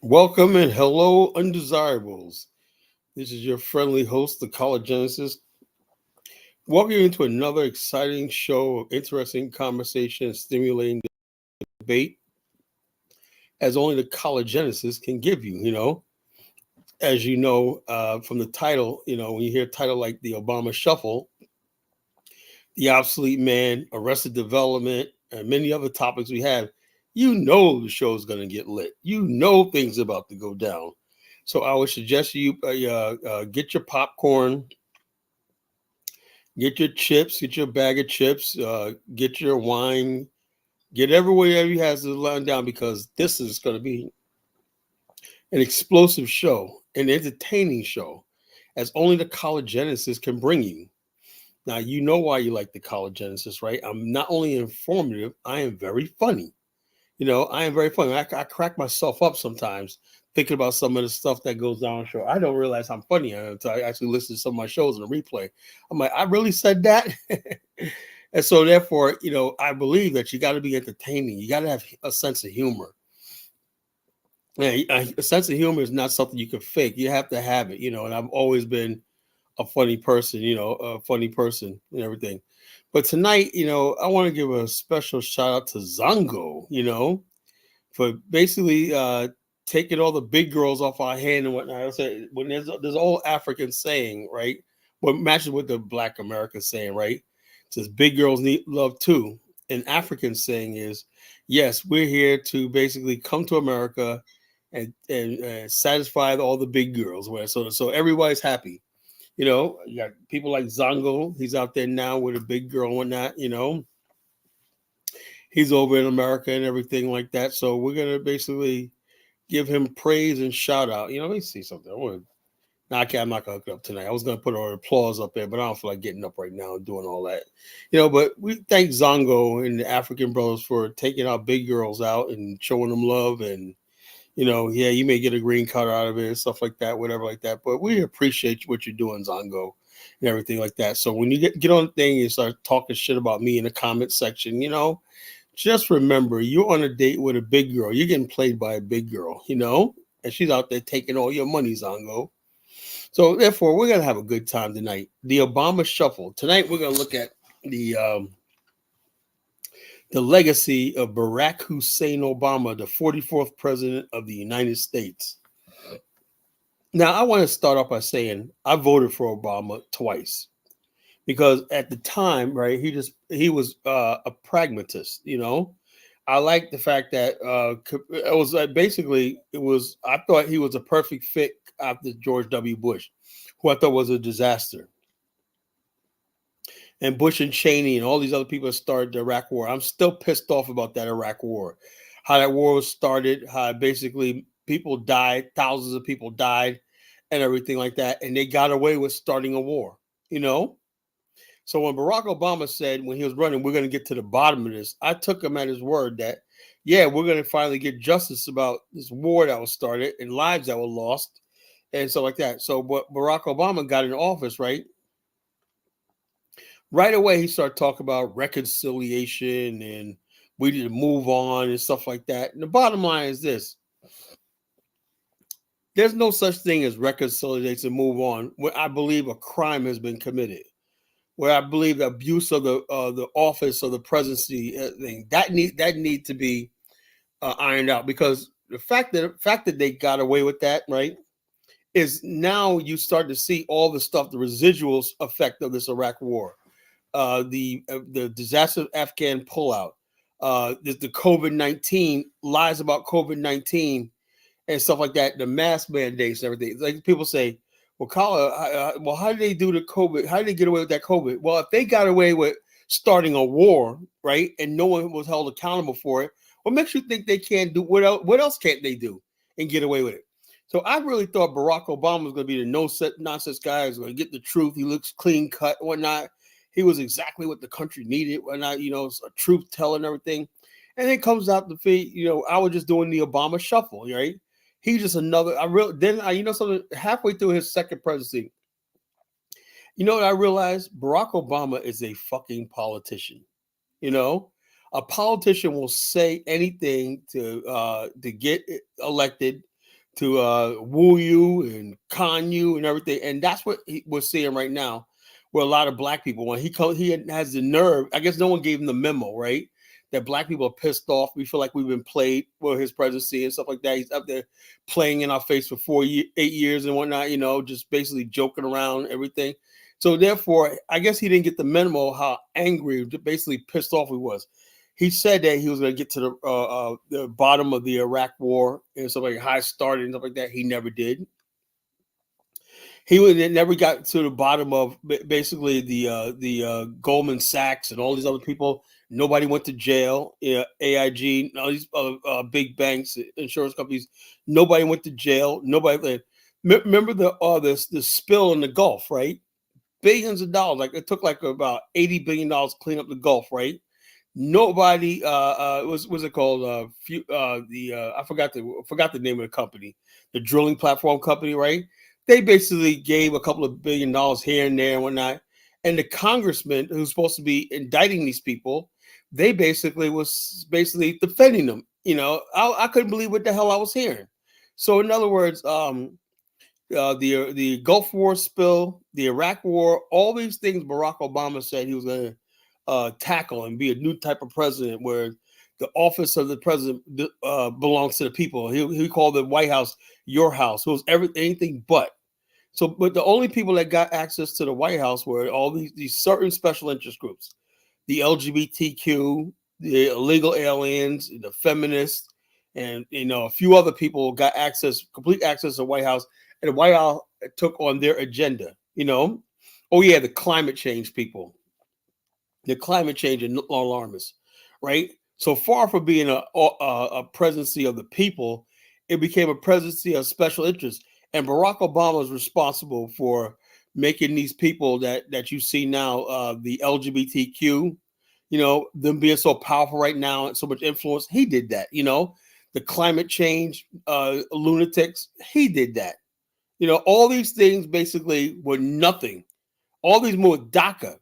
Welcome and hello, undesirables. This is your friendly host, the College Genesis. Welcome you into another exciting show of interesting conversation and stimulating debate, as only the College Genesis can give you. As you know from the title, when you hear a title like the Obama Shuffle, the obsolete man, arrested development, and many other topics we have, the show is going to get lit. Things about to go down. So I would suggest you get your popcorn, get your chips, get your bag of chips, get your wine, get everywhere you has to line down because this is going to be an explosive show, an entertaining show, as only the College Genesis can bring you. Now, you know why you like the College Genesis, right? I'm not only informative, I am very funny. I am very funny. I crack myself up sometimes thinking about some of the stuff that goes down on the show. I don't realize I'm funny until I actually listen to some of my shows in a replay. I'm like, I really said that? And so, therefore, I believe that you got to be entertaining. You got to have a sense of humor. A sense of humor is not something you can fake. You have to have it, and I've always been a funny person, and everything. But tonight, I want to give a special shout out to Zongo, for basically taking all the big girls off our hand and whatnot. I say when there's an old African saying, right? What matches with the Black American saying, right? It says big girls need love too. An African saying is, yes, we're here to basically come to America and satisfy all the big girls. So everybody's happy. You got people like Zongo. He's out there now with a big girl and whatnot. He's over in America and everything like that. So we're gonna basically give him praise and shout out. Let me see something. I'm not gonna hook it up tonight. I was gonna put an applause up there, but I don't feel like getting up right now and doing all that. But we thank Zongo and the African brothers for taking our big girls out and showing them love. And yeah, you may get a green card out of it and stuff like that, whatever like that. But we appreciate what you're doing, Zongo, and everything like that. So when you get on the thing and start talking shit about me in the comment section, just remember you're on a date with a big girl. You're getting played by a big girl, and she's out there taking all your money, Zongo. So therefore, we're gonna have a good time tonight. The Obama Shuffle. Tonight we're gonna look at the legacy of Barack Hussein Obama, the 44th president of the United States. Now, I want to start off by saying I voted for Obama twice because at the time, right, he was a pragmatist. I like the fact that it was I thought he was a perfect fit after George W. Bush, who I thought was a disaster. And Bush and Cheney and all these other people started the Iraq War. I'm still pissed off about that Iraq War, how that war was started, how basically people died, thousands of people died, and everything like that, and they got away with starting a war. So when Barack Obama said when he was running, we're going to get to the bottom of this, I took him at his word that, yeah, we're going to finally get justice about this war that was started and lives that were lost and stuff like that. So what Barack Obama got in office, right away he started talking about reconciliation and we need to move on and stuff like that. And the bottom line is this. There's no such thing as reconciliation and move on where I believe a crime has been committed, where I believe the abuse of the office or the presidency thing that need to be ironed out, because the fact that they got away with that, right, is now you start to see all the stuff, the residuals effect of this Iraq war, the disaster Afghan pullout, the COVID-19 lies about COVID-19 and stuff like that, the mask mandates and everything. Like people say, well, well, how did they do the COVID? How did they get away with that COVID? Well, if they got away with starting a war, right, and no one was held accountable for it, what makes you think they can't do what else? What else can't they do and get away with it? So I really thought Barack Obama was going to be the nonsense guy. He was going to get the truth. He looks clean cut and whatnot. He was exactly what the country needed, whatnot, a truth teller and everything. And it comes out the feet, I was just doing the Obama shuffle, right? He's just another. Something halfway through his second presidency, what I realized? Barack Obama is a fucking politician. A politician will say anything to get elected, to woo you and con you and everything. And that's what we're seeing right now, where a lot of black people, when he has the nerve, I guess no one gave him the memo, right? That black people are pissed off. We feel like we've been played with his presidency and stuff like that. He's up there playing in our face for 8 years and whatnot, just basically joking around everything. So therefore, I guess he didn't get the memo how angry, basically pissed off he was. He said that he was going to get to the bottom of the Iraq War and stuff like how it started and stuff like that. He never did. Never got to the bottom of basically the Goldman Sachs and all these other people. Nobody went to jail. AIG, all these big banks, insurance companies. Nobody went to jail. Nobody. Remember the spill in the Gulf, right? Billions of dollars. Like it took like about $80 billion to clean up the Gulf, right? Nobody what's it called? I forgot the name of the company, the drilling platform company, right? They basically gave a couple of $1 billion here and there and whatnot. And the congressman who's supposed to be indicting these people, they was defending them. I couldn't believe what the hell I was hearing. So in other words, the Gulf War spill, the Iraq War, all these things Barack Obama said he was going to tackle and be a new type of president where the office of the president belongs to the people. He called the White House your house. It was anything but. So, but the only people that got access to the White House were all these certain special interest groups, the LGBTQ, the illegal aliens, the feminists, and a few other people got complete access to the White House, and the White House took on their agenda. Oh yeah, the climate change people, the climate change alarmists, right? So far from being a presidency of the people, it became a presidency of special interests. And Barack Obama is responsible for making these people that you see now, the LGBTQ, them being so powerful right now and so much influence. He did that. The climate change lunatics. He did that. All these things basically were nothing. All these more DACA.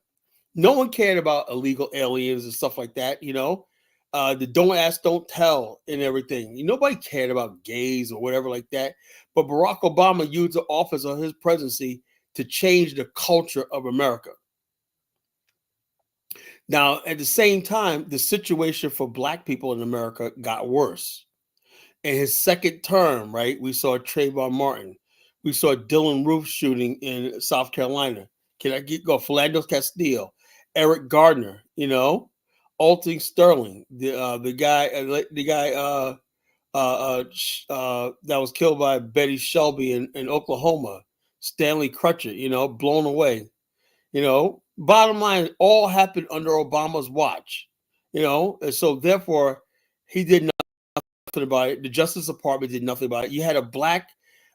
No one cared about illegal aliens and stuff like that. The don't ask, don't tell and everything. Nobody cared about gays or whatever like that. But Barack Obama used the office of his presidency to change the culture of America. Now, at the same time, the situation for black people in America got worse. In his second term, right, we saw Trayvon Martin. We saw Dylan Roof shooting in South Carolina. Can I go? Philando Castile, Eric Gardner, Alton Sterling, the guy that was killed by Betty Shelby in Oklahoma, Stanley Crutcher, blown away. Bottom line, all happened under Obama's watch. And so therefore he did nothing about it. The Justice Department did nothing about it. You had a black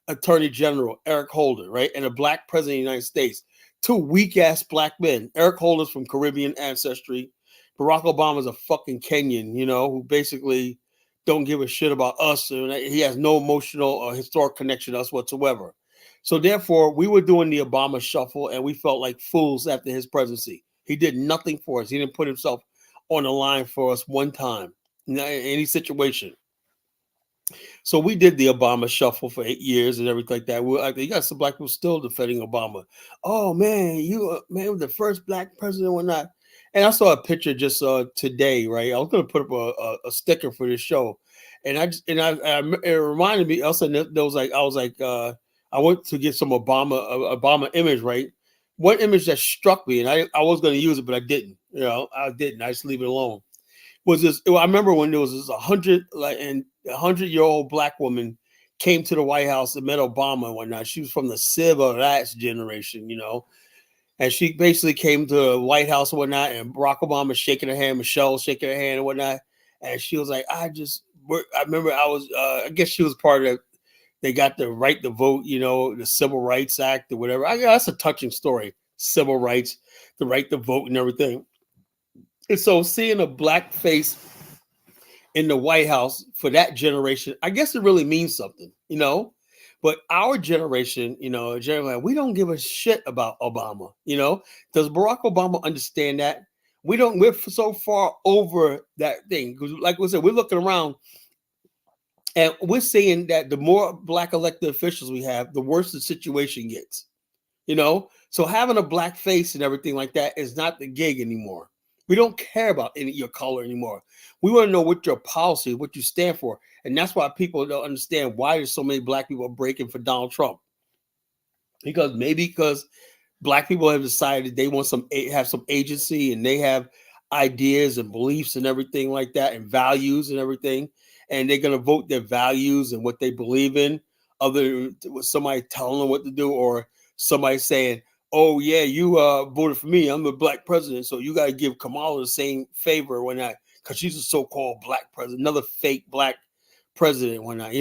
Attorney General, Eric Holder, right, and a black president of the United States. Two weak ass black men. Eric Holder's from Caribbean ancestry. Barack Obama's a fucking Kenyan, who basically don't give a shit about us. And he has no emotional or historic connection to us whatsoever. So therefore, we were doing the Obama shuffle, and we felt like fools after his presidency. He did nothing for us. He didn't put himself on the line for us one time in any situation. So we did the Obama shuffle for 8 years and everything like that. You got some black people still defending Obama. Oh man, you man, the first black president or not. And I saw a picture just today, right? I was going to put up a sticker for this show, and it reminded me. Also, there was I went to get some Obama image, right? One image that struck me, and I was going to use it, but I didn't. I didn't. I just leave it alone. Was this? I remember when there was this 100-year-old black woman came to the White House and met Obama and whatnot. She was from the civil rights generation, and she basically came to the White House and whatnot, and Barack Obama shaking her hand, Michelle shaking her hand and whatnot, and she was like, I remember I guess she was part of. They got the right to vote, the Civil Rights Act or whatever. That's a touching story. Civil rights, the right to vote, and everything. And so seeing a black face in the White House for that generation, I guess it really means something, But our generation, generally, we don't give a shit about Obama, Does Barack Obama understand that? We're so far over that thing. Because like we said, we're looking around And we're seeing that the more black elected officials we have, the worse the situation gets. So having a black face and everything like that is not the gig anymore. We don't care about your color anymore. We want to know what your policy, what you stand for. And that's why people don't understand why there's so many black people breaking for Donald Trump. Because black people have decided they want have some agency, and they have ideas and beliefs and everything like that, and values and everything, and they're going to vote their values and what they believe in, other than somebody telling them what to do, or somebody saying, oh yeah, you voted for me, I'm the black president, so you got to give Kamala the same favor when I, because she's a so-called black president, another fake black president, when I.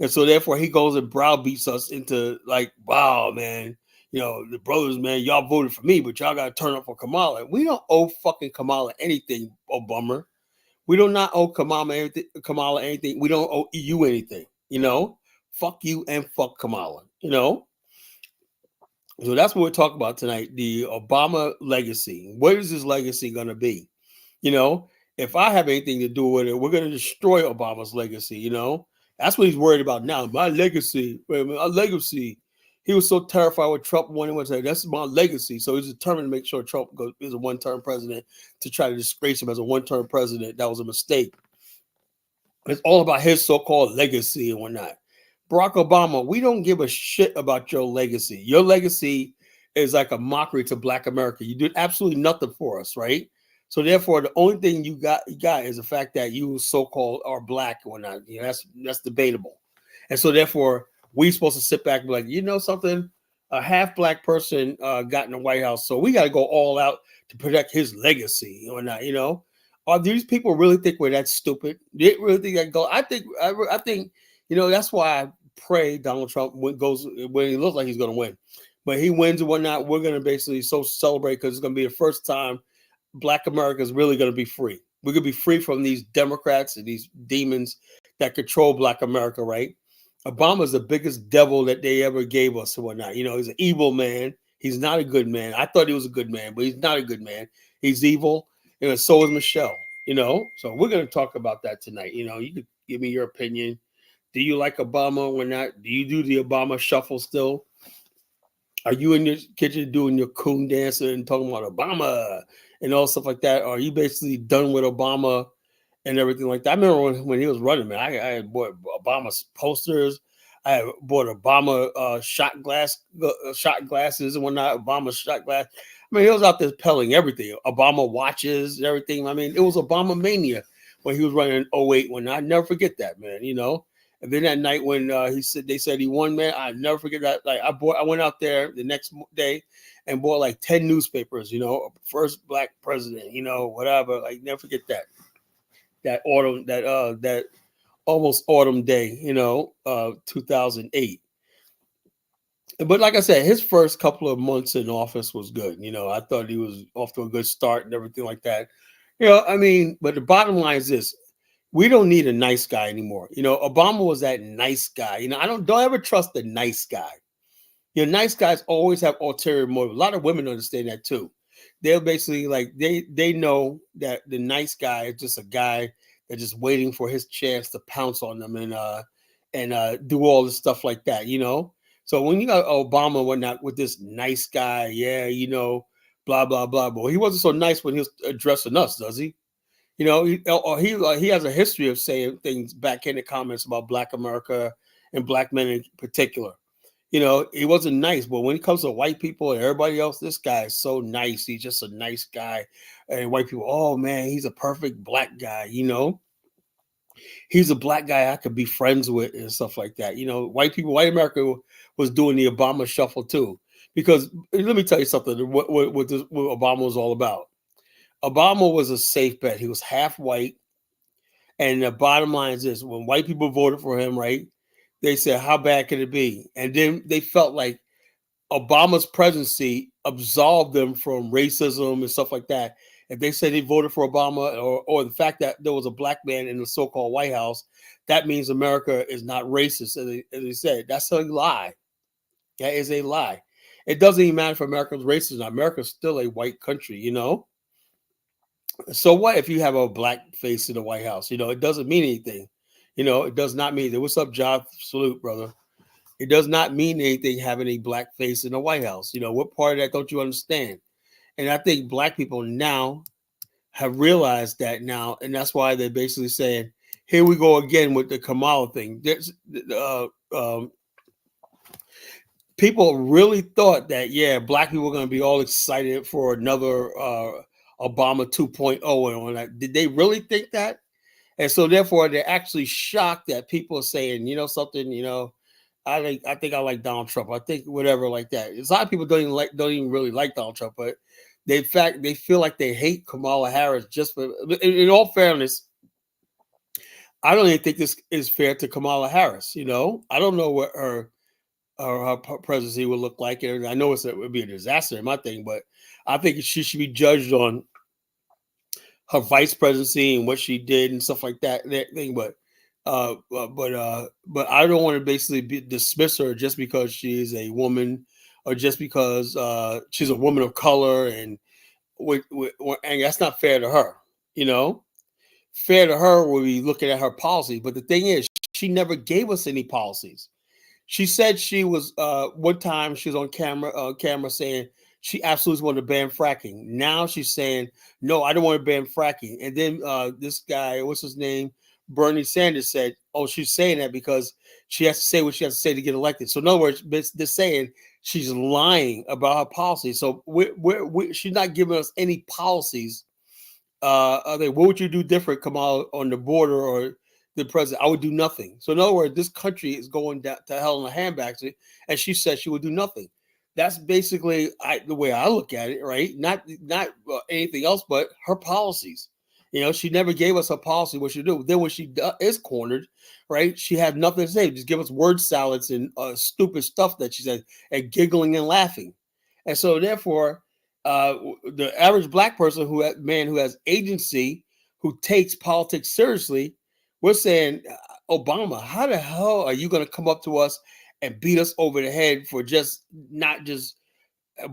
And so therefore he goes and browbeats us into like, wow, man, the brothers, man, y'all voted for me, but y'all got to turn up for Kamala. We don't owe fucking Kamala anything, Obummer. We do not owe Kamala anything. We don't owe you anything, Fuck you and fuck Kamala, So that's what we're talking about tonight, the Obama legacy. What is his legacy going to be? If I have anything to do with it, we're going to destroy Obama's legacy, That's what he's worried about now. My legacy. My legacy. He was so terrified with Trump when he went to say, that's my legacy. So he's determined to make sure Trump is a one-term president, to try to disgrace him as a one-term president. That was a mistake. It's all about his so-called legacy and whatnot. Barack Obama, we don't give a shit about your legacy. Your legacy is like a mockery to Black America. You did absolutely nothing for us, right? So therefore, the only thing you got is the fact that you so-called are black or not. That's debatable. And so therefore, we're supposed to sit back and be like, something? A half black person got in the White House, so we got to go all out to protect his legacy or not. Are these people really think we're that stupid? They really think that go? I think that's why I pray Donald Trump when he looks like he's going to win, but he wins and whatnot. We're going to basically so celebrate, because it's going to be the first time Black America is really going to be free. We're going to be free from these Democrats and these demons that control Black America, right? Obama's the biggest devil that they ever gave us and whatnot. He's an evil man. He's not a good man. I thought he was a good man, but he's not a good man. He's evil. And so is Michelle, So we're going to talk about that tonight. You could give me your opinion. Do you like Obama or not? Do you do the Obama shuffle still? Are you in your kitchen doing your coon dancer and talking about Obama and all stuff like that? Or are you basically done with Obama and everything like that? I remember when he was running, man, I had bought Obama's posters. I had bought Obama shot glasses and whatnot. Obama shot glass. I mean, he was out there peddling everything. Obama watches and everything. I mean, it was Obama mania when he was running in 08. When I never forget that, man. And then that night when they said he won, man, I never forget that. Like I went out there the next day and bought like 10 newspapers. First black president. Whatever. Like never forget that. That autumn, that almost autumn day. 2008. But like I said, his first couple of months in office was good. I thought he was off to a good start and everything like that. But the bottom line is this. We don't need a nice guy anymore. Obama was that nice guy. Don't ever trust the nice guy. Nice guys always have ulterior motive. A lot of women understand that too. They're basically like they know that the nice guy is just a guy that's just waiting for his chance to pounce on them and do all this stuff like that. So when you got Obama and whatnot with this nice guy, yeah, blah blah blah. But he wasn't so nice when he was addressing us, does he? He has a history of saying things, backhanded comments about Black America and black men in particular. He wasn't nice, but when it comes to white people and everybody else, this guy is so nice. He's just a nice guy. And white people, oh man, he's a perfect black guy. He's a black guy I could be friends with and stuff like that. White America was doing the Obama shuffle too. Because let me tell you something, what Obama was all about. Obama was a safe bet. He was half white. And the bottom line is this: when white people voted for him, right, they said, how bad could it be? And then they felt like Obama's presidency absolved them from racism and stuff like that. If they said they voted for Obama, or the fact that there was a black man in the so-called White House, that means America is not racist. As they said, that's a lie. That is a lie. It doesn't even matter if America's racist. America's still a white country, So what if you have a black face in the White House? It doesn't mean anything. It does not mean that. What's up, Job? Salute, brother. It does not mean anything having a black face in the White House. What part of that don't you understand? And I think black people now have realized that now, and that's why they're basically saying, "Here we go again with the Kamala thing." People really thought that, yeah, black people were going to be all excited for another Obama 2.0 and all that. Did they really think that? And so therefore they're actually shocked that people are saying, something, I think I like Donald Trump. I think whatever like that. A lot of people don't even really like Donald Trump, but in fact they feel like they hate Kamala Harris just for. In all fairness, I don't even think this is fair to Kamala Harris. I don't know what her presidency would look like, and I know it would be a disaster in my thing, but I think she should be judged on her vice presidency and what she did and stuff like that. That thing, but I don't want to basically dismiss her just because she is a woman, or just because she's a woman of color, and that's not fair to her. Fair to her would be looking at her policy. But the thing is, she never gave us any policies. She said she was one time she was on camera saying she absolutely wanted to ban fracking. Now she's saying no, I don't want to ban fracking. And then this guy, what's his name, Bernie Sanders, said, "Oh, she's saying that because she has to say what she has to say to get elected." So in other words, they're saying she's lying about her policy. So she's not giving us any policies. What would you do different, Kamal, on the border or the president? I would do nothing. So in other words, this country is going down to hell in a handbasket, and she said she would do nothing. That's basically the way I look at it, right? Not anything else, but her policies. She never gave us her policy. What she do? Then when she is cornered, right? She had nothing to say. Just give us word salads and stupid stuff that she said, and giggling and laughing. And so therefore, the average black person who has agency, who takes politics seriously, we're saying, Obama, how the hell are you going to come up to us and beat us over the head for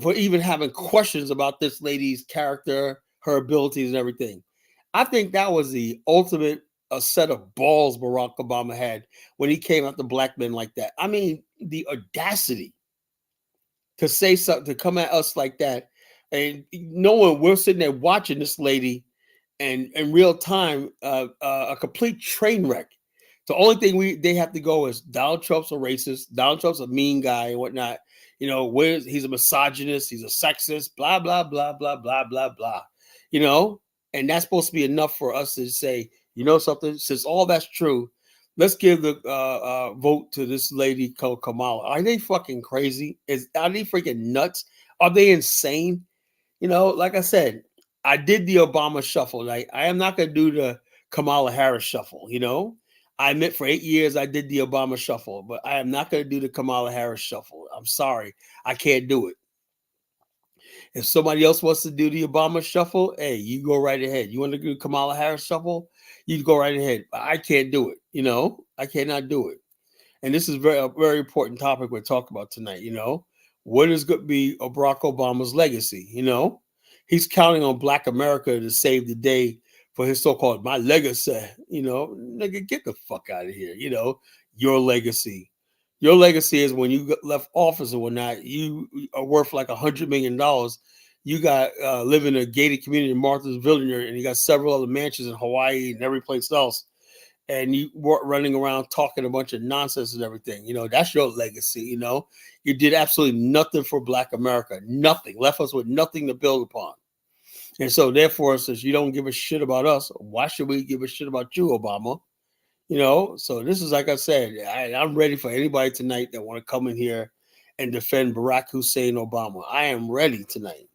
for even having questions about this lady's character, her abilities, and everything? I think that was the ultimate a set of balls Barack Obama had when he came after black men like that. I mean, the audacity to say something, to come at us like that, and knowing we're sitting there watching this lady, and in real time, a complete train wreck. The only thing they have to go is Donald Trump's a racist, Donald Trump's a mean guy and whatnot. He's a misogynist, he's a sexist, blah blah blah blah blah blah blah. And that's supposed to be enough for us to say, something. Since all that's true, let's give the vote to this lady called Kamala. Are they fucking crazy? Are they freaking nuts? Are they insane? Like I said, I did the Obama shuffle. Like, I am not going to do the Kamala Harris shuffle. I admit for 8 years I did the Obama shuffle, but I am not going to do the Kamala Harris shuffle. I'm sorry. I can't do it. If somebody else wants to do the Obama shuffle, hey, you go right ahead. You want to do Kamala Harris shuffle? You go right ahead. I can't do it. I cannot do it. And this is a very important topic we're talking about tonight. What is going to be Barack Obama's legacy? He's counting on Black America to save the day for his so-called my legacy. Nigga, get the fuck out of here. Your legacy. Your legacy is when you left office or whatnot, you are worth like $100 million. You got live in a gated community in Martha's Vineyard, and you got several other mansions in Hawaii and every place else. And you weren't running around talking a bunch of nonsense and everything. That's your legacy. You did absolutely nothing for Black America. Nothing. Left us with nothing to build upon. And so therefore, since you don't give a shit about us, why should we give a shit about you, Obama? So this is, like I said, I'm ready for anybody tonight that want to come in here and defend Barack Hussein Obama. I am ready tonight.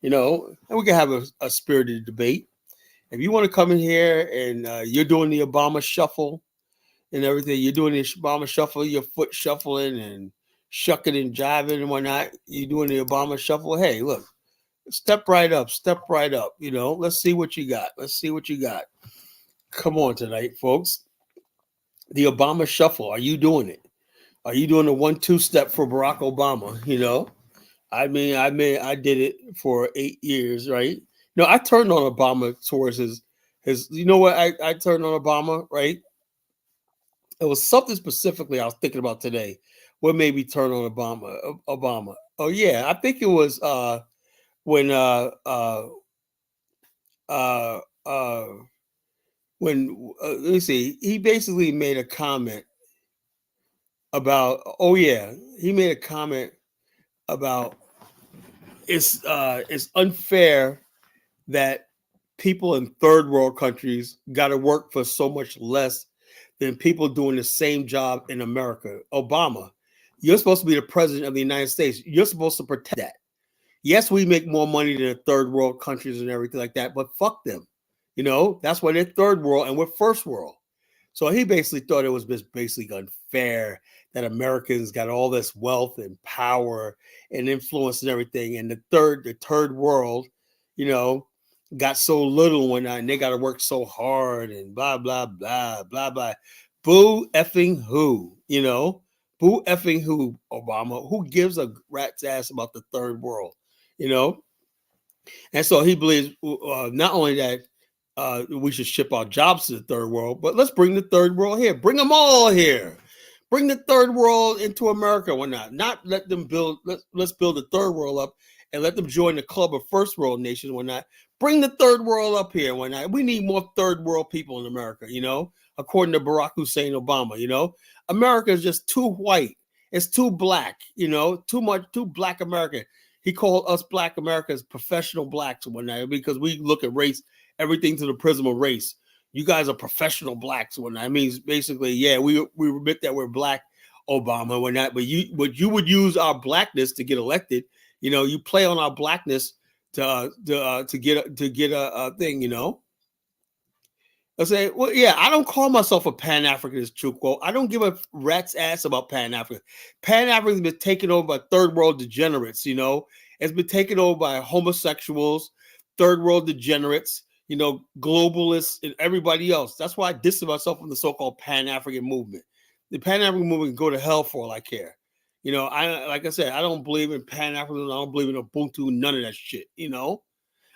And we can have a spirited debate. If you want to come in here and you're doing the Obama shuffle and everything, you're doing the Obama shuffle, your foot shuffling and shucking and jiving and whatnot, you're doing the Obama shuffle. Hey, look, step right up. Let's see what you got. Come on tonight, folks. The Obama shuffle. Are you doing it? Are you doing the 1-2 step for Barack Obama? I did it for 8 years, right? No, I turned on Obama towards his. You know what? I turned on Obama, right? It was something specifically I was thinking about today. What made me turn on Obama? Oh yeah, I think it was when uh, uh, let me see. He basically made a comment about. Oh yeah, he made a comment about it's unfair that people in third world countries got to work for so much less than people doing the same job in America. Obama, you're supposed to be the president of the United States. You're supposed to protect that. Yes, we make more money than the third world countries and everything like that, but fuck them. That's why they're third world and we're first world. So he basically thought it was just basically unfair that Americans got all this wealth and power and influence and everything, and the third world, you know, got so little and they got to work so hard and blah blah blah blah blah. Boo effing who? Boo effing who? Obama? Who gives a rat's ass about the third world? You know, and so he believes not only that we should ship our jobs to the third world, but let's bring the third world here. Bring them all here. Bring the third world into America. Why not? Not let them build. Let's build the third world up and let them join the club of first world nations. Why not? Bring the third world up here. Why not? We need more third world people in America. According to Barack Hussein Obama. America is just too white. It's too black. Too black American. He called us black Americans professional blacks and whatnot because we look at race, everything to the prism of race. You guys are professional blacks and whatnot. It means basically, yeah, we admit that we're black, Obama, and whatnot, but you would use our blackness to get elected. You play on our blackness to get a thing. I say, well, yeah, I don't call myself a Pan Africanist, Chuko. I don't give a rat's ass about Pan African. Pan African has been taken over by third world degenerates. It's been taken over by homosexuals, third world degenerates, globalists, and everybody else. That's why I distance myself from the so-called Pan African movement. The Pan African movement can go to hell for all I care. Like I said, I don't believe in Pan Africanism. I don't believe in Ubuntu, none of that shit.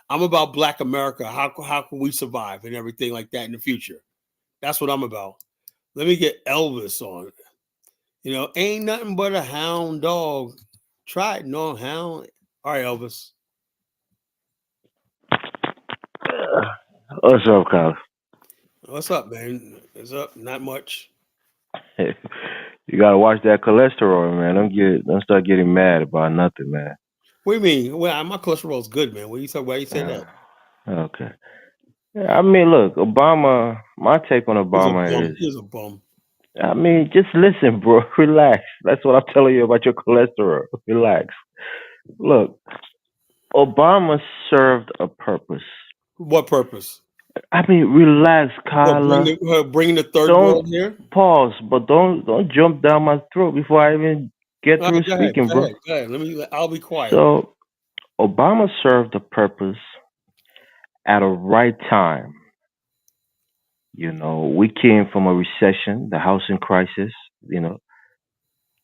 I'm about Black America. How can we survive and everything like that in the future? That's what I'm about. Let me get Elvis on. Ain't nothing but a hound dog. Try it, no hound. All right, Elvis. What's up, Kyle? What's up, man? What's up? Not much. You gotta watch that cholesterol, man. Don't start getting mad about nothing, man. What do you mean? Well, my cholesterol's good, man. What you talk? Why you say Uh, that? okay. Yeah, I mean, look, Obama. My take on He's a Obama bum. is, He's a bum. I mean, just listen, bro. Relax. That's what I'm telling you about your cholesterol. Relax. Look, Obama served a purpose. What purpose? I mean, relax, What Kyla. bringing the third world Don't here? pause, but don't jump down my throat before I even get All through right, go ahead. speaking, Go bro. ahead. Go ahead. I'll be quiet. So Obama served a purpose at a right time. We came from a recession, the housing crisis, you know,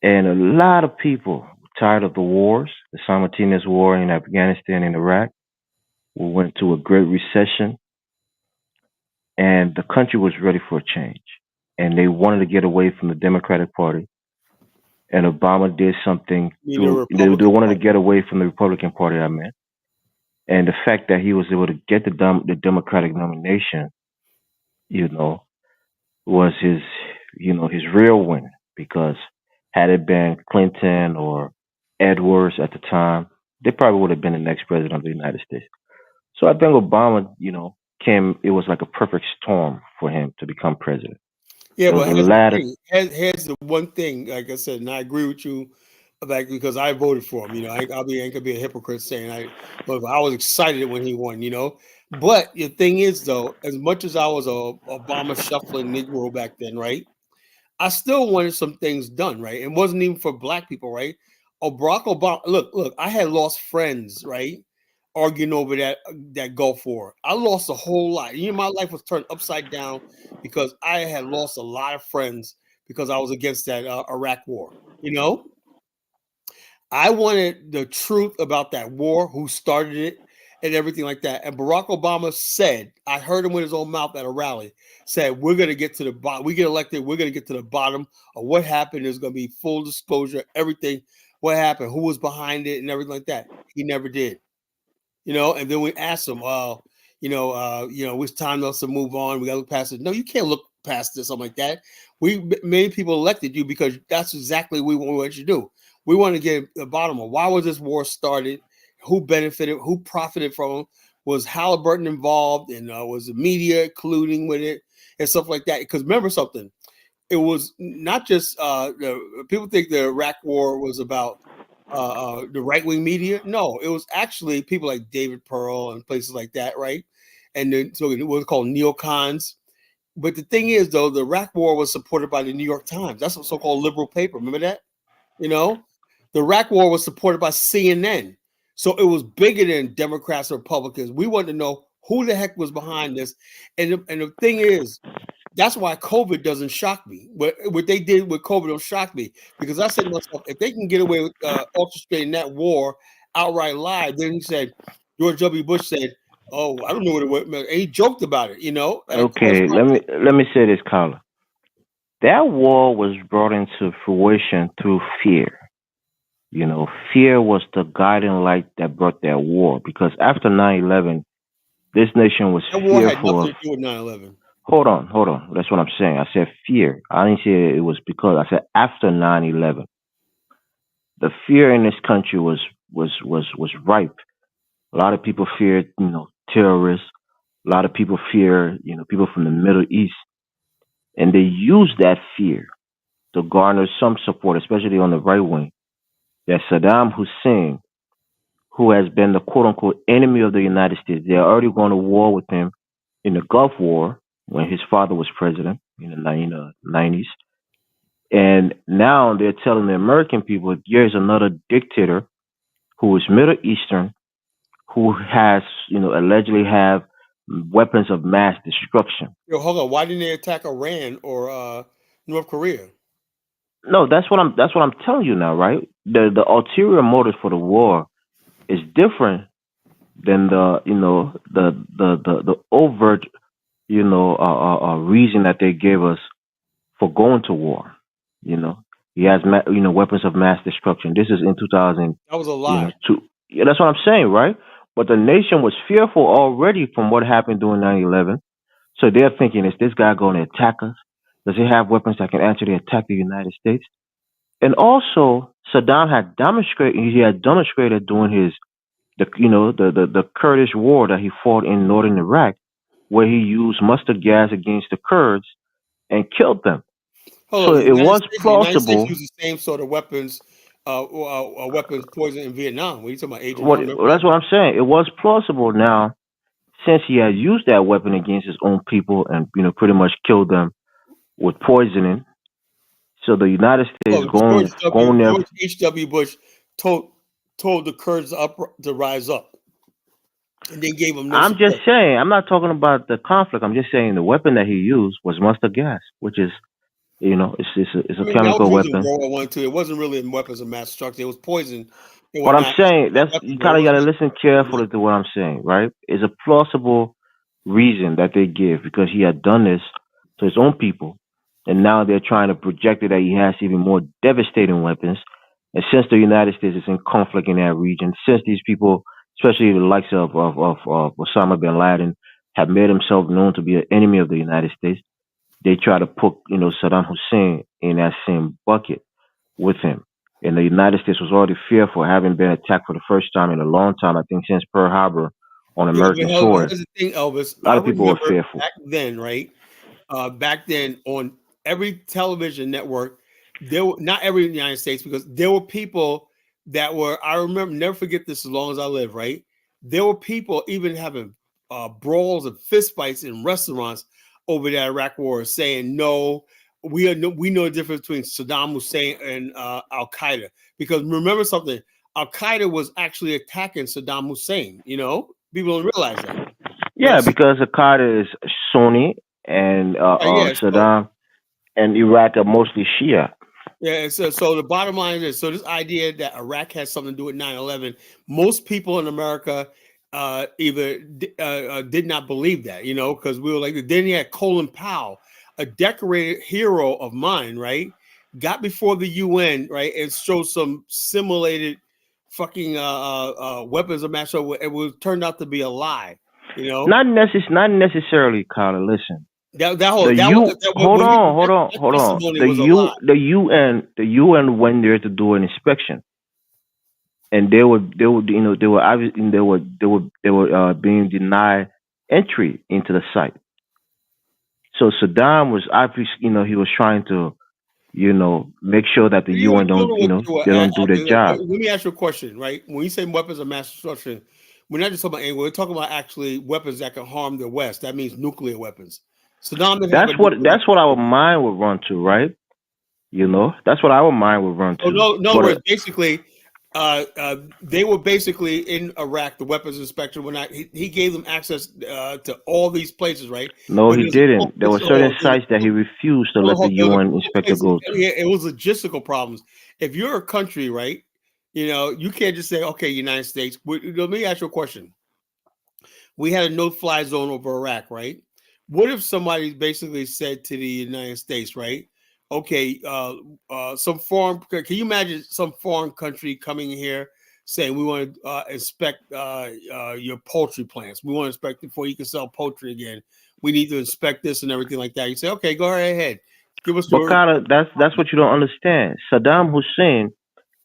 and a lot of people were tired of the wars, the simultaneous war in Afghanistan and Iraq. We went to a great recession, and the country was ready for a change. And they wanted to get away from the Democratic Party. And Obama did something You mean the they Republican wanted to Party? get away from the Republican Party, I mean. And the fact that he was able to get the Democratic nomination, you know, was his real win because had it been Clinton or Edwards at the time, they probably would have been the next president of the United States. So I think Obama, came. It was like a perfect storm for him to become president. Yeah, There was but a here's the lot of thing. Here's the one thing. Like I said, and I agree with you, like because I voted for him. I ain't gonna be a hypocrite saying but I was excited when he won. But the thing is, though, as much as I was a Obama shuffling Negro back then, right? I still wanted some things done, right? It wasn't even for black people, right? Oh, Barack Obama. Look, I had lost friends, right? Arguing over that Gulf War. I lost a whole lot. My life was turned upside down because I had lost a lot of friends because I was against that Iraq War. You know, I wanted the truth about that war, who started it, and everything like that. And Barack Obama said, I heard him with his own mouth at a rally, said, we're going to get to the bottom. We get elected, we're going to get to the bottom of what happened. There's going to be full disclosure, everything, what happened, who was behind it, and everything like that. He never did. And then we asked him, it's time for us to move on. We got to look past it. No, you can't look past this, something like that. Many people elected you because that's exactly what we want you to do. We want to get the bottom of why was this war started, who benefited, who profited from it, was Halliburton involved, and was the media colluding with it and stuff like that. Because remember something, it was not just people think the Iraq War was about the right wing media. No, it was actually people like David Pearl and places like that, right? And then so it was called neocons. But the thing is, though, the Iraq War was supported by the New York Times. That's a so-called liberal paper. Remember that? The Iraq War was supported by CNN. So it was bigger than Democrats or Republicans. We wanted to know who the heck was behind this. And the thing is, that's why COVID doesn't shock me. What they did with COVID don't shock me, because I said to myself, if they can get away with orchestrating that war outright live, then George W. Bush said, "Oh, I don't know what it was," and he joked about it. And that's Okay, why let me say this, Carla. That war was brought into fruition through fear. Fear was the guiding light that brought that war because after 9/11, this nation was that war had fearful nothing of. to do with 9/11. Hold on, hold on. That's what I'm saying. I said fear. I didn't say it was because. I said after 9/11, the fear in this country was ripe. A lot of people feared, terrorists. A lot of people fear, people from the Middle East, and they used that fear to garner some support, especially on the right wing. That Saddam Hussein, who has been the quote unquote enemy of the United States, they're already going to war with him in the Gulf War when his father was president in the 90s. And now they're telling the American people, here's another dictator who is Middle Eastern, who has, allegedly have weapons of mass destruction. Yo, hold on. Why didn't they attack Iran or North Korea? No, that's what I'm telling you now, right? The ulterior motive for the war is different than the overt reason that they gave us for going to war. You know, he has weapons of mass destruction. This is in 2000. That was a lie. Two. Yeah, that's what I'm saying, right? But the nation was fearful already from what happened during 9/11. So they're thinking, is this guy going to attack us? Does he have weapons that can actually attack the United States? And also, Saddam had demonstrated during his the Kurdish war that he fought in northern Iraq, where he used mustard gas against the Kurds and killed them. Hold So on. it was The United States plausible. used the same sort of weapons, weapons poison in Vietnam. What are you talking about, Agent What Orange? that's what I'm saying. It was plausible now since he had used that weapon against his own people and pretty much killed them with poisoning. So the United States Oh, going there. George H.W. Bush told the Kurds to rise up, and they gave him no I'm just support. saying. I'm not talking about the conflict. I'm just saying the weapon that he used was mustard gas, which is it's I a mean, that was chemical used in weapon. World War One too. It wasn't really in weapons of mass destruction. It was poison and What I'm whatnot. saying, A that's weapon, you but it kind of got to wasn't. listen carefully to what I'm saying, right? It's a plausible reason that they give because he had done this to his own people, and now they're trying to project it that he has even more devastating weapons. And since the United States is in conflict in that region, since these people, especially the likes of Osama bin Laden, have made himself known to be an enemy of the United States, they try to put Saddam Hussein in that same bucket with him. And the United States was already fearful, having been attacked for the first time in a long time, I think since Pearl Harbor on Yeah, but American soil. here's the thing, Elvis. A lot I of people were remember fearful. back then, right? Back then on every television network, there were not every in the United States because there were people that were. I remember, never forget this as long as I live. Right, there were people even having brawls and fistfights in restaurants over the Iraq War, saying no. We know the difference between Saddam Hussein and Al Qaeda because remember something. Al Qaeda was actually attacking Saddam Hussein. People don't realize that. Yeah, because Al-Qaeda is Sunni and Yeah. So Saddam and Iraq are mostly Shia. yeah, so the bottom line is so this idea that Iraq has something to do with 9/11, most people in America either did not believe that, because we were like, then you had Colin Powell, a decorated hero of mine, right? Got before the UN, right, and showed some simulated fucking weapons of mass. So it was turned out to be a lie, you know. Not necessarily, Carla. Listen, That the whole that was U. that Hold when he on, hold on, that hold on. testimony was a lie. The UN went there to do an inspection, and they were obviously they were being denied entry into the site. So Saddam was obviously, he was trying to, make sure that the You UN don't don't, know what you were they don't do their okay. job. Let me ask you a question, right? When you say weapons of mass destruction, we're not just talking about anger. We're talking about actually weapons that can harm the West. That means nuclear weapons. Saddam didn't have a nuclear That's what our weapon. mind would run to, right? That's what our mind would run So to. no, in other But words, basically, they were basically in Iraq. The weapons inspector when he gave them access to all these places, right? no, But he there's a couple didn't. There were places. certain Oh, sites that he refused to let the there's a UN couple inspector places. go to. Yeah, it was logistical problems. If you're a country, right? You can't just say, "Okay, United States." Let me ask you a question. We had a no-fly zone over Iraq, right? What if somebody basically said to the United States, right? Okay, some foreign. Can you imagine some foreign country coming here saying we want to inspect your poultry plants? We want to inspect before you can sell poultry again. We need to inspect this and everything like that. You say, okay, go right ahead. Give us But your Carter, that's what you don't understand. Saddam Hussein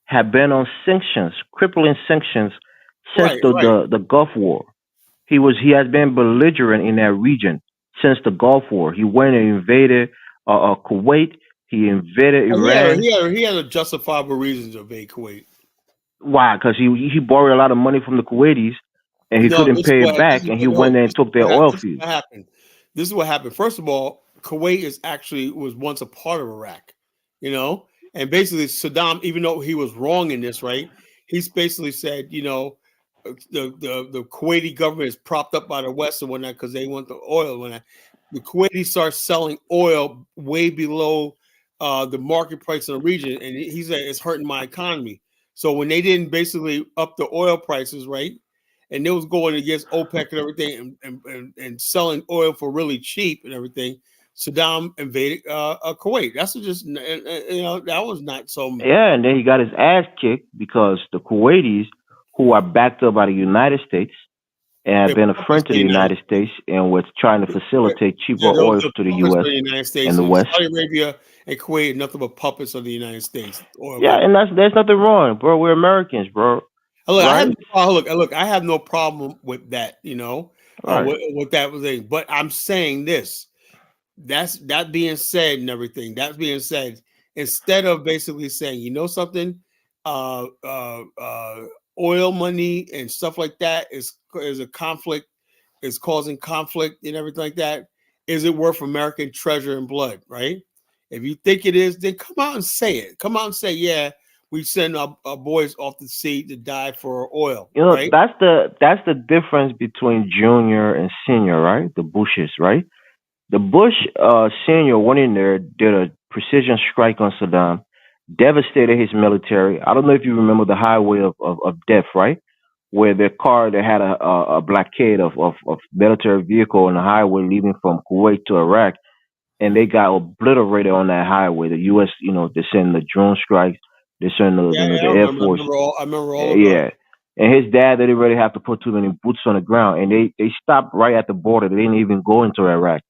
had been on sanctions, crippling sanctions, since right, right. the Gulf War. He has been belligerent in that region since the Gulf War. He went and invaded Kuwait. He invaded Oh, yeah, Iran. he had a justifiable reason to evade Kuwait. Why? Because he borrowed a lot of money from the Kuwaitis, and he No, couldn't pay it back, and he went there and took their oil this is fields. what happened. This is what happened. First of all, Kuwait is actually was once a part of Iraq, you know, and basically Saddam, even though he was wrong in this, right? He's basically said, the Kuwaiti government is propped up by the West and whatnot because they want the oil. When the Kuwaitis start selling oil way below the market price in the region, and he said it's hurting my economy. So when they didn't basically up the oil prices, right? And they was going against OPEC and everything and selling oil for really cheap and everything. Saddam invaded Kuwait. That's just that was not so. Yeah, and then he got his ass kicked because the Kuwaitis, who are backed up by the United States and have They're been a puppets friend of to the the United United States. States and was trying to facilitate cheaper oil They're to the puppets U.S. of the United and States. the And West. Saudi Arabia and Kuwait are nothing but puppets of the United States oil Yeah, company. and there's nothing wrong, bro. We're Americans, bro. Look, I have Right? no problem. Look, I have no problem with that. Right. With that thing. But I'm saying this. That being said and everything, that being said, instead of basically saying, something, uh, uh, uh, oil money and stuff like that is a conflict, is causing conflict and everything like that. Is it worth American treasure and blood? Right? If you think it is, then come out and say it. Come out and say, yeah, we send our boys off the sea to die for oil. Right? That's the difference between junior and senior, right? The Bushes, right? The Bush senior went in there, did a precision strike on Saddam, devastated his military. I don't know if you remember the highway of death, right? Where the car that had a blockade of military vehicle on the highway leaving from Kuwait to Iraq, and they got obliterated on that highway. The U.S., they send the drone strikes, they send Yeah, the I Air remember. Force. I remember all about Yeah. And his dad, they didn't really have to put too many boots on the ground, and they stopped right at the border. They didn't even go into Iraq,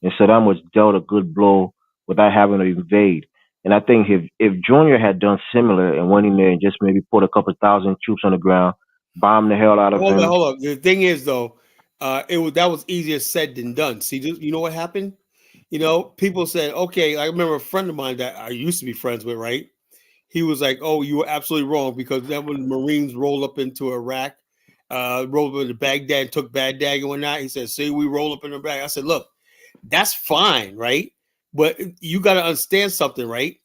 and Saddam was dealt a good blow without having to invade. And I think if Junior had done similar and went in there and just maybe put a couple thousand troops on the ground, bombed the hell out of Hold on, him. hold on. The thing is, though, that was easier said than done. See, you know what happened? People said, okay. I remember a friend of mine that I used to be friends with. Right? He was like, "Oh, you were absolutely wrong because then when the Marines rolled up into Iraq, rolled up into Baghdad, took Baghdad and whatnot." He said, "See, we roll up in Iraq." I said, "Look, that's fine, right? But you got to understand something, right?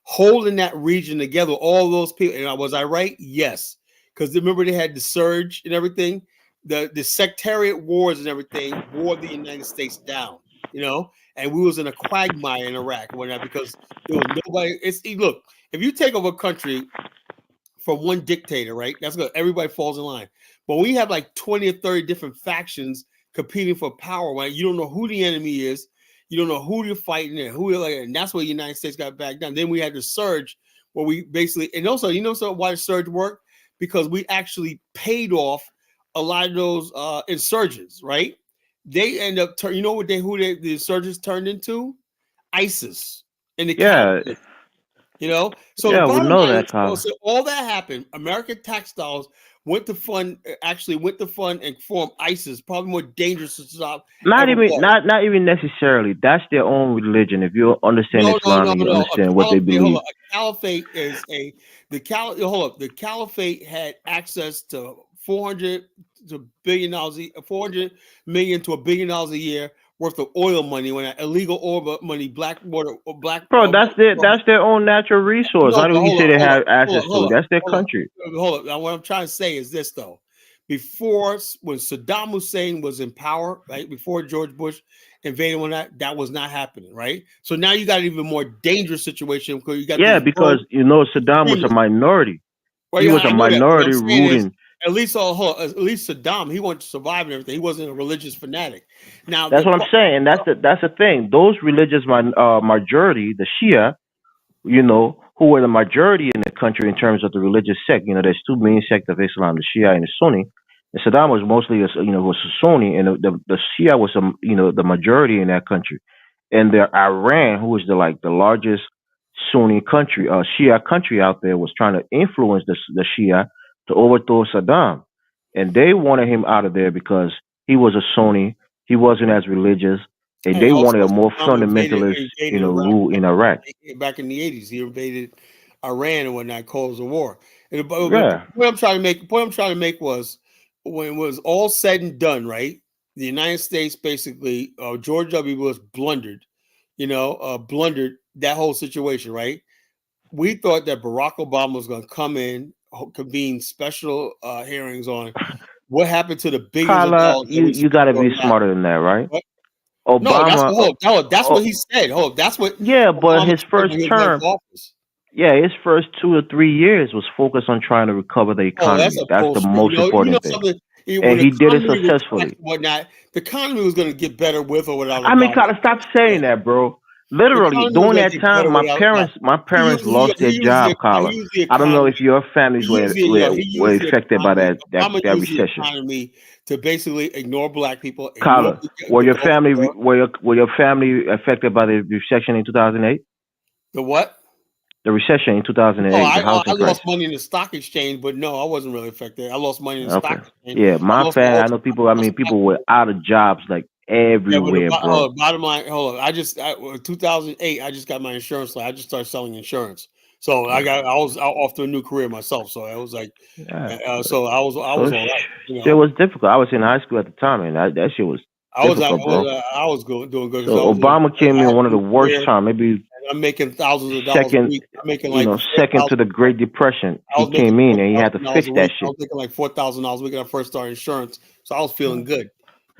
Holding that region together, all those people. And was I right? Yes, because remember they had the surge and everything, the sectariat wars and everything wore the United States down. And we was in a quagmire in Iraq and whatnot because there was nobody. Look, if you take over a country from one dictator, right? That's good. Everybody falls in line. But we have like 20 or 30 different factions competing for power, right? You don't know who the enemy is. You don't know who you're fighting and who you're like, and that's where the United States got back down. Then we had the surge where we basically, and also, so why the surge worked? Because we actually paid off a lot of those insurgents, right? They end up, the insurgents turned into? ISIS and the Yeah, caliphate. So the yeah, we bottom know line that, is, Kyle. so all that happened. American tax dollars went to fund and form ISIS, probably more dangerous to stop Not ever even, was. not even necessarily. That's their own religion. If you understand No, no, Islam no, and you no. A understand what they caliphate, hold believe, on. A caliphate is hold up. The caliphate had access to 400 to $1 billion, 400 million to $1 billion a year worth of oil money, when that illegal oil money, black water, or black. bro, that's their own natural resource. No, How do but you hold say up, they hold up, have hold access up, to hold it? up, That's their hold up, country. hold up. Now, what I'm trying to say is this, though. Before, when Saddam Hussein was in power, right, before George Bush invaded, when that was not happening, right? So now you got an even more dangerous situation because you got Yeah, these because rogue Saddam was a extremists. minority. Well, He yeah, was a I know that. What I'm minority saying is, ruling. at least Saddam, he wanted to survive and everything. He wasn't a religious fanatic. Now That's what I'm saying. That's the thing. Those religious majority, the Shia, who were the majority in the country in terms of the religious sect. There's two main sects of Islam, the Shia and the Sunni. And Saddam was mostly, was a Sunni, and the Shia was, the majority in that country. And the Iran, who was the largest Sunni country, Shia country out there, was trying to influence the Shia to overthrow Saddam. And they wanted him out of there because he was a Sunni, he wasn't as religious, and And they also, wanted a more Saddam fundamentalist, invaded Iraq rule in Iraq. back in the 80s. He invaded Iran and whatnot, caused a war. But the Yeah. point I'm trying to make was, when it was all said and done, right? The United States basically, George W. Bush blundered that whole situation, right? We thought that Barack Obama was going to come in, convene special hearings on what happened to the billions of Carla, dollars that we you spent gotta be on Iraq. smarter than that, right? What? No, that's Obama, what. Hold, no, that's what oh, he said. Hold, that's what yeah, but Obama his said first when he went to term, office. yeah, his first 2 or 3 years was focused on trying to recover the Oh, that's economy. a That's the bullshit. most important thing, Something. When and the he did it economy was crashed successfully. and whatnot, the economy was going to get better with or without I mean, Obama. Carla, stop Yeah, saying that, bro. the Literally, economy was during going to that get time, better my without Obama. parents, my parents lost their job, He Carla. used the I don't know if economy. your families He used the you know he were used the affected by economy. Obama that used the recession. economy to basically ignore black people, ignore Carla, were the your Gulf family War. were your family affected by the recession in 2008? The what? The recession in Oh, 2008, the I housing lost crisis. money in the stock exchange, but no, I wasn't really affected. I lost money in the Okay. stock exchange. Yeah, I my lost my family. whole I know people. I my mean, stock people were portfolio. out of jobs like Yeah, but everywhere, bro. bottom line, hold on. 2008. I just got my insurance. I just started selling insurance. So Yeah, I was out off to a new career myself. So I was like, yeah. so I So was all right. shit was difficult. I was in high school at the time, and that shit was difficult, bro. I was doing good So because Obama came I in had one a of the new worst career. time, maybe I'm making thousands of dollars a second, week. I'm making like second to the $4,000. Great Depression. I He was making came in and he had to $4,000 fix a that week. I shit. was making like $4,000 a week when I first started insurance, so I was feeling good,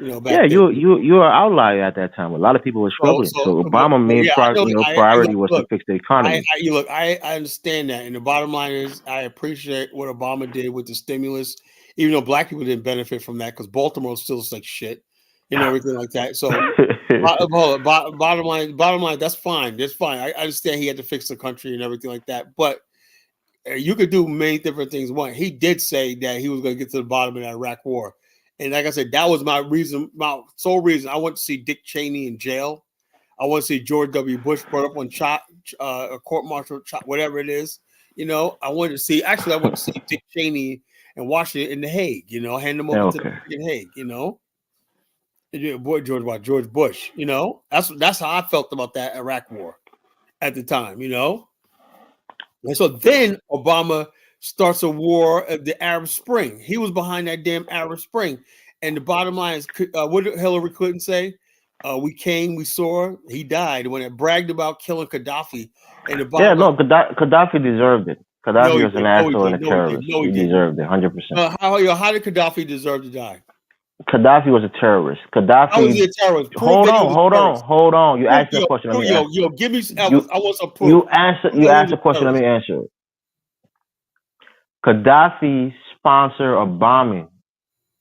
Yeah, back then. you were an outlier at that time. A lot of people were struggling. So Obama But main yeah, I know. priority was to Look, fix the economy. I understand that, and the bottom line is, I appreciate what Obama did with the stimulus, even though black people didn't benefit from that because Baltimore still looks like shit and everything like that. So, bottom line, that's fine. That's fine. I understand he had to fix the country and everything like that, but you could do many different things. One, he did say that he was going to get to the bottom of that Iraq War, and like I said, that was my reason, my sole reason. I want to see Dick Cheney in jail. I want to see George W. Bush brought up on a court martial, whatever it is. I wanted to see. Actually, I want to see Dick Cheney and Washington in the Hague. Hand them over to the Okay. freaking Hague. Yeah, boy, George Bush. That's how I felt about that Iraq War at the time. And so then Obama starts a war of the Arab Spring. He was behind that damn Arab Spring. And the bottom line is, what did Hillary Clinton say? We came, we saw, he died. When it bragged about killing Gaddafi. And the Yeah, bottom line, no, Gaddafi deserved it. no, Gaddafi he was an did. No, he asshole and did. a No, he did. terrorist. No, he He didn't. deserved it, 100%. How did Gaddafi deserve to die? Gaddafi was a terrorist. How was he Gaddafi. a terrorist? Prove Hold that he on, was hold a on, terrorist. hold on. You asked me a question. Let me answer. Give me some You evidence. I want some proof. you answer. Prove You that he asked was a a question. Let terrorist. me answer it. Gaddafi sponsored a bombing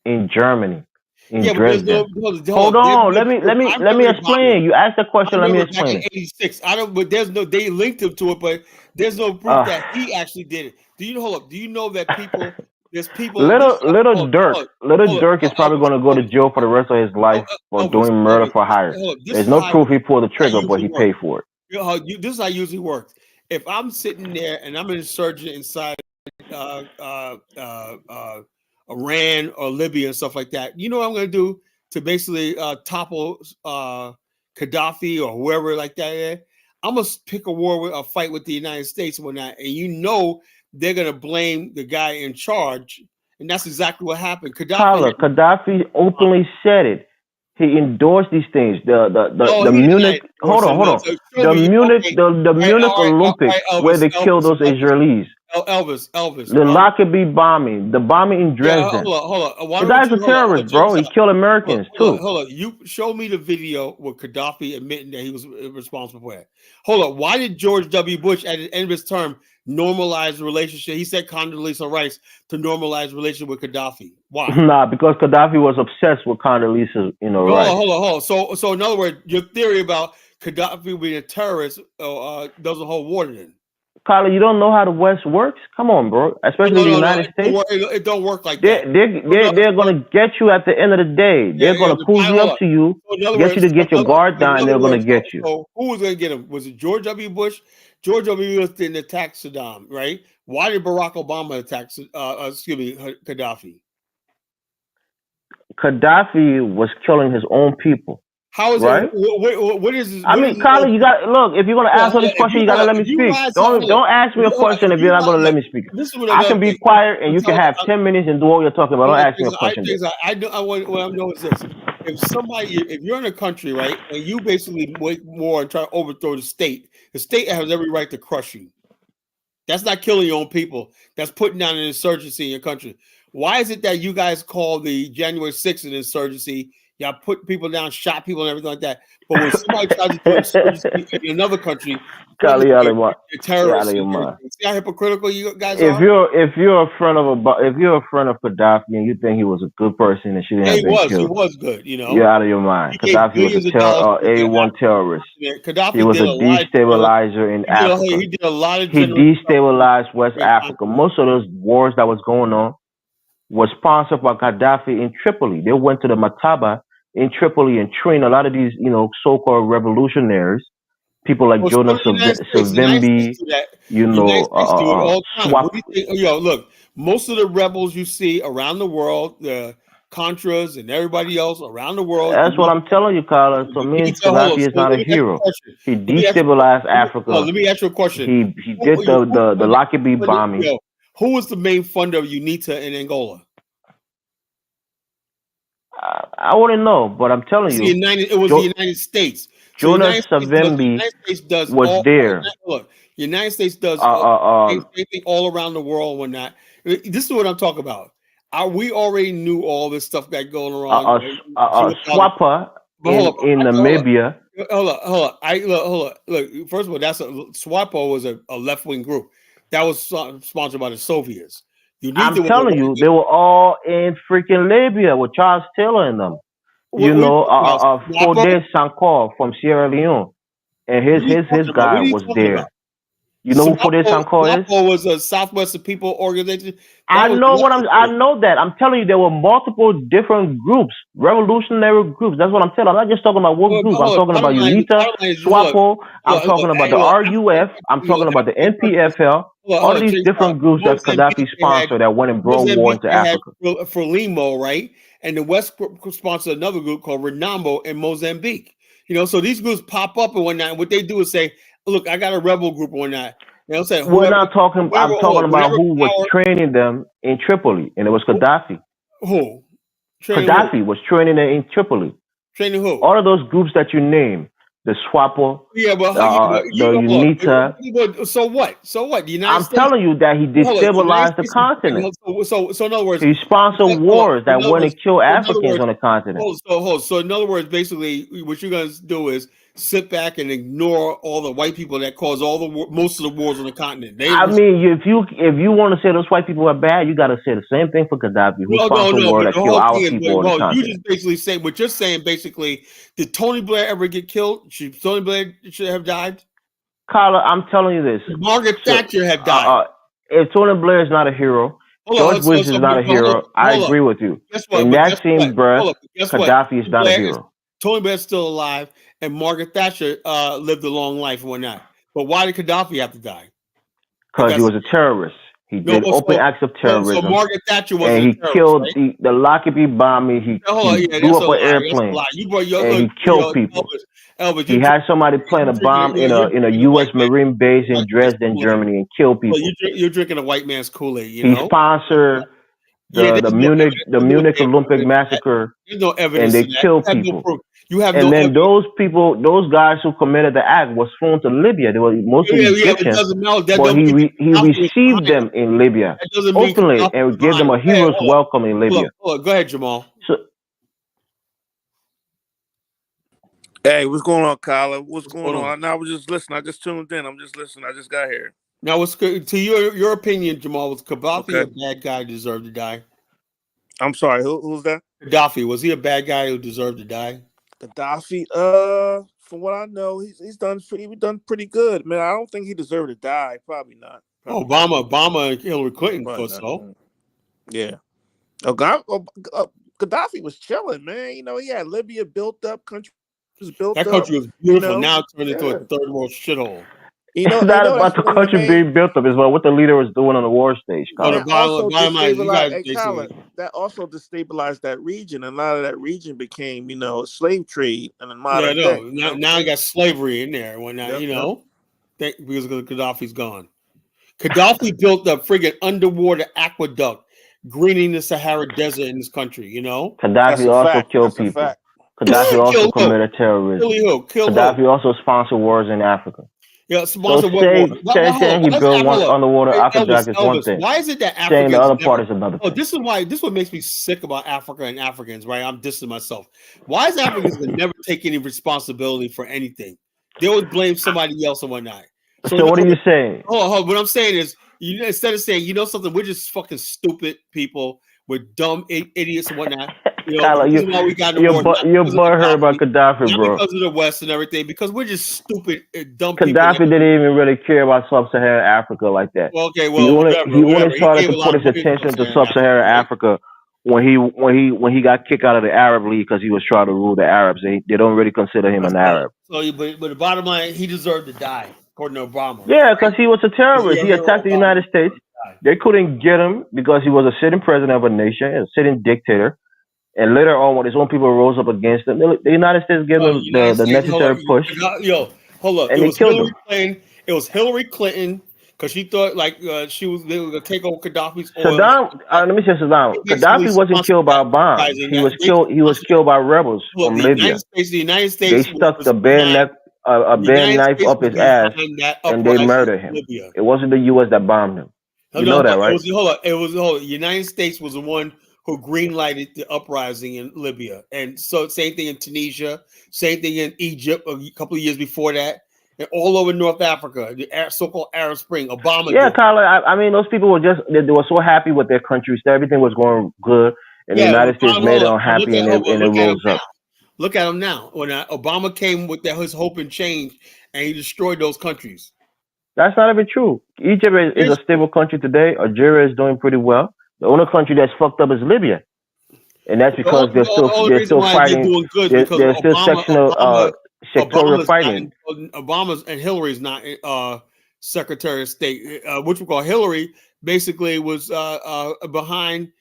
in Germany, in Yeah, but there's no Dresden. hold Hold on, there's on, no proof. I let me remember the bombing. explain. You asked the I question. Let me remember back explain in it. '86. I don't, but there's no. They linked him to it, but there's no proof Uh, that he actually did it. Do you hold up? Do you know that people? There's people. This little hold up, Dirk, little Dirk is probably Elvis, going to go to jail for the rest of his life for Elvis, doing murder Elvis. for hire. Hold up. This There's is no how proof he pulled the I trigger, but usually he work. paid for it. This is how it usually works. If I'm sitting there and I'm an insurgent inside uh, uh, uh, uh, Iran or Libya and stuff like that, you know what I'm going to do to basically topple Gaddafi or whoever like that? I'm going to pick a fight with the United States and whatnot, and you know they're going to blame the guy in charge, and that's exactly what happened. Gaddafi openly said it. He endorsed these things. No, The he did not Munich. endorse it. No. So show me. Okay, The Munich all Olympics right, where they killed those Israelis. Elvis. The Lockerbie bombing, the bombing in Yeah, Dresden. hold on. Why The don't guy's you a terrorist, check bro. this He out. killed Americans too. Hold on. You show me the video with Gaddafi admitting that he was responsible for it. Hold on. Why did George W. Bush at the end of his term normalize the relationship? He said Condoleezza Rice to normalize the relationship with Gaddafi. Why? Nah, because Gaddafi was obsessed with Condoleezza, Rice. Hold on. So in other words, your theory about Gaddafi being a terrorist doesn't hold water then. Kyler, you don't know how the West works? Come on, bro. Especially the United States. It don't work like that. They're gonna get you at the end of the day. They're gonna pull you up to you, get you to get your guard down, and they're gonna get you. So who was gonna get him? Was it George W. Bush? George W. Bush didn't attack Saddam, right? Why did Barack Obama attack? Gaddafi. Gaddafi was killing his own people. How is right? What is this? I mean, Kyler, you got look. If you're gonna answer this question, you gotta let me speak. Don't ask me a question if you're not gonna let me speak. I can be quiet and you can have 10 minutes and do all you're talking about. Don't ask me a question. What I know is this: if you're in a country, right, and you basically wage war and try to overthrow the state has every right to crush you. That's not killing your own people. That's putting down an insurgency in your country. Why is it that you guys call the January 6th an insurgency? Y'all put people down, shot people, and everything like that. But when somebody tries to do insurgency in another country, you're terrorists. See how hypocritical you guys are? If you're a friend of Gaddafi and you think he was a good person and shouldn't have been killed, he was good. You're out of your mind. Gaddafi was a A1 terrorist. Gaddafi he was a destabilizer in Africa. He did a lot of. He destabilized West Africa. Most of those wars that was going on was sponsored by Gaddafi in Tripoli. They went to the Mataba in Tripoli and trained a lot of these, so-called revolutionaries, people like Jonas Savimbi, Swap. Look, most of the rebels you see around the world, the Contras and everybody else around the world. That's what I'm telling you, Carlos. So means Gaddafi is not a hero. He destabilized Africa. Let me ask you a question. He did the Lockerbie bombing. Who was the main funder of UNITA in Angola? I wouldn't know, but I'm telling you. It was the United States. Jonas Savimbi was there. Look, the United States does anything all around the world when that. This is what I'm talking about. We already knew all this stuff that going around. Swapper in Namibia. Hold on. Look, first of all, SWAPO was a left-wing group that was sponsored by the Soviets. I'm telling you, they were all in freaking Libya with Charles Taylor in them. Fode Sankor from Sierra Leone, and his guy was there. About? You know who Fode Sankor is? SWAPO was a Southwestern People Organization. I know that. I'm telling you, there were multiple different groups, revolutionary groups. That's what I'm telling you. I'm not just talking about one group. I'm talking about UNITA, SWAPO. I'm talking about the RUF. I'm talking about the NPFL. All these different groups that Gaddafi sponsored that went and brought war into Africa. Frelimo, right? And the West sponsored another group called Renambo in Mozambique. So these groups pop up and whatnot. And what they do is say, look, I got a rebel group or whatnot. We're not talking. I'm talking about who was training them in Tripoli, and it was Gaddafi. Who? Gaddafi was training them in Tripoli. Training who? All of those groups that you name, the SWAPO, the UNITA. So what? The United States. I'm telling you that he destabilized the continent. So in other words, he sponsored wars that went and killed Africans on the continent. So in other words, basically, what you're going to do is sit back and ignore all the white people that caused most of the wars on the continent. I mean, if you want to say those white people are bad, you got to say the same thing for Gaddafi, who sponsored a war but that the killed whole our thing is, people on the well, you continent. just basically say what you're saying. Basically, did Tony Blair ever get killed? Tony Blair should have died. Carla, I'm telling you this. Margaret Thatcher had died. If Tony Blair is not a hero, George Bush is not a hero. I agree with you. Guess what? In that same breath, Gaddafi is not a hero. Tony Blair's still alive, and Margaret Thatcher lived a long life and whatnot. But why did Gaddafi have to die? Because he was a terrorist. He did open acts of terrorism. So Margaret Thatcher was and he killed the Lockerbie bombing. He blew up an airplane and he killed people. Elvis, he had somebody plant a bomb in a U.S. Marine base in Dresden, Germany, and kill people. Well, you're drinking a white man's Kool-Aid. He sponsored the Munich Olympic massacre. There's no evidence, and they killed people. And then those guys who committed the act was flown to Libya. They were mostly Egyptians, but he received them in Libya openly and gave them a hero's welcome in Libya. Go ahead, Jamal. Hey, what's going on, Kyla? What's going on? I was just listening. I just tuned in. I'm just listening. I just got here. Now, to your opinion, Jamal, was Gaddafi a bad guy who deserved to die? I'm sorry. Who's that? Gaddafi, was he a bad guy who deserved to die? Gaddafi, from what I know, he's done pretty good. Man, I don't think he deserved to die. Probably not. Obama and Hillary Clinton thought so. Yeah. Gaddafi was chilling, man. You know, he had Libya built up, country was built up. That country was beautiful. Now it turned into a third world shithole. It's not about the country being built up. It's about what the leader was doing on the war stage. That also destabilized that region, and a lot of that region became, a slave trade and a modern day. Now you got slavery in there and whatnot. Because Gaddafi's gone. Gaddafi built a friggin' underwater aqueduct, greening the Sahara Desert in this country. Gaddafi also killed people. Gaddafi also committed terrorism. Gaddafi also sponsored wars in Africa. Yeah, sponsor saying he built one underwater aqueduct is one thing. Why is it that saying the other part is another thing? This is what makes me sick about Africa and Africans, right? I'm dissing myself. Why is Africans that never take any responsibility for anything? They always blame somebody else and whatnot. So what are you saying? What I'm saying is, instead of saying, something, we're just fucking stupid people. We're dumb idiots and whatnot. Tyler, your butthurt about Gaddafi, bro. Because of the West and everything, because we're just stupid, dumb Gaddafi people. didn't even really care about sub-Saharan Africa like that. Well, okay, he only started to put his attention to sub-Saharan Africa when he got kicked out of the Arab League because he was trying to rule the Arabs. They don't really consider him an Arab. So, but the bottom line, he deserved to die, according to Obama. Yeah, because he was a terrorist. He attacked the United States. They couldn't get him because he was a sitting president of a nation, a sitting dictator. And later on, when his own people rose up against him, the United States gave him the necessary push. Hold up. And they killed him. It was Hillary Clinton because she thought they were going to take over Gaddafi's oil. Saddam, let me say Saddam. Gaddafi wasn't killed by a bomb. He was killed by rebels from Libya. The United States they stuck the bare knife up his ass and they murdered him. It wasn't the U.S. that bombed him. You know that, right? The United States was the one who greenlighted the uprising in Libya. And so same thing in Tunisia, same thing in Egypt a couple of years before that, and all over North Africa, the so-called Arab Spring, Obama. Yeah, Carla, I mean, those people were they were so happy with their countries. Everything was going good, and the United States made them unhappy, and it rose up. Look at him now. When Obama came with his hope and change, and he destroyed those countries. That's not even true. Egypt is a stable country today. Algeria is doing pretty well. The only country that's fucked up is Libya, and that's because they're still fighting. They're still sectorial fighting. Obama's and Hillary's not Secretary of State, which we call Hillary. Basically, was behind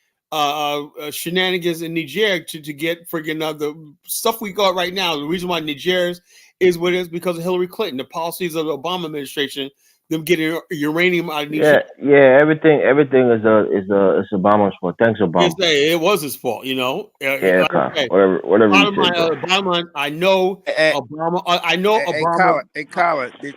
shenanigans in Niger to get friggin' the stuff we got right now. The reason why Niger is what it is because of Hillary Clinton, the policies of the Obama administration. Them getting uranium out of Niger. Yeah. Everything is Obama's fault. Thanks, Obama. It was his fault, Yeah, okay. whatever. Bottom line, I know Obama. I know Obama. Hey, Colin, did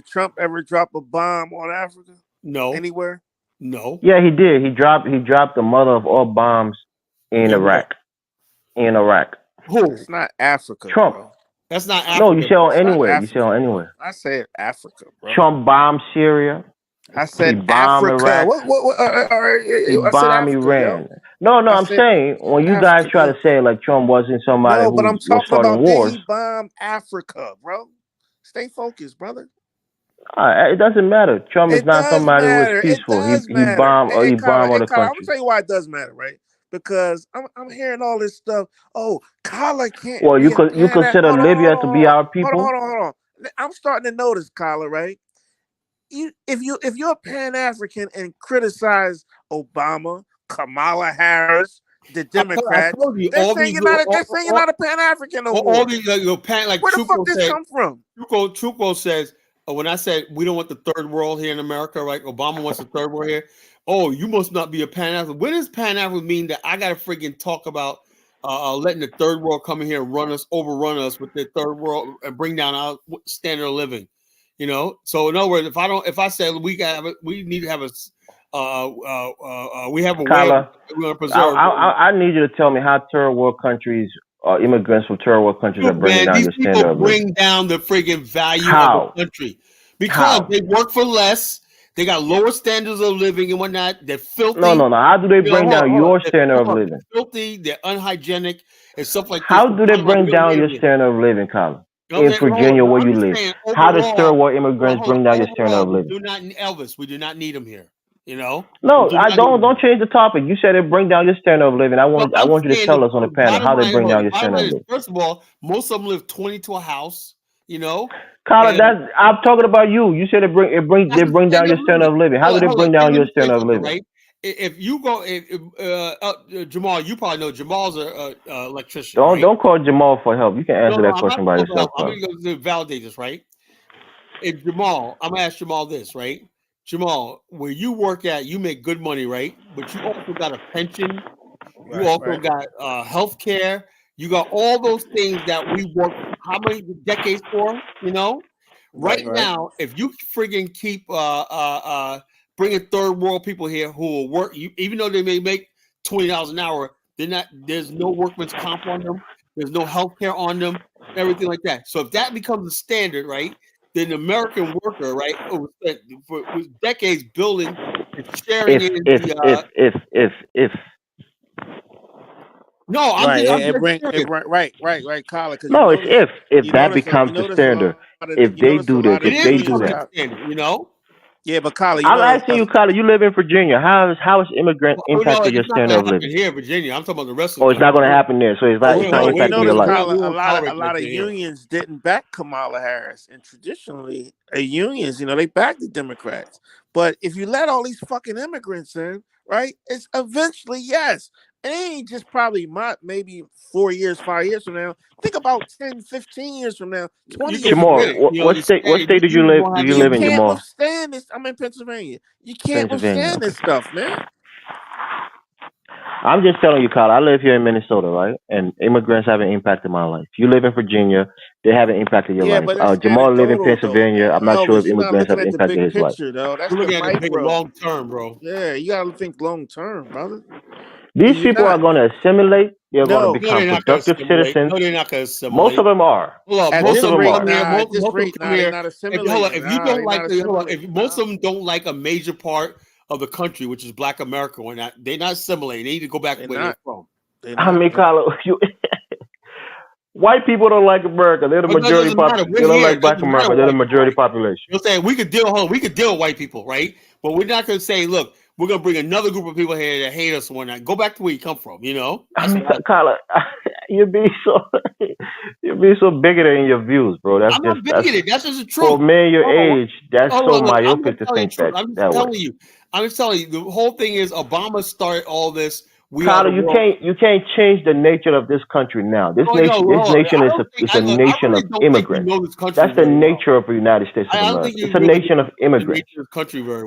Trump ever drop a bomb on Africa? No. Anywhere? No. Yeah, he did. He dropped the mother of all bombs in Iraq. In Iraq. Who? It's not Africa. Trump. Bro. That's not Africa. No, you said on It's not anywhere. You Africa, said on bro. anywhere. I said Africa, bro. Trump bombed Syria. I He said bombed Africa. Iraq. What He I said bombed Africa, yo. Iran. No, I I'm said saying when you guys Africa, try yo. to say like Trump wasn't somebody No, but who I'm was talking starting about did wars, he bomb Africa, bro? Stay focused, brother. it doesn't matter. Trump is It not does somebody who is matter. It peaceful. does He matter. bombed or he bombed Hey, other Kyler, I'm gonna countries. tell you why it does matter, right? Because I'm hearing all this stuff. Oh, Kyler can't Well, be a you pan. consider Libya to be our people? Hold on. I'm starting to notice, Kyler, right? If you're a Pan African and criticize Obama, Kamala Harris, the I Democrats, told you they're saying you're not a Pan African no all more. these like Where the fuck Chuko this said. come from? Chuko says when I said we don't want the third world here in America, right? Obama wants the third world here. Oh, you must not be a Pan African. What does Pan African mean that I got to freaking talk about letting the third world come in here and overrun us with the third world and bring down our standard of living? You know. So in other words, if I said we need to have a we have a way Kyla, we're going to preserve. I need you to tell me how third world countries or immigrants from third world countries are Look, bringing man, down these your people standard of living. bring down the friggin' value of the How? country because How? they work for less. They got lower standards of living and whatnot. They're filthy. No. How do they bring down your They're, standard of living? They're filthy. They're unhygienic and stuff like this. How do they bring down your standard of living, Colin? You know In Virginia, where I'm you just live, saying, how does third overall, world immigrants bring down your standard of we living? do not Elvis. We do not need them here. You know. No, I don't change the topic. You said it bring down your standard of living. I want you to tell us on the panel how they bring down your standard of living. First of all, most of them live 20 to a house. You know. Colin, I'm talking about you. You said they bring down your standard of living. How do they bring down your standard of living? Right? If you go, Jamal, you probably know Jamal's a electrician. Don't call Jamal for help. You can answer that question by yourself. I'm going to go validate this, right? If Jamal, I'm going to ask Jamal this, right? Jamal, where you work at, you make good money, right? But you also got a pension. You also got health care. You got all those things that we worked how many decades for, you know? Right now, if you friggin' keep bringing third world people here who will work, even though they may make $20 an hour, there's no workman's comp on them. There's no health care on them, everything like that. So if that becomes a standard, right, then the American worker, right, for decades building and sharing if No, right, Colin. No, it's if that becomes the standard. If they do this, if they do that, you know. Yeah, but Colin, I'm asking you, Colin. You live in Virginia. How is immigrant impacted your standard of living? Here, Virginia. I'm talking about the rest of. Oh, it's not going to happen there. So it's not impacting your life. Colin, a lot of unions didn't back Kamala Harris, and traditionally, unions, they back the Democrats. But if you let all these fucking immigrants in, right, it's eventually yes. It ain't just probably maybe 4 years, 5 years from now. Think about 10, 15 years from now, 20 years Jamal, from now. what state did you live? Do you live in, Jamal? You can't withstand this. I'm in Pennsylvania. You can't withstand this stuff, man. I'm just telling you, Kyle. I live here in Minnesota, right? And immigrants haven't impacted my life. You live in Virginia, they haven't impacted your life. But Jamal lives in Pennsylvania. I'm not sure if immigrants have impacted his life. Though. That's You're looking at the long term, bro. Yeah, you gotta think long term, brother. These people are going to assimilate. They're going to become productive citizens. No, they're not going to assimilate. Most of them are. Most of them come here. Most of them come here. If you don't like, if most of them don't like a major part of the country, which is Black America, they're not assimilating. They need to go back where they're from. I mean, Carlo, white people don't like America. They're the majority population. They don't like Black America. They're the majority population. You know what I'm saying? We could deal with white people, right? But we're not going to say, look, we're going to bring another group of people here that hate us and whatnot. Go back to where you come from, you know? I mean, Carla, you're being so bigoted in your views, bro. I'm not bigoted. That's just the truth. For men your age, that's so myopic to think that I'm just telling you. The whole thing is Obama started all this. Carla, you can't change the nature of this country now. This nation is a nation of immigrants. That's the nature of the United States of America. It's a nation of immigrants.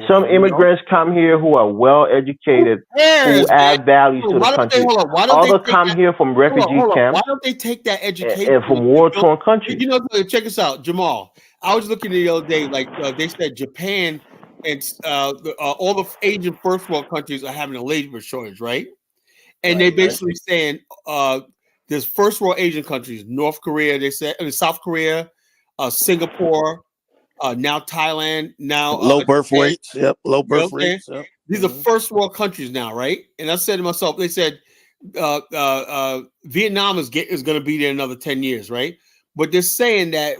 Some immigrants come here who are well educated, who add values to the country. Others come here from refugee camps. Why don't they take that education and from war-torn countries? You know, check this out, Jamal. I was looking the other day, like they said, Japan and all the Asian first world countries are having a labor shortage, right? And they basically saying There's first world Asian countries, North Korea, they said, I mean, South Korea, Singapore, now Thailand, now Low birth Japan. rates. Yep. Low You know birth what I'm saying? rates. Yep. These are first world countries now, right? And I said to myself, they said Vietnam is going to be there another 10 years, right? But they're saying that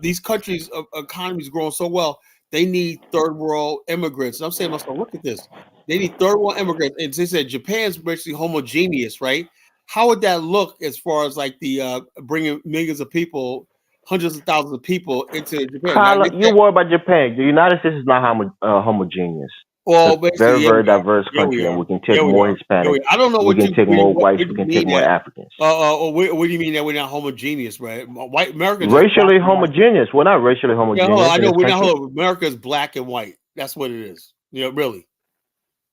these countries' economies growing so well, they need third world immigrants. And I'm saying to myself, look at this. They need third world immigrants. And they said Japan's basically homogeneous, right? How would that look as far as like the bringing millions of people, hundreds of thousands of people into Japan? Now, Carla, you worry about Japan. The United States is not homogeneous. well, It's a basically, very, yeah, very we are. diverse Yeah, we country, and are. we can take Yeah, we more are. Yeah, Hispanics. we are. I don't know We what can take more whites. We do you can take mean more that. Africans. What do you mean that we're not homogeneous, right? White Americans is black Racially and white. homogeneous. We're not racially Yeah, hold on. homogeneous I in know this we're not. country. Hold on. America is black and white. That's what it is. You know, really.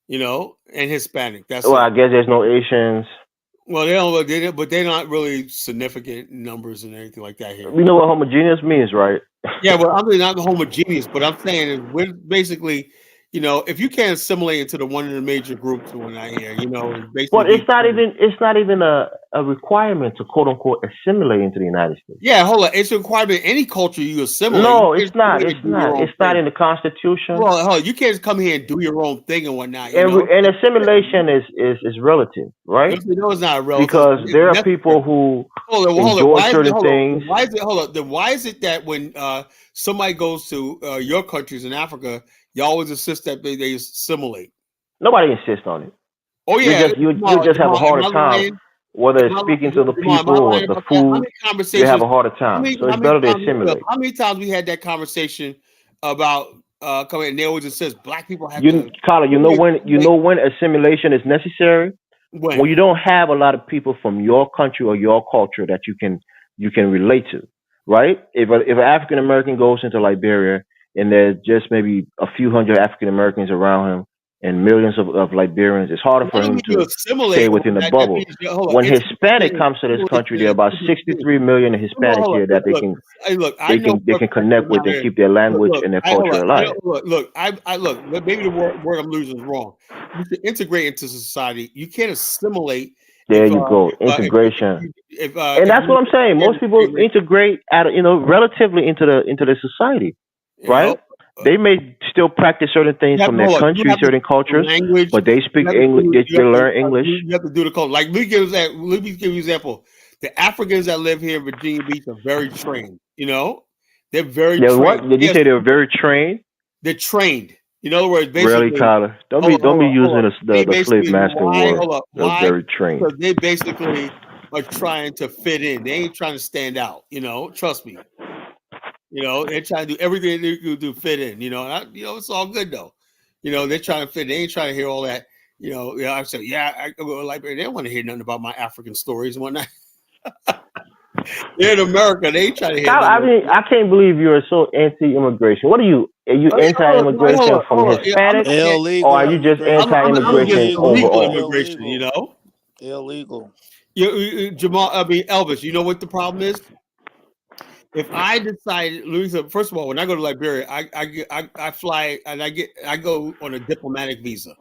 You know, and Hispanic. That's Well, I it. guess there's no Asians. Well, but they're not really significant numbers and anything like that here. You know what homogeneous means, right? Yeah, well, I mean, not homogeneous, but I'm saying is we're basically, you know, if you can't assimilate into the one of the major groups when I hear, you know, and basically But be it's not even a requirement to quote unquote assimilate into the United States. yeah, hold on. It's a requirement in any culture you assimilate. You No, can't it's come not. here It's and do your not. own It's not thing. in the Constitution. Well, hold on. You can't come here and do your own thing and whatnot. You know, And assimilation is relative, right? no, it's not relative. Because It's there are necessary. people who Hold on. enjoy certain things. Why is it? Hold on. Then why is it that when somebody goes to your countries in Africa, you always insist that they assimilate? Nobody insists on it. Oh yeah, You just have a Jamal, am harder I time, lying? whether it's speaking to the Jamal, am I people or lying the about that? How food. many You have conversations? a harder time, so it's better to assimilate. How many times we had that conversation about coming? And they always insist black people have You, to Carla, fully you assimilate. know when assimilation is necessary when When? you don't have a lot of people from your country or your culture that you can relate to, right? If an African American goes into Liberia and there's just maybe a few hundred African Americans around him and millions of Liberians, it's harder That for don't him mean you to stay assimilate. within the That bubble. means hold on. When It's Hispanic comes to this country, there are about 63 million Hispanic hold on. here that Look, hey, look. I know they for a can fact connect you're with not and here. keep their language Look. and their I hold culture on. I alive. know. Look. I look. Maybe the word I'm losing is wrong. You should integrate into society. You can't assimilate There you go, integration. And if that's you what I'm saying. Most people integrate. integrate relatively into the society, You right? know, They may still practice certain things you have from to their hold on. You country, have to certain speak the cultures, language. but they speak You have to English. do. They learn English. You have to do the code. Like let me give you an example. The Africans that live here in Virginia Beach are very trained. You know, they're very They're what? trained. Did you say they're very trained? They're trained. In other words, Really, basically, Tyler? Don't be hold using on. They the slave basically master why? word. Hold up. They're Why? very trained. Because they basically are trying to fit in. They ain't trying to stand out. You know, trust me. You know, they're trying to do everything they can do to fit in. You know, it's all good though. You know, they're trying to fit. They ain't trying to hear all that. You know, I said, I go to Liberia. They don't want to hear nothing about my African stories and whatnot. They're in America. They ain't trying to hear Kyle, I nothing. mean, I can't believe you're so anti-immigration. What are you? Are you I mean, anti-immigration from hold on. Yeah, Hispanics, or Illegal are you just immigration. I'm against anti-immigration Illegal. illegal overall? immigration. You Illegal. know. Illegal. Jamal, I mean Elvis. You know what the problem is? If I decide, Louisa, first of all, when I go to Liberia, I fly and I go on a diplomatic visa.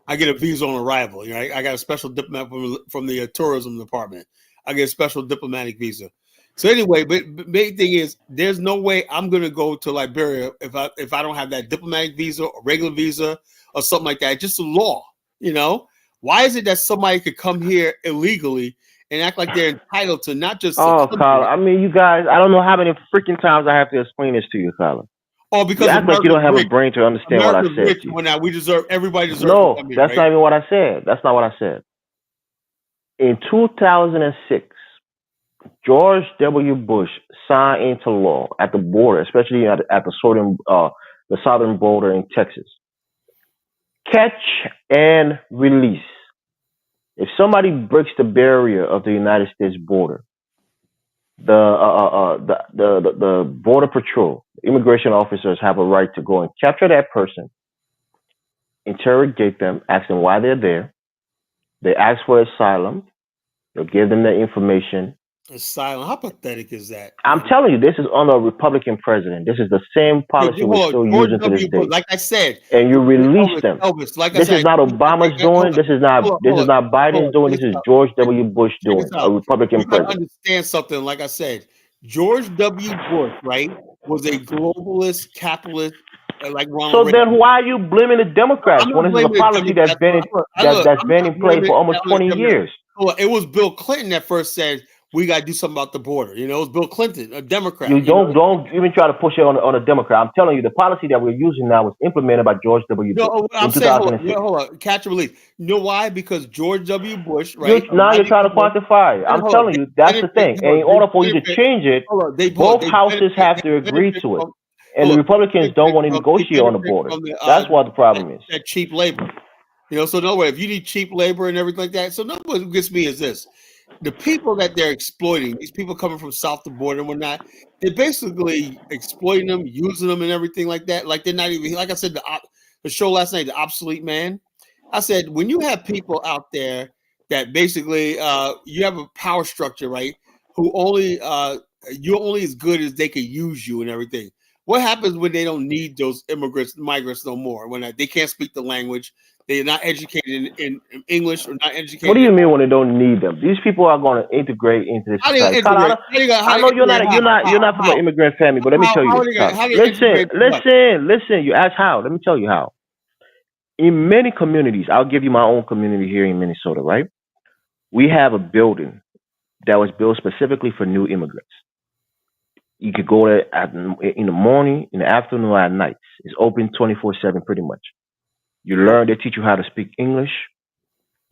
I get a visa on arrival. Right? I got a special diplomat from the tourism department. I get a special diplomatic visa. So anyway, but main thing is, there's no way I'm gonna go to Liberia if I don't have that diplomatic visa or regular visa or something like that. It's just a law, you know. Why is it that somebody could come here illegally and act like they're entitled to not just a Oh, Kyle, country? I mean, you guys, I don't know how many freaking times I have to explain this to you, Kyle. Oh, You because act like you America's don't have a rich. brain to understand what I America's said rich, to you. and now everybody deserves to No, come here, that's right? not even what I said. That's not what I said. In 2006, George W. Bush signed into law at the border, especially at the southern border in Texas, catch and release. If somebody breaks the barrier of the United States border, the border patrol, immigration officers have a right to go and capture that person, interrogate them, ask them why they're there. They ask for asylum. They'll give them the information, It's silent. How pathetic is that? I'm telling you, this is under a Republican president. This is the same policy we're Hold on, still George using to this W. Bush. day. Like I said, And you release them. Elvis. Like I This is said, not Obama's hold doing. on, This is not hold Biden's on. doing. Check This this is out. George W. Bush Check doing, this a out. Republican You got to president. understand something. Like I said, George W. Bush, right, was a globalist capitalist, like Ronald So Reagan. then, why are you blaming the I'm Democrats when not this is a blaming the policy that's Democrats. been Look, that's I'm been not in play blaming for almost the 20 Democrats. years? Hold on. It was Bill Clinton that first said we got to do something about the border. You know, it was Bill Clinton, a Democrat. You You know, don't even try to push it on a Democrat. I'm telling you, the policy that we're using now was implemented by George W. no, Bush I'm in saying hold 2006. on, catch and release. You know why? Because George W. Bush, You right, a now lot you're of trying to people, quantify it. I'm hold on, telling you, that's the thing. And in order for you to change it, both houses have to agree to it. And the Republicans don't want to they negotiate on the benefit border. from That's what the that, problem is. that cheap labor. You know, so no way. If you need cheap labor and everything like that, so no what gets me is this: the people that they're exploiting, these people coming from south of the border and whatnot, they're basically exploiting them, using them, and everything like that. Like they're not even like I said the show last night, the obsolete man. I said when you have people out there that basically you have a power structure, right? Who only you're only as good as they can use you and everything. What happens when they don't need those migrants no more? When they can't speak the language, they're not educated in English or not What do educated. you mean when they don't need them? These people are going to integrate into the How do you society. integrate? I How do know you integrate? you're not from an immigrant family, but let me tell you this, Carla. How do you integrate? What? Listen. You ask how. Let me tell you how. In many communities, I'll give you my own community here in Minnesota, right? We have a building that was built specifically for new immigrants. You could go there in the morning, in the afternoon, or at night. It's open 24/7 pretty much. You learn, they teach you how to speak English.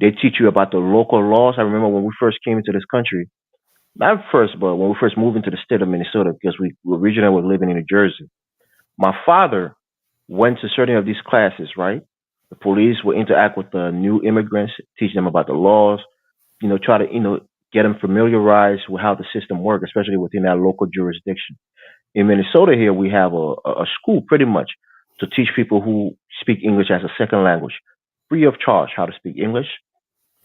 They teach you about the local laws. I remember when we first came into this country, not first, but when we first moved into the state of Minnesota, because we originally were living in New Jersey. My father went to certain of these classes, right? The police will interact with the new immigrants, teach them about the laws, try to, get them familiarized with how the system works, especially within that local jurisdiction. In Minnesota here, we have a school pretty much to teach people who speak English as a second language, free of charge, how to speak English.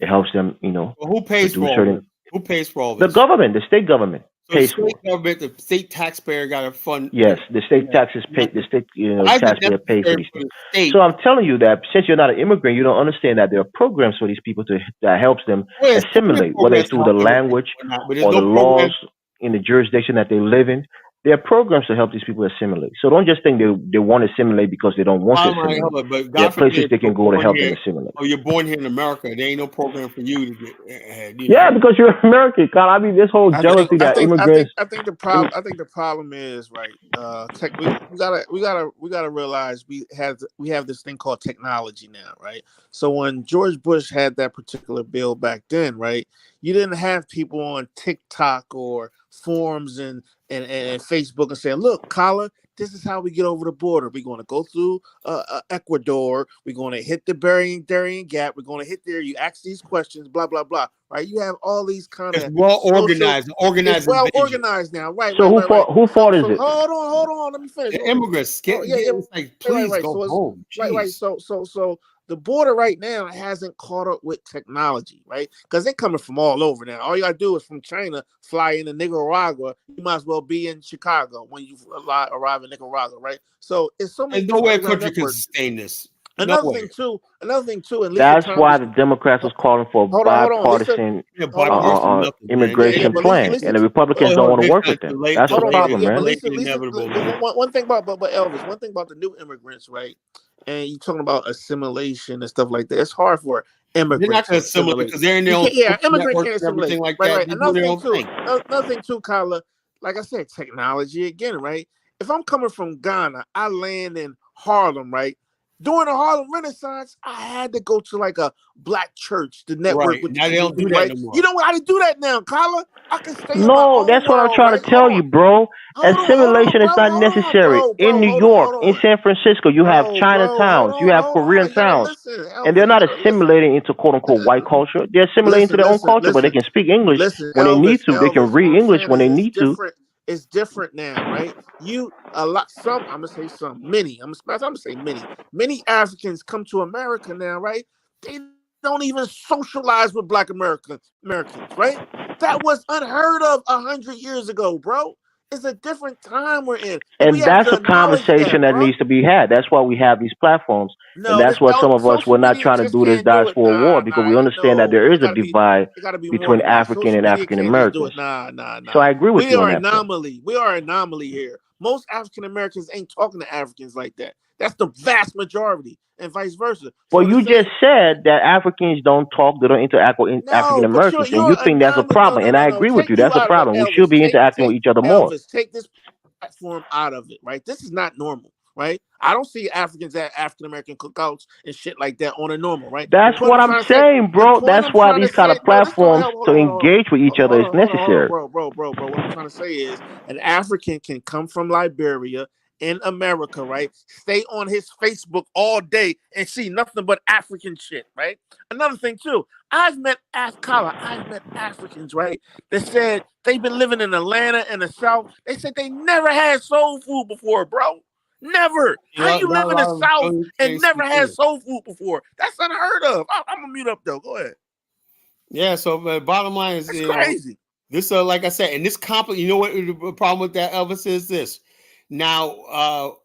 It helps them, Well, who to pays do for all certain. this? Who pays for all The this? government, the state government So the pays state for it. government, the state taxpayer got to fund. Yes, the state That. taxes pay. The state, Why is it taxpayer pay for necessary these for things. the state? So I'm telling you that since you're not an immigrant, you don't understand that there are programs for these people that helps them Well, there's plenty of assimilate, whether programs it's to through help the immigrants language and whatnot, but there's or the no laws program. in the jurisdiction that they live in. There are programs to help these people assimilate. So don't just think they want to assimilate because they don't want to assimilate. But There are God places forbid they you're can go to born help them here, assimilate. or you're born here in America. There ain't no program for you to get ahead. You Yeah, know. because you're American, Carl. I mean, this whole jealousy that immigrants. I think the problem is right. We gotta realize we have this thing called technology now, right? So when George Bush had that particular bill back then, right, you didn't have people on TikTok or forums and Facebook and saying, "Look, Colin, this is how we get over the border. We're going to go through Ecuador. We're going to hit the Darien Gap. We're going to hit there. You ask these questions, blah blah blah." Right? You have all these kind It's of well social. organized, It's organized well invasion. organized now. Right, So right, right, right. who So fault is so it? hold on. Let me finish. The immigrants Oh yeah, yeah. it's like Right, please right. go So it's home. right. Jeez. So the border right now hasn't caught up with technology, right? Because they're coming from all over now. All you gotta do is from China fly into Nicaragua. You might as well be in Chicago when you arrive in Nicaragua, right? So it's so many There's no different way a underground country can networks. sustain this. No way. Another thing too, and Lisa That's why Thomas. the Democrats was calling for a Hold on. Lisa, bipartisan Yeah, hold on. bipartisan nothing, man. Yeah, immigration but plan, Lisa, and the Republicans don't Hold on, want to they're work trying with to them. delay, That's the hold on, problem, delay, yeah, but man. delay Lisa, the inevitable, man. one thing about but Elvis, one thing about the new immigrants, right? And you talking about assimilation and stuff like that. It's hard for They're not immigrants to going to assimilate assimilate. because they're in their You own can't, yeah, social immigrant networks can't and everything assimilate. like Right, that. right. They do their own thing. Another thing too, Kyla. Like I said, technology again, right? If I'm coming from Ghana, I land in Harlem, right? During the Harlem Renaissance, I had to go to like a black church to network Right. with Now they these don't do people, that right? no You more. don't know how to do that now, Kyla. I can stay in my No, own that's what I'm world, trying right? to Hold tell you, on. bro. Hold on, Assimilation is bro. not necessary. In New York, Hold in on. San Francisco, you have Hold Chinatowns, you on, have hold on. Korean You gotta towns, listen, and they're Elvis. You not gotta listen. assimilating into quote unquote white culture. They're assimilating to their own culture, but they can speak English when they need to. They can Elvis. What read I'm English saying when is they it's need to. different. It's different now, right? I'm gonna say some, many. I'm gonna say many. Many Africans come to America now, right? They don't even socialize with Black Americans, right? That was unheard of 100 years ago, bro. It's a different time we're in, and we And have that's to a acknowledge conversation that, that bro. needs to be had. That's why we have these platforms, and No, that's what some of us social we're not media trying to just do this can't do it. diaspora war because we understand that there No, is a divide it gotta be more between than that. African Social and media African can't just do it. Americans. So Nah. I agree with We you on are that point. anomaly. We are anomaly here. Most African Americans ain't talking to Africans like that. That's the vast majority, and vice versa. Well, So to you just say said that Africans don't talk, they don't interact with African no, but Americans, and you're you think that's a anomaly. problem. And I No. agree with Take you. you That's a out of it, problem. We should Elvis. be interacting with each other more. Elvis. Take this platform out of it, right? This is not normal, right? I don't see Africans at African American cookouts and shit like that on a normal, right? The That's point what I'm I'm trying to say, saying, the bro. point That's I'm why trying to these kind say, of no, this don't platforms help. Hold to on, engage with each other is hold on, necessary. bro. What I'm trying to say is an African can come from Liberia in America, right? Stay on his Facebook all day and see nothing but African shit, right? Another thing too, I've met Africans, right? That said they've been living in Atlanta and the South. They said they never had soul food before, bro. Never. You How know, you not live a in the lot of South young and things never had too. soul food before? That's unheard of. I'm gonna mute up though. Go ahead. Yeah. So, bottom line is, That's crazy. this, like I said, and this you know what the problem with that, Elvis, is this. Now,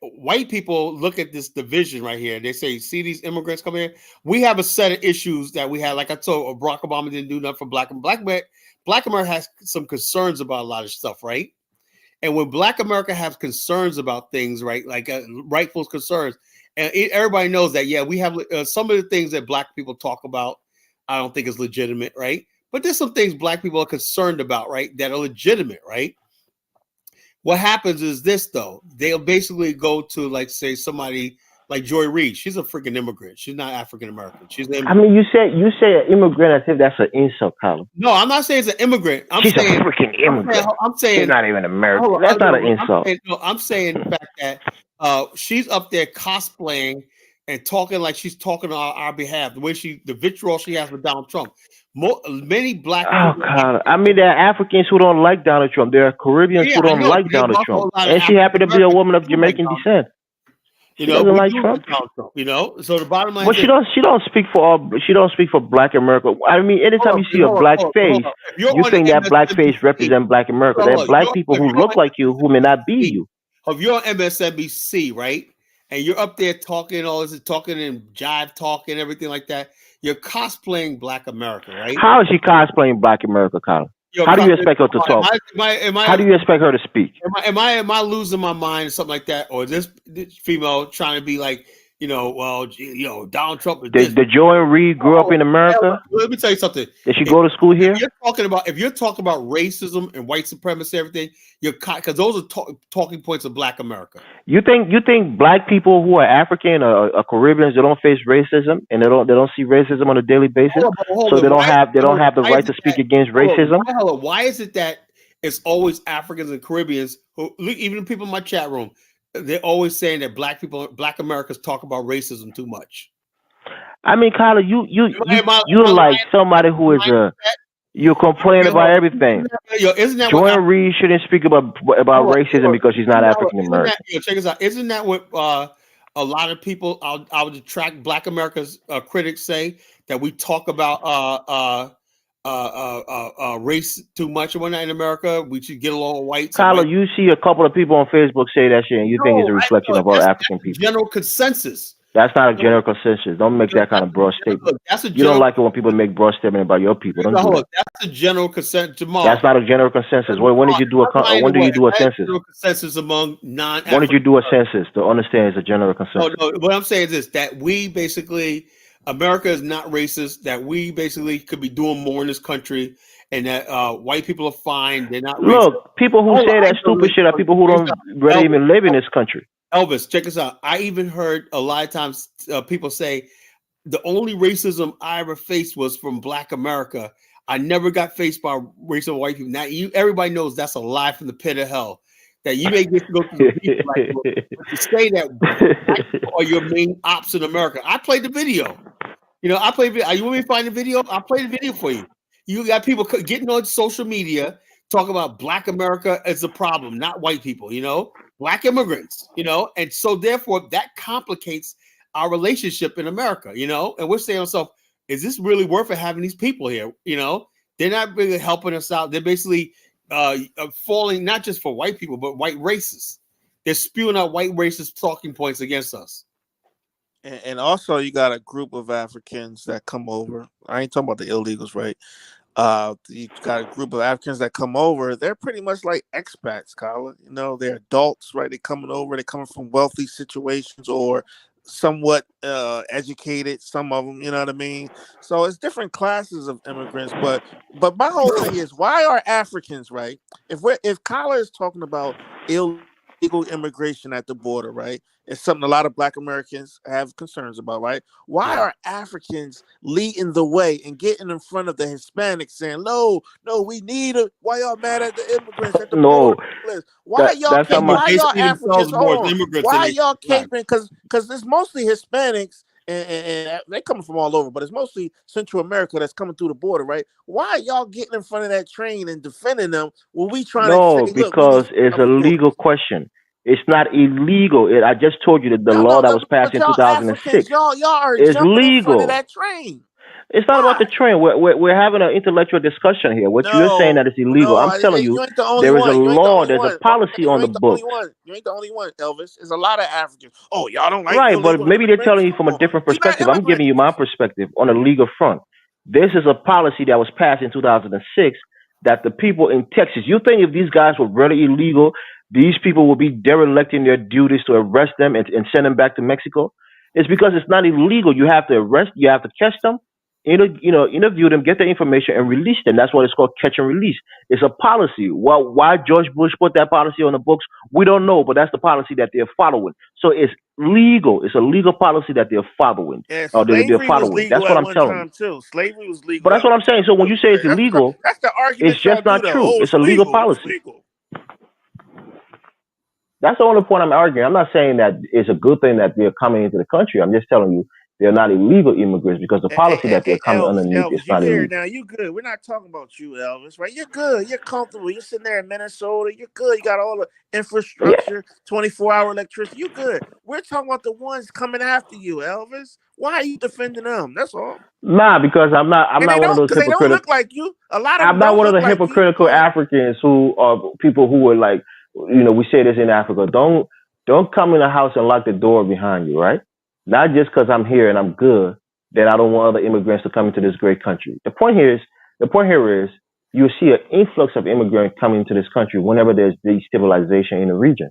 white people look at this division right here. They say, see these immigrants come here. We have a set of issues that we had. Like I told, Barack Obama didn't do nothing for Black America. Black America has some concerns about a lot of stuff, right? And when Black America has concerns about things, right, like rightful concerns, and everybody knows that, yeah, we have some of the things that Black people talk about, I don't think is legitimate, right? But there's some things Black people are concerned about, right, that are legitimate, right? What happens is this, though. They'll basically go to, like, say, somebody like Joy Reid. She's a freaking immigrant. She's not African American. She's an I immigrant. mean, you say an immigrant as if that's an insult, Colin. No, I'm not saying it's an immigrant. She's a freaking immigrant. I'm saying she's not even American. That's not an insult. I'm saying the fact that she's up there cosplaying and talking like she's talking on our behalf. The vitriol she has with Donald Trump. Many Black people. God. I mean, there are Africans who don't like Donald Trump. There are Caribbeans who I don't know, like but there's Donald also Trump. a lot of And she happened to be a African woman of Americans who like Jamaican Donald descent. Trump. She doesn't we like do Trump. Donald Trump. So the bottom line is She don't speak for all. She don't speak for Black America. I mean, anytime you see a black face, you think that black face represents Black America. There are Black people who look like you who may not be you. If you're on MSNBC, right, and you're up there talking all this, talking and jive talking, everything like that, you're cosplaying Black America, right? How is she cosplaying Black America, Colin? How do you expect her to talk? How do you expect her to speak? Am I losing my mind or something like that, or is this female trying to be like, Donald Trump is this? Did Joy Reid grew up in America? Let me tell you something. Did she go to school here? If you're talking about racism and white supremacy, everything, because those are talking points of Black America. You think Black people who are African or Caribbeans, they don't face racism and they don't see racism on a daily basis, so they don't have the right to speak against racism? Why is it that it's always Africans and Caribbeans who, even people in my chat room, they're always saying that Black Americans talk about racism too much? I mean, Kyla, you're like somebody who is you complain about everything. Joy Reid shouldn't speak about racism because she's not African American. Check this out. Isn't that what a lot of people, I would attract Black America's critics say, that we talk about race too much when in America? We should get along with whites. Kyla, you see a couple of people on Facebook say that shit, and you think it's a reflection of all African people. General consensus. That's not a general consensus. Don't make that kind of broad statement. You don't like it when people make broad statement about your people. Don't do that. That's a general consensus, Jamal. That's not a general consensus. When did you do a census? General consensus among non. When did you do a census to understand it's a general consensus? No. What I'm saying is this: that we basically, America is not racist. That we basically could be doing more in this country, and that white people are fine. They're not. Look, people who say that stupid shit are people who don't really even live in this country. Elvis, check this out. I even heard a lot of times people say the only racism I ever faced was from Black America. I never got faced by racial white people. Now, everybody knows that's a lie from the pit of hell. That you may get to go through the people but to say that Black people are your main ops in America. I played the video. I played video. You want me to find the video? I'll play the video for you. You got people getting on social media talking about Black America as a problem, not white people, Black immigrants, and so therefore that complicates our relationship in America, and we're saying to ourselves, is this really worth it having these people here? They're not really helping us out. They're basically falling not just for white people, but white races. They're spewing out white racist talking points against us. And also, you got a group of Africans that come over. I ain't talking about the illegals, right? You got a group of Africans that come over. They're pretty much like expats, Colin. You know, they're adults, right? They're coming over. They're coming from wealthy situations or somewhat educated. Some of them, you know what I mean. So it's different classes of immigrants. But my whole thing is, why are Africans, right? If Colin is talking about illegal immigration at the border, right? It's something a lot of Black Americans have concerns about, right? Why Yeah. are Africans leading the way and getting in front of the Hispanics saying, no, no, we need it. Why y'all mad at the immigrants at the No, border? Why y'all that's not my. why They y'all see themselves Africans? more Hold as on. immigrants than Why they y'all black. caping? Because it's mostly Hispanics and they coming from all over, but it's mostly Central America that's coming through the border, right? Why are y'all getting in front of that train and defending them when we trying to say, No, look, we need because to it's open a up the legal borders? question. It's not illegal. I just told you that the No, law no, that no, was passed but in y'all Africans, 2006 y'all are is jumping in front of legal. that train. It's not about the Why? trend. We're having an intellectual discussion here. What you're saying that No, it's illegal. no, I'm telling you, you ain't the only there is a one. You ain't the law, only there's a one. policy You on the ain't the only books. one. You ain't the only one, Elvis. There's a lot of Africans. Oh, y'all don't like Right, but illegal maybe they're immigrants? telling you Come from a on, different we not perspective. I'm giving immigrants. you my perspective on a legal front. This is a policy that was passed in 2006 that the people in Texas, you think if these guys were really illegal, these people would be derelicting their duties to arrest them and send them back to Mexico? It's because it's not illegal. You have to arrest, you have to catch them, interview them, get the information, and release them. That's what it's called, catch and release. It's a policy. Why George Bush put that policy on the books, we don't know, but that's the policy that they're following. So it's legal. It's a legal policy that they're following, Yeah, or they're slavery was following. legal That's what at I'm one telling you. time too. Slavery was But legal that's at what one I'm saying. time So when you too. say it's illegal, That's the it's argument y'all just do not though. true. Oh, It's it's a legal legal. It's policy. legal. That's the only point I'm arguing. I'm not saying that it's a good thing that they're coming into the country. I'm just telling you they're not illegal immigrants because the policy that they're Hey, coming Elvis, underneath is Elvis, you not here illegal. now? You good? We're not talking about you, Elvis, right? You're good. You're comfortable. You're sitting there in Minnesota. You're good. You got all the Yeah. infrastructure, 24-hour electricity. You good? We're talking about the ones coming after you, Elvis. Why are you defending them? That's all. Nah, because I'm And not they one of don't, those because they don't hypocritical. look like you. A lot of I'm them not don't one of look the like you. hypocritical Go ahead. Africans who are people who are like, we say this in Africa. Don't come in the house and lock the door behind you, right? Not just because I'm here and I'm good, that I don't want other immigrants to come into this great country. The point here is you see an influx of immigrants coming into this country whenever there's destabilization in the region.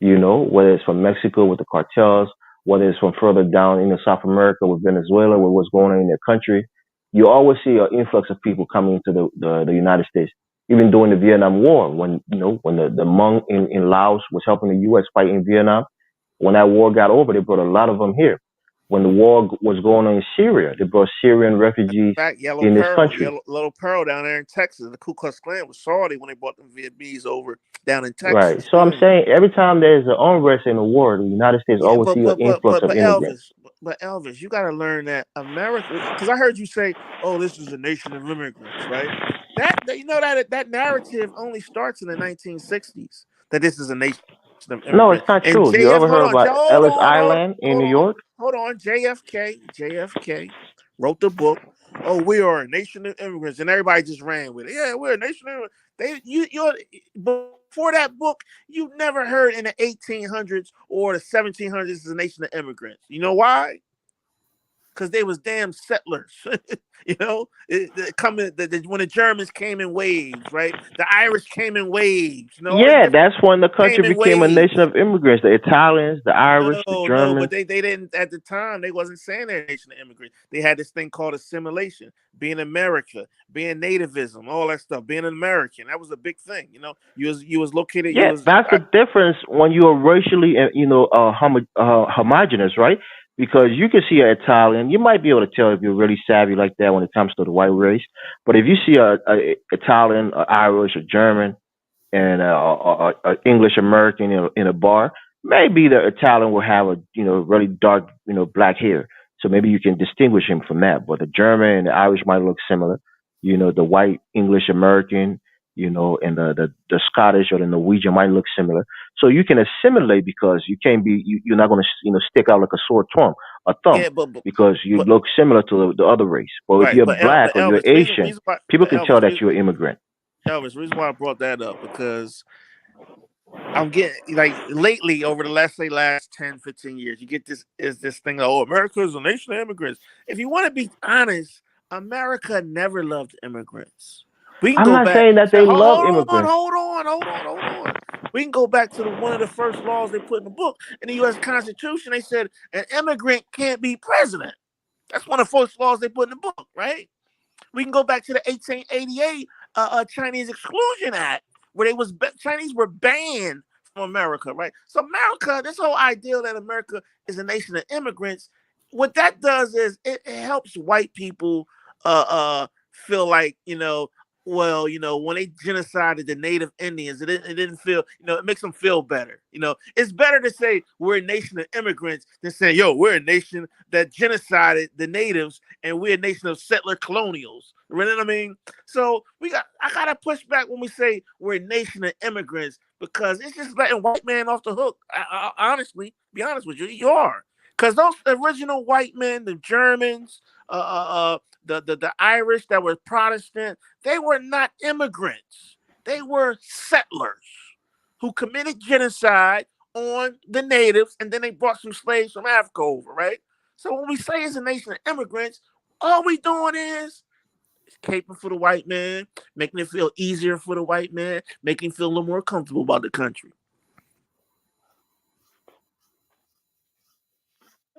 Whether it's from Mexico with the cartels, whether it's from further down in South America with Venezuela, with what's going on in their country. You always see an influx of people coming into the United States. Even during the Vietnam War, when the Hmong in Laos was helping the U.S. fight in Vietnam, when that war got over, they brought a lot of them here. When the war was going on in Syria, they brought Syrian refugees Fact, Yellow in this Pearl, country. Yellow Little Pearl down there in Texas. The Ku Klux Klan was salty when they brought them Vietnamese over down in Right. Texas. So I'm Yeah. saying every time there's an unrest in the war, the United States Yeah, always but see an but but influx but of but immigrants. Elvis, you got to learn that America. Because I heard you say, "Oh, this is a nation of immigrants," right? That that narrative only starts in the 1960s. That this is a nation of immigrants. No, And it's not JF, true. hold You on, ever heard about Ellis Island in New York? hold on. JFK wrote the book. Oh, we are a nation of immigrants, and everybody just ran with it. Yeah, we're a nation of immigrants. Before that book, you never heard in the 1800s or the 1700s is a nation of immigrants. You know why? Because they was damn settlers. When the Germans came in waves, right? The Irish came in waves. All these Yeah, different that's when the country came in became a nation waves. of immigrants. The Italians, the Irish, the No, but Germans. they didn't at the time. They wasn't saying they're a nation of immigrants. They had this thing called assimilation, being America, being nativism, all that stuff, being an American. That was a big thing. You was located. You Yeah, was that's the difference when you're racially, homogenous, right? Because you can see an Italian, you might be able to tell if you're really savvy like that when it comes to the white race. But if you see a Italian, a Irish, a German, and a English American in a bar, maybe the Italian will have a really dark black hair, so maybe you can distinguish him from that. But the German and the Irish might look similar. The white English American, and the Scottish or the Norwegian might look similar. So you can assimilate because you can't be you're not going to stick out like a sore thumb. a thumb Yeah, because you but look similar to the other race. But if right, you're but black or you're Elvis, Asian, people can tell that you're an immigrant. reason why I brought that up because I'm getting like lately over the last 10, 15 years, you get this thing, oh, America is a nation of immigrants. If you want to be honest, America never loved immigrants. We can I'm go not back. saying that they love immigrants. Hold on. We can go back to one of the first laws they put in the book in the U.S. Constitution. They said an immigrant can't be president. That's one of the first laws they put in the book, right? We can go back to the 1888 Chinese Exclusion Act, where Chinese were banned from America, right? So America, this whole idea that America is a nation of immigrants, what that does is it helps white people feel like, well, when they genocided the native Indians, it didn't feel, it makes them feel better. It's better to say we're a nation of immigrants than saying, yo, we're a nation that genocided the natives and we're a nation of settler colonials. You know what I mean? So I gotta push back when we say we're a nation of immigrants because it's just letting white man off the hook. Honestly, be honest with you, you are. Because those original white men, the Germans, the Irish that were Protestant, they were not immigrants. They were settlers who committed genocide on the natives, and then they brought some slaves from Africa over, right? So when we say it's a nation of immigrants, all we doing is caping for the white man, making it feel easier for the white man, making him feel a little more comfortable about the country.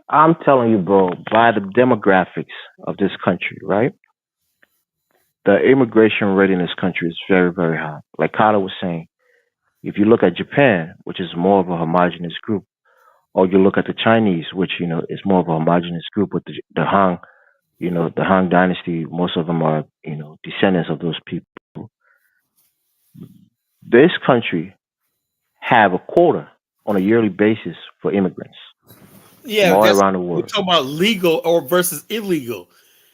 I'm telling you, bro, by the demographics of this country, right? The immigration rate in this country is very, very high. Like Carla was saying, if you look at Japan, which is more of a homogenous group, or you look at the Chinese, which is more of a homogenous group with the Han, the Han Dynasty. Most of them are descendants of those people. This country have a quota on a yearly basis for immigrants from Yeah, all that's around the we're world. talking about legal or versus illegal.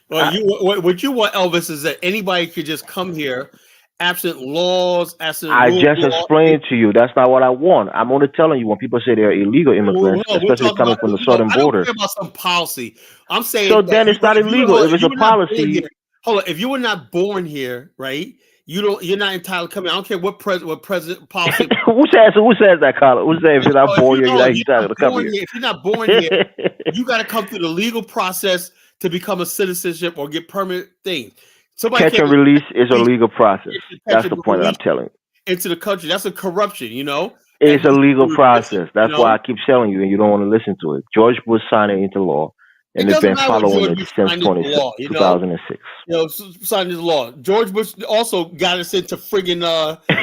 Well, I, what you want, Elvis, is that anybody could just come here, absent laws, absent I rule of just law. explained to you that's not what I want. I'm only telling you when people say they're illegal immigrants, We're especially talking about coming from the southern I don't border. care about some policy. I'm saying So that then it's not illegal. If if it's you a were not born here, policy, hold on, if you were not born here, right? You're not entitled to come in. I don't care what president policy. who says that, Carla? Who says if you're not born here, you're not If you're entitled not to come born here? here, if you're not born here, you got to come through the legal process to become a citizenship or get permanent thing. Somebody Catch can't and just release is a legal process. catch That's and the point that release I'm telling you. into the country. That's a corruption, that It's a needs to legal be resisted, process. That's why I keep telling you, and you don't want to listen to it. George Bush signed it into law, It and they've doesn't been matter what following George it Bush since signed into law, 2006. Signed into law. George Bush also got us into friggin'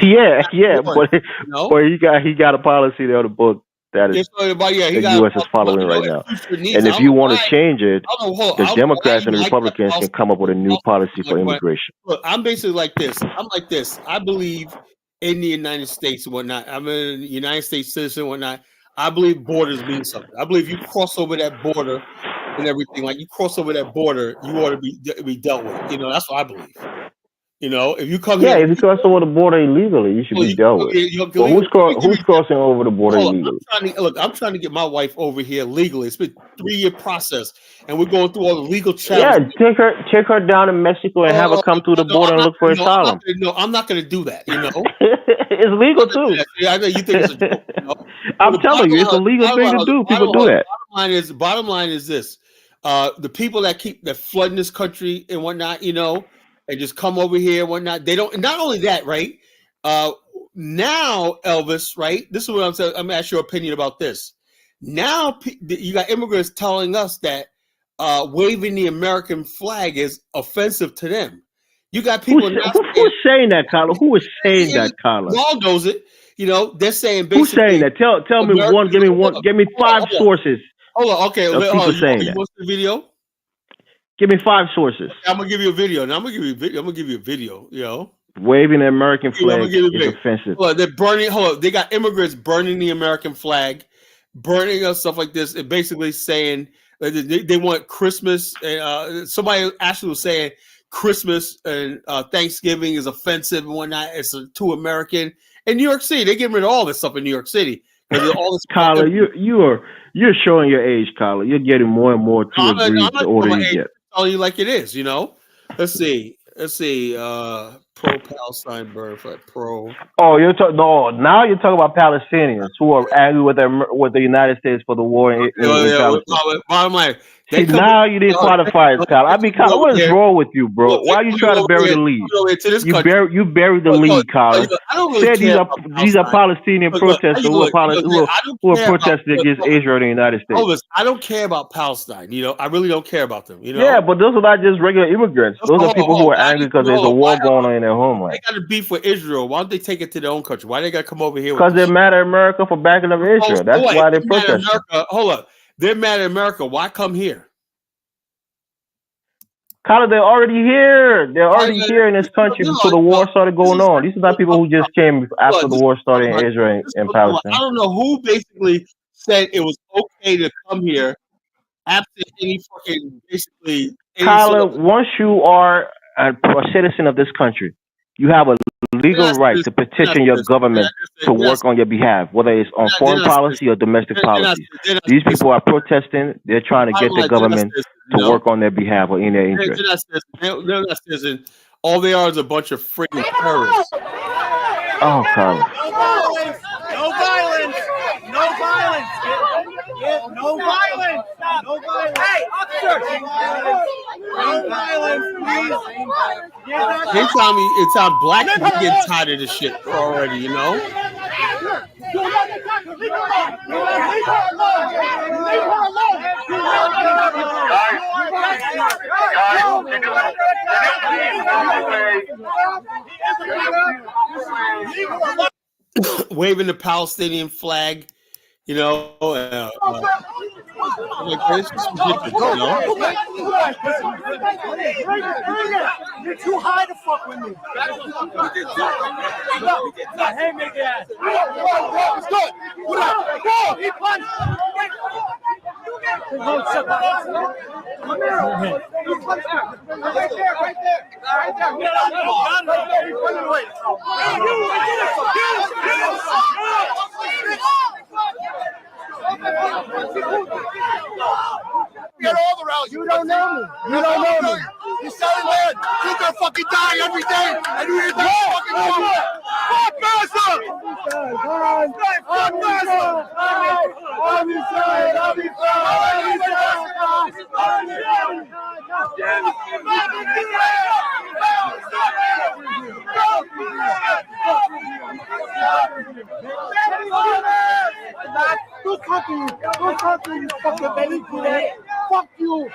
Yeah, war, but he got a policy there on the book that is It's about, yeah, he the got U.S. is but following right if now. future needs. And I if don't you know want why. to change it, I don't know, hold on, the I don't know why Democrats you and the like that Republicans can policy. come up with a new policy for immigration. Look, I'm basically like this. I'm like this. I believe in the United States and whatnot. I'm a United States citizen and whatnot. I believe borders mean something. I believe you cross over that border and everything. Like you cross over that border, you ought to be dealt with. That's what I believe. If you come Yeah, here if you cross over the border illegally, you should well, be you can dealt come with. here, you But legal. Let me give you who's crossing over the border hold on. illegally? I'm trying to get my wife over here legally. It's been a 3-year process, and we're going through all the legal channels. Yeah, take her down to Mexico and have her come through the border and look for asylum. I'm not going to do that. It's legal too. Yeah, I know you think it's a joke. I'm telling you, it's a legal thing to do. People do that. Bottom line is this: the people that flooding this country and whatnot, and just come over here and whatnot. They don't. Not only that, right? Now, Elvis, right? This is what I'm saying. I'm gonna ask your opinion about this. Now, you got immigrants telling us that waving the American flag is offensive to them. You got people Who's saying that, Carla? Who is saying that, Carla? Law knows it. They're saying Who's saying basically. that? Tell me one. Give me one. Give me 5 sources. Hold on. Okay. Of people saying you that. want the video? Give me 5 sources. Okay, I'm gonna give you a video. And I'm gonna give you a video. Waving the American flag is offensive. Hold on, they're burning. Hold on. They got immigrants burning the American flag, burning us stuff like this, and basically saying they want Christmas. And somebody actually was saying Christmas and Thanksgiving is offensive and whatnot. It's too American. In New York City, they're getting rid of all this stuff in New York City Because all this Kyler, you're showing your age, Kyler. You're getting more and more to agree the older you get. I'm telling you like it is, Let's see. Pro-Palestine birth, pro. Oh, now you're talking about Palestinians who are angry with the United States for the war in Palestine. Bottom line, see, now you didn't qualify as Kyler. I mean, Kyler, what is wrong with you, bro? Why are you trying to bury the lead? You buried the lead, Kyler. Said these are Palestinian protesters who are protesting against Israel and the United States. Elvis, I don't care about Palestine. I really don't care about them. Yeah, but those are not just regular immigrants. Those are people who are angry because there's a war going on in their homeland. They got a beef with Israel. Why don't they take it to their own country? Why they got to come over here? Because they're mad at America for backing up Israel. That's why they're protesting. Hold up. They're mad at America. Why come here? Kyler, they're already here. They're already here in this country before the war started going on. These are not people who just came after the war started in Israel and Palestine. I don't know who basically said it was okay to come here absent any fucking basically. Kyler, once you are a citizen of this country, you have a legal right to petition your government to work on your behalf, whether it's on foreign policy or domestic policy. These people are protesting. They're trying to get the government to work on their behalf or in their interest. They're not citizens. All they are is a bunch of freaking terrorists. Oh, Kyler. No violence! No violence! No violence! No violence! Hey, officer! No violence, please! They tell me it's how black people get tired of this shit already, Waving the Palestinian flag, it's just ridiculous, You're too high to fuck with me. Hey, make it ass. It's good. Go. He punched. Come here. Right Get all the rallies. You don't know me. You're selling land. You're gonna fucking die every day, and you ain't fucking do it. Fuck Gaza! Fuck Gaza! I'll be fine. Don't talk to you, fucking baby. Fuck you.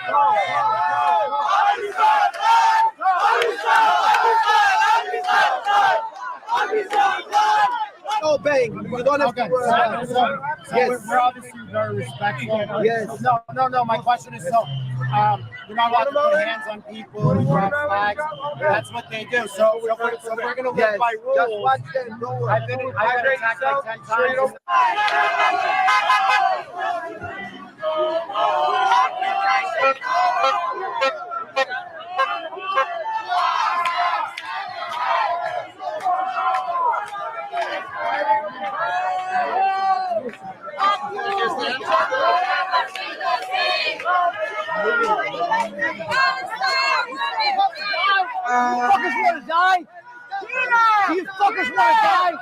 No, bang. You don't have to. Yes. We're obviously very respectful. Yes. No. My question is you're not allowed to put hands on people, drop flags. That's what they do. So we're going to live by rules. Just watch them. I've been attacked like 10 times. Fuckers want to die? Do you fuckers want to die?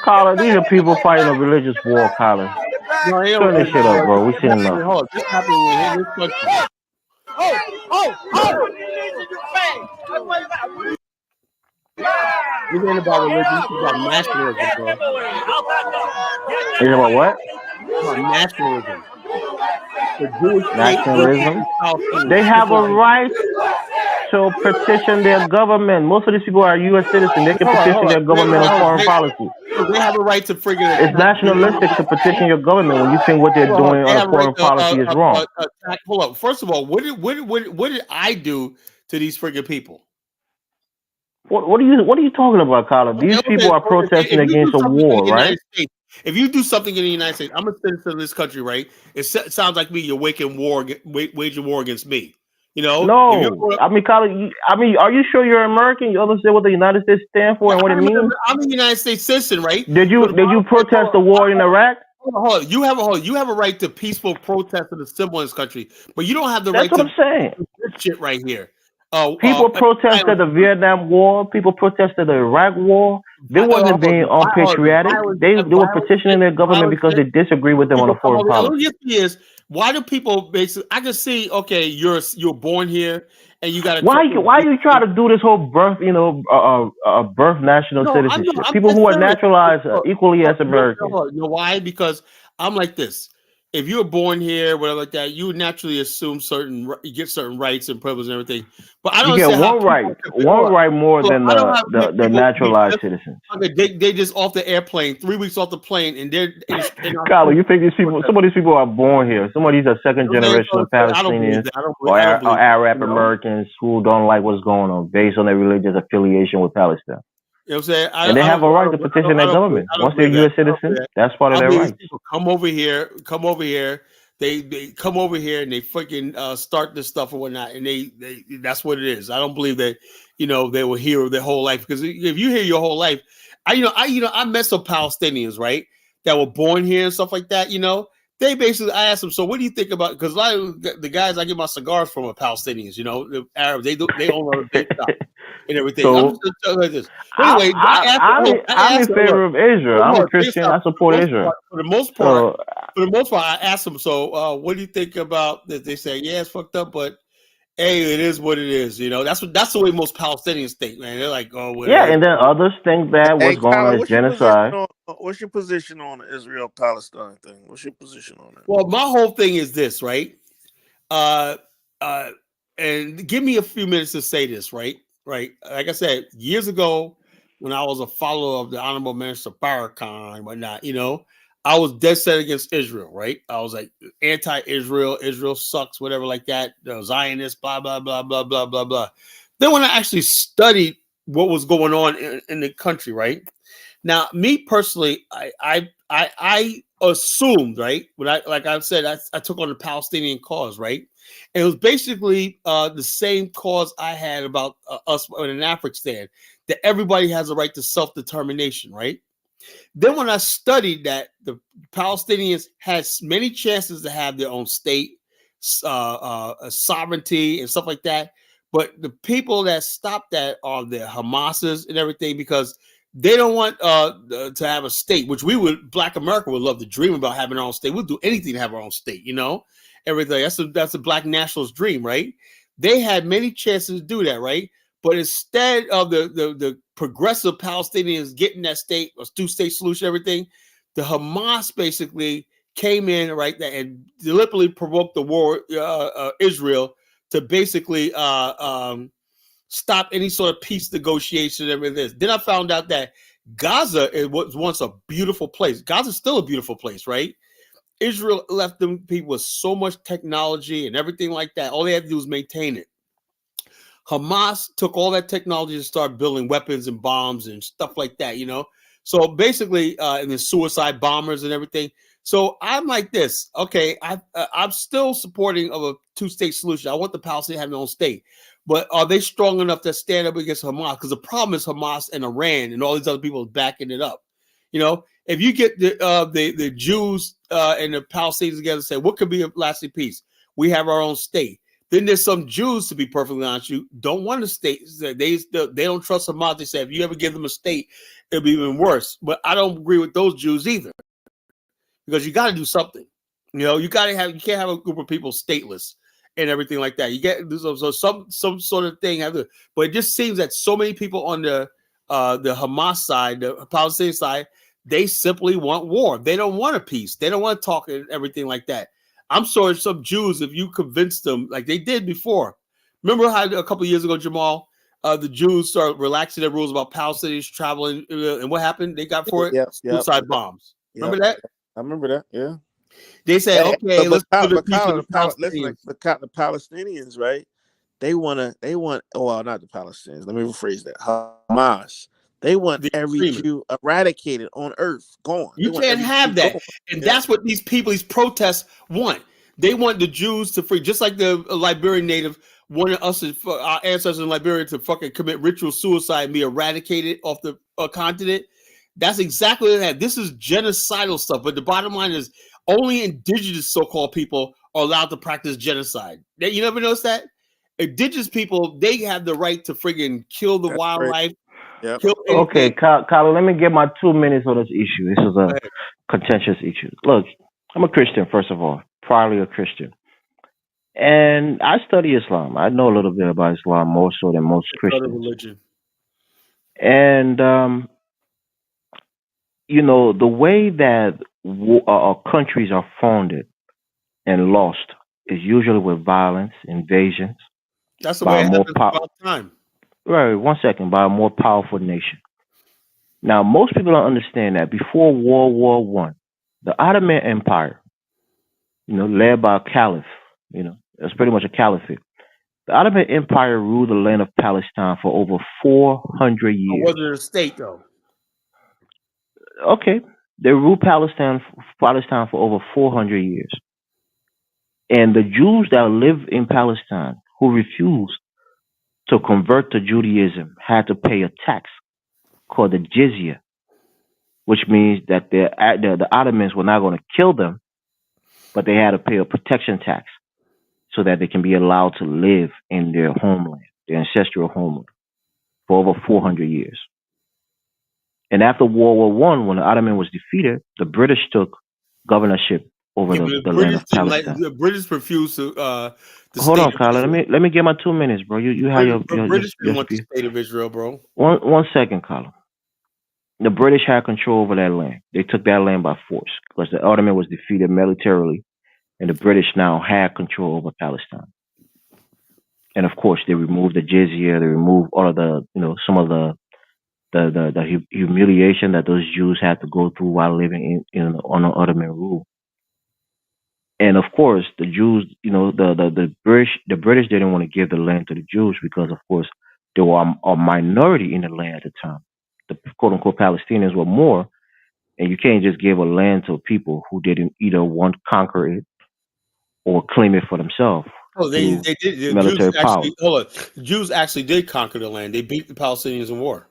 Kyler, these are people fighting a religious war, Kyler. Turn this shit up, bro. We seen enough. Hold on. This happened with this question. This ain't about religion. This is about nationalism, bro. It's about what? It's about nationalism. Nationalism. They have a right to petition their government. Most of these people are U.S. citizens. They can petition their government on foreign policy. They have a right to freaking. It's nationalistic to petition your government when you think what they're doing on foreign policy is wrong. Hold up. First of all, what did I do to these freaking people? What are you talking about, Kyler? These people are protesting against a war, right? If you do something in the United States, I'm a citizen of this country, right? It sounds like me. You're waging war against me. You know, if you're, No, I mean, Colin, are you sure you're American? You understand what the United States stand for and what it means? I'm a United States citizen, right? Did you protest the war in Iraq? Hold on. You have a right to peaceful protest and assemble in this country, but you don't have the That's right what to I'm saying. do this shit right here. People protested the Vietnam War. People protested the Iraq War. They wasn't being unpatriotic. They were petitioning their government because they disagree with them on a foreign policy. Why do people basically? I can see. Okay, you're born here, and you got to. Why you try to do this whole birth? Birth national citizenship. People who are naturalized equally as Americans. You know why? Because I'm like this. If you're born here, whatever like that, you naturally assume you get certain rights and privileges and everything. But I don't. You get one right more than the naturalized citizens. They just off the airplane, 3 weeks off the plane, and they're. Carlo, you think these people? Some of these people are born here. Some of these are second generation Palestinians or Arab Americans who don't like what's going on based on their religious affiliation with Palestine. You know what I'm saying? And they have a right to petition their government. Once they're U.S. citizens, that's part of their rights. Come over here. They come over here and they freaking start this stuff or whatnot. And they that's what it is. I don't believe that, they were here their whole life. Because if you hear your whole life, I met some Palestinians, right, that were born here and stuff like that, They basically, I asked them, so what do you think about, because a lot of the guys I get my cigars from are Palestinians, the Arabs, they own a big stuff and everything. So, I'm just telling you this. Anyway, I'm in favor of Israel. I'm a Christian. I support Israel. For the most part, I asked them, so what do you think about that? They say, yeah, it's fucked up, but hey, it is what it is. That's the way most Palestinians think, man. They're like, oh, well, yeah, and then others think that what's going on is genocide. What's your position on the Israel-Palestine thing? What's your position on it? Well, my whole thing is this, right? And give me a few minutes to say this, right? Right. Like I said, years ago, when I was a follower of the Honorable Minister Farrakhan and whatnot, I was dead set against Israel, right? I was like anti-Israel, Israel sucks, whatever like that, Zionist, blah, blah, blah, blah, blah, blah, blah. Then when I actually studied what was going on in the country, right? Now, me personally, I assumed, right? Like I said, I took on the Palestinian cause, right? And it was basically the same cause I had about us in Afghanistan, that everybody has a right to self-determination, right? Then when I studied that the Palestinians had many chances to have their own state, sovereignty and stuff like that, but the people that stopped that are the Hamases and everything, because they don't want to have a state, which Black America would love to dream about having our own state. We'll do anything to have our own state, everything. That's a Black nationalist dream, right? They had many chances to do that, right? But instead of the progressive Palestinians getting that state, a two-state solution, everything, the Hamas basically came in right there and deliberately provoked the war, Israel, to basically stop any sort of peace negotiation and everything. Then I found out that Gaza was once a beautiful place. Gaza's still a beautiful place, right? Israel left them people with so much technology and everything like that. All they had to do was maintain it. Hamas took all that technology and started building weapons and bombs and stuff like that, So basically, and the suicide bombers and everything. So I'm like this. Okay, I'm still supporting of a two-state solution. I want the Palestinians to have their own state. But are they strong enough to stand up against Hamas? Because the problem is Hamas and Iran and all these other people backing it up. If you get the Jews and the Palestinians together and say, what could be a lasting peace? We have our own state. Then there's some Jews, to be perfectly honest, you don't want a state. They don't trust Hamas. They say if you ever give them a state, it'll be even worse. But I don't agree with those Jews either, because you got to do something. You can't have a group of people stateless and everything like that. You get so some sort of thing. But it just seems that so many people on the Hamas side, the Palestinian side, they simply want war. They don't want a peace. They don't want to talk and everything like that. I'm sorry, some Jews, if you convince them like they did before. Remember how a couple of years ago, Jamal, the Jews started relaxing their rules about Palestinians traveling, and what happened? They got for it suicide bombs. Remember that? I remember that. Yeah. They said, okay, let's do the Palestinians, right? They want. Well, not the Palestinians. Let me rephrase that. Hamas. They want the every extremists. Jew eradicated on earth, gone. You They want can't every have Jew that. gone. And Yeah. that's what these people, these protests want. They want the Jews to free, just like the Liberian native wanted us, our ancestors in Liberia, to fucking commit ritual suicide and be eradicated off the continent. That's exactly what that. This is genocidal stuff. But the bottom line is only indigenous so-called people are allowed to practice genocide. You never noticed that? Indigenous people, they have the right to friggin' kill the That's right. wildlife, Yep. kill Okay, anything. Kyle, let me get my 2 minutes on this issue. This is a contentious issue. Look, I'm a Christian, first of all, proudly a Christian. And I study Islam. I know a little bit about Islam more so than most It's not a Christians. religion. And, the way that countries are founded and lost is usually with violence, invasions, That's the by way a it more happens about time. right, 1 second, by a more powerful nation. Now, most people don't understand that before World War One, the Ottoman Empire, led by a caliph, it's pretty much a caliphate. The Ottoman Empire ruled the land of Palestine for over 400 It years. wasn't a state though. Okay, they ruled Palestine for over 400 years. And the Jews that live in Palestine who refused to convert to Judaism had to pay a tax called the jizya, which means that the Ottomans were not going to kill them, but they had to pay a protection tax so that they can be allowed to live in their homeland, their ancestral homeland, for over 400 years. And after World War One, when the Ottoman was defeated, the British took governorship over Yeah, but the land of Palestine. the British refused to the Hold state on, of Kyla. Israel. Let me get my 2 minutes, bro. You have British your didn't want the speech. state of Israel, bro. One second, Kyla. The British had control over that land. They took that land by force because the Ottoman was defeated militarily, and the British now had control over Palestine. And of course, they removed the jizya. They removed all of the, some of the humiliation that those Jews had to go through while living on the Ottoman rule. And of course, the Jews, the British didn't want to give the land to the Jews because, of course, they were a minority in the land at the time. The quote unquote Palestinians were more, and you can't just give a land to people who didn't either want to conquer it or claim it for themselves Oh, they through did. The Jews military power. actually hold on. The Jews actually did conquer the land. They beat the Palestinians in war.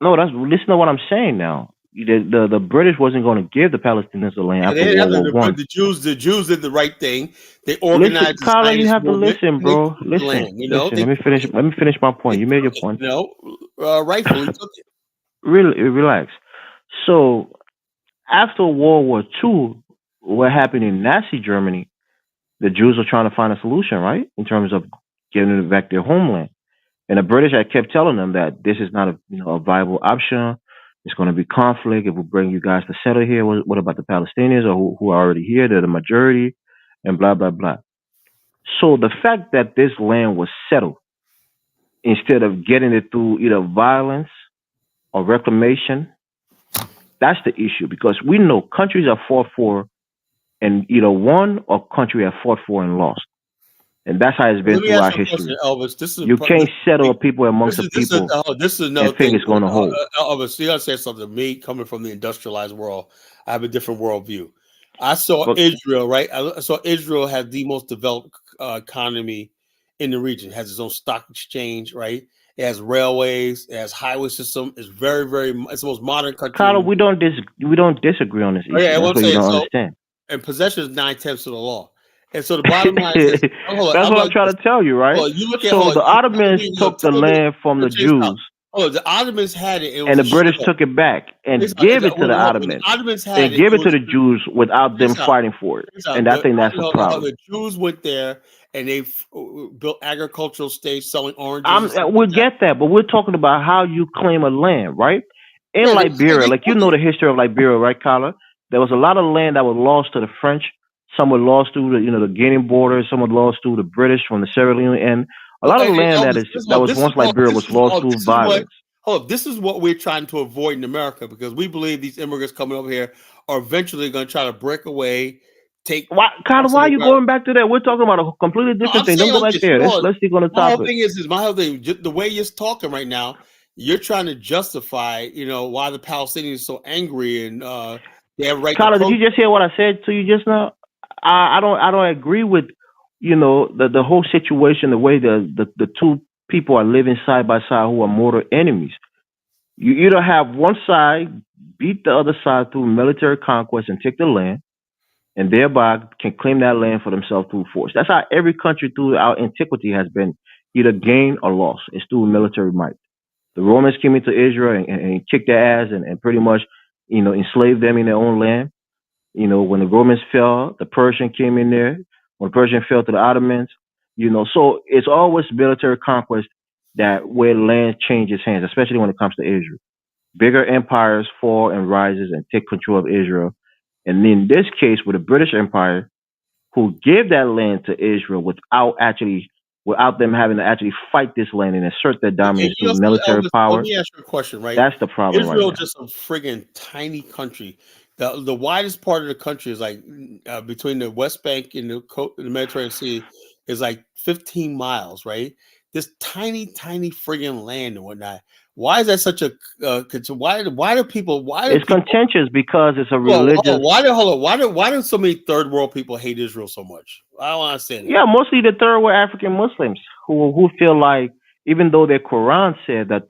No, listen to what I'm saying now. The British wasn't going to give the Palestinians the land Yeah, after they didn't have World War One. the Jews did the right thing. They Listen, organized the Carla, you Zionist have to movement listen, and they bro. took the Listen, land. listen. They Let me took finish. it. Let me finish my They point. You made your took it. point. Rightfully took it. Really, relax. So after World War II, what happened in Nazi Germany? The Jews were trying to find a solution, right, in terms of getting back their homeland. And the British had kept telling them that this is not a viable option. It's going to be conflict if we bring you guys to settle here. What about the Palestinians or who are already here? They're the majority, and blah blah blah. So the fact that this land was settled instead of getting it through either violence or reclamation, that's the issue because we know countries are fought for and either won or country have fought for and lost. And that's how it's been Let me ask throughout you a question, history. Elvis. You can't settle a people amongst the people This is and another think thing. it's going to hold. Elvis, you gotta say something to me coming from the industrialized world. I have a different worldview. I saw But Israel, right? I saw Israel has the most developed economy in the region. It has its own stock exchange, right? It has railways. It has highway system. It's very, very. It's the most modern country. Carla, we don't disagree on this Oh, issue. yeah, what That's I'm what you saying. don't So, understand. and possession is 9/10 of the law. And so the bottom line is, hold That's on, what I'm like trying this. to tell you, right? You look at, So the you tell Ottomans me, look, took the tell me, land from the check this out. Jews, The Ottomans had it. It was and a the British shell. took it back Check and this out. gave it to the When the Ottomans Ottomans had and it, gave it it to was the Jews without check them this out. fighting for it. Check this out. And I think that's a problem. The Jews went there and they built agricultural states selling oranges and stuff We'll like that. get that, but we're talking about how you claim a land, right? In Yeah, Liberia, they like you took know it. the history of Liberia, right, Carla? There was a lot of land that was lost to the French. Some were lost through the Guinea border. Some were lost through the British from the Sierra Leone end. A lot of And land Elvis, that was once Liberia was lost through violence. this is what we're trying to avoid in America because we believe these immigrants coming over here are eventually going to try to break away, take Why, Carla? parts of Why are the you world. going back to that? We're talking about a completely No, I'm different thing. saying Don't go like back this. there. Hold on. Let's stick on the My whole topic. thing is my whole thing. The way you're talking right now, you're trying to justify, why the Palestinians are so angry and they have a right to Tyler, did you protest. just hear what I said to you just now? I don't agree with the whole situation, the way the two people are living side by side who are mortal enemies. You either have one side beat the other side through military conquest and take the land, and thereby can claim that land for themselves through force. That's how every country throughout antiquity has been either gained or lost. It's through military might. The Romans came into Israel and kicked their ass and pretty much, enslaved them in their own land. When the Romans fell, the Persian came in there. When the Persian fell to the Ottomans, so it's always military conquest that where land changes hands, especially when it comes to Israel. Bigger empires fall and rises and take control of Israel. And in this case, with the British Empire, who gave that land to Israel without them having to actually fight this land and assert their Okay, dominance through military Elvis, let power, me ask you a question, right? that's the problem right Israel now. just a friggin' tiny country. The widest part of the country is like between the West Bank and the Mediterranean Sea is like 15 miles, right? This tiny friggin' land and whatnot. Why is that such a why do people It's contentious because it's a well, religious. why do so many third world people hate Israel so much? I don't understand it. Yeah, mostly the third world African Muslims who feel like even though their Quran said that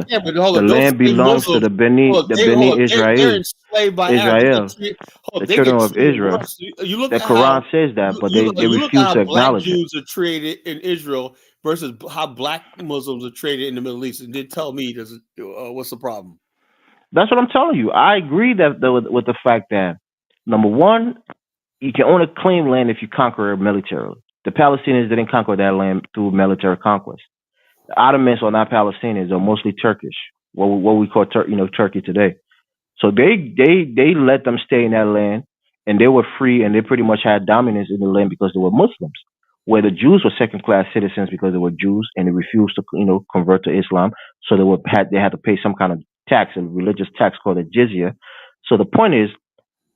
Yeah, but hold the on, those land same belongs to Muslims, the Beni they're Israel, enslaved by Arabs. Israel, the They get children of treated Israel. worse. You look The at how Quran says that, but they you look at refuse how to black acknowledge it. Jews are treated in Israel versus how black Muslims are treated in the Middle East, and then tell me what's the problem? That's what I'm telling you. I agree that with the fact that number one, you can only claim land if you conquer it militarily. The Palestinians didn't conquer that land through military conquest. The Ottomans are not Palestinians; they're mostly Turkish, what we call Turkey today. So they let them stay in that land, and they were free, and they pretty much had dominance in the land because they were Muslims. Where the Jews were second class citizens because they were Jews and they refused to convert to Islam, so they had to pay some kind of tax, a religious tax called a jizya. So the point is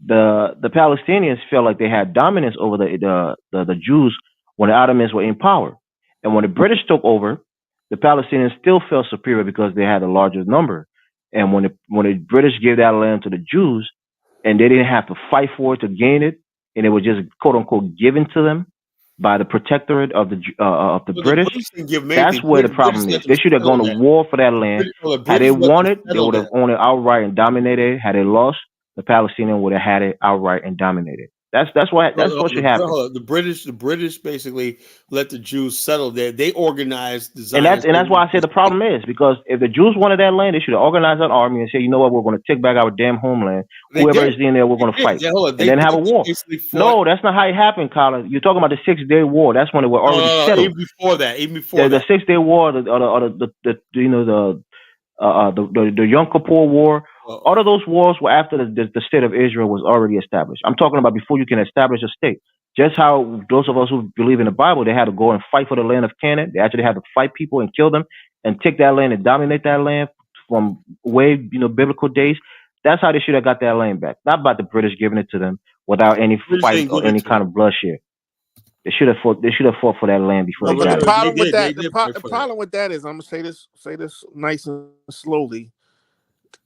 the Palestinians felt like they had dominance over the Jews when the Ottomans were in power, and when the British took over, the Palestinians still felt superior because they had a larger number. And when the British gave that land to the Jews, and they didn't have to fight for it to gain it, and it was just quote unquote given to them by the protectorate of the But the British. British didn't give them That's anything. where the British problem is. let them They should have settle gone to that. war for that land. The Had they British let won them it, they settle would have that. owned it outright and dominated. Had they lost, the Palestinian would have had it outright and dominated. That's what should happen. The British basically let the Jews settle there. They organized the And Zionists. that's why I say the problem is because if the Jews wanted that land, they should have organized an army and say, you know what, we're going to take back our damn homeland. They Whoever did. is in there, we're going to fight, and then have a war. Basically fought. No, that's not how it happened, Colin. You're talking about the 6 Day War. That's when it was already settled. Even before that, The 6 Day War, the Yom Kippur War. All of those wars were after the state of Israel was already established. I'm talking about before you can establish a state. Just how those of us who believe in the Bible, they had to go and fight for the land of Canaan. They actually had to fight people and kill them and take that land and dominate that land from way biblical days. That's how they should have got that land back. Not about the British giving it to them without any fight or any kind of bloodshed. They should have fought. They should have fought for that land before they But got the it. problem with that, the problem with that is, I'm gonna say this nice and slowly.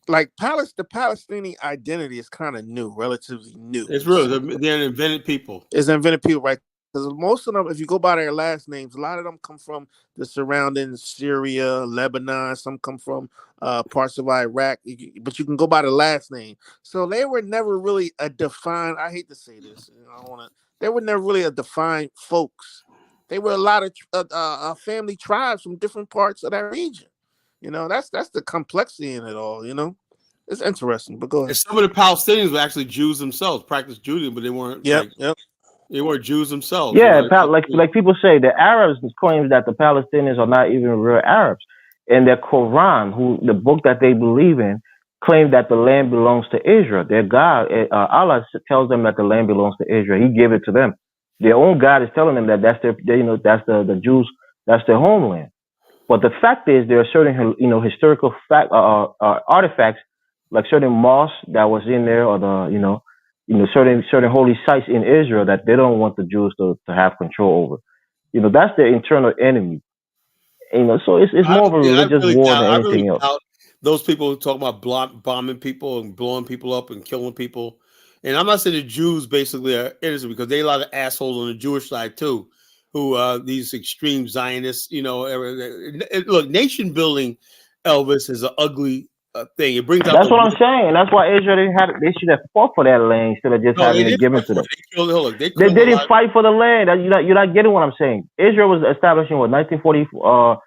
Like the Palestinian identity is kind of new, relatively new. It's real. They're invented people. It's invented people, right? Because most of them, if you go by their last names, a lot of them come from the surrounding Syria, Lebanon. Some come from parts of Iraq. But you can go by the last name. So they were never really a defined. I hate to say this. I don't want to. They were never really a defined folks. They were a lot of family tribes from different parts of that region. That's the complexity in it all. It's interesting. But go ahead. And some of the Palestinians were actually Jews themselves, practiced Judaism, but they weren't Yep. they weren't Jews themselves. Yeah, like people say, the Arabs claims that the Palestinians are not even real Arabs. And the Quran, the book that they believe in, claim that the land belongs to Israel. Their God, Allah tells them that the land belongs to Israel. He gave it to them. Their own God is telling them that that's that's the Jews, that's their homeland. But the fact is, there are certain historical artifacts, like certain mosques that was in there, or certain holy sites in Israel that they don't want the Jews to have control over. That's their internal enemy. You know, so it's more of a religious war than anything else. Those people who talk about bombing people and blowing people up and killing people. And I'm not saying the Jews basically are innocent, because they a lot of assholes on the Jewish side too, who these extreme Zionists, you know. Look, nation building, Elvis, is an ugly thing. It brings out. That's what I'm saying. That's why Israel they should have fought for that land instead of just having it given to them. They didn't fight for the land. You're not getting what I'm saying. Israel was established in what, 1940.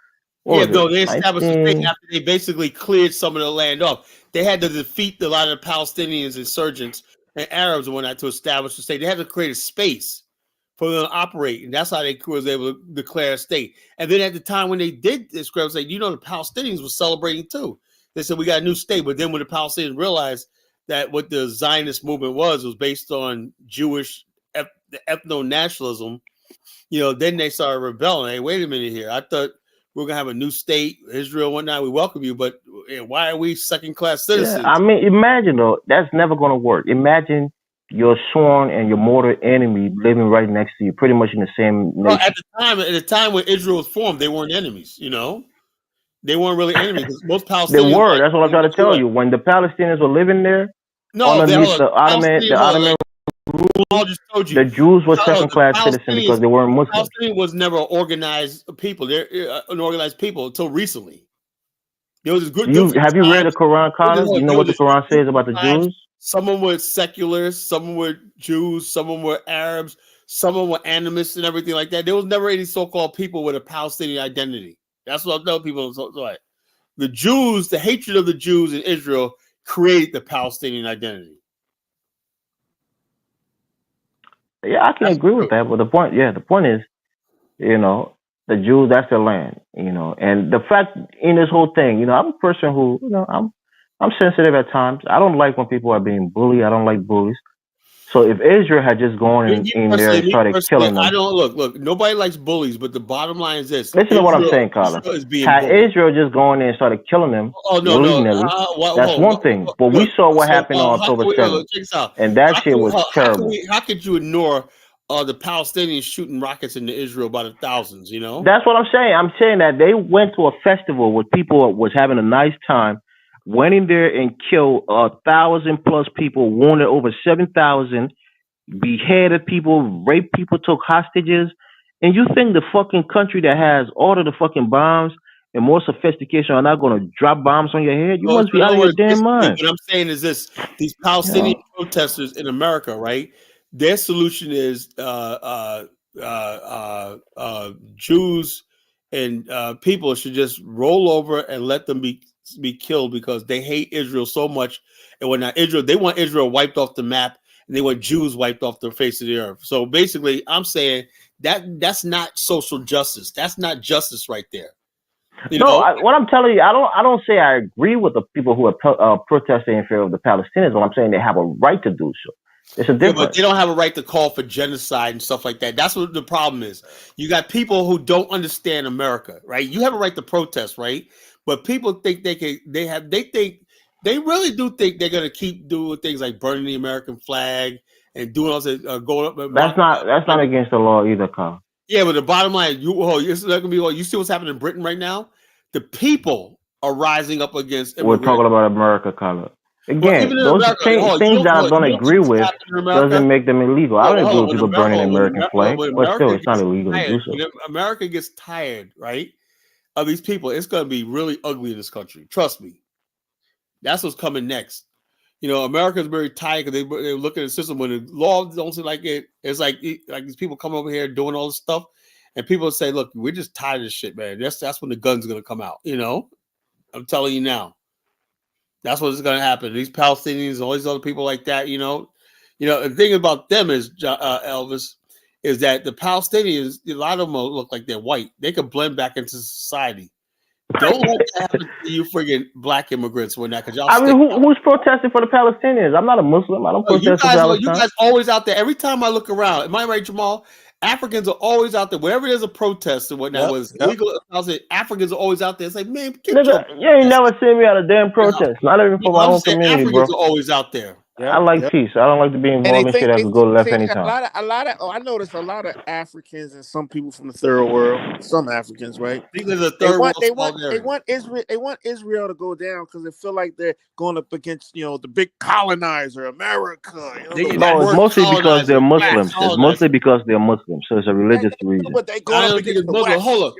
They established the thing after they basically cleared some of the land off. They had to defeat a lot of the Palestinians, insurgents, and Arabs and whatnot to establish the state. They had to create a space for them to operate, and that's how they was able to declare a state. And then at the time when they did this, the Palestinians were celebrating too. They said we got a new state, but then when the Palestinians realized that what the Zionist movement was based on Jewish ethno-nationalism, then they started rebelling. Hey, wait a minute here. I thought we're gonna have a new state, Israel, whatnot. We welcome you, but why are we second-class citizens? Yeah, I mean, imagine though, that's never gonna work. Imagine your sworn and your mortal enemy living right next to you, pretty much in the same nation. Well, at the time when Israel was formed, they weren't enemies. They weren't really enemies. Most Palestinians. They were. That's what I'm trying to tell you. When the Palestinians were living there, underneath the Ottoman rule, the Jews were second-class citizens because they weren't Muslims. Palestinian was never an organized people. They're an organized people until recently. There was good. Have you read the Quran, Colin? You know what the Quran says about the Jews? Some of them were secularists, some of them were Jews, some of them were Arabs, some of them were animists and everything like that. There was never any so-called people with a Palestinian identity. That's what I tell people. Like the Jews, the hatred of the Jews in Israel created the Palestinian identity. Yeah, I can agree with that. But the point is, the Jews, that's their land, and the fact in this whole thing, I'm a person who, I'm sensitive at times. I don't like when people are being bullied. I don't like bullies. So if Israel had just gone in there and started killing them, I don't look. Nobody likes bullies, but the bottom line is this: listen to what I'm saying, Colin. Had Israel just gone in and started killing them, that's one thing. But we saw what happened on October 7th, and that shit was terrible. How could you ignore the Palestinians shooting rockets into Israel by the thousands? That's what I'm saying. I'm saying that they went to a festival where people was having a nice time. Went in there and killed 1,000+ people, wounded over 7,000, beheaded people, raped people, took hostages. And you think the fucking country that has all of the fucking bombs and more sophistication are not going to drop bombs on your head? You must be out of your damn mind. What I'm saying is this: these Palestinian protesters in America, right? Their solution is Jews and people should just roll over and let them be killed because they hate Israel so much. And when they want Israel wiped off the map, and they want Jews wiped off the face of the earth. So basically, I'm saying that's not social justice. That's not justice right there. What I'm telling you, I don't say I agree with the people who are protesting in favor of the Palestinians, but I'm saying they have a right to do so. It's a difference. But they don't have a right to call for genocide and stuff like that. That's what the problem is. You got people who don't understand America, right? You have a right to protest, right? But people think they really do think they're gonna keep doing things like burning the American flag and doing all this, going up. That's not against the law either, Carl. Yeah, but the bottom line, it's not gonna be. You see what's happening in Britain right now? The people are rising up against. We're talking about America, Carl. Again, those things that I don't agree with doesn't make them illegal. I don't agree with people burning the American flag, but still, it's not illegal to do so. When America gets tired, right, of these people, it's going to be really ugly in this country. Trust me. That's what's coming next. America's very tired because they look at the system when the law don't seem like it. It's like these people come over here doing all this stuff, and people say, "Look, we're just tired of this shit, man." That's when the guns are going to come out. I'm telling you now. That's what's going to happen. These Palestinians, all these other people like that, the thing about them is, Elvis, is that the Palestinians, a lot of them look like they're white. They could blend back into society. Don't let that happen to you friggin' black immigrants when that. Who's protesting for the Palestinians? I'm not a Muslim. I don't protest for Palestine. You guys always out there. Every time I look around, am I right, Jamal? Africans are always out there. Wherever there's a protest and whatnot, illegal. Africans are always out there. It's like, man, you ain't never seen me at a damn protest. Not even for my own community, Africans are always out there. I like peace. I don't like to be And involved in shit that could go left anytime. I noticed a lot of Africans and some people from the third world, some Africans, right? I think there's a third world They want Israel to go down because they feel like they're going up against the big colonizer, America. No, it's mostly because they're Muslims. It's mostly because they're Muslims. So it's a religious reason. But they going up against the West. Hold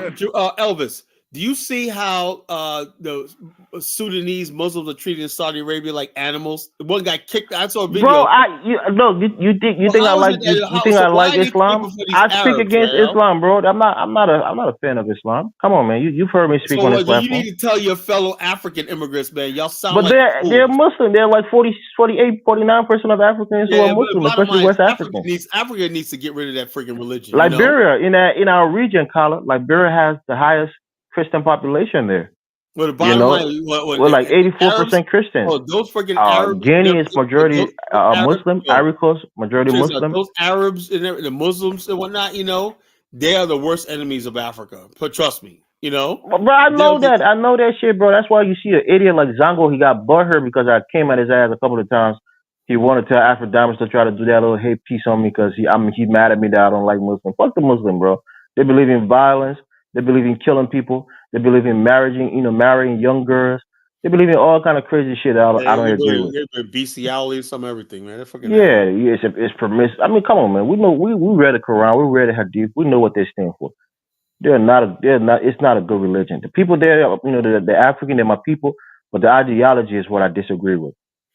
on, Elvis. Do you see how the Sudanese Muslims are treated in Saudi Arabia like animals? One guy kicked. I saw a video. Bro, you think I like Islam? I speak against Islam, bro. I'm not a fan of Islam. Come on, man. You've heard me speak on this platform. You need to tell your fellow African immigrants, man. Y'all sound but they're Muslim. They're like 48, 49% of Africans who are Muslim, especially West Africans. Africa needs to get rid of that freaking religion. Liberia, in our region, Colin, Liberia has the highest Christian population there. Well, the bottom line, we're like 84% Christian. Oh, those freaking Arabs. Guinea is majority Muslim. Ivory Coast majority Muslim. Those Arabs and the Muslims and whatnot, they are the worst enemies of Africa. But trust me, But I know that. I know that shit, bro. That's why you see an idiot like Zongo. He got butthurt because I came at his ass a couple of times. He wanted to tell Afro-Diamonds to try to do that little hate piece on me because he's mad at me that I don't like Muslims. Fuck the Muslim, bro. They believe in violence. They believe in killing people. They believe in marrying young girls. They believe in all kind of crazy shit that I don't agree with. Bestiality, some everything, man. It's permissive. I mean, come on, man. We know we read the Quran. We read the Hadith. We know what they stand for. It's not a good religion. The people there, the African, they're my people, but the ideology is what I disagree with.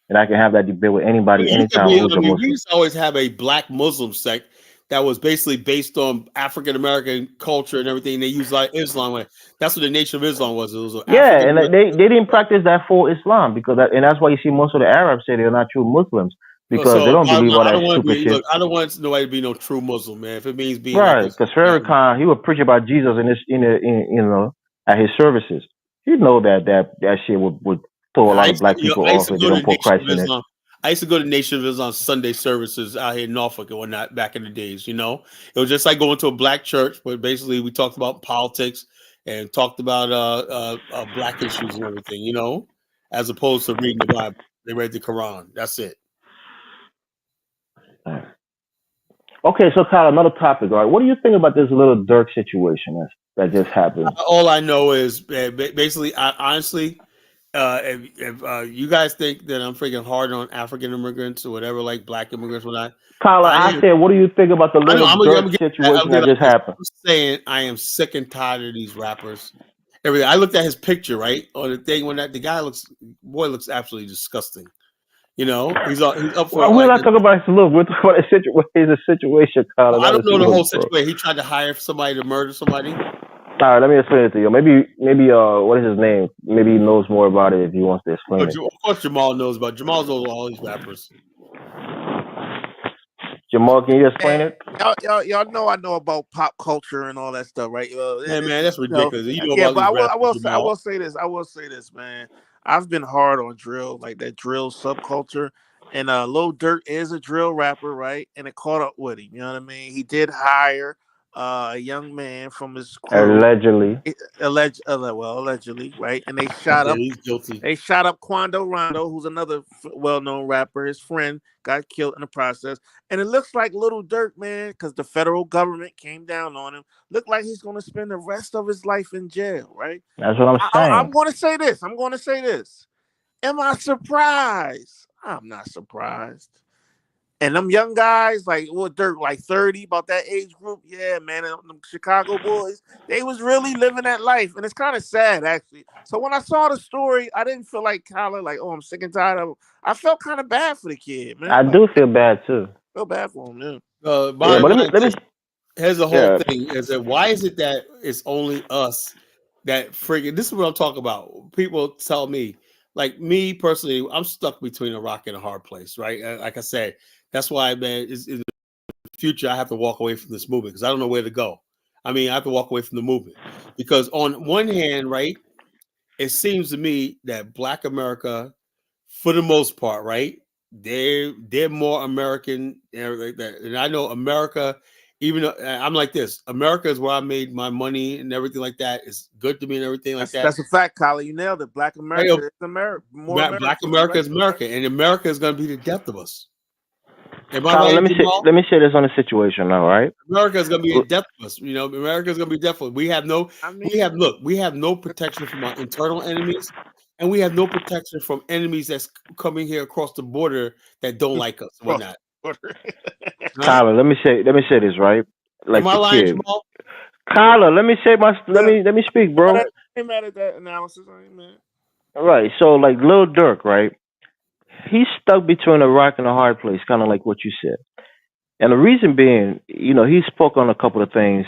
And I can have that debate with anybody anytime. We used to always have a black Muslim sect that was basically based on African American culture and everything. They used Islam. That's what the Nation of Islam was. It was and they didn't practice that full Islam and that's why you see most of the Arabs say they're not true Muslims because they don't believe all that stupid shit. Look, I don't want nobody to be no true Muslim, man. If it means being right, because Farrakhan, he would preach about Jesus at his services. You know that shit would throw a lot of black people off if they don't put Christ in it. I used to go to Nation of Islam Sunday services out here in Norfolk and whatnot back in the days. It was just like going to a black church, but basically we talked about politics and talked about black issues and everything. As opposed to reading the Bible. They read the Quran. That's it. Okay, so Kyle, another topic. All right, what do you think about this little Dirk situation that just happened? All I know is basically, honestly. If you guys think that I'm freaking hard on African immigrants or whatever, like black immigrants or not, Kyla, I said, what do you think about the little Dirk situation that just happened? I'm saying I am sick and tired of these rappers. Everything. I looked at his picture, right, on the thing when the guy looks absolutely disgusting. He's up for. We're not talking about his look. We're talking about his situation, Kyla. I don't know the whole situation. He tried to hire somebody to murder somebody. All right, let me explain it to you. Maybe what is his name? Maybe he knows more about it if he wants to explain it. Of course, Jamal knows about it. Jamal knows all these rappers. Jamal, can you explain it? Y'all know I know about pop culture and all that stuff, right? Man, that's ridiculous. I will say this, man. I've been hard on drill, like that drill subculture. And Lil Durk is a drill rapper, right? And it caught up with him. You know what I mean? He did hire a young man from his crew, allegedly, right? And they shot up. He's guilty. They shot up Quando Rondo, who's another well-known rapper. His friend got killed in the process, and it looks like Little Durk, man, because the federal government came down on him. Looked like he's going to spend the rest of his life in jail, right? That's what I'm saying. I'm going to say this. Am I surprised? I'm not surprised. And them young guys, like Dirk, like 30, about that age group, yeah, man, and them Chicago boys, they was really living that life. And it's kind of sad, actually. So when I saw the story, I didn't feel like Kyler, like, oh, I'm sick and tired of him. I felt kind of bad for the kid, man. I do feel bad, too. Feel bad for him, yeah. But let me here's the whole thing, is that why is it that it's only us that freaking, this is what I'm talking about. People tell me, like me personally, I'm stuck between a rock and a hard place, right? Like I said, that's why, man, in the future, I have to walk away from this movement because I don't know where to go. I mean, I have to walk away from the movement because on one hand, right, it seems to me that Black America, for the most part, right, they're more American and everything like that. And I know America Even though I'm like this, America is where I made my money and everything like that. It's good to me and everything like that. That's a fact, Kyler. You nailed it. Black America is America. More Black American, America right? is America, and America is going to be the death of us. Am I Kyler, right, Jamal? let me say this on the situation now, right? America is going to be the death of us. You know, America is going to be death of us. We have no protection from our internal enemies, and we have no protection from enemies that's coming here across the border that don't like us, and whatnot. Right? Kyler, let me say this, right? Am Like I the lying, kid. Jamal? Kyler, let me speak, bro. I ain't mad at that analysis. I ain't mad. All right, so like Lil Durk, right? He's stuck between a rock and a hard place, kind of like what you said. And the reason being, you know, he spoke on a couple of things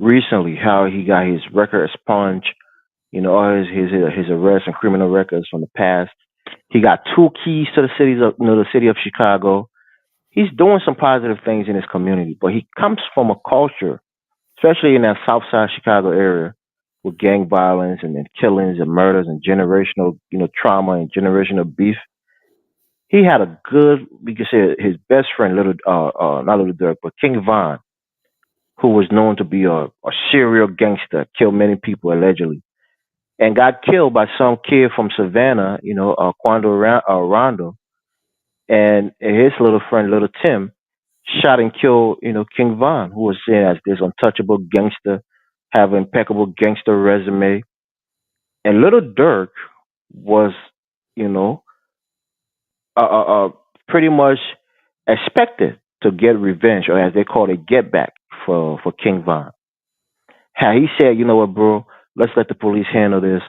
recently, how he got his record expunged, you know, all his arrests and criminal records from the past. He got two keys to the city of Chicago. He's doing some positive things in his community, but he comes from a culture, especially in that South Side Chicago area, with gang violence and killings and murders and generational, you know, trauma and generational beef. He had a good, we could say, his best friend, not Little Dirk, but King Von, who was known to be a serial gangster, killed many people allegedly, and got killed by some kid from Savannah, you know, Rondo, and his little friend, Little Tim, shot and killed, you know, King Von, who was seen as this untouchable gangster, have an impeccable gangster resume. And Little Dirk was, you know, pretty much expected to get revenge, or as they call it, get back for King Von. How he said, you know what, bro, let's let the police handle this.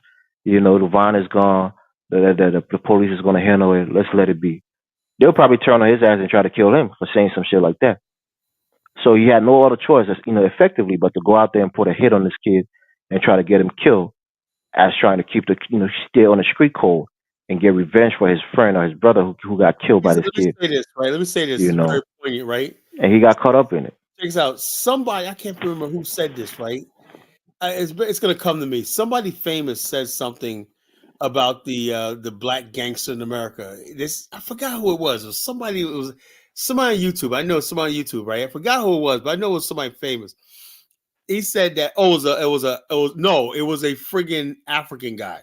You know, the Von is gone. The police is going to handle it. Let's let it be. They'll probably turn on his ass and try to kill him for saying some shit like that. So he had no other choice, you know, effectively, but to go out there and put a hit on this kid and try to get him killed, as trying to keep the, you know, stay on the street code and get revenge for his friend or his brother who got killed by this Let me kid, say this, right? Let me say this. you It's very know, poignant, right? and he got caught up in it. Check this out. Somebody, I can't remember who said this, right? It's going to come to me. Somebody famous said something about the black gangster in America. This, I forgot who it was. It was somebody. It was somebody on YouTube. I know somebody on YouTube, right? I forgot who it was, but I know it was somebody famous. He said that it was a friggin' African guy.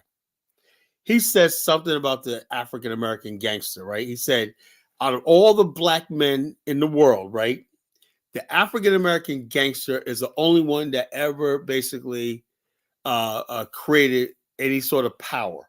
He said something about the African American gangster, right? He said, out of all the black men in the world, right, the African American gangster is the only one that ever basically created any sort of power.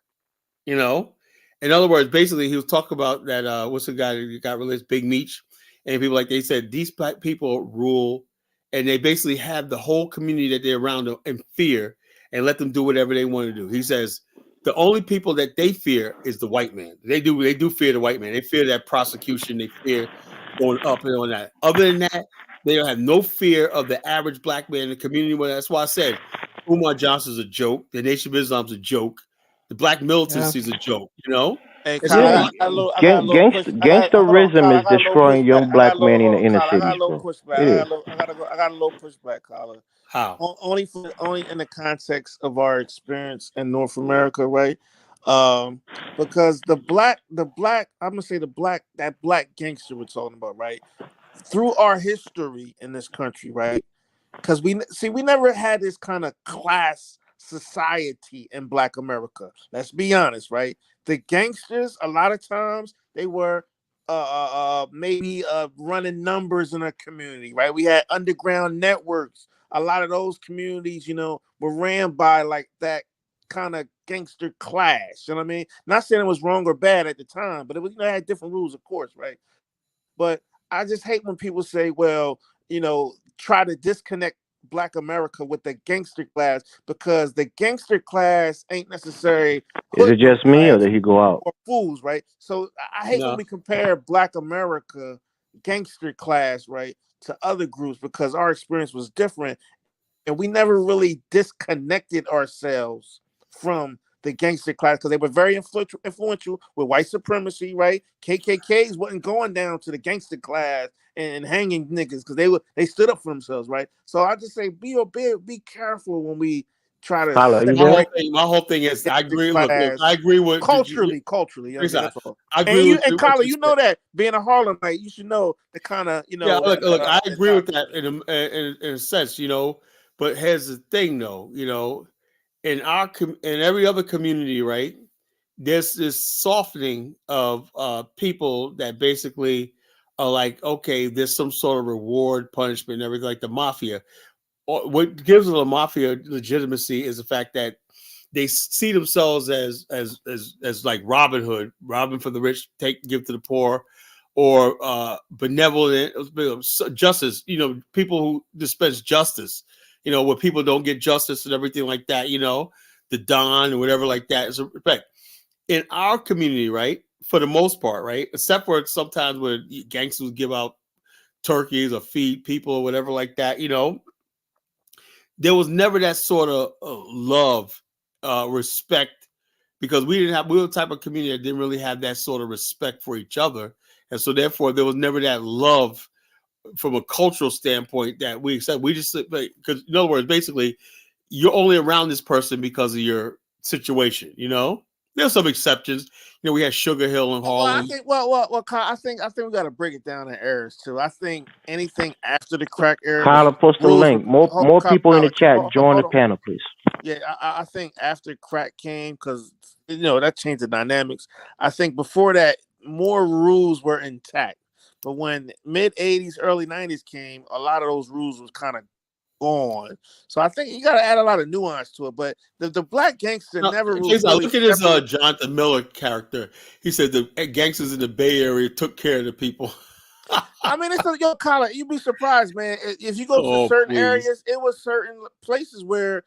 You know, in other words, basically, he was talking about that. What's the guy that got released, Big Meech, and people like they said these black people rule, and they basically have the whole community that they're around them in fear and let them do whatever they want to do. He says the only people that they fear is the white man. They do fear the white man. They fear that prosecution. They fear going up and on that. Other than that, they don't have no fear of the average black man in the community. Well, that's why I said Umar Johnson's a joke. The Nation of Islam's a joke. The black militancy is a joke, you know. Hey, It's Kyle, Yeah, really I got a little push. Hold on, gangsterism Kyle. is destroying young black men in the Hold on, inner Kyle. I got a cities, little bro. pushback. It is. I got a little pushback, Kyle. how. Only in the context of our experience in North America, right? Because I'm gonna say that black gangster we're talking about, right? Through our history in this country, right? Because we never had this kind of class society in Black America. Let's be honest, right? The gangsters, a lot of times, they were maybe running numbers in a community, right? We had underground networks. A lot of those communities, you know, were ran by like that kind of gangster class. You know what I mean? Not saying it was wrong or bad at the time, but it was, you know, it had different rules, of course, right? But I just hate when people say, well, you know, try to disconnect Black America with the gangster class, because the gangster class ain't necessarily Is it hoodlum just me or class did he go out? or fools, right? So I hate when No, we compare Black America gangster class, right, to other groups, because our experience was different and we never really disconnected ourselves from the gangster class, because they were very influential with white supremacy, right? KKKs wasn't going down to the gangster class and hanging niggas, because they stood up for themselves, right? So I just say be careful when we try to Tyler, are you My whole there? separate thing, my whole thing is, I the agree. Look, I class agree with culturally. I mean, I that's all. agree with And what Kyler, you you said. know that being a Harlemite, you should know the kind of Yeah, look, I the agree with topic. that in a sense, But here's the thing, though, in in every other community, right? There's this softening of people that basically are like, okay, there's some sort of reward, punishment, and everything, like the mafia. What gives the mafia legitimacy is the fact that they see themselves as like Robin Hood, robbing for the rich, give to the poor, or benevolent justice. People who dispense justice. Where people don't get justice and everything like that. The Don or whatever like that is a respect in our community, right? For the most part, right? Except for sometimes where gangsters give out turkeys or feed people or whatever like that. There was never that sort of love, respect, because we were the type of community that didn't really have that sort of respect for each other. And so therefore there was never that love from a cultural standpoint that we accept. We just, because in other words, basically you're only around this person because of your situation, There's some exceptions. We had Sugar Hill in Well, I Harlem. think Kyle, I think we got to break it down in eras too. I think anything after the crack era, Kyler, post the rules. link. More people in the chat. Join the Hold on. panel, please. Yeah, I think after crack came, because that changed the dynamics. I think before that, more rules were intact, but when mid '80s, early '90s came, a lot of those rules was kind of gone. So I think you got to add a lot of nuance to it. But the black gangster Now, never was Jason, really look at this separated. Jonathan Miller character. He said the gangsters in the Bay Area took care of the people. I mean, it's Colin, you'd be surprised, man. If you go to Oh, certain please. areas, it was certain places where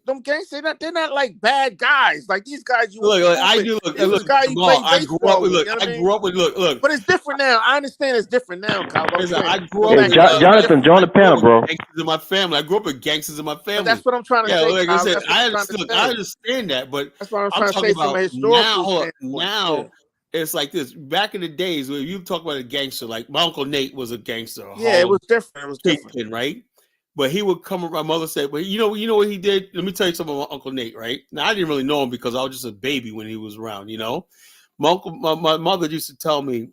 them gangs, they're not like bad guys. Like these guys you went to Look, school I with. do This is look, a guy you Jamal, play baseball with. You know what I I mean? grew up with look. But it's different now. I understand it's different now, Kyle. But I'm Listen, saying, I grew but up Hey, back with then it was Jonathan, different. join the panel, bro. gangsters in my family. I grew up with gangsters in my But family. that's what I'm trying to Yeah, say, like I Kyle. said, That's what I'm trying to I say. understand that, but That's what I'm I'm trying to talking say from about a now. historical Hold on, standpoint. now Yeah. it's like this. Back in the days when you talk about a gangster, like my uncle Nate was a gangster, a Yeah, it Harlem was different. It was different. kingpin, right? But he would come. My mother said, "But you know what he did? Let me tell you something about Uncle Nate, right? Now I didn't really know him because I was just a baby when he was around. My mother used to tell me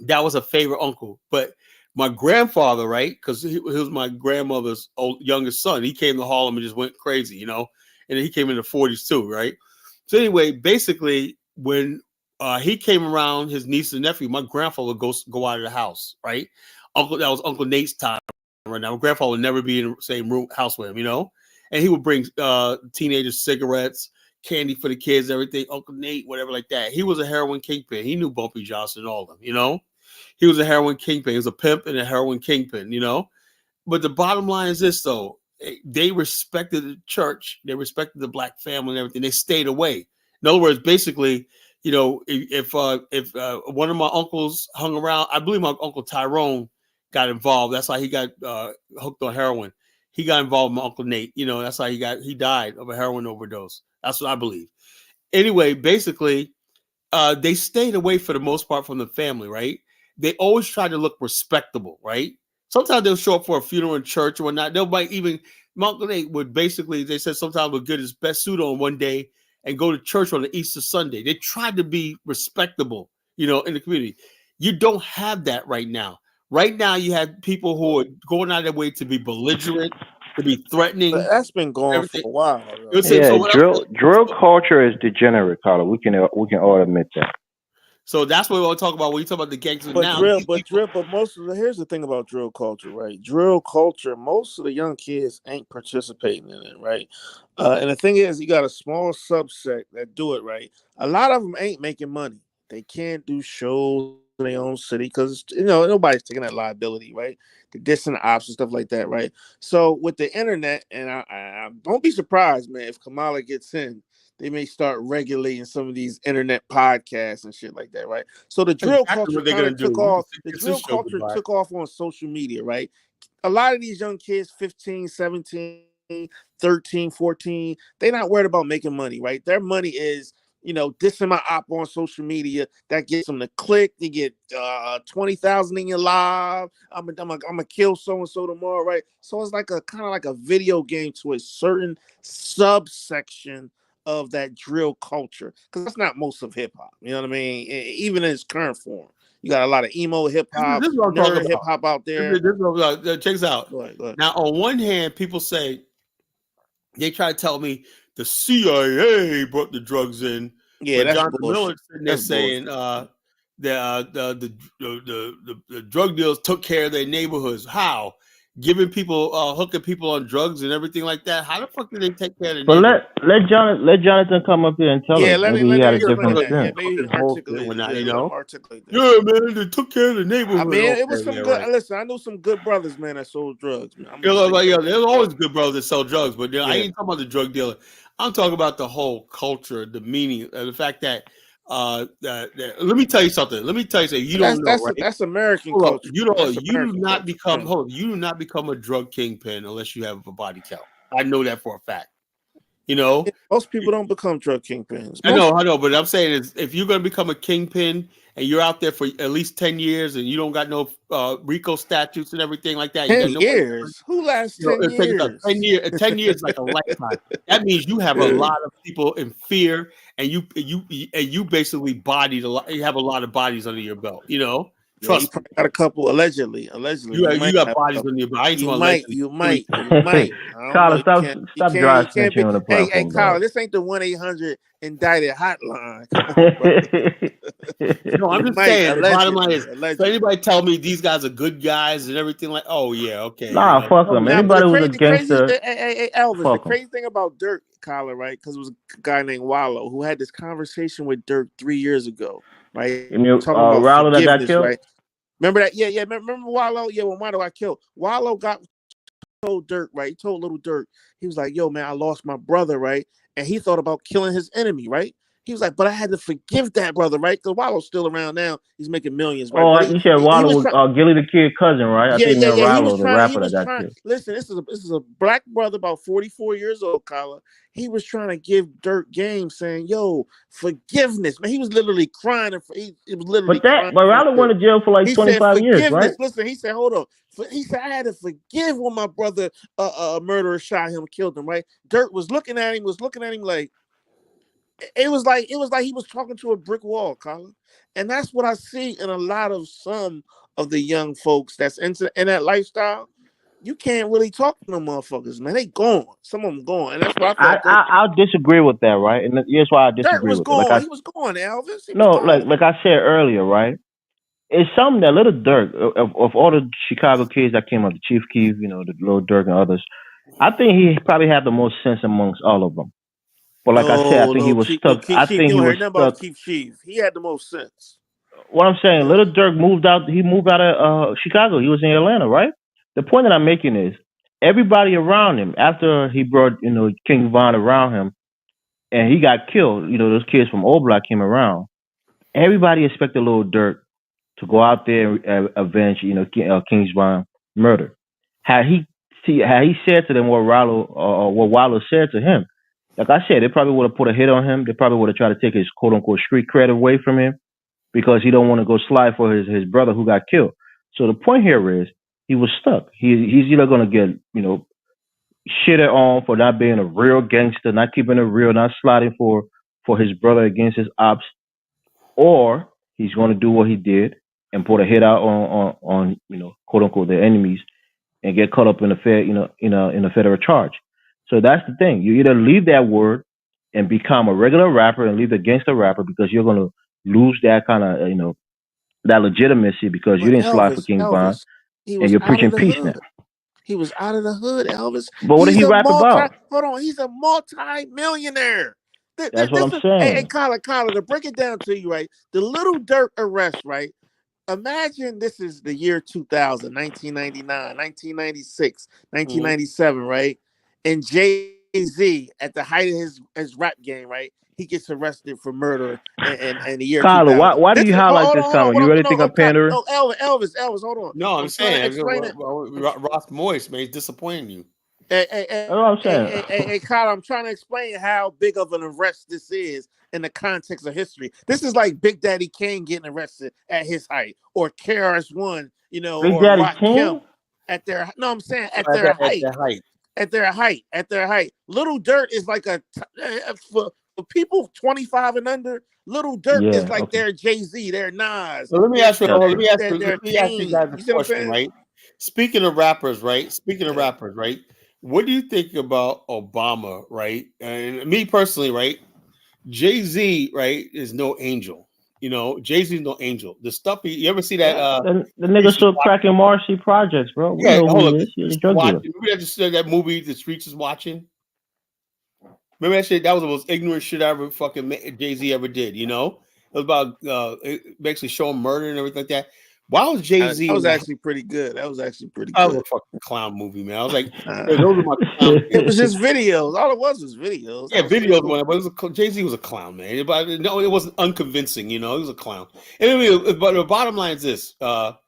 that was a favorite uncle, but my grandfather, right? Because he was my grandmother's youngest son. He came to Harlem and just went crazy, and he came in the 40s too, right? So anyway, basically, when he came around, his niece and nephew, my grandfather would go out of the house, right? That was Uncle Nate's time. Right now, my grandfather would never be in the same house with him, and he would bring teenagers cigarettes, candy for the kids, everything. Uncle Nate, whatever like that. He was a heroin kingpin. He knew Bumpy Johnson and all of them, He was a heroin kingpin. He was a pimp and a heroin kingpin. But the bottom line is this, though. They respected the church. They respected the black family and everything. They stayed away. In other words, basically, if one of my uncles hung around, I believe my uncle Tyrone got involved. That's how he got hooked on heroin. He got involved with my uncle Nate. That's how he died of a heroin overdose. That's what I believe. Anyway, basically, they stayed away for the most part from the family, right? They always tried to look respectable, right? Sometimes they'll show up for a funeral in church or whatnot. They'll might even my uncle Nate would basically, they said sometimes would get his best suit on one day and go to church on the Easter Sunday. They tried to be respectable, in the community. You don't have that right now. Right now, you have people who are going out of their way to be belligerent, to be But threatening, that's been going for everything. a while, You know, though. Yeah, so what drill culture is degenerate, Kyler. We can all admit that. So that's what we'll talk about when you talk about the gangsters But now. most of here's the thing about drill culture, right? Drill culture, most of the young kids ain't participating in it, right? And the thing is, you got a small subset that do it, right? A lot of them ain't making money. They can't do shows in their own city because nobody's taking that liability, right? The dissing ops and stuff like that, right? So with the internet, and I don't be surprised, man, if Kamala gets in, they may start regulating some of these internet podcasts and shit like that, right? So the drill Exactly culture what they're kind gonna of took do. off. The It's this drill show culture goodbye. took off on social media, right? A lot of these young kids, 15, 17, 13, 14, they're not worried about making money, right? Their money is dissing my op on social media. That gets them to click. You get 20,000 in your live. I'm gonna kill so and so tomorrow, right? So it's like a kind of like a video game to a certain subsection of that drill culture, because that's not most of hip hop. You know what I mean? Even in its current form, you got a lot of emo hip hop, This is what I'm talking nerd hip about. hop out there. This is what I'm talking about. Check this out. Go ahead. Now, on one hand, people say they try to tell me the CIA brought the drugs in, Yeah, but that's Jonathan bullshit. Miller sitting there That's saying bullshit. the drug dealers took care of their neighborhoods. How? Giving people, hooking people on drugs and everything like that. How the fuck did they take care of the But neighborhood? let Jonathan come up here and tell Yeah, us. let Maybe he me had a explain different that. Yeah, experience. maybe This whole shit articulate when it. I, Yeah, let him articulate that. yeah, man, they took care of the neighborhood. Man, it was Okay, some yeah, good. right. Listen, I knew some good brothers, man, that sold drugs. Man, I'm You gonna know, say like, that. there's always good brothers that sell drugs, but I Yeah. ain't talking about the drug dealer. I'm talking about the whole culture, the meaning, the fact that let me tell you something. You don't know, right? That's American Hold up. culture. You don't. That's You do American not culture. become. Yeah. Hold up. You do not become a drug kingpin unless you have a body count. I know that for a fact. You know. Most people don't become drug kingpins. I know, but I'm saying is if you're going to become a kingpin and you're out there for at least 10 years and you don't got no RICO statutes and everything like that, you 10 got nobody. years. Who lasts 10 It takes years? 10 years is like a lifetime. That means you have a lot of people in fear, and you basically bodied a lot. You have a lot of bodies under your belt. Yeah, you Trust me. probably got a couple allegedly. You might got have bodies a couple. under your belt. I ain't You talking might, allegedly. you Really. might, you might. I don't know. Kyler, stop dry You can't be. snitching on the Hey, platform, Kyler, dog. this ain't the 1-800 indicted hotline. Come on, brother. No, I'm You just might, saying. The bottom line is, so allegedly. anybody tell me these guys are good guys and everything like, oh yeah, okay, Nah, fuck him. Now, but Anybody who's a the crazy, gangster, hey, Elvis, the fuck him. crazy thing about Dirk, Kyler, right? Because it was a guy named Wallow who had this conversation with Dirk 3 years ago, right? Talking about Rowler that got forgiveness, killed? right? Remember that? Yeah. Remember Wallow? Yeah, when Wallow got killed, Wallow told Dirk, right? He told little Dirk, he was like, yo, man, I lost my brother, right? And he thought about killing his enemy, right? He was like, but I had to forgive that brother, right? Because Wallow's still around now. He's making millions, right? Oh, But you said he Wallow was was Gilly the Kid cousin, right? I think yeah. He Rallo, was the trying. rapper that got killed. Listen, this is a black brother, about 44 years old, Kyler. He was trying to give Dirk game, saying, "Yo, forgiveness, man." He was literally crying. He was literally crying. But Rallo went to jail for like He 25 said, years, right? "Forgiveness." Listen, he said, "Hold on." He said, "I had to forgive when my brother, murderer, shot him, killed him." Right? Dirk was looking at him, like. It was like he was talking to a brick wall, Colin. And that's what I see in a lot of some of the young folks that's in that lifestyle. You can't really talk to them motherfuckers, man. They gone. Some of them gone. And that's what I thought I'll disagree with that, right? And here's why I Dirk disagree was with it. gone. He was gone, Elvis. He was No, gone. like I said earlier, right? It's something that little Dirk, of all the Chicago kids that came up, the Chief Keef, the little Dirk and others, I think he probably had the most sense amongst all of them. But like I said, I think he was stuck. I Chief, think you he don't hear was nothing stuck. about Chief Chief. He had the most sense. What I'm saying, Yeah. little Dirk moved out. He moved out of Chicago. He was in Atlanta, right? The point that I'm making is everybody around him after he brought King Von around him and he got killed. Those kids from Old Block came around. Everybody expected little Dirk to go out there and avenge King's Von murder. Had he said to them what what Wallow said to him, like I said, they probably would have put a hit on him. They probably would have tried to take his quote unquote street cred away from him because he don't want to go slide for his brother who got killed. So the point here is he was stuck. He's either gonna get shitted on for not being a real gangster, not keeping it real, not sliding for his brother against his ops, or he's gonna do what he did and put a hit out on quote unquote their enemies and get caught up in a federal charge. So that's the thing. You either leave that word and become a regular rapper and leave the gangster rapper because you're gonna lose that kind of that legitimacy because you But didn't slide for King Von he and was you're out of preaching the peace now. hood. He was out of the hood, Elvis. But what did he rap about? Hold on, he's a multi-millionaire. That's what This I'm is, hey, saying. Kyler, to break it down to you, right? The little Dirk arrest, right? Imagine this is the year 2000, 1999, 1996, 1997, right? And Jay-Z, at the height of his rap game, right? He gets arrested for murder in the year Kyler, 2000. why do you highlight this comment? You really think I'm pandering? No, Elvis, hold on. No, I'm trying to saying explain it. Ross Moist, man, he's disappointing you. Hey, That's what I'm saying. Kyle, I'm trying to explain how big of an arrest this is in the context of history. This is like Big Daddy Kane getting arrested at his height, or KRS-One, you know, Big or Daddy Rakim King? at their. No, I'm saying at At their that height. height. At their height. Little Dirt is like for people 25 and under. Little Dirt is like their Jay-Z, their Nas. So let me ask you their guys a You see what I'm question, saying? right? Speaking of rappers, right? What do you think about Obama, right? And me personally, right? Jay-Z, right, is no angel. You know, Jay-Z is no angel. The stuff you ever see that The nigga still cracking Marcy projects, bro. We know who he is. He's a drug dealer. Remember that movie, The Streets is Watching? Remember that shit? That was the most ignorant shit I ever fucking Jay-Z ever did, you know? It was about basically showing murder and everything like that. Why was Jay-Z? That was actually pretty good. That was actually pretty good. That was a fucking clown movie, man. I was like, those are my clown movies. It was just videos. All it was videos. Yeah, videos, but Jay-Z was a clown, man. But no, it wasn't unconvincing, you know. He was a clown. Anyway, but the bottom line is this: wow,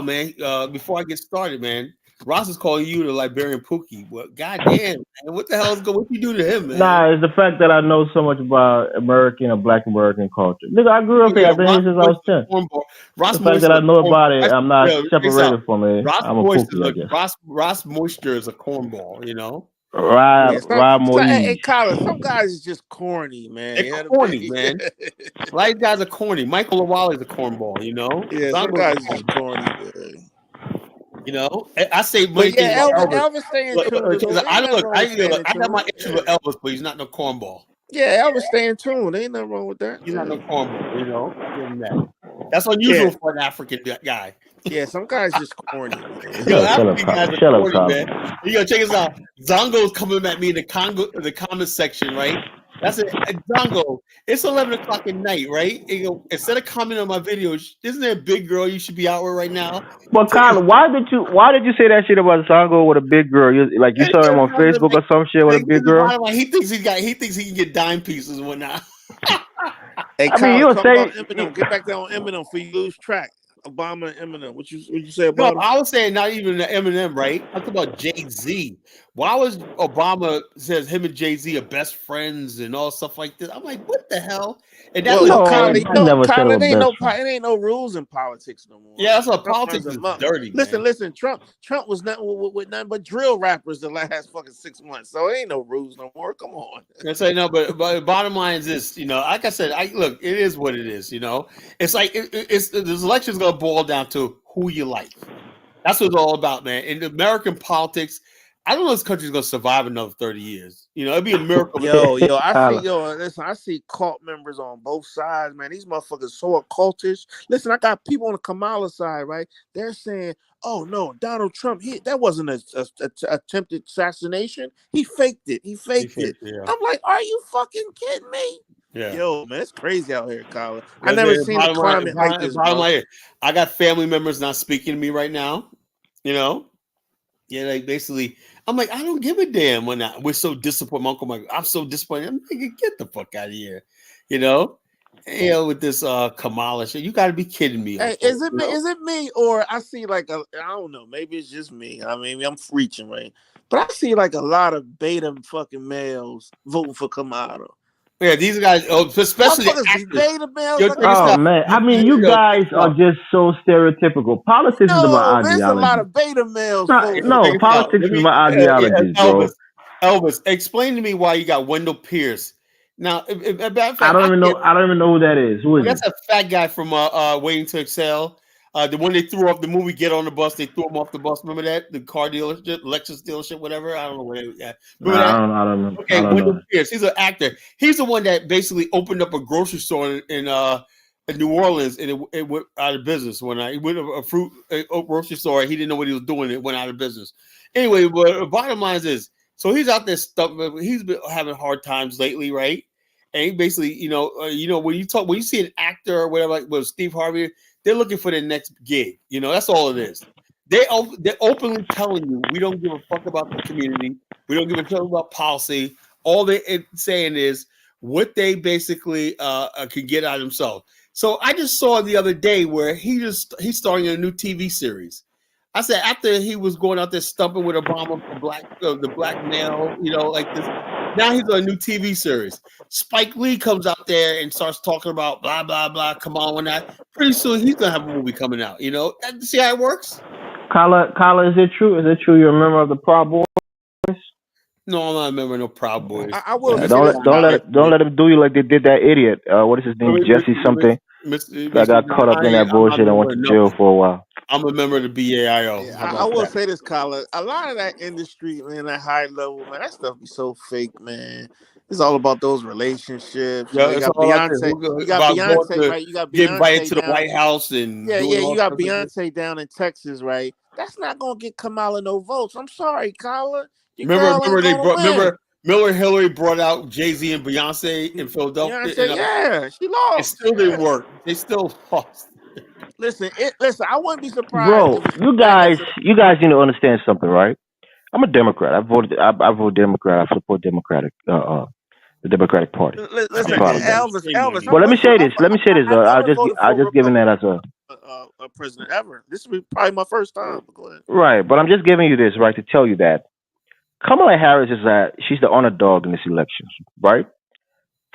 man. Before I get started, man, Ross is calling you the Liberian Pookie. Well, goddamn, man, what the hell is going? What you do to him, man? Nah, it's the fact that I know so much about American or Black American culture. Nigga, I grew up here. I've been here since I was 10. The fact that I know about it, I'm not separated from it. I'm a Pookie, I guess. Ross Moisture is a cornball, you know. Rob Hey, Colin, some guys is just corny, man. They're corny, man. Like guys are corny. Michael Lawale is a cornball, you know. Yeah, some guys is just corny, man. You know, I say, but yeah, Elvis staying tuned. I got my issue with Elvis, but he's not no cornball. Yeah, Elvis staying tuned. Ain't nothing wrong with that. He's not no cornball, you know. Give him that. That's unusual for an African guy. Yeah, some guys just corny. Yo, African guys are corny, man. Yo, check this out. Zongo's coming at me in the comment section, right? That's it. Zongo, it's 11 o'clock at night, right? Instead of commenting on my videos, isn't there a big girl you should be out with right now? But Colin, why did you say that shit about Zongo with a big girl? You saw him on Facebook or some shit with a big girl? He thinks he can get dime pieces and whatnot. Hey, Colin, you say Eminem. Get back there on Eminem for you lose track. Obama and Eminem. What you say about him? I was saying not even the Eminem, right? I'm talking about Jay-Z. Why was Obama says him and Jay-Z are best friends and all stuff like this? I'm like, what the hell? And that it ain't no rules in politics no more. Yeah, that's what politics is dirty. Listen. Trump was not with nothing but drill rappers the last fucking 6 months. So it ain't no rules no more. Come on. I say no, but bottom line is this. You know, like I said, look, it is what it is. You know, it's like this election's gonna boil down to who you like. That's what it's all about, man. In American politics, I don't know if this country's gonna survive another 30 years. You know, it'd be a miracle. I see cult members on both sides, man. These motherfuckers so occultish. Listen, I got people on the Kamala side, right? They're saying, "Oh no, Donald Trump, that wasn't a attempted assassination. He faked it. He faked it." Yeah. I'm like, are you fucking kidding me? Yeah. Yo, man, it's crazy out here, Colin. I never seen a climate like this. I got family members not speaking to me right now. You know. Yeah, like basically, I'm like, I don't give a damn when we're so disappointed. My uncle, I'm so disappointed. I'm like, get the fuck out of here, you know. With this Kamala shit, you got to be kidding me. Hey, is it me? Is it me, or I see like I don't know. Maybe it's just me. I mean, I'm reaching, right? But I see like a lot of beta fucking males voting for Kamala. Yeah, these guys, especially beta males. Man, I mean, you guys are just so stereotypical. Politics is about ideology. There's a lot of beta males. Politics is about ideology, bro. Elvis, explain to me why you got Wendell Pierce. Now, I don't even know who that is. Who is that's a fat guy from Waiting to Excel. The one they threw off the movie Get on the Bus, they threw him off the bus. Remember that? The car dealership, Lexus dealership, whatever. I don't know what it was. Yeah. I don't know. Okay, Wendell Pierce. He's an actor. He's the one that basically opened up a grocery store in New Orleans, and it went out of business. When he went to a fruit grocery store, he didn't know what he was doing. It went out of business. Anyway, but the bottom line is, so he's out there stuck. He's been having hard times lately, right? And he basically, when you see an actor or whatever, like with Steve Harvey, they're looking for their next gig. You know, that's all it is. They're openly telling you, we don't give a fuck about the community. We don't give a fuck about policy. All they're saying is what they basically can get out of themselves. So I just saw the other day where he's starting a new TV series. I said after he was going out there stumping with Obama for the black male, like this. Now he's on a new TV series. Spike Lee comes out there and starts talking about blah blah blah. Come on, that. Pretty soon he's gonna have a movie coming out. You know, see how it works. Kyla, is it true? Is it true you're a member of the Proud Boys? No, I'm not a member of no Proud Boys. I will say don't let him do you like they did that idiot. What is his name? Jesse something. I got caught up in that bullshit and went to jail for a while. I'm a member of the BAIO. Yeah, I will say this, Kyla. A lot of that industry, man, that high level, man, that stuff be so fake, man. It's all about those relationships. Yeah, you got Beyonce. You got Beyonce, right? You got Beyonce get invited to the down, White House and yeah. You got Beyonce down in Texas, right? That's not gonna get Kamala no votes. I'm sorry, Kyla. Remember Hillary brought out Jay-Z and Beyonce in Philadelphia. Yeah, she lost. It still didn't work. They still lost. Listen. I wouldn't be surprised. Bro, you guys need to understand something, right? I'm a Democrat. I vote Democrat. I support the Democratic Party. Listen, Elvis. But let me say this. I'll just giving that as a president ever. This will be probably my first time. Go ahead. Right, but I'm just giving you this right to tell you that Kamala Harris she's the underdog in this election, right?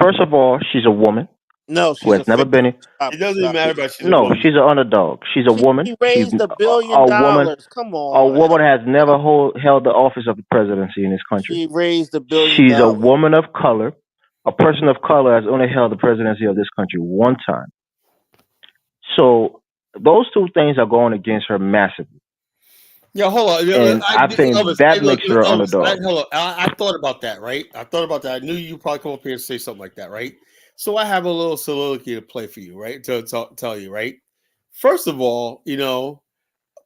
First of all, she's a woman. No, who has never been in. It doesn't even matter about she's she's an underdog. She's a woman. She raised $1 billion. Woman, come on. A woman has never held the office of the presidency in this country. She raised $1 billion. She's a woman of color. A person of color has only held the presidency of this country one time. So those two things are going against her massively. Yeah, hold on. And I think that makes her an underdog. I thought about that, right? I thought I knew you probably come up here and say something like that, right? So I have a little soliloquy to play for you, right? To tell you, right? First of all,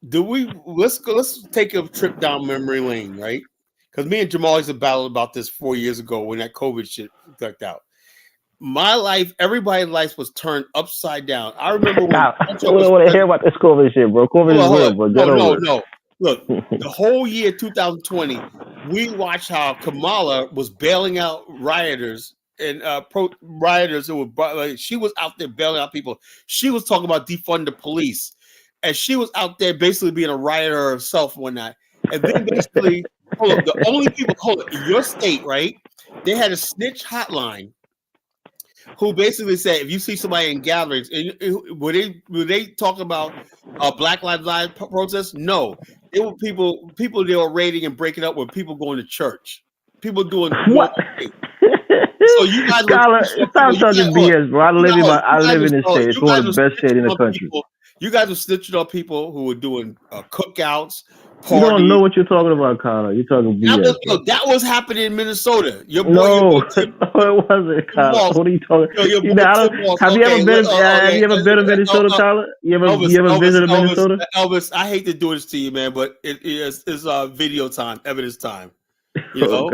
let's take a trip down memory lane, right? Because me and Jamal used to battle about this 4 years ago when that COVID shit ducked out. My life, everybody's life was turned upside down. I remember when I don't want to hear about this COVID shit, bro. COVID is real, bro. No. Look, the whole year 2020, we watched how Kamala was bailing out rioters and rioters who were she was out there bailing out people. She was talking about defund the police, and she was out there basically being a rioter herself and whatnot. And then basically, the only people in your state, right? They had a snitch hotline who basically said if you see somebody in gatherings, were they talking about Black Lives Matter protests? No, it were people they were raiding and breaking up with people going to church, people doing what? So you guys stop talking BS, bro. I live in this state. It's one of the best states in the country. You guys were snitching on people who were doing cookouts. Parties. You don't know what you're talking about, Connor. You're talking BS. That was happening in Minnesota. Your boy, no, it wasn't, Connor. What are you talking about? Have you ever been to Minnesota, Connor? You ever visited Minnesota? Elvis, I hate to do this to you, man, but it's video time, evidence time. You know?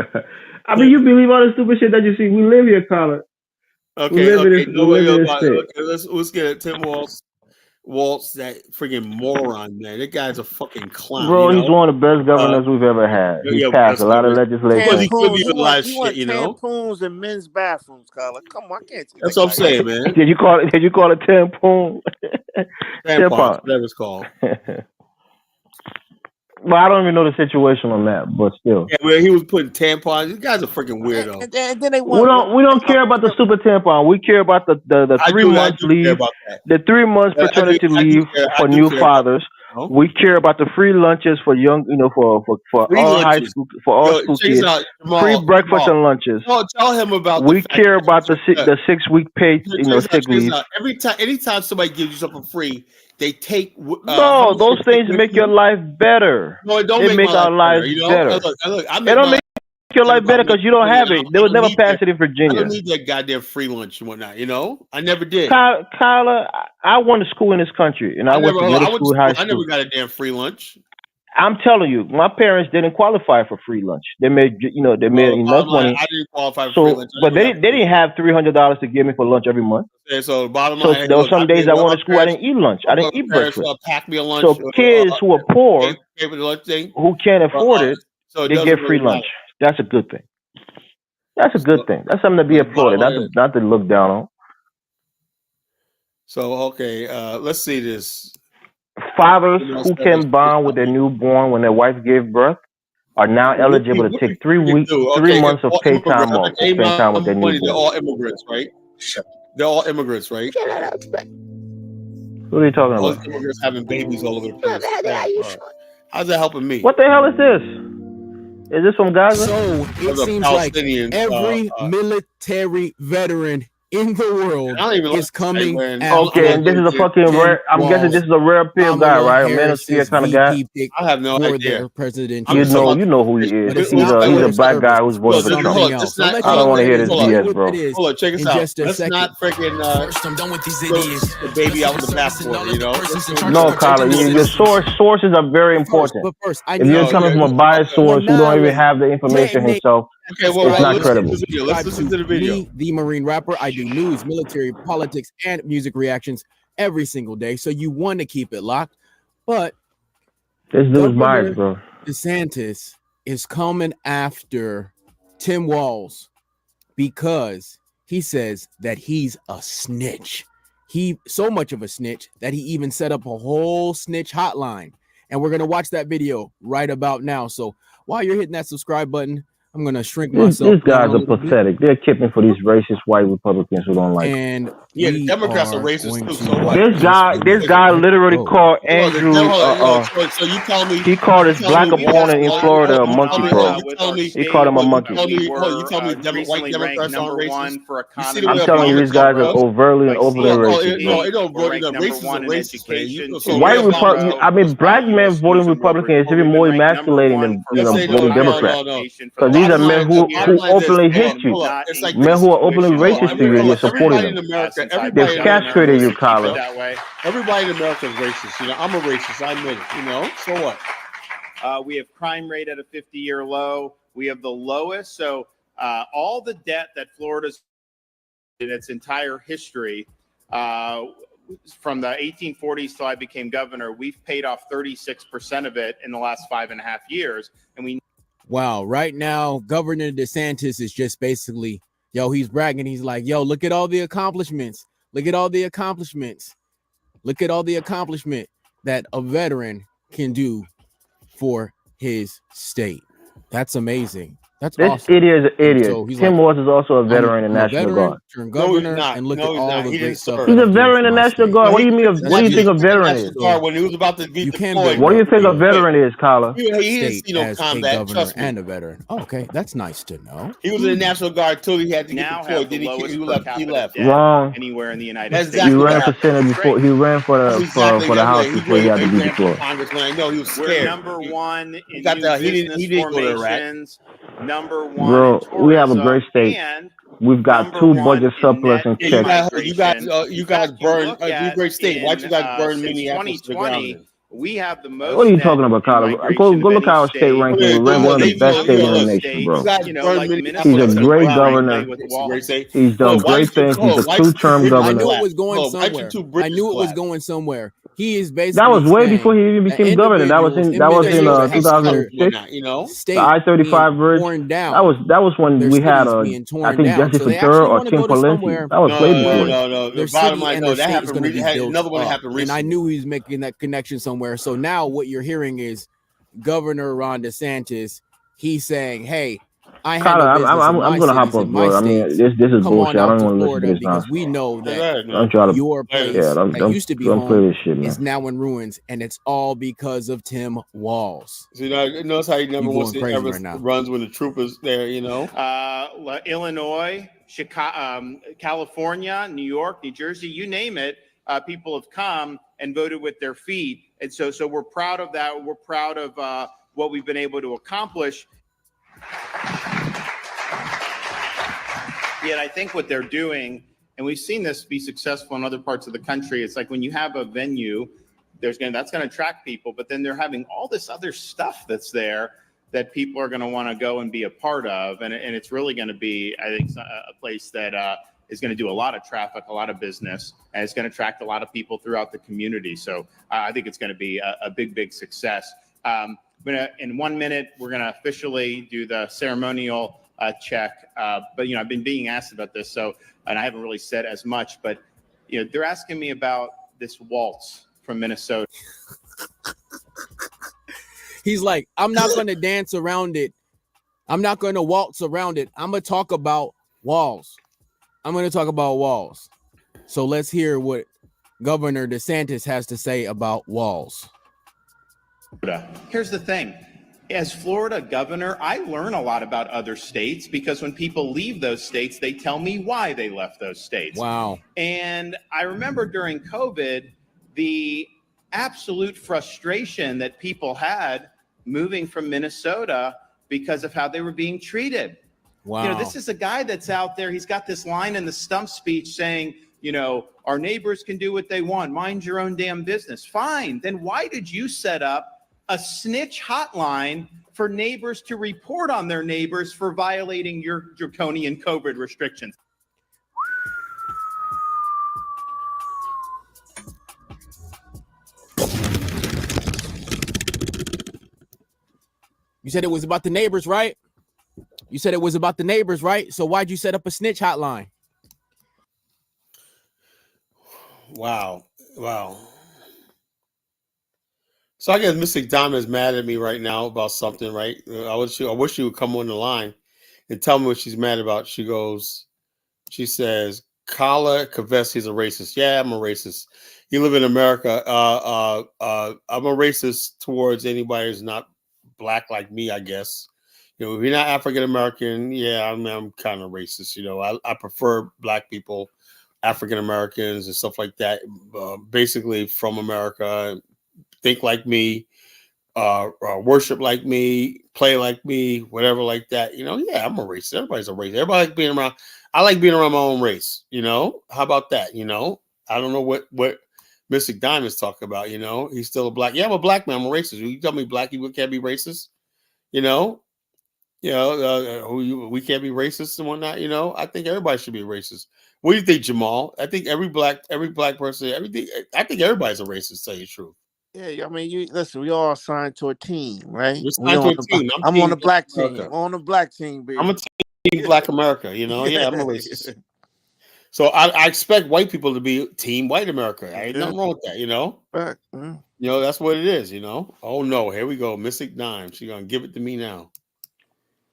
I mean, you believe all the stupid shit that you see. We live here, Connor. Okay. Let's get it. Tim Waltz, that freaking moron, man. That guy's a fucking clown. Bro, he's one of the best governors we've ever had. He passed a lot of legislation. He could be a lot of shit, tampons in men's bathrooms, Carla. Come on, I can't. That's what I'm saying, man. Did you call it tampon? Tampon, whatever it's called. Well, I don't even know the situation on that, but still. Yeah, where he was putting tampons. These guys are freaking weirdo. And then they we don't care about the stupid tampon. We care about the 3 months leave, the 3 months paternity leave for new fathers. No? We care about the free lunches for young, for all high school, for all school kids. Free breakfast and lunches. No, tell him about. We care about the 6 week paid, sick leave. Anytime somebody gives you something free, they take. No, those things make your life better. No, it don't make our lives better. It don't make your life better because you don't have it. They would never pass it in Virginia. I don't need that goddamn free lunch and whatnot. I never did. Kyla, I went to school in this country, and I went to middle school, high school. I never got a damn free lunch. I'm telling you, my parents didn't qualify for free lunch. They made, enough money. I didn't qualify for free lunch. But they didn't have $300 to give me for lunch every month. Okay, so bottom line, there were some days I went to school, I didn't eat lunch. I didn't eat breakfast. Pack me a lunch. So kids who are poor, who can't afford it, they get free lunch. That's a good thing. That's a good thing. That's something to be applauded, not to look down on. So, okay, let's see this. Fathers who can bond with their newborn when their wife gave birth, are now eligible to take 3 weeks, 3 months of paid time off to spend time with their They're newborn. all immigrants, right? They're all immigrants, right? What are you talking All about? these immigrants having babies all over the place. How's that helping me? What the hell is this? Is this from Gaza? So it seems like every military veteran in the world is coming after. Okay, and this is a fucking rare. I'm guessing this is a rare appeal guy, right? A manosphere kind of guy. I have no idea. You know who he is. He's a black guy who's voting for Trump. I don't want to hear this BS, bro. Hold on, check us out. Let's not freaking the baby out with the bathwater, you know? No, Kyler, your sources are very important. If you're coming from a biased source who don't even have the information himself, okay, well, it's not credible. Let's listen to the video. Me, the Marine Rapper, I do news, military, politics, and music reactions every single day. So you want to keep it locked. But this dude's biased, bro. DeSantis is coming after Tim Walz because he says that he's a snitch. He so much of a snitch that he even set up a whole snitch hotline. And we're going to watch that video right about now. So while you're hitting that subscribe button, I'm going to shrink myself. These guys are pathetic. They're kipping for these racist white Republicans who don't like and yeah, the Democrats are racist too. So what? This guy literally called Andrew. So you tell me he called his black opponent in Florida a monkey, bro. He called him a monkey. You tell me white Democrats aren't racist. I'm telling you, these guys are overtly and openly racist. White Republicans. I mean, black men voting Republican is even more emasculating than voting Democrat. Because these are men who openly hate you, men who are openly racist to you, and you're supporting them. They've castrated you, Kyler. Everybody in America is racist. You know, I'm a racist. I admit it. You know, so what? We have crime rate at a 50-year low. We have the lowest. So all the debt that Florida's in its entire history, from the 1840s till I became governor, we've paid off 36% of it in the last 5.5 years, and we. Wow, right now, Governor DeSantis is just basically, he's bragging. He's like, look at all the accomplishments. Look at all the accomplishments. Look at all the accomplishment that a veteran can do for his state. That's amazing. That's this awesome. idiot is an idiot. So Tim Walz is also a veteran in the National Guard. Turn governor and look at all the great stuff. He's a veteran in the National Guard. What do you mean? What do you think a veteran is? When he was about to beat what do you think a veteran is, Kyler? He didn't see no combat. Trust me. And a veteran. Oh, okay, that's nice to know. He was in the National Guard too. He had to get deployed. Then he left. Wrong. Anywhere in the United States. He ran for Senate before. He ran for the House before he had to be deployed. Congressman, I know he was scared. We're number one in business formations. Number one. Bro, we have a great state. We've got 2 budget surplus and checks. You guys burn a great state. Why'd you guys burn Minneapolis to the ground? We have the most. What are you talking about, Kyler? Go look at our state ranking. We're one of the best states in the nation, bro. He's a great governor. He's done great things. He's a 2-term governor. I knew it was going somewhere. He is basically. That was way before he even became governor. That was in 2006. The I-35 bridge. That was when we had I think Jesse Ventura or Tim Pawlenty. That was way before. No. The bottom line, that happened. Another one happened recently. And I knew he was making that connection somewhere. So now what you're hearing is Governor Ron DeSantis. He's saying, "Hey, I'm going to hop up, bro. I mean, this is bullshit. I don't want to listen to this because we know that your place that used to be home is now in ruins, and it's all because of Tim Walz." So, notice how he never runs when the troopers there, Illinois, Chicago, California, New York, New Jersey, you name it. People have come and voted with their feet, and so we're proud of that. We're proud of what we've been able to accomplish. Yet I think what they're doing, and we've seen this be successful in other parts of the country, it's like when you have a venue, that's going to attract people, but then they're having all this other stuff that's there that people are going to want to go and be a part of, and it's really going to be, I think, a place that is going to do a lot of traffic, a lot of business, and it's going to attract a lot of people throughout the community. So I think it's going to be a big success. In 1 minute, we're going to officially do the ceremonial check. But, I've been being asked about this, and I haven't really said as much, but, they're asking me about this waltz from Minnesota. He's like, I'm not going to dance around it. I'm not going to waltz around it. I'm going to talk about walls. I'm going to talk about walls. So let's hear what Governor DeSantis has to say about walls. Here's the thing. As Florida governor, I learn a lot about other states because when people leave those states, they tell me why they left those states. Wow. And I remember during COVID, the absolute frustration that people had moving from Minnesota because of how they were being treated. Wow. You know, this is a guy that's out there. He's got this line in the stump speech saying, you know, our neighbors can do what they want. Mind your own damn business. Fine. Then why did you set up a snitch hotline for neighbors to report on their neighbors for violating your draconian COVID restrictions? You said it was about the neighbors, right? You said it was about the neighbors, right? So why'd you set up a snitch hotline? Wow. So I guess Mystic Diamond is mad at me right now about something, right? I wish she would come on the line and tell me what she's mad about. She says, Kala Kavesi's a racist. Yeah, I'm a racist. You live in America. I'm a racist towards anybody who's not black like me, I guess. You know, if you're not African American, yeah, I'm kind of racist. You know, I prefer black people, African Americans, and stuff like that. Basically, from America, think like me, worship like me, play like me, whatever like that. You know, yeah, I'm a racist. Everybody's a racist. Everybody like being around. I like being around my own race. You know, how about that? You know, I don't know what Mystic Diamond's talking about. You know, he's still a black. Yeah, I'm a black man. I'm a racist. You tell me black people can't be racist. You know, we can't be racist and whatnot. You know, I think everybody should be racist. What do you think, Jamal? I think every black person, everything. I think everybody's a racist. To tell you the truth. Yeah, I mean, you listen. We all signed to a team, right? You're We signed to on a the. team. I'm on the black team. America. I'm on the black team, baby. I'm a team Black America. You know, yeah, I'm a racist. So I expect white people to be team white America. Ain't nothing wrong with that. You know. Right. You know, that's what it is. You know. Oh no, here we go, Mystic Dime. She's gonna give it to me now.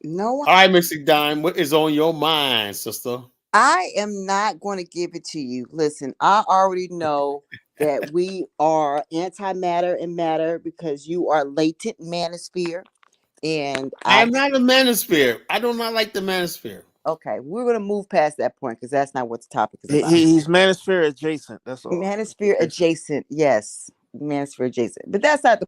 No, All right, Mystic Dime. What is on your mind, sister? I am not going to give it to you. Listen, I already know that we are antimatter and matter because you are latent manosphere. And I am not a manosphere. I do not like the manosphere. Okay, we're going to move past that point because that's not what the topic is about. He's manosphere adjacent. That's all. Manosphere adjacent. Yes. Manosphere adjacent. But that's not the.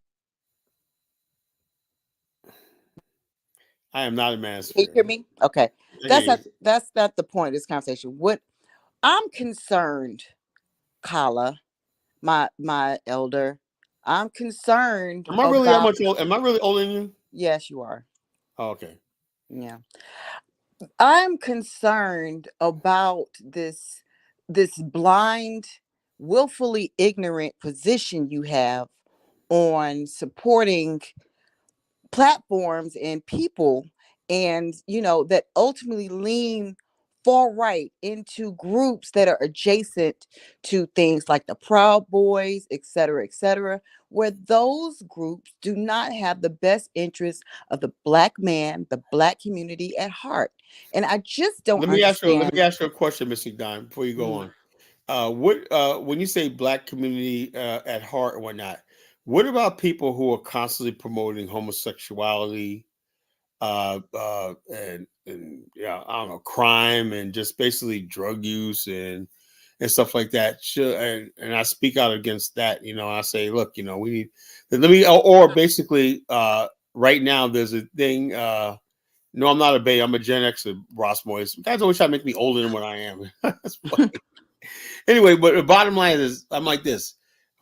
I am not a manosphere. Can you hear me? Okay. That's not the point of this conversation. What I'm concerned, Kala, my elder, I'm concerned. Am I really how much old? Am I really older than you? Yes, you are. Oh, okay. Yeah. I'm concerned about this blind, willfully ignorant position you have on supporting platforms and people, and that ultimately lean far right into groups that are adjacent to things like the Proud Boys, et cetera, where those groups do not have the best interests of the black man, the black community at heart. And I just don't understand. Let me ask you a question, Mr. Dime, before you go on. When you say black community at heart and whatnot, what about people who are constantly promoting homosexuality, and yeah, I don't know, crime and just basically drug use and stuff like that? And I speak out against that. You know, I say, look, you know, we need or basically right now there's a thing. No, I'm not a baby. I'm a Gen Xer, Ross Moyes. You guys always try to make me older than what I am. That's funny. Anyway, but the bottom line is, I'm like this.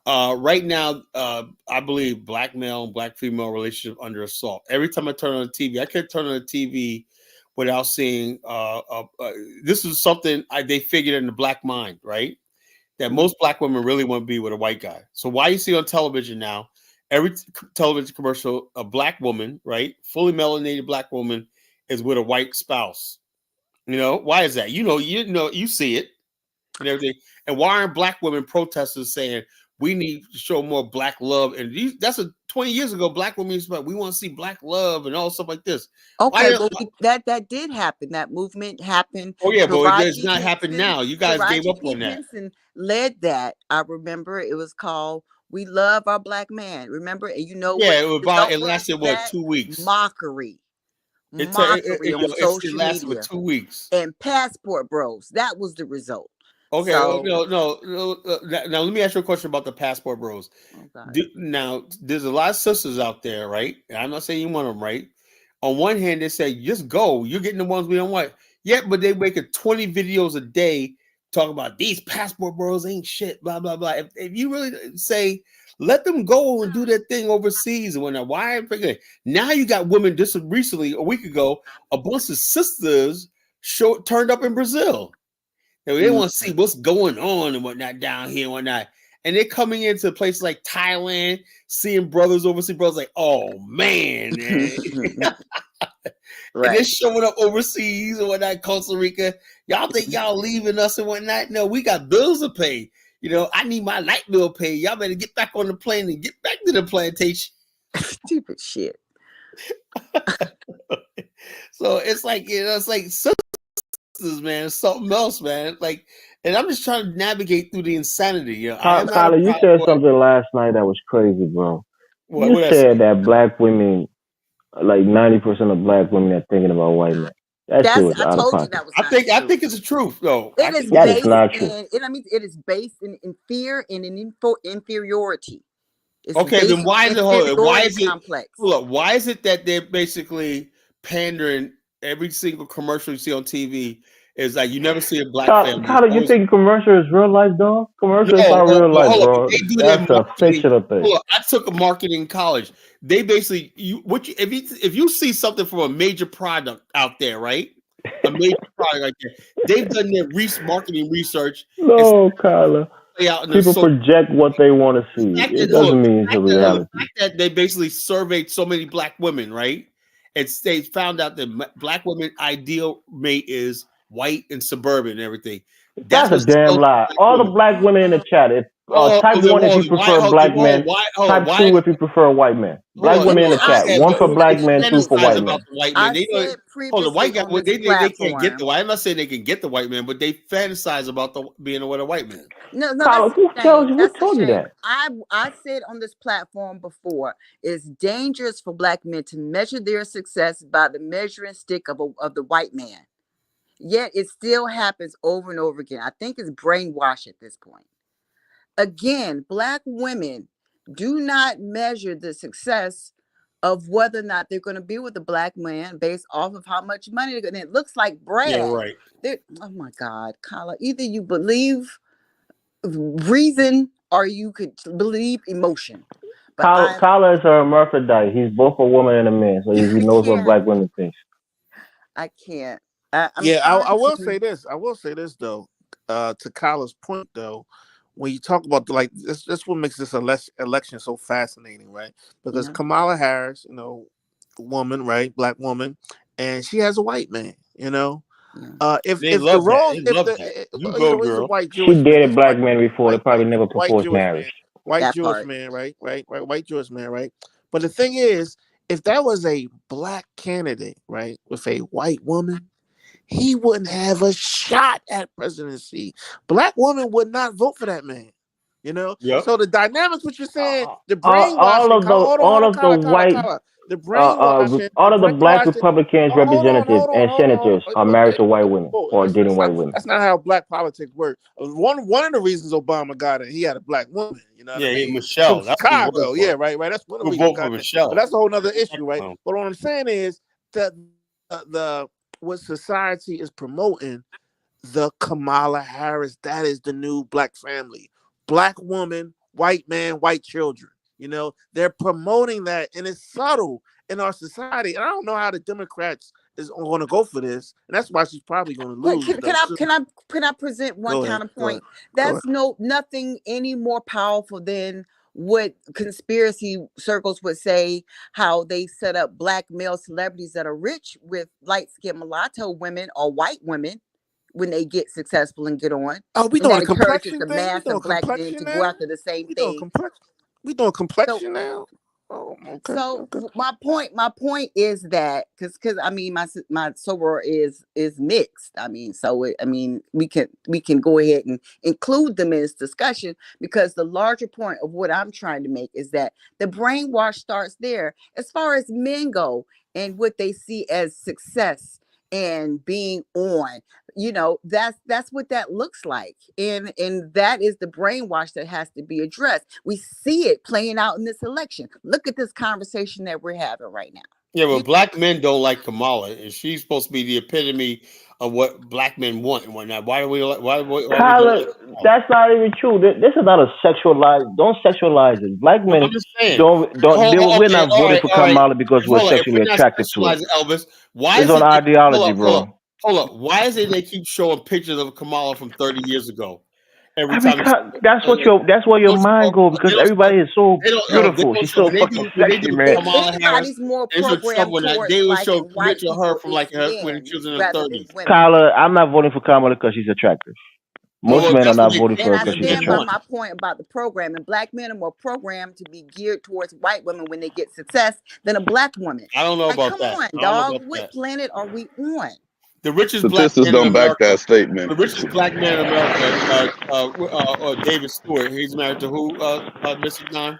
Right now, I believe black male and black female relationship under assault. Every time I turn on the TV, I can't turn on the TV without seeing. This is something they figured in the black mind, right? That most black women really want to be with a white guy. So why you see on television now, every television commercial, a black woman, right, fully melanated black woman, is with a white spouse. You know, why is that? You see it and everything. And why aren't black women protesters saying we need to show more black love. And that's 20 years ago. Black women used to be like, we want to see black love and all stuff like this. Okay, but that did happen. That movement happened. Oh yeah, but it does Taraji not happen Henson, now. You guys gave up on that. Henson led that. I remember it was called "We Love Our Black Man." Remember, and you know Yeah, what? it was about. It lasted what, 2 weeks? Mockery It on social lasted media for 2 weeks. and Passport Bros. That was the result. Okay, So, no. Now let me ask you a question about the Passport Bros. Now, there's a lot of sisters out there, right? And I'm not saying you want them, right? On one hand, they say just go. You're getting the ones we don't want. Yeah, but they make 20 videos a day talking about these Passport Bros ain't shit. Blah blah blah. If you really say, let them go and do their thing overseas and whatnot. Why? Now you got women. Just recently, a week ago, a bunch of sisters turned up in Brazil. They want to see what's going on and whatnot down here and whatnot. And they're coming into places like Thailand, seeing brothers overseas, brothers like, oh man. Right. And they're showing up overseas and whatnot, Costa Rica. Y'all think y'all leaving us and whatnot? No, we got bills to pay. I need my light bill paid. Y'all better get back on the plane and get back to the plantation. Stupid shit. So it's like, it's like sisters, man. It's something else, man. Like, and I'm just trying to navigate through the insanity. Tyler, you said something last night that was crazy, bro. You said that black women, like 90% of black women are thinking about white men. That shit was out of pocket. I think it's the truth, though. That is not true. It is based in fear and in inferiority. Okay, then why is it complex? Look, why is it that they're basically pandering every single commercial you see on TV? Is like you never see a black family. Tyler, you think commercial is real life, dog? Commercial is not real life, bro. That's a fictional thing. I took a marketing college. They basically if you see something from a major product out there, right? A major product like that, they've done their marketing research. No, Kyler. People project what they want to see. It doesn't mean it's a reality. The fact that they basically surveyed so many black women, right? And they found out that black women ideal mate is white and suburban and everything. That's a damn lie. All the black women in the chat, type 1 if you prefer black men, type 2 if you prefer a white man. Black women in the chat, 1 for black men, 2 for white men. The white guy, they can't get the white. I'm not saying they can get the white man, but they fantasize about being with a white man. No, Tyler, who told you that? I said on this platform before, it's dangerous for black men to measure their success by the measuring stick of the white man. Yet it still happens over and over again. I think it's brainwash at this point. Again, black women do not measure the success of whether or not they're going to be with a black man based off of how much money they're going to. It looks like Brad. Yeah, right. Oh my God, Kyla. Either you believe reason or you could believe emotion. Kyla is a hermaphrodite. He's both a woman and a man, so he knows what black women think. I can't. I will say this. I will say this though. To Kyla's point though, when you talk about that's what makes this election so fascinating, right? Because Kamala Harris, woman, right, black woman, and she has a white man, If the role, if the white Jewish, she dated black men before. They probably never proposed marriage. White Jewish man, right, white Jewish man, right. But the thing is, if that was a black candidate, right, with a white woman, he wouldn't have a shot at presidency. Black women would not vote for that man. Yep. So the dynamics, what you're saying, the brainwashing, all of the black Republicans representatives and senators are married to white women or dating white women. That's not how black politics works. One of the reasons Obama got it, he had a black woman. Michelle, from Chicago. Yeah, right. That's one of the reasons. Michelle. But that's a whole other issue, right? But what I'm saying is that what society is promoting, the Kamala Harris, that is the new black family. Black woman, white man, white children. They're promoting that, and it's subtle in our society. And I don't know how the Democrats is going to go for this, and that's why she's probably going to lose. Can I present one counterpoint? That's nothing any more powerful than what conspiracy circles would say, how they set up black male celebrities that are rich with light-skinned mulatto women or white women, when they get successful and get on. Oh, we And doing that a encourages complexion the thing? We mass doing of black men complexion to go now? after the same We doing thing. complexion? We doing So complexion now? Oh, okay. so Okay. my point is that because I mean my soror is mixed. I mean, so I mean we can go ahead and include them in this discussion, because the larger point of what I'm trying to make is that the brainwash starts there as far as men go and what they see as success and being on. That's what that looks like, and that is the brainwash that has to be addressed. We see it playing out in this election. Look at this conversation that we're having right now. Yeah, You but black men don't like Kamala, and she's supposed to be the epitome of what black men want and whatnot. Why do we? Why we don't Kyler, like Kamala? that's not even true. This is not a sexualized. Don't sexualize it. Black No, men I'm just saying. don't. We're Okay, not voting for all right. Kamala because we're Hold on. If sexually we're not attracted to her. sexualizing Elvis, why It's is on it? Hold ideology, up, hold bro. up, hold up. Why is it they keep showing pictures of Kamala from 30 years ago every Every time? time, that's where your Don't mind show, goes because they don't show, everybody is so they don't, they beautiful. don't She's show so fucking when they do sexy, man. Kamala Harris. Anybody's more They show trouble programmed when towards they would show liking a white picture of her people from is like her when she men was in her rather than 30s. women. Kyler, I'm not voting for Kamala because she's attractive. Most Well, men are that's what not voting for And her I because she's men stand by want. attractive. my point about the program. And black men are more programmed to be geared towards white women when they get success than a black woman. I don't know Like, about come that. on, I don't know dog. about What that. planet are we on? The richest black Statistics man in don't back America, that statement. the richest black man in America, David Stewart. He's married to who? Mr. Don,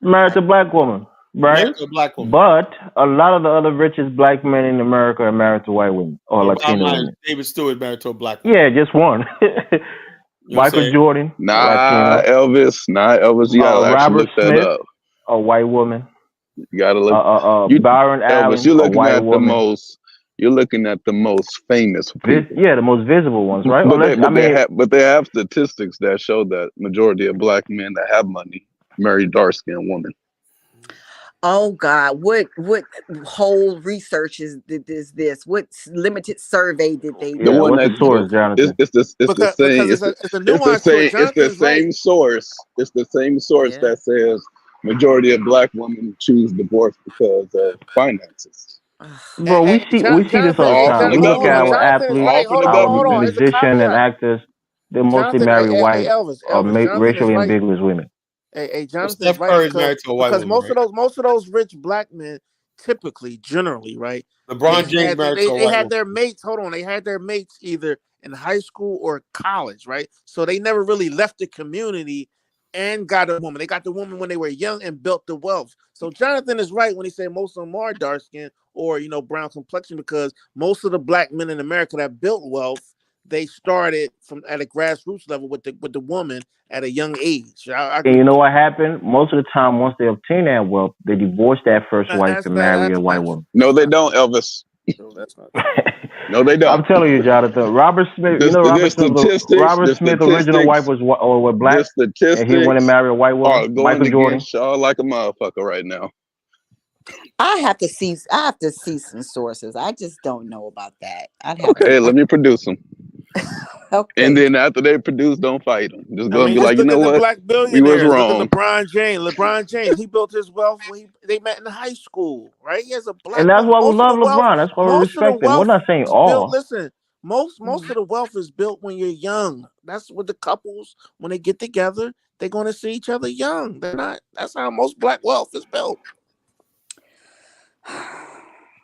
Married to a black woman, right? married to a black woman. But a lot of the other richest black men in America are married to white women or But bottom Latino line is women. David Stewart married to a black woman. Yeah, just one. You know what I'm Michael saying? Jordan, a Nah, Latino. Elvis. Nah, Elvis. You gotta actually Robert look that Smith, up. a white woman. You gotta look. You, Byron Elvis. Allen, You're a looking white at the woman. most. You're looking at the most famous people. Yeah, the most visible ones, right? But Unless they have statistics that show that majority of black men that have money marry dark skinned women. Oh God, what whole research is this? What limited survey did they The yeah. do? one What's the that source, Jonathan? it's the same. Because it's a nuance to it. It's the Jonathan's right. same source. It's the same source Yeah. that says majority of black women choose divorce because of finances. Bro, we see this all the All time. from We the look Hold at on. government. our Jonathan is athletes, All right. from Hold the on, our hold on. government. Here's a musicians and caveat. actors. They mostly Jonathan, marry white Elvis, or make Jonathan is racially right. ambiguous women. Hey, Well, Jonathan's Steph right Curry is married to a white woman, most right? of those rich black men typically, generally, right? LeBron James married to a They white had woman. their mates. Hold on, they had their mates either in high school or college, right? So they never really left the community and got a woman. They got the woman when they were young and built the wealth. So Jonathan is right when he said most of them are dark skinned or brown complexion, because most of the black men in America that built wealth, they started from at a grassroots level with the woman at a young age. I And agree you with know that. what happened? Most of the time, once they obtain that wealth, they divorce that first wife and marry a That's white not woman. No, they don't, Elvis. true. That's not true. No, they I'm don't. telling you, Jonathan. Robert Smith, you know The statistics, Robert Smith's original wife was the black, and he went and statistics married a white woman. are going Michael Jordan. against y'all like a motherfucker right now. I have to see some sources. I just don't know about that. I'd have Okay. Hey, to let me produce them. And okay. then after they produce, don't fight them. Just I go and mean, be just like, you look know at the what? black We was billionaires. Look at wrong. LeBron James. LeBron James, he built his wealth when they met in high school, right? He has a And black that's woman. why we love LeBron. That's why we Most of the respect him. We're wealth not saying is built. all. Listen, most of the wealth is built when you're young. That's what the couples, when they get together, they're going to see each other young. They're not. That's how most black wealth is built.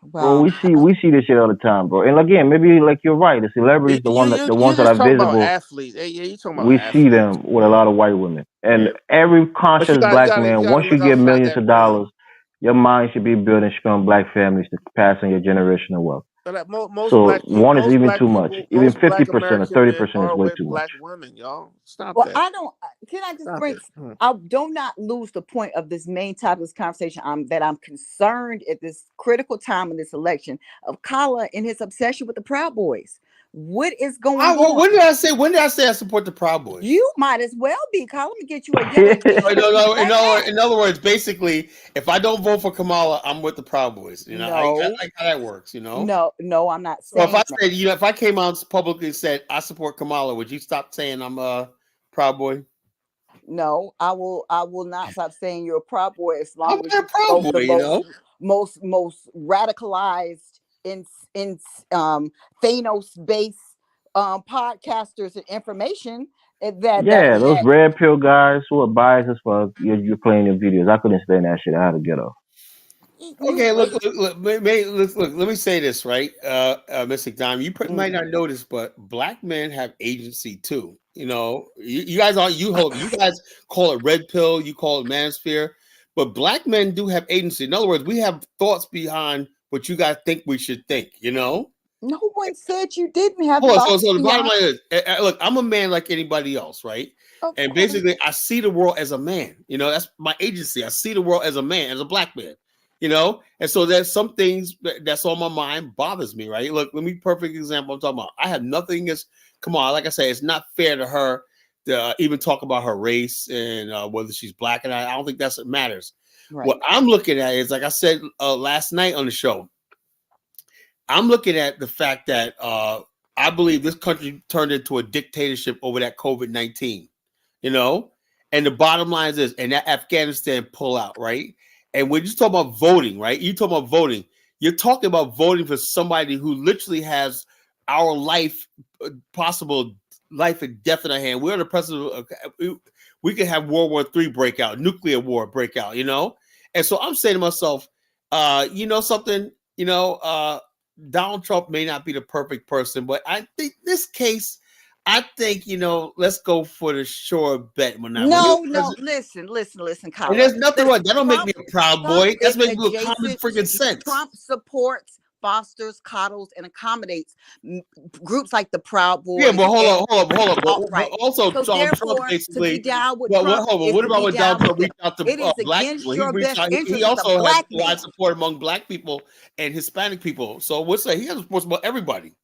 Bro, Well, we see this shit all the time, bro. And again, maybe like you're right. The celebrities, the You ones that just are talking about visible, athletes. Hey, yeah, you talking about we see athletes. them with a lot of white women. And Yeah. every But you conscious got black man, you got to once you look get outside millions that of realm. dollars, your mind should be built and should be on black families to pass on your generational wealth. But So one is even too much. Even most black 50% or American men 30% is are way with too much. black women, y'all. Stop well, that. I don't. Can I just Stop bring? it. I do not lose the point of this main topic of this conversation. That I'm concerned at this critical time in this election of Kala and his obsession with the Proud Boys. What is going on? When did I say? When did I say I support the Proud Boys? You might as well be. Kala, let me get you a yellow T-shirt. No. In other words, basically, if I don't vote for Kamala, I'm with the Proud Boys. You know, I like how that works. You know. No, I'm not So if saying I that. said, if I came out publicly and said I support Kamala, would you stop saying I'm a Proud Boy? No, I will not stop saying you're a Proud Boy as I'm long as a you Proud go Boy. the You know. most radicalized in Thanos base podcasters and information that Yeah, we those had. red pill guys who are biased as fuck. You're playing your videos. I couldn't stand that shit. I had to get off. Okay, look, let me say this, right? Mr. Dime, you might not know this, but black men have agency too. You guys you guys call it red pill, you call it manosphere, but black men do have agency. In other words, we have thoughts behind what you guys think we should think, No one said you didn't have so thoughts the bottom beyond. line is, look, I'm a man like anybody else, right? Of And course. basically, I see the world as a man. That's my agency. I see the world as a man, as a black man. And so there's some things that's on my mind bothers me, right? Look, let me perfect example I'm talking about. I have nothing against, come on, like I say, it's not fair to her to even talk about her race and whether she's black, and I don't think that's what matters. Right. What I'm looking at is, like I said last night on the show, I'm looking at the fact that I believe this country turned into a dictatorship over that COVID-19, and the bottom line is this, and that Afghanistan pullout, right? And when you talk about voting, right? You're talking about voting for somebody who literally has our life, possible life and death in our hand. We're on the precipice. We could have World War III breakout, nuclear war breakout, And so I'm saying to myself, something, Donald Trump may not be the perfect person, but I think this case, let's go for the sure bet. No, listen, Kyle. And there's nothing wrong. That don't make me a proud boy. That's make me a common freaking sense. Trump supports, fosters, coddles, and accommodates groups like the Proud Boys. Yeah, but hold up. Right. Also, so Trump basically. What about when Donald Trump reached out to black people? He also has a lot of support among black people and Hispanic people. So what's that? He has support among everybody.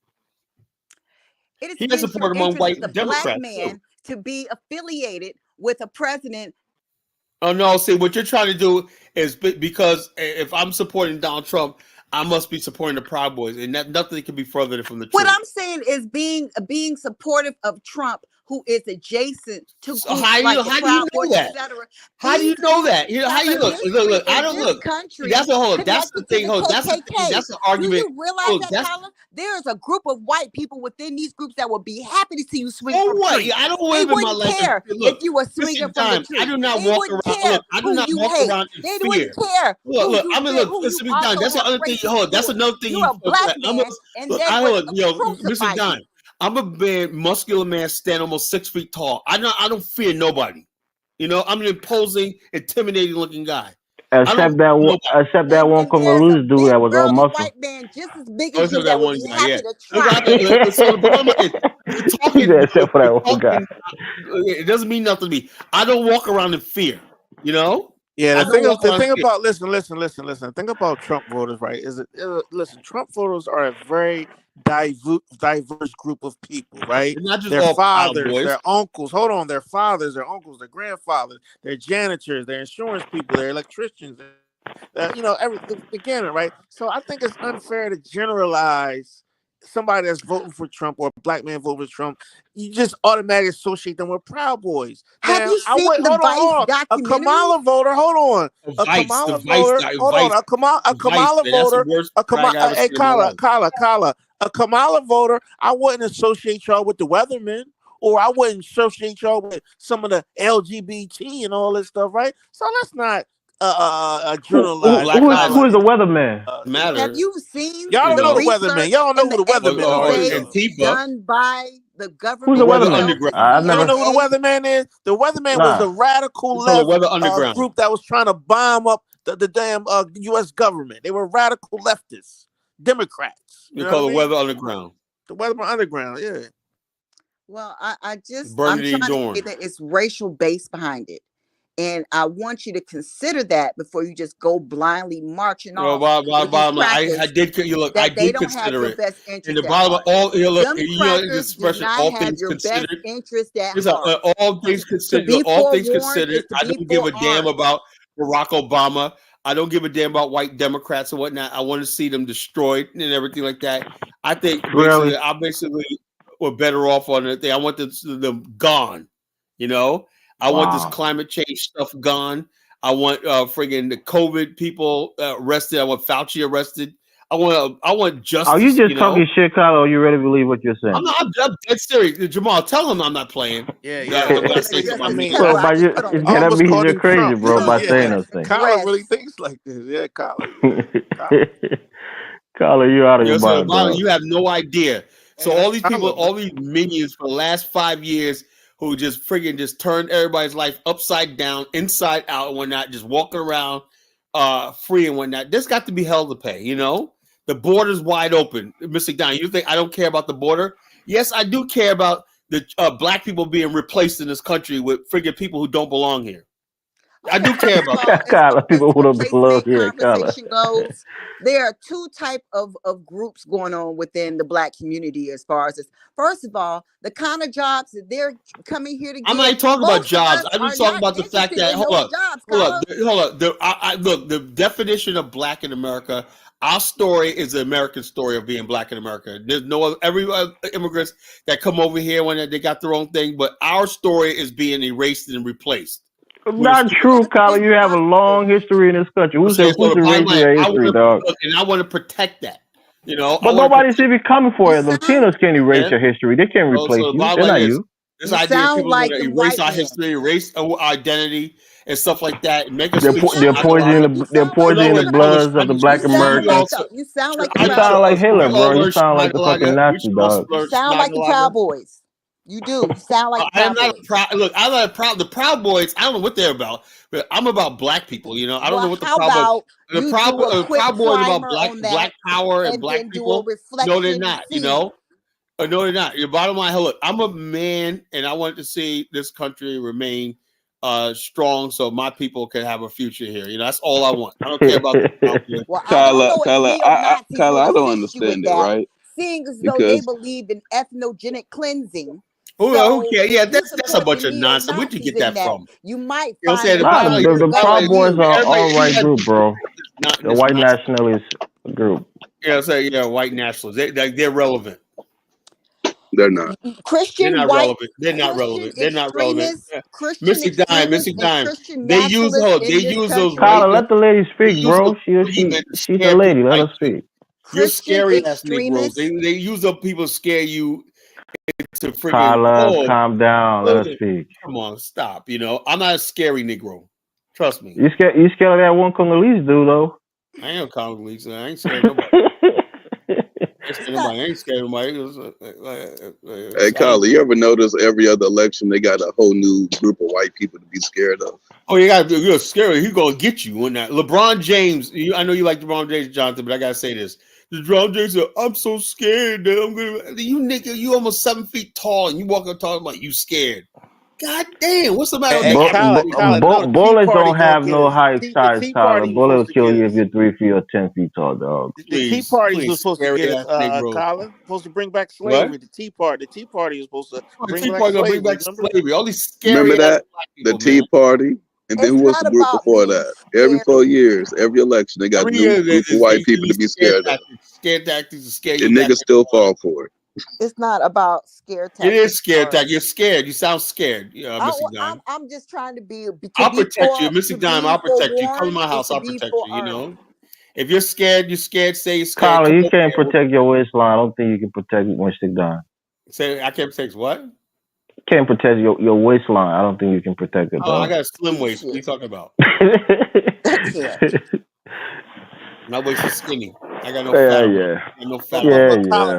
He has support among white Democrats. Black man to be affiliated with a president. Oh no! See, what you're trying to do is because if I'm supporting Donald Trump, I must be supporting the Proud Boys, and that nothing can be further from the truth. What I'm saying is being supportive of Trump, who is adjacent to groups like the Proud Boys, etc. How do you know that? How you look? I don't look. Country that's the thing. That's the argument. Do you realize that, Tyler? There's a group of white people within these groups that would be happy to see you swing from trees. I don't live in my life. They wouldn't care if you were swinging from the tree. I do not walk around. I do not walk around in fear. They wouldn't care. Look. I mean, look. Listen, that's another thing. That's another thing. You're a black man, and Mr. Don. I'm a big, muscular man, stand almost 6 feet tall. I don't fear nobody. I'm an imposing, intimidating looking guy. Except that one Congolese dude that was all muscle. White man just as big as you that would be happy to try. So the problem is, except for that one guy. It doesn't mean nothing to me. I don't walk around in fear. Yeah, the thing about listen. Think about Trump voters, right? Listen, Trump voters are a very diverse group of people, right? Not just their fathers, their uncles. Hold on, their fathers, their uncles, their grandfathers, their janitors, their insurance people, their electricians. Everything beginning, right? So I think it's unfair to generalize somebody that's voting for Trump or a black man voting for Trump. You just automatically associate them with Proud Boys. Have you seen the Vice documentary? A Kamala voter, hold on. A Kamala voter, hold on. A Kamala voter. Hey, Kyla. A Kamala voter, I wouldn't associate y'all with the weathermen, or I wouldn't associate y'all with some of the LGBT and all this stuff, right? So let's not generalize. Who is the weatherman? Have you seen? Y'all don't know the weatherman. Y'all don't know who the weathermen are. Done by the government. Who's the weatherman? I don't know who the weatherman is. The weatherman was the radical left group that was trying to bomb up the damn U.S. government. They were radical leftists, Democrats. You call the Weather Underground. The Weather Underground, yeah. Well, I'm trying to say that it's racial based behind it. And I want you to consider that before you just go blindly marching off. I did consider it. In the bottom of all, all things considered. All things considered, I don't give a damn about Barack Obama. I don't give a damn about white Democrats and whatnot. I want to see them destroyed and everything like that. I think basically we're better off on it. I want them gone. I want this climate change stuff gone. I want friggin' the COVID people arrested. I want Fauci arrested. I want justice. Are you just you know? talking shit, Kyle, or you really believe what you're saying? I'm dead serious. Jamal, tell him I'm not playing. Yeah. When I say Just something, I mean because Bro, I by just you, put on that Almost means called you're him crazy, Trump. bro, by Yeah. saying those things. Kyler really thinks like this. Yeah, Kyler. Yeah. Kyler, you out of your So mind, dog. you have no idea. So Hey, all these people, Kyler, all these minions for the last 5 years who just friggin' just turned everybody's life upside down, inside out, and whatnot, just walking around free and whatnot. This got to be hell to pay, you know? The border's wide open. Mr. Don, you think I don't care about the border? Yes, I do care about the black people being replaced in this country with friggin' people who don't belong here. I do care about that. As far Kyler, as people who don't belong replacement here, Kyler. conversation goes, there are two type of groups going on within the black community as far as this. First of all, the kind of jobs that they're coming here to get. I'm not talking about most of jobs. us I'm are just talking not about the fact interested that in those jobs, hold up. Look, the definition of black in America. Our story is the American story of being black in America. There's no other, every immigrants that come over here when they got their own thing, but our story is being erased and replaced. Not true, Kyler. You have a long history in this country. Who's erasing your history, dog? And I want to protect that. You know, But nobody should be coming for it. The Latinos can't erase your history. They can't replace so the you. bottom They're line not is, you. this You idea of sound people like want to them erase white our men. history, erase our identity, and stuff like that, and make us They're think they're poisoning the bloods of the black Americans. You sound like the You Proud sound like Boys. Hitler, bro. You sound like a fucking Nazi, dog. You sound like the Proud Boys. You do. You sound like the I am Proud not Boys. proud. Look, I'm not proud. The Proud Boys. I don't know what they're about, but I'm about black people. You know, I don't know what the How Proud Boys. about The you do a quick Proud Boys about primer black on that power and and black then do a people. No, they're reflection not. to You see? know, no, they're not. Your bottom line. Hey, look, I'm a man, and I want to see this country remain strong, so my people can have a future here. You know, that's all I want. I don't care about the Proud Boys. Well, I don't know if neo-Nazis Kyler, I would don't assist you with understand it, that, right? seeing as though they Because believe in ethnogenic cleansing. Who So cares? if Yeah, you that's a support bunch the of nonsense. Where'd you neo-Nazis get in that that, from? you might You know what I'm find saying? the Nah, bottom of the the gully Proud Boys are all right again. group, bro. The white nationalist group. Yeah, white nationalists. They're relevant. they're not. Christian They're not white, relevant. They're not Christian relevant. They're not relevant. extremists, Christian Mystic Dime, extremists, Mystic and Dime. Christian They use nationalists they in this use those country. Kyler, let the lady they speak, use bro. those boogeymen to She's a scare lady. people Let her like you. speak. You're Christian scary ass Negroes. extremists. They use up people to scare you into freaking Kyler, calm down. Let her speak. Come on, stop. You know, I'm not a scary Negro. Trust me. You scared of that one Congolese dude, though? I ain't no Congolese. I ain't scared of nobody. I ain't scared of nobody. Hey, Kyler, you ever notice every other election they got a whole new group of white people to be scared of? Oh, you're scary. He's gonna get you when that LeBron James. I know you like LeBron James, Jonathan, but I gotta say this. LeBron James said, "I'm so scared that I'm gonna." You nigga, you almost 7 feet tall, and you walk up talking about you scared. God damn, what's the matter with the Kyler, no, the Tea bullets Party don't have no gonna height get size, the Tea Tyler. Party was Bullet will supposed to kill get you if us. you're 3 feet or 10 feet tall, dog. The Tea Party was supposed to get us, Colin. Supposed to bring back slavery. What? The Tea Party was supposed to The bring Tea back Party gonna slavery. bring back Remember? slavery. All these Remember scary ass that? black people, The Tea man. Party? And then It's who was not the group about before being that? Every 4 scared. years, every election, they got a Every new year group of white people to be scared of. Scare tactics to scare you And back. niggas still fall for it. It's not about scare It tactics. is scared tactic. You're scared. You sound scared, Missy Dime. I'm just trying to be. I'll protect you, Missy Dime. I'll protect you. Come to my house. I'll protect you. You know, if you're scared, you're scared. Say you're scared. Kyler, Come you over can't here. protect your waistline. I don't think you can protect it when stick down. Say I can't protect what? Can't protect your waistline. I don't think you can protect it, Oh, I dog. got a slim waist. What are you talking about? My waist is skinny. I got no fat. Yeah. I got no fat.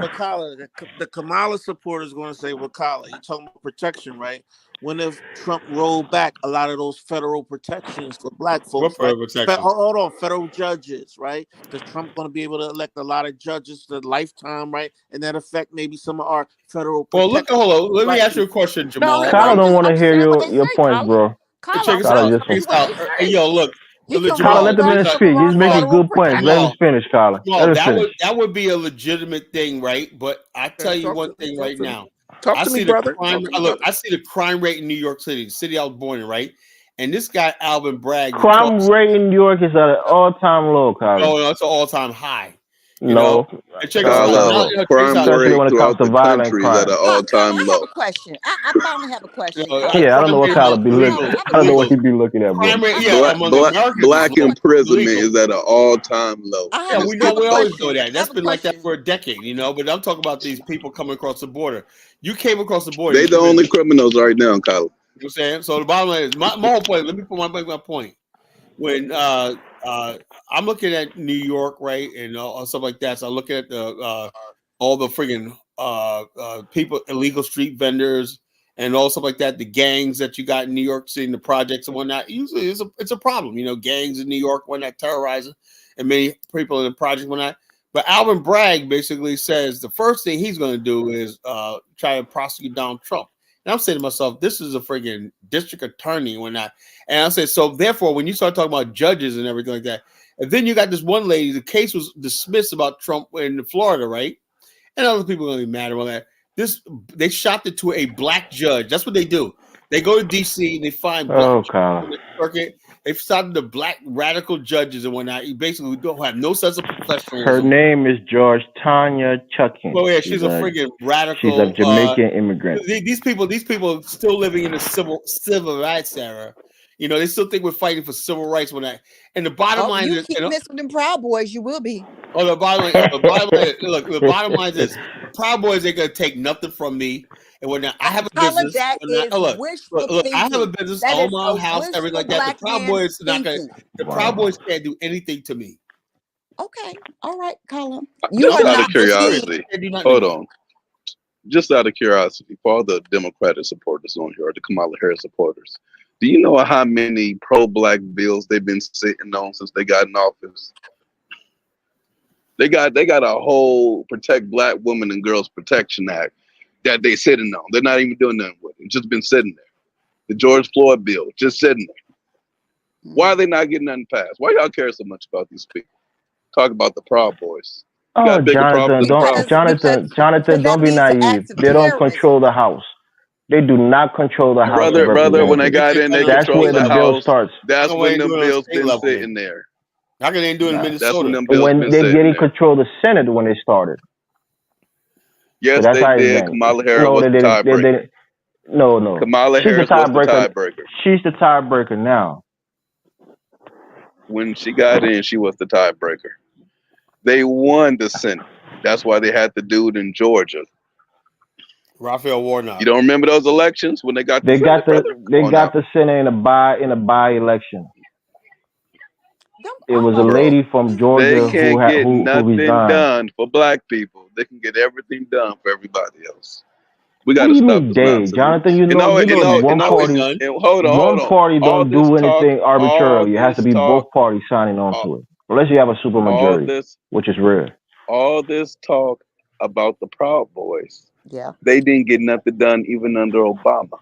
But Colin, the Kamala supporters going to say, well, Colin, you're talking about protection, right? When if Trump rolled back a lot of those federal protections for black folks, what federal protection? Hold on, federal judges, right? Because Trump's going to be able to elect a lot of judges to lifetime, right? And that affect maybe some of our federal protections. Well, look, hold on. Let me ask you a question, Jamal. Kyler don't want to hear your points, bro. Check this out. Hey, yo, look. Kyler, let the man speak. He's making good points. Let him finish, Kyler. No, that would be a legitimate thing, right? But I tell you one thing right now. Talk to me, brother. I see the crime rate in New York City, the city I was born in, right? And this guy Alvin Bragg. Crime rate in New York is at an all-time low, Kyler. No, it's an all-time high. You know, No, and check this out. Crime especially rate when it comes throughout to the violent country is at crime. an Carl, all-time I have low. a question. I finally have a question. Yeah, I don't know what crime Kyler be rate looking. among I have a I don't know what he question. be looking at, bro. crime rate, Black, among black, Americans is black low. imprisonment Illegal. is at an all-time low. I Yeah, have we I have a always question. know that. I That's have a been like that question. for a decade, you know. But I'm talking about these people coming across the border. You came across the border. They You the committed- only criminals right now, Kyler. You know what I'm saying? So the bottom line is my whole point. Let me make my point. When I'm looking at New York, right, and stuff like that. So I'm looking at the all the friggin' people, illegal street vendors, and all stuff like that. The gangs that you got in New York City, the projects and whatnot. Usually, it's a problem. You know, gangs in New York, whatnot, terrorizing, and many people in the project, whatnot. But Alvin Bragg basically says the first thing he's going to do is try to prosecute Donald Trump. And I'm saying to myself, this is a friggin' district attorney and whatnot. And I said, so therefore, when you start talking about judges and everything like that, and then you got this one lady, the case was dismissed about Trump in Florida, right? And other people are going to be mad about that. They shopped it to a black judge. That's what they do. They go to DC and they find black circuit. They've stopped the black radical judges and whatnot. You basically don't have no sense of professionalism. Her name is George Tanya Chucking. Oh yeah, she's a friggin' radical. She's a Jamaican immigrant. These people still living in the civil rights era. You know, they still think we're fighting for civil rights when and the bottom line you is, keep messing with them Proud Boys, you will be. Oh, the bottom line look, the bottom line is this: the Proud Boys ain't gonna take nothing from me. And when I have a business, that is wishful look, I have a thinking. business, That own is my own a house, everything like that. The wishful Proud black Boys not man's gonna. The Proud Boys can't do anything to me. Okay, all right, Colin. Just out of curiosity, hold on. Just out of curiosity, for all the Democratic supporters on here, or the Kamala Harris supporters, do you know how many pro-black bills they've been sitting on since they got in office? They got a whole Protect Black Women and Girls Protection Act that they sitting on. They're not even doing nothing with it. It's just been sitting there. The George Floyd bill, just sitting there. Why are they not getting nothing passed? Why y'all care so much about these people? Talk about the Proud Boys. Oh, Jonathan, don't be naive. They don't control the House. They do not control the House. Brother, when they got in, they controlled the House. Starts. That's when them bills been sitting there. How can they do it in Minnesota? That's when them bills been they're getting there. control of the Senate when they started. Yes, so they did. Kamala Harris was the tiebreaker. No. Kamala Harris was the tiebreaker. She's the tiebreaker now. When she got in, she was the tiebreaker. They won the Senate. That's why they had the dude in Georgia. Raphael Warnock. You don't remember those elections when they got the Senate, got the Senate in a by election. It was a lady from Georgia they can't get nothing who done for black people. They can get everything done for everybody else. We got to stop this nonsense. Jonathan, you know one party. Hold on. One party don't do anything arbitrarily. It has to be both parties signing on to it, unless you have a supermajority, which is rare. All this talk about the Proud Boys. Yeah. They didn't get nothing done even under Obama.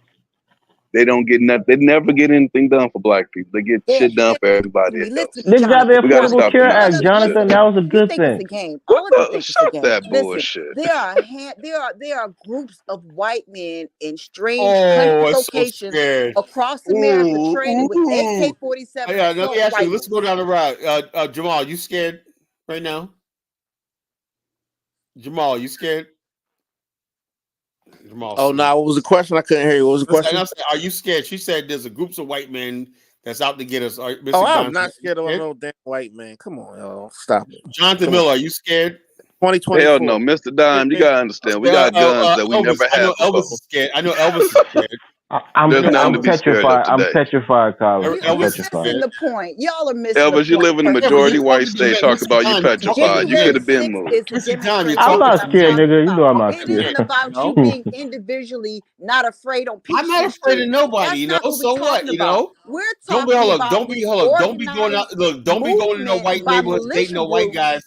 They don't get nothing. They never get anything done for black people. They get shit done for everybody else. They got the Affordable Care Act, Jonathan. That was a good thing. It's a game. All of you think it's a game. That bullshit. There are groups of white men in strange country locations across America training with AK-47. Yeah, let me ask you. Let's go down the route. Jamal, you scared right now? Jamal, you scared? Jamal. Oh no! What was the question? I couldn't hear you. What was the question? Are you scared? She said there's a groups of white men that's out to get us. I'm not scared of no damn white man. Come on, y'all, stop it. Jonathan Miller, are you scared? 2024. Hell no, Mr. Dime. You gotta understand. We got guns that we never had. I know Elvis is scared. I know Elvis is scared. I'm petrified. I'm petrified, Colin. You're missing the point. Y'all are missing Elvis, the point. you live in a majority white state. Talk about you petrified. You could have been moved. I'm not scared, nigga. You know I'm not scared. It isn't about you being individually not afraid on people. I'm not afraid of nobody, you know. So what, you know? We're talking about Don't be going out. Look, don't be going to no white neighborhoods, dating no white guys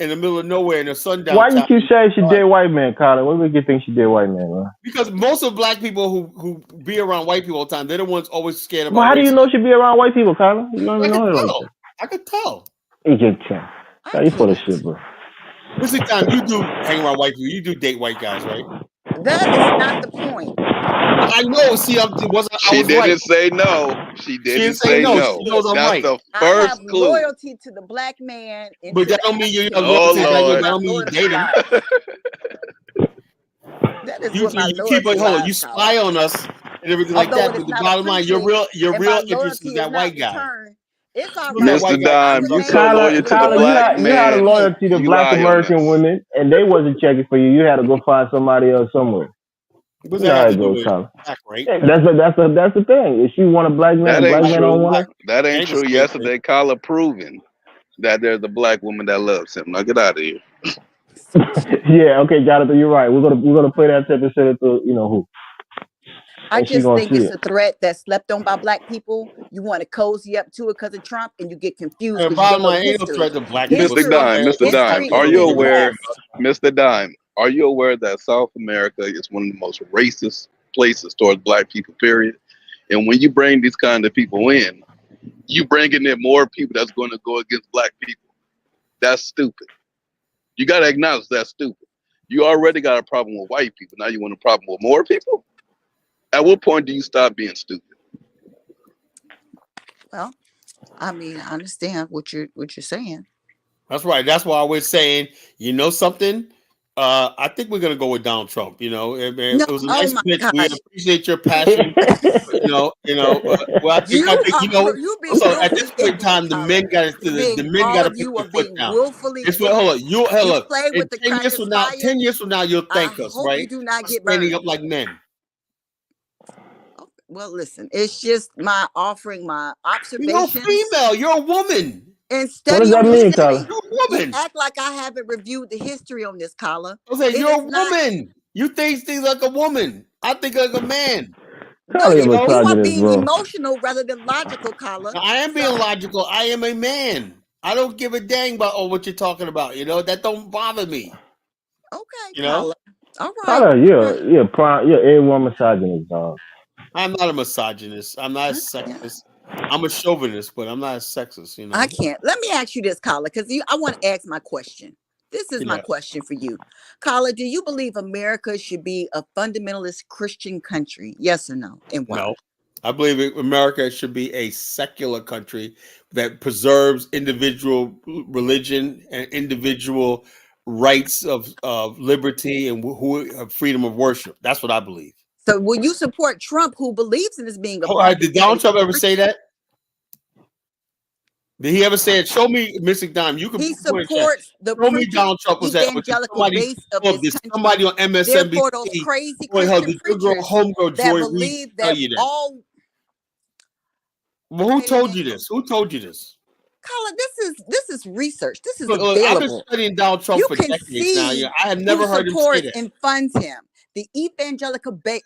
in the middle of nowhere in the sundown. Why you keep saying she did white man, Colin? What make you think she did white man, man? Because most of black people who be around white people all the time, they're the ones always scared about. Well, how do you know she be around white people, Colin? You don't even know it like that. I could tell. You can tell. You full of shit, bro. What's the time you do hang around white people? You do date white guys, right? That is not the point. I know. See, I was Didn't right. say no. She didn't say say no. no. She knows I'm That's right. the I have first clue. loyalty to the black man. And But to that the don't mean you African Oh, woman. Lord. that don't mean you date him. That is You what my keep loyalty hold on. lies, You spy Colin. on us and everything like Although that. it is But the not bottom line, your appreciated, and real my interest is loyalty is that not white guy. returned, it's all Who's that right. white Mr. guy? I Dime, you remain so loyal to the loyal Kyler, black you had a man. loyalty to You black lie on American us. women, and they wasn't checking for you. You had to go find somebody else somewhere. What's You that know how have it to do goes, with Kyler. black, right? Yeah, that's the thing. If she want a black man, That a black ain't man don't true. want her. That ain't Ain't the true. same thing. Yesterday, Kyla proven that there's a black woman that loves him. Now get out of here. Yeah, okay, Jonathan, you're right. We're gonna play that tape and send it to who, I and she just gonna think see it's it. a threat that's slept on by black people. You want to cozy up to it because of Trump, and you get confused because you don't Bottom know the line, ain't no history. threat to black people. Mr. Dime, Mr. Dime, History are is you in the aware, past. Mr. Dime, are you aware that South America is one of the most racist places towards black people, period? And when you bring these kind of people in, you bringing in more people that's going to go against black people. That's stupid. You got to acknowledge that's stupid. You already got a problem with white people. Now you want a problem with more people? At what point do you stop being stupid? Well, I mean, I understand what you're saying. That's right. That's why I was saying, you know something? I think we're gonna go with Donald Trump. No, It was a oh nice my pitch. We gosh, appreciate your passion. Well, you being So at this willfully point in ignorant, time, the men Colin. got to You're the being men got all to of put you their are foot being down. willfully It's what. Hold on, ignorant. You look. play In with the 10 years crackers from now, fire. 10 years from now, you'll I thank us, hope you right? do not For get standing burned. up like men. Okay. Well, listen, it's just my offering my You're a observations female. You're a woman. and What does study that on mean, history. Kyler? You're a You woman. act like I haven't reviewed the history on this, Kala. I say It you're is a not. woman. You think things like a woman. I think like a man. No, Kyler, You you're a know. you are misogynist, being bro. emotional rather than logical, Kala. Now, I am being So, logical. I am a man. I don't give a dang about what you're talking about. That don't bother me. okay, You know, Kala. All right. Kyler, All right. you're A1 misogynist, dog. I'm not a misogynist. I'm not a Yeah. sexist. I'm a chauvinist, but I'm not a sexist. I can't. Let me ask you this, Kala, because I want to ask my question. This is my Yeah. question for you. Kala, do you believe America should be a fundamentalist Christian country? Yes or no? And why? No, I believe America should be a secular country that preserves individual religion and individual rights of liberty and freedom of worship. That's what I believe. So will you support Trump, who believes in this being a Did Donald fundamentalist Trump ever say Christian? that? Did he ever say it? Show me, Mr. Dime. You can He put in chat. supports the Show me printed Donald Trump was that. Did evangelical somebody? base of Oh, this did country. somebody on Therefore, those MSNBC? crazy Boy, hell, Christian did your girl, preachers homegirl that Joy Reid believe tell that you that? all. Well, who Say it told again. you this? Who told you this? Colin, this is research. This is Look, I've been available. studying Donald Trump You for can decades now. see I have who never heard him say supports that. and funds him. The evangelical So base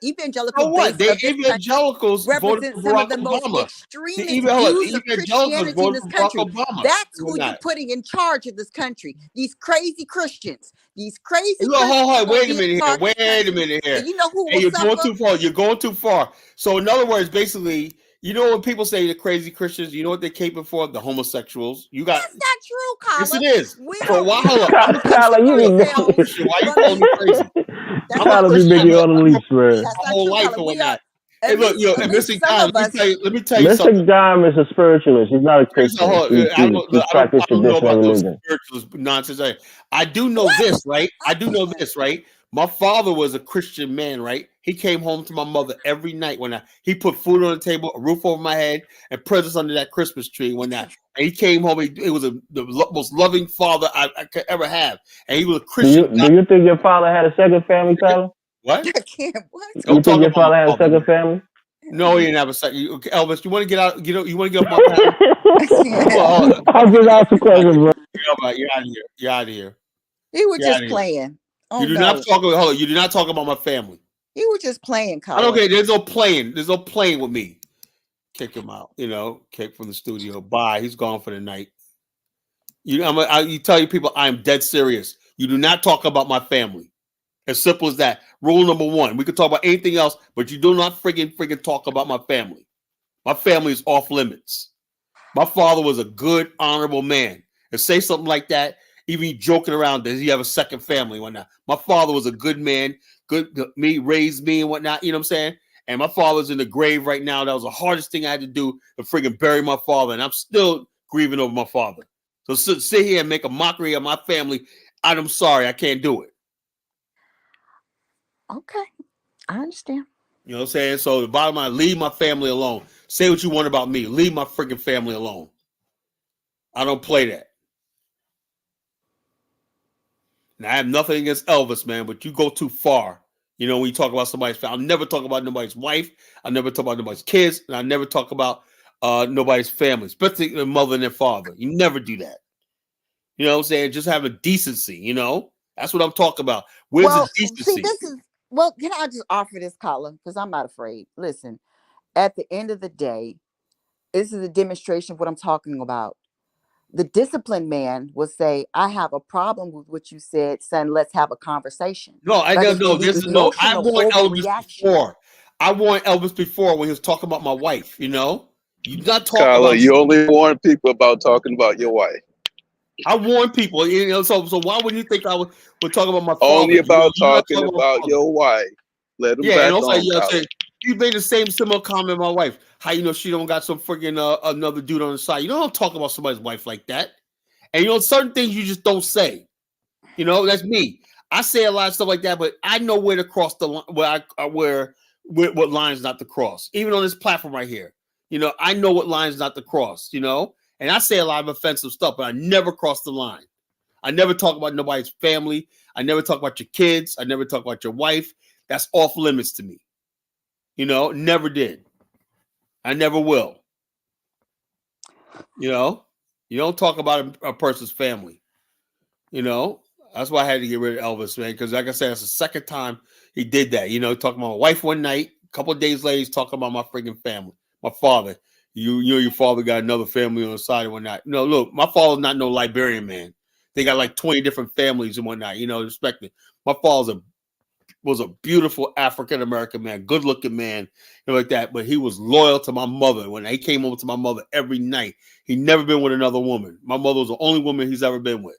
what? They of this country evangelicals voted represents for some of Barack the most Obama. extremist views The of evangelicals Christianity in voted this for Barack country. Obama. That's Or who you're not. putting in charge of this country. These crazy Christians. These crazy Look, Christians are hold, going to wait a be in minute here. charge of Wait this a country. minute here. And you know who Hey, will you're going suffer? too far. You're going too far. So, in other words, basically, when people say the crazy Christians, you know what they're capable for? The homosexuals. You got. That's not true, Yes, Carla. it is. We So don't why? Hold up. I'm a Christian. Kyler, separate you Look, be I'm a ourselves Christian. Why you from calling these. me crazy? That's I'm a not Kyler be Christian. making true. all the leaps, man. That's My not whole true, life Carla. and We are whatnot. Hey, look, at Mr. least some Don, of us. let me tell you something. Mr. Dime is a spiritualist. He's not a Christian. He I practices don't know traditional about those religion. spiritualist nonsense. I do know What? this, right? I do know Okay. this, right? My father was a Christian man, right? He came home to my mother every night he put food on the table, a roof over my head, and presents under that Christmas tree. And he came home, it was the most loving father I could ever have, and he was a Christian. Do you think your father had a second family, Kyler? What? I can't. What? You Don't think talk your about my father had a father. second family? No, he didn't have a second. Elvis, you want to get out? You want to get off my panel? I'll just ask a question, bro. You're out of here. You're out of here. He was You're out just of here. playing. Oh You do no. not talk about. Hold on. You do not talk about my family. He was just playing, I Colin. don't care. There's no playing. There's no playing with me. Kick him out. Kick from the studio. Bye. He's gone for the night. You tell your people I'm dead serious. You do not talk about my family. As simple as that. Rule number 1. We can talk about anything else, but you do not friggin' talk about my family. My family is off limits. My father was a good, honorable man. And say something like that, even joking around, does he have a second family or not? My father was a good man, me, raised me and whatnot. You know what I'm saying? And my father's in the grave right now. That was the hardest thing I had to do to friggin' bury my father. And I'm still grieving over my father. So sit here and make a mockery of my family. I'm sorry, I can't do it. Okay, I understand. You know what I'm saying? So the bottom line, leave my family alone. Say what you want about me. Leave my freaking family alone. I don't play that. Now, I have nothing against Elvis, man, but you go too far. You know, when you talk about somebody's family, I'll never talk about nobody's wife. I'll never talk about nobody's kids. And I never talk about nobody's family, especially their mother and their father. You never do that. You know what I'm saying? Just have a decency, you know? That's what I'm talking about. Where's the decency? Can I just offer this, caller? Because I'm not afraid. Listen, at the end of the day, this is a demonstration of what I'm talking about. The disciplined man will say, I have a problem with what you said, son. Let's have a conversation. No, I don't know. This is no. I want Elvis before. I want Elvis before when he was talking about my wife. You know, you not talk Kyla, about. You only warn people about talking about your wife. I warn people. You know, so why would you think I would talk about my father? Only about talking about your wife. Let them back and also, on. You know, you made the same similar comment. My wife, how you know she don't got some freaking another dude on the side? You don't talk about somebody's wife like that. And you know, certain things you just don't say. You know, that's me. I say a lot of stuff like that, but I know where to cross the line, what lines not to cross. Even on this platform right here, you know, I know what lines not to cross. You know, and I say a lot of offensive stuff, but I never cross the line. I never talk about nobody's family. I never talk about your kids. I never talk about your wife. That's off limits to me. You know, never did. I never will. You know, you don't talk about a person's family. You know, that's why I had to get rid of Elvis, man. Because like I said, it's the second time he did that. You know, talking about my wife one night, a couple of days later, he's talking about my freaking family, my father. Your father got another family on the side and whatnot. No, look, my father's not no Liberian man. They got like 20 different families and whatnot. You know, respect me. My father was a beautiful African American man, good looking man, and like that. But he was loyal to my mother. When he came over to my mother every night, he never been with another woman. My mother was the only woman he's ever been with.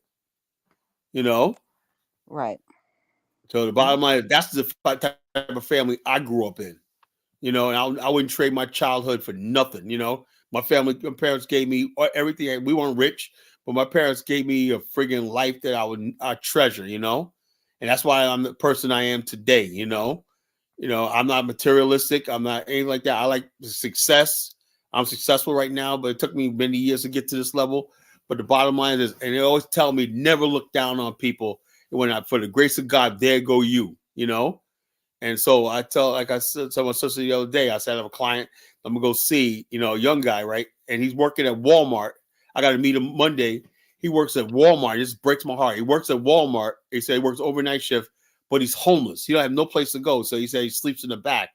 You know, right. So the bottom line is that's the type of family I grew up in. You know, and I wouldn't trade my childhood for nothing. You know, my parents gave me everything. We weren't rich, but my parents gave me a friggin' life that I treasure. You know, and that's why I'm the person I am today. You know, I'm not materialistic. I'm not anything like that. I like success. I'm successful right now, but it took me many years to get to this level. But the bottom line is, and they always tell me never look down on people. For the grace of God, there go you. You know. And so I like I said to my sister the other day, I said I have a client I'm gonna go see, a young guy, right? And he's working at Walmart. I got to meet him Monday. He works at Walmart. It just breaks my heart. He works at Walmart. He said he works overnight shift, but he's homeless. He don't have no place to go. So he said he sleeps in the back.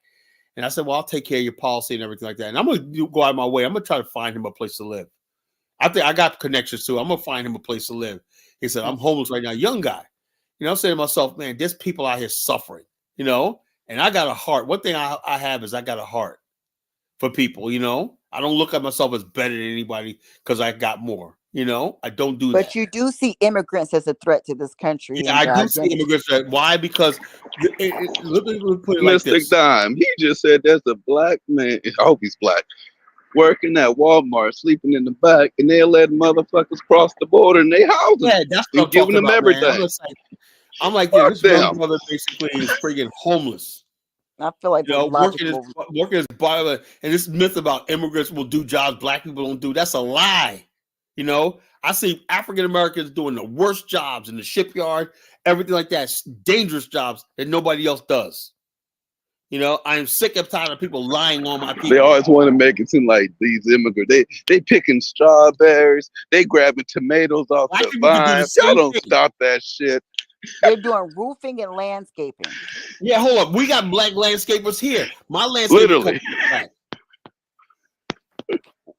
And I said, well, I'll take care of your policy and everything like that. And I'm gonna go out of my way. I'm gonna try to find him a place to live. I think I got connections too. I'm gonna find him a place to live. He said, I'm homeless right now. Young guy. I'm saying to myself, man, there's people out here suffering, and I got a heart. One thing I have is I got a heart for people, I don't look at myself as better than anybody because I got more, I don't do that. But you do see immigrants as a threat to this country. Yeah, I do see immigrants. Why? Because let me put it like this. Mr. Dime, he just said there's a black man, I hope he's black, working at Walmart, sleeping in the back, and they'll let motherfuckers cross the border in their houses. Yeah, that's what I'm giving them about, everything. I'm like, this young brother basically is friggin' homeless. I feel like working his body, and this myth about immigrants will do jobs black people don't do. That's a lie. I see African Americans doing the worst jobs in the shipyard, everything like that, dangerous jobs that nobody else does. I am sick and tired of people lying on my people. They always want to make it seem like these immigrants, they picking strawberries, they grabbing tomatoes off the vine. Y'all don't stop that shit. They're doing roofing and landscaping. Yeah, hold up. We got black landscapers here. My landscaping literally. Black.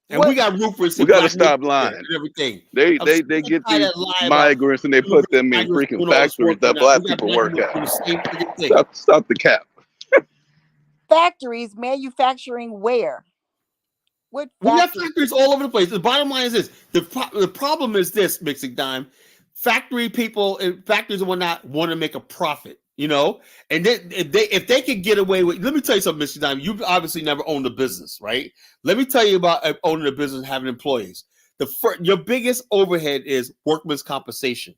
And we got roofers. We got to stop lying. And everything. They get these migrants and they put them in freaking factories that black people work at. Stop the cap. Factories manufacturing where? We got factories all over the place. The bottom line is this: the problem is this, Mixing Dime. Factory people and factories and whatnot want to make a profit. You know, and then if they could get away with, let me tell you something, Mr. Dime. You've obviously never owned a business, right? Let me tell you about owning a business and having employees. Your biggest overhead is workman's compensation,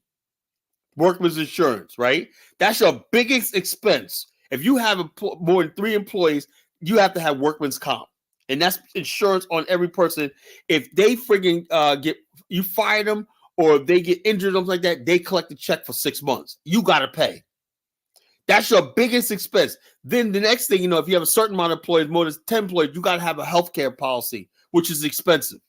workman's insurance, right? That's your biggest expense. If you have more than 3 employees, you have to have workman's comp, and that's insurance on every person. If they friggin' get you fire them or if they get injured or something like that, they collect a check for 6 months. You got to pay. That's your biggest expense. Then the next thing, if you have a certain amount of employees, more than 10 employees, you got to have a healthcare policy, which is expensive,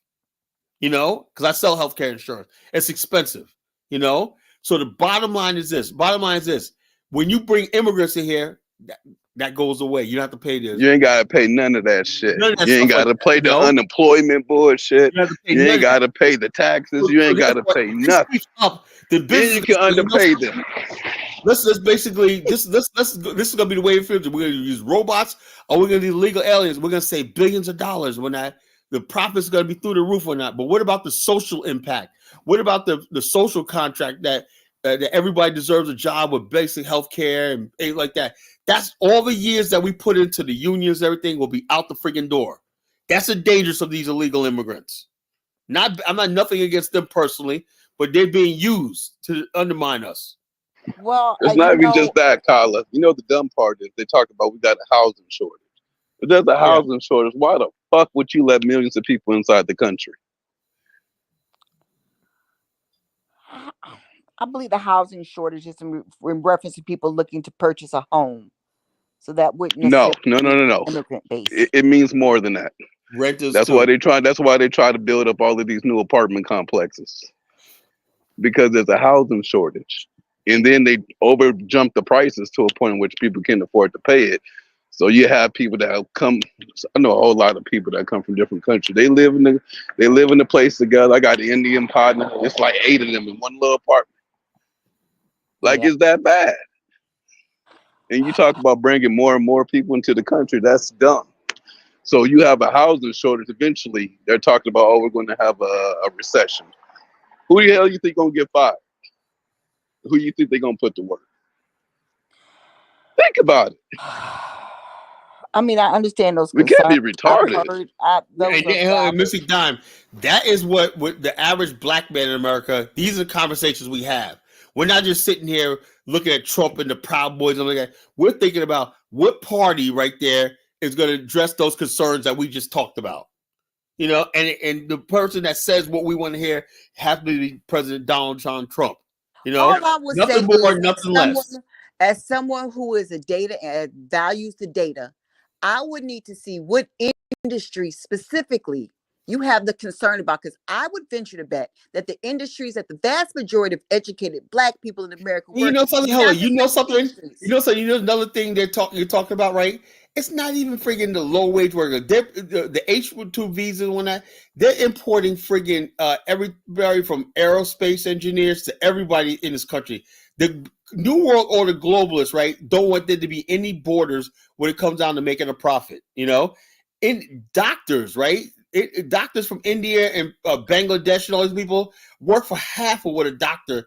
because I sell healthcare insurance. It's expensive, So the bottom line is this. When you bring immigrants in here, that goes away. You don't have to pay this. You ain't got to pay none of that shit. You ain't got to pay the unemployment bullshit. You ain't got to pay the taxes. You ain't got to pay nothing. Then you can underpay them. This is gonna be the way of the future. We're gonna use robots, or we're gonna do legal aliens. We're gonna save billions of dollars when the profit's gonna be through the roof or not. But what about the social impact? What about the social contract that everybody deserves a job with basic health care and things like that? That's all the years that we put into the unions. Everything will be out the friggin' door. That's the dangers of these illegal immigrants. I'm not nothing against them personally, but they're being used to undermine us. Well, it's not even just that, Kyla. The dumb part is they talk about we got a housing shortage. If there's a housing shortage, why the fuck would you let millions of people inside the country? I believe the housing shortage is in reference to people looking to purchase a home. So that wouldn't No. immigrant base. It means more than that. Renters. That's why they try to build up all of these new apartment complexes, because there's a housing shortage. And then they over jump the prices to a point in which people can't afford to pay it. So you have people that have come. I know a whole lot of people that come from different countries. They live in the place together. I got an Indian partner. It's like 8 of them in one little apartment. It's that bad. And you talk about bringing more and more people into the country. That's dumb. So you have a housing shortage. Eventually, they're talking about, we're going to have a recession. Who the hell you think gonna get fired? Who you think they're gonna put to work? Think about it. I mean, I understand those concerns. We can't be retarded. Missy Dime, that is what the average black man in America, these are the conversations we have. We're not just sitting here looking at Trump and the Proud Boys and like that. We're thinking about what party right there is going to address those concerns that we just talked about. And the person that says what we want to hear has to be President Donald John Trump. All I would nothing say more, is nothing less. As someone who is a data and values the data, I would need to see what industry specifically you have the concern about, because I would venture to bet that the industries that the vast majority of educated black people in America work. You know something? Another thing you're talking about, right? It's not even friggin' the low wage worker. The H-2 visa and whatnot, they're importing friggin' everybody from aerospace engineers to everybody in this country. The New World Order globalists, right, don't want there to be any borders when it comes down to making a profit, In doctors, right? Doctors from India and Bangladesh and all these people work for half of what a doctor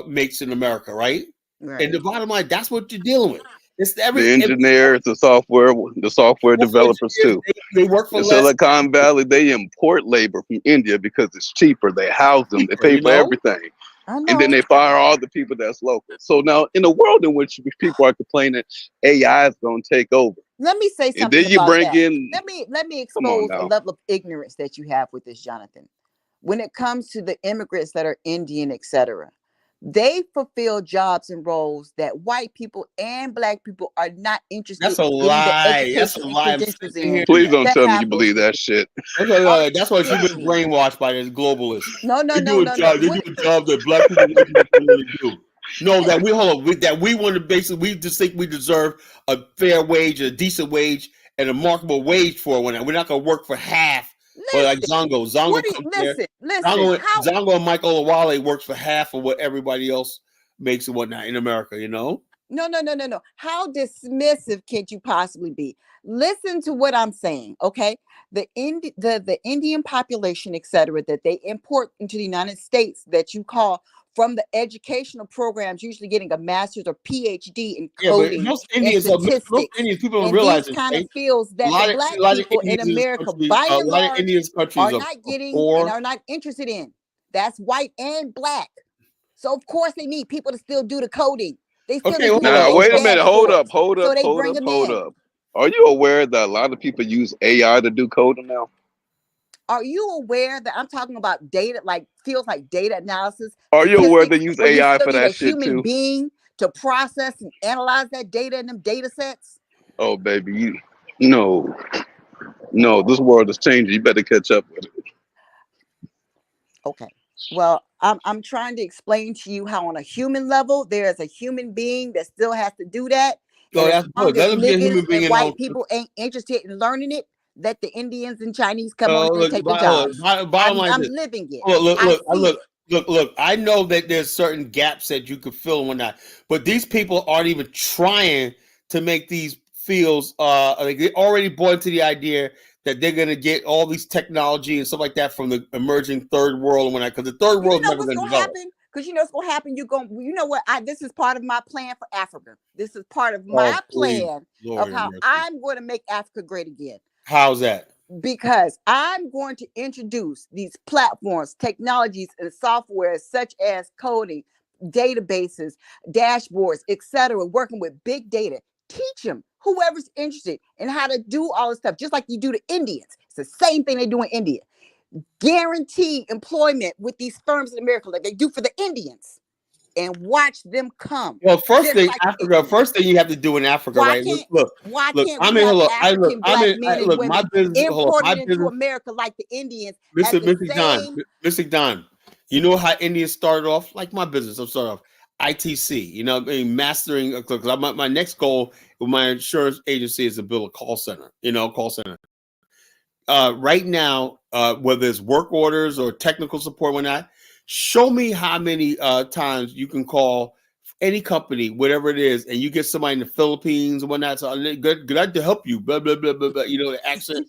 makes in America, right? And the bottom line, that's what you're dealing with. It's the engineers, the software developers too. They work for Silicon Valley. They import labor from India because it's cheaper. They house them. They pay for everything. And then they fire all the people that's local. So now, in a world in which people are complaining AI is going to take over, let me say something. And then you bring in. Let me expose the level of ignorance that you have with this, Jonathan. When it comes to the immigrants that are Indian, etc., they fulfill jobs and roles that white people and black people are not interested in. That's a lie. That's a lie. Please don't tell me you believe that shit. That's why you've been brainwashed by this globalist. No. They do a job that black people don't really do. No, that we want to basically, we just think we deserve a fair wage, a decent wage, and a marketable wage for it. We're not going to work for half. But like Zongo Zongo and Mike Olawale works for half of what everybody else makes and whatnot in America, No. How dismissive can you possibly be? Listen to what I'm saying, okay? The Indian population, etc., that they import into the United States that you call from the educational programs, usually getting a master's or PhD in Yeah, but coding most and Indians, most statistics Indians, people don't and realize these this, kind of right? fields A that the lot of black a lot of people in Indians in this America, country, by a and lot of large, Indians countries are are not getting and poor. are not interested in. That's white and black. So of course they need people to still do the coding. They still Okay, need well, people to hold Now, on. fix wait a minute. Hold up. dashboards. Hold So up. they Hold bring up. them Hold in. up. Are you aware that a lot of people use AI to do coding now? Are you aware that I'm talking about data, like fields like data analysis, Are you aware statistics, they use where you AI still for need a that shit human too? being to process and analyze that data in them data sets? Oh, baby, no, no. This world is changing. You better catch up with it. Okay. Well, I'm trying to explain to you how on a human level, there is a human being that still has to do that. So And as that's long good. as Let them be a niggas human being and in their white own. people ain't interested in learning it, let the Indians and Chinese come on in and Look, take the hold jobs. on. Bottom line is I'm this. living it. Look, I look, see it. look. I know that there's certain gaps that you could fill and whatnot, but these people aren't even trying to make these fields. Like they already bought into the idea that they're gonna get all these technology and stuff like that from the emerging third world and whatnot, because the third You world is know never what's gonna gonna develop. happen? Because you know what's gonna happen. You know what? This is part of my plan for Africa. This is part of Oh, my please, plan Lord of have how mercy. I'm going to make Africa great again. How's that? Because I'm going to introduce these platforms, technologies, and software such as coding, databases, dashboards, etc., working with big data. Teach them, whoever's interested, in how to do all this stuff, just like you do to Indians. It's the same thing they do in India. Guarantee employment with these firms in America like they do for the Indians, and watch them come. Well, first Just thing, like the Africa. Indians. First thing you have to do in Africa, Why right? can't why Look. can't I'm we in. have Look, African I'm black in. men and Look, my women business. Hold on, imported my into business. America like the Indians at the Mr. Don, same? Mr. Don, you know how Indians started off? Like my business, I'm starting off ITC. You know, I mean, mastering. Because my next goal with my insurance agency is to build a call center. You know, call center. Right now, whether it's work orders or technical support, whatnot, show me how many times you can call any company, whatever it is, and you get somebody in the Philippines and whatnot. So glad to help you. Blah blah blah blah blah. You know, the accent.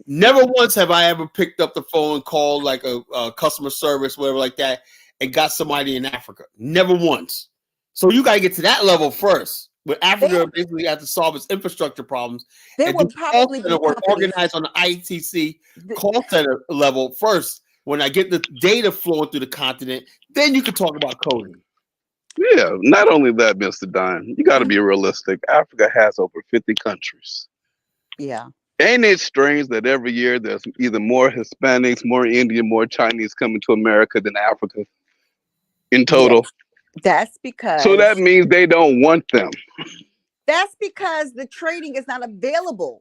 Never once have I ever picked up the phone and called like a customer service, whatever like that, and got somebody in Africa. Never once. So you got to get to that level first. But Africa There, basically has to solve its infrastructure problems there and do will call probably center be work companies. organized on the ITC call center level first. When I get the data flowing through the continent, then you can talk about coding. Yeah. Not only that, Mr. Don, you got to be realistic. Africa has over 50 countries. Yeah. Ain't it strange that every year there's either more Hispanics, more Indian, more Chinese coming to America than Africa in Yes. total? That's So that because means they don't want them. the trading is not available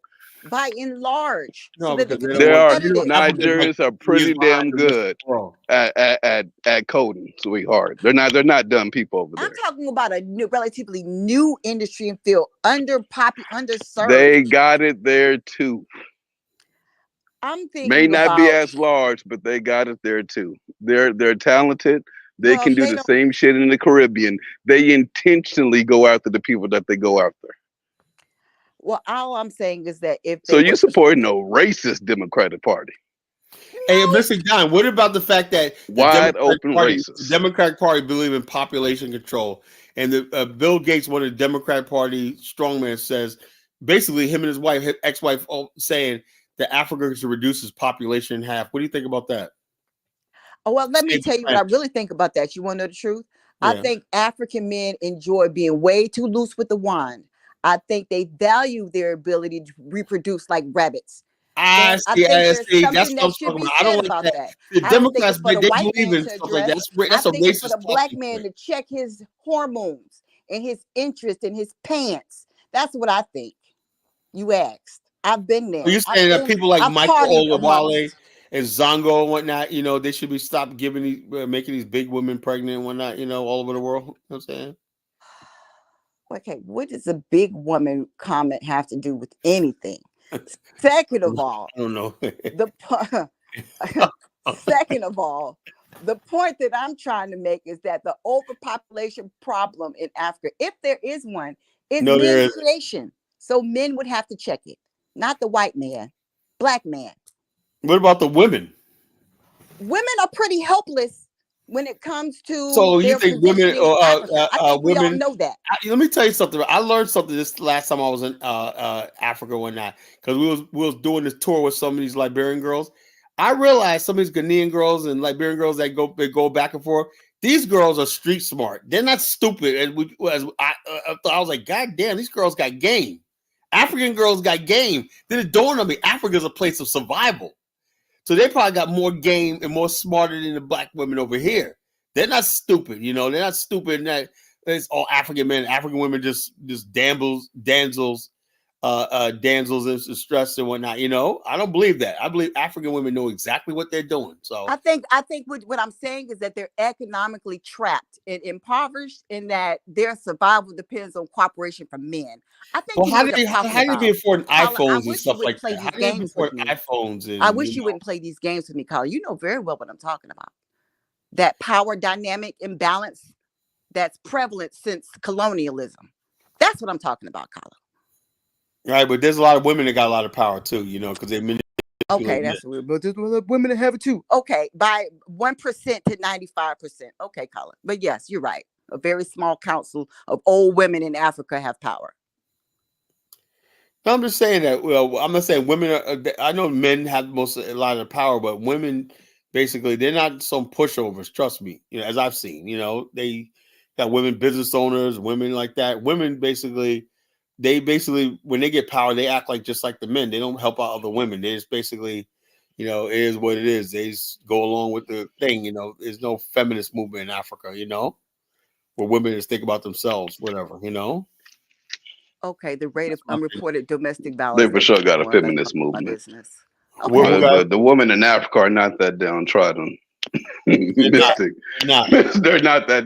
by and large, so No, that they because can they be don't There want. are You know, competitive. Africa is like Nigerians are 2 years pretty behind damn the rest of good the world. at coding, sweetheart. They're not dumb people over I'm there. talking about a relatively new industry and field, underserved. They got it there too. I'm May thinking not be about, as large, but they got it there too. They're talented. They well, can do they the don't. same shit in the Caribbean. They intentionally go after the people that they go after. Well, all I'm saying is that if So they you were, support no racist Democratic Party. Hey, no, Mr. Don, what about the fact that Wide open The racist. Democratic Party believe in population control, and the Bill Gates, one of the Democratic Party strongmen, says basically him and his wife, his ex-wife, saying that Africa should reduce its population in half. What do you think about that? oh, well, let me Save the tell you what I planet. really think about that. You want to know the truth? I Yeah, think African men enjoy being way too loose with the wand. I think they value their ability to reproduce like rabbits. And I think there's That's something what that I'm should talking be about. I don't said like about that. that. The I don't think Democrats, it's for they the white believe man in to stuff like address. that. I That's a think it's for racist the black talking man point. to check his hormones and his interest in his pants. That's what I think. You asked. I've been Are there. you saying that people like I've Michael partied Olawale amongst. and Zongo and whatnot, they should be stopped giving making these big women pregnant and whatnot, all over the world? You know what I'm saying? Okay, what does a big woman comment have to do with anything? Second of all, I don't know. the second of all, the point that I'm trying to make is that the overpopulation problem in Africa, if there is one, is No, there men's is. creation. So men would have to check it, not the white man, black man. What about the women? Women are pretty helpless when it comes to So you their think women positioning in or Africa. I think we all women? know that. Let me tell you something. I learned something this last time I was in Africa one night because we was doing this tour with some of these Liberian girls. I realized some of these Ghanaian girls and Liberian girls that go back and forth. These girls are street smart. They're not stupid. I was like, God damn, these girls got game. African girls got game. Then it dawned on me, Africa's a place of survival. So they probably got more game and more smarter than the black women over here. They're not stupid, you know. They're not stupid. And that it's all African men. African women just damsels and stress and whatnot. You know, I don't believe that. I believe African women know exactly what they're doing. So I think what I'm saying is that they're economically trapped and impoverished, in that their survival depends on cooperation from men. I think well, you know what I'm talking how do you be about. affording Colin, I iPhones and wish you stuff wouldn't like play that? How these do you be games with affording me. iPhones I and wish you wouldn't play these games with me, Colin. You know very well what I'm talking about. That power dynamic imbalance that's prevalent since colonialism. That's what I'm talking about, Colin. right? But there's a lot of women that got a lot of power too, you know, because they manipulate Okay, men. that's weird. But there's women that have it too. Okay, by 1% to 95%. Okay, Colin. But yes, you're right. A very small council of old women in Africa have power. No, I'm just saying that. Well, I'm not saying women are. I know men have a lot of power, but women basically they're not some pushovers. Trust me. You know, as I've seen, you know, they got women business owners, women like that. Women basically when they get power, they act like just like the men. They don't help out other women. They just basically, you know, it is what it is. They just go along with the thing. You know, there's no feminist movement in Africa. You know, where women just think about themselves, whatever. You know. Okay, the rate That's of my opinion. unreported domestic They violence for at sure got a war. That's none feminist of my movement. business. What, Okay. what got The women in Africa are not that downtrodden. they're not. Mystic. They're not. They're not that,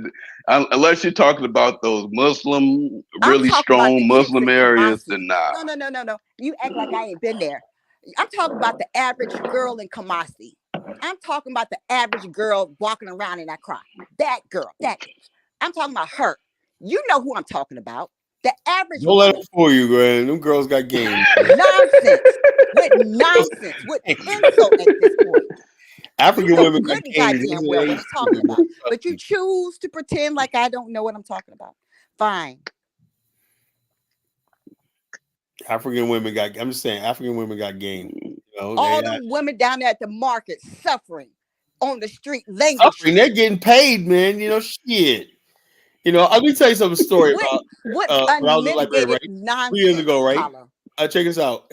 unless you're talking about those Muslim, I'm really talking about the strong chicks Muslim in areas, Kamasi. then nah. No. You act like I ain't been there. I'm talking about the average girl in Kamasi. I'm talking about the average girl walking around in that crowd. That girl. I'm talking about her. You know who I'm talking about. The average Don't let woman. them fool you, man. Them girls got game. Nonsense. With nonsense. With insult at this point. You African know women got good and game. goddamn well what I'm talking about. But you choose to pretend like I don't know what I'm talking about. Fine. African women got. I'm just saying, African women got game. You know, All them women down there at the market suffering on the street, languishing. they're getting paid, man. You know, shit. You know, let me tell you some story about What when I was in Liberia, unmitigated right? 3 years nonsense, ago, right? Colin. Check this out.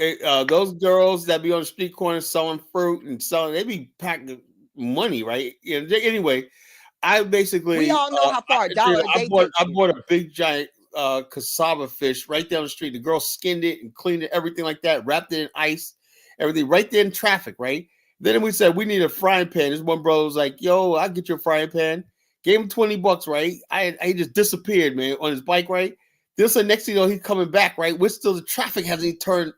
Those girls that be on the street corners selling fruit and selling, they be packing money, right? You know, anyway, I basically, We all know how far a dollar a day takes I you. bought a big giant cassava fish right down the street. The girl skinned it and cleaned it, everything like that, wrapped it in ice, everything right there in traffic, right? Then we said we need a frying pan. This one brother was like, "Yo, I'll get you a frying pan." Gave him $20, right? I just disappeared, man, on his bike, right? This the next thing you know, he's coming back, right? We're still the traffic hasn't turned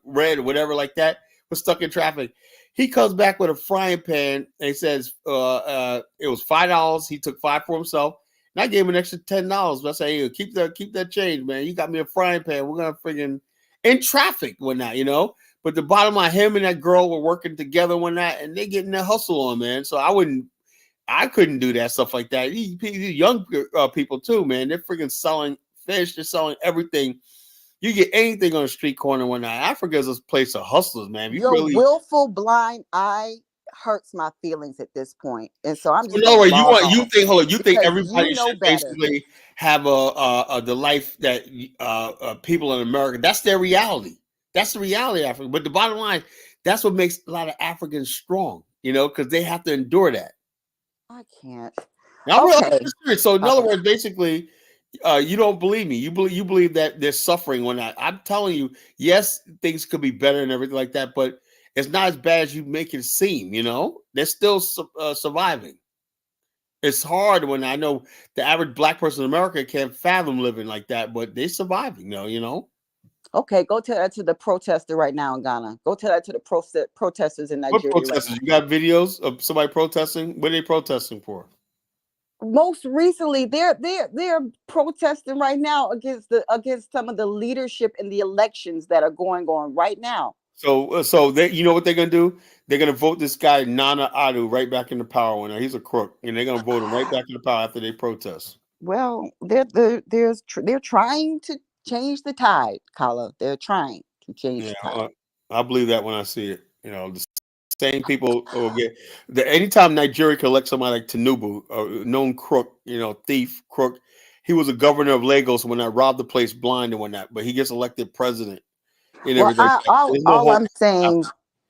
red or whatever like that. We're stuck in traffic. He comes back with a frying pan and he says it was $5. He took 5 for himself. And I gave him an extra $10. But I say, hey, keep that change, man. You got me a frying pan. We're gonna friggin' in traffic one night, you know. But the bottom line, him and that girl were working together one night, and they getting their hustle on, man. So I couldn't do that stuff like that. These young people too, man. They're freaking selling fish. They're selling everything. You get anything on the street corner one night. Africa is a place of hustlers, man. You Your really. willful blind eye hurts my feelings at this point. And so I'm So just in other gonna words, log off you think because you everybody know should better. basically have the life that people in America. That's their reality. That's the reality of Africa. But the bottom line, that's what makes a lot of Africans strong. You know, because they have to endure that. I can't. Now, Okay. so in other words, basically, you don't believe me. You believe that they're suffering when I'm telling you, yes, things could be better and everything like that, but it's not as bad as you make it seem. You know, they're still surviving. It's hard when I know the average black person in America can't fathom living like that, but they're surviving. Though, you know. Okay, go tell that to the protester right now in Ghana. Go tell that to the protesters in What Nigeria right protesters? now. You got videos of somebody protesting? What are they protesting for? Most recently, they're protesting right now against some of the leadership in the elections that are going on right now. So they, you know what they're gonna do? They're gonna vote this guy Nana Adu right back into power when he's a crook, and they're gonna vote him right back into power after they protest. Well, they're trying to change the tide, Kala. They're trying to change Yeah, the tide. I believe that when I see it. You know, the same people will get the anytime Nigeria can elect somebody like Tinubu, a known crook, you know, thief, crook. He was a governor of Lagos when I robbed the place blind and whatnot, but he gets elected president and Well, everything. There's no hope.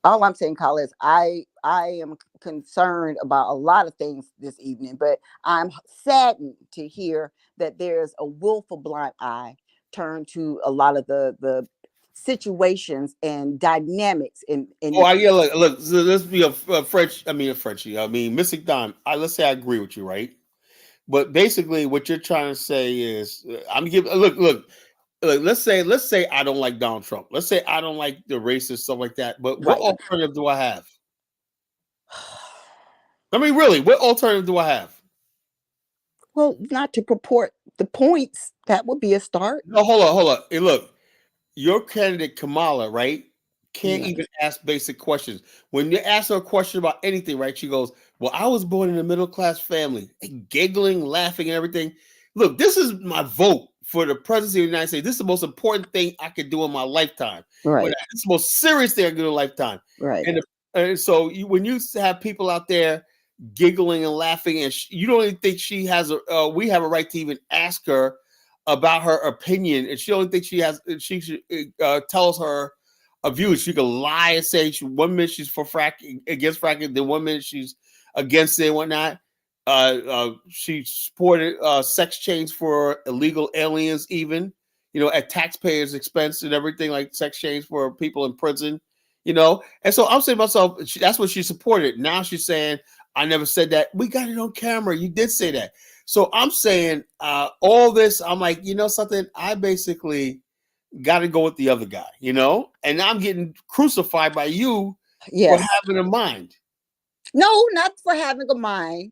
all I'm saying, Kala, is I am concerned about a lot of things this evening, but I'm saddened to hear that there's a willful blind eye turned to a lot of the situations and dynamics Oh, in yeah. Look. So let's be a French. I mean, a Frenchie. I mean, Mystic Don. Let's say I agree with you, right? But basically, what you're trying to say is, I'm giving. Look. Let's say I don't like Donald Trump. Let's say I don't like the racist stuff like that. But what right. alternative do I have? I mean, really, what alternative do I have? Well, not to purport the points, that would be a start. No, hold on. Hey, look, your candidate Kamala, right, can't Yes. even ask basic questions. When you ask her a question about anything, right, she goes, "Well, I was born in a middle class family," and giggling, laughing, and everything. Look, this is my vote for the presidency of the United States. This is the most important thing I could do in my lifetime. Right. This is the most serious thing I could do in a lifetime. Right. And so when you have people out there giggling and laughing, and you don't even think she has we have a right to even ask her about her opinion, and she don't think she should tell us her view. She could lie and say 1 minute she's for fracking, against fracking, then 1 minute she's against it and whatnot. She supported sex change for illegal aliens, even, you know, at taxpayers' expense and everything, like sex change for people in prison, you know. And so I'm saying to myself, that's what she supported. Now she's saying, I never said that. We got it on camera. You did say that. So I'm saying all this, I'm like, you know something? I basically got to go with the other guy, you know? And I'm getting crucified by you for Yes. having a mind. No, not for having a mind.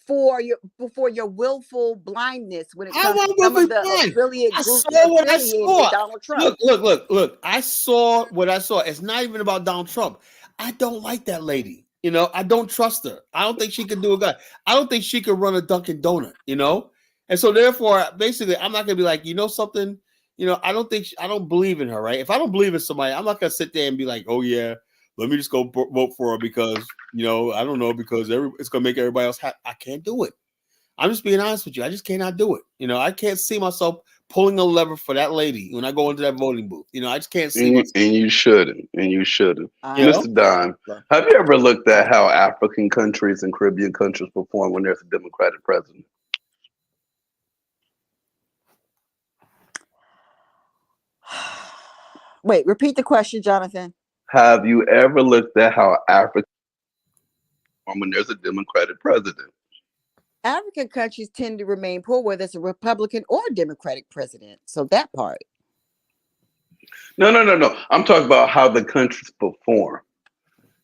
For your willful blindness when it How comes am to I some of with the blind? affiliate I groups saw what I affiliated with saw. Donald Trump. Look. I saw what I saw. It's not even about Donald Trump. I don't like that lady. You know, I don't trust her. I don't think she can do a good. I don't think she can run a Dunkin' Donut, you know? And so therefore, basically, I'm not gonna be like, you know something, you know, I don't believe in her, right? If I don't believe in somebody, I'm not gonna sit there and be like, oh yeah, let me just go vote for her because, you know, I don't know, because it's gonna make everybody else happy. I can't do it. I'm just being honest with you. I just cannot do it. You know, I can't see myself pulling a lever for that lady when I go into that voting booth. You know, I just can't see myself. And you shouldn't. And you shouldn't. I You know, Mr. Don, have you ever looked at how African countries and Caribbean countries perform when there's a Democratic president? Wait, repeat the question, Jonathan. Have you ever looked at how Africa perform when there's a Democratic president? African countries tend to remain poor whether it's a Republican or Democratic president. So that part. No. I'm talking about how the countries perform.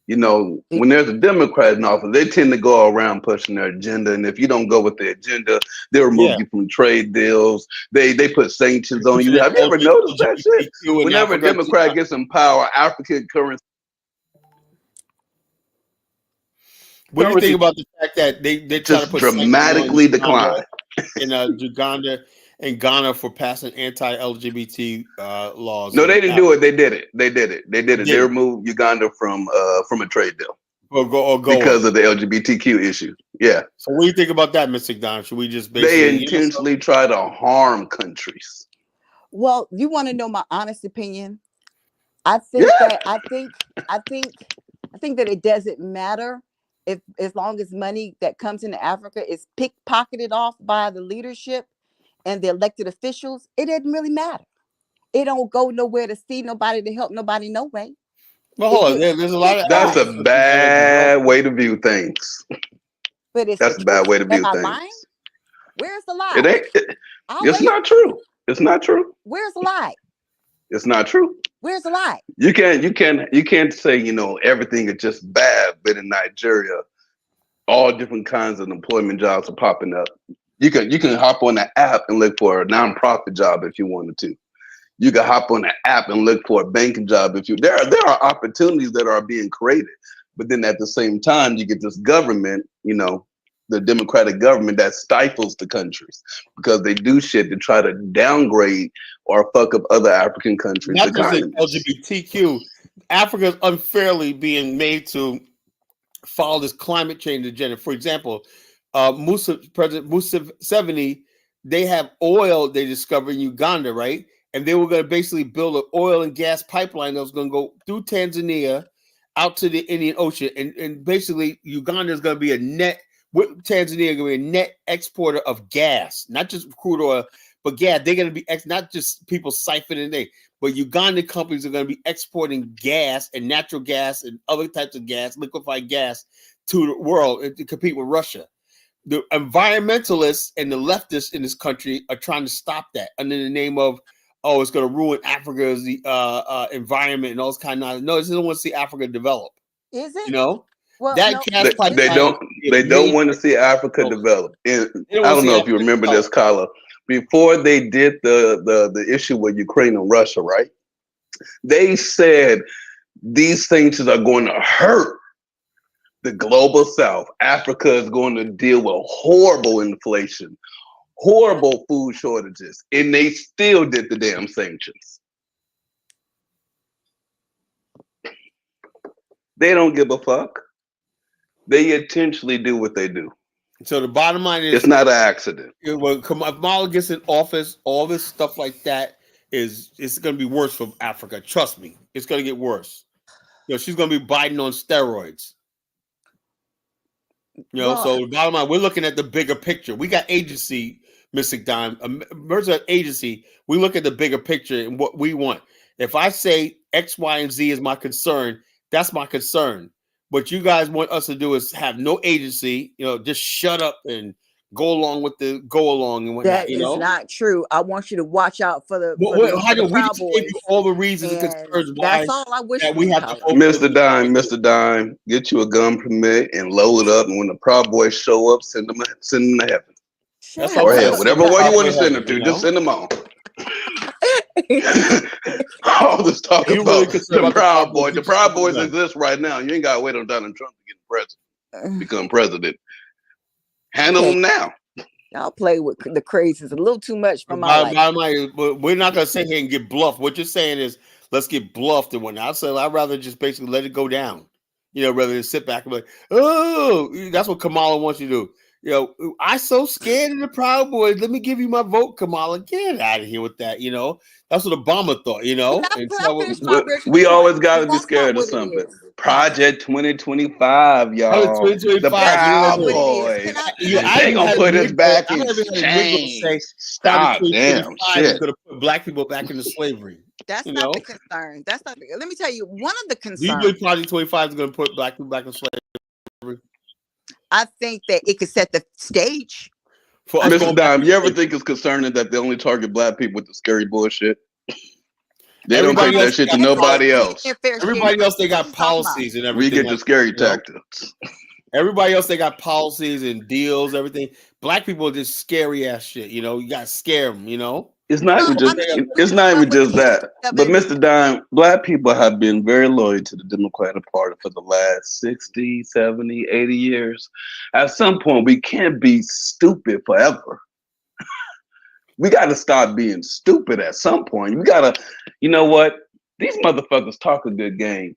You know, when there's a Democrat in office, they tend to go around pushing their agenda, and if you don't go with their agenda, they remove you from trade deals. They put sanctions on you. Have you ever noticed that shit? Whenever a Democrat gets in power, African currency. What do you think about the fact that they try to just put dramatically decline in Uganda and Ghana for passing anti-LGBT laws? No, they didn't do it. They did it. They removed Uganda from a trade deal because of the LGBTQ issue. Yeah. So what do you think about that, Mr. Don? Should we just basically they intentionally try to harm countries? Well, you want to know my honest opinion? I think that it doesn't matter if, as long as money that comes into Africa is pickpocketed off by the leadership and the elected officials, it doesn't really matter. It don't go nowhere to see nobody, to help nobody, no way. Well, hold on. There's a lot of. That's a bad way to view things. But it's that's a bad way to view Am I things. lying? Where's the lie? It ain't. It's not true. It's not true. Where's the lie? It's not true. Where's the lie? You can't say, you know, everything is just bad, but in Nigeria, all different kinds of employment jobs are popping up. You can hop on the app and look for a nonprofit job if you wanted to. You can hop on the app and look for a banking job. If you there are opportunities that are being created, but then at the same time, you get this government, you know, the democratic government that stifles the countries because they do shit to try to downgrade or fuck up other African countries' Not just economies. LGBTQ, Africa is unfairly being made to follow this climate change agenda. For example, President Museveni, they have oil they discovered in Uganda, right? And they were going to basically build an oil and gas pipeline that was going to go through Tanzania out to the Indian Ocean. And basically, Uganda is going to be a net, with Tanzania going to be a net exporter of gas, not just crude oil, but gas. They're going to be not just people siphoning it, but Ugandan companies are going to be exporting gas and natural gas and other types of gas, liquefied gas, to the world to compete with Russia. The environmentalists and the leftists in this country are trying to stop that under the name of, oh, it's going to ruin Africa's environment and all this kind of. No, they don't want to see Africa develop. Is it? You know, Well, that no, gas pipeline. They don't want to see Africa develop. And I don't know if you remember this, Kyla. Before they did the issue with Ukraine and Russia, right? They said these sanctions are going to hurt the global South. Africa is going to deal with horrible inflation, horrible food shortages, and they still did the damn sanctions. They don't give a fuck. They intentionally do what they do. So the bottom line is, it's not an accident. When Kamala gets in office, all this stuff like that it's going to be worse for Africa. Trust me, it's going to get worse. You know, she's going to be Biden on steroids. You know, so the bottom line, we're looking at the bigger picture. We got agency, Mr. Dime, merger agency. We look at the bigger picture and what we want. If I say X, Y, and Z is my concern, that's my concern. What you guys want us to do is have no agency, you know, just shut up and go along with the go along and whatnot. That is not true. I want you to watch out for the, we just gave you all the reasons and concerns why. That's all I wish we have to Mr. Dime, get you a gun permit and load it up, and when the Proud Boys show up, send them to heaven. That's or hell, whatever one you want to send them to, just send them on. All this talk about the Proud Boys. The Proud Boys exist right now. You ain't got to wait on Donald Trump to get president, become president. Handle them now. Y'all play with the crazies a little too much for my life. We're not going to sit here and get bluffed. What you're saying is, let's get bluffed and whatnot. I said I'd rather just basically let it go down. You know, rather than sit back and be like, oh, that's what Kamala wants you to do. You know, I'm so scared of the Proud Boys. Let me give you my vote, Kamala. Get out of here with that. You know, that's what Obama thought. You know, and so we always got to be scared of something. Project 2025, y'all. The Proud Boys. They gonna put us back in chains. Stop, damn shit. Gonna put black people back into slavery. That's not the concern. That's not. Let me tell you, one of the concerns. Do you believe Project 25 is going to put black people back in slavery? I think that it could set the stage. Mr. Dime, you ever think it's concerning that they only target black people with the scary bullshit? They don't take that shit to nobody else. Everybody else, they got policies and everything. We get the scary tactics. Everybody else, they got policies and deals, everything. Black people are just scary ass shit. You know, you got to scare them, you know? It's not even just that. But Mr. Dime, black people have been very loyal to the Democratic Party for the last 60, 70, 80 years. At some point, we can't be stupid forever. We got to stop being stupid at some point. We got to, you know what? These motherfuckers talk a good game,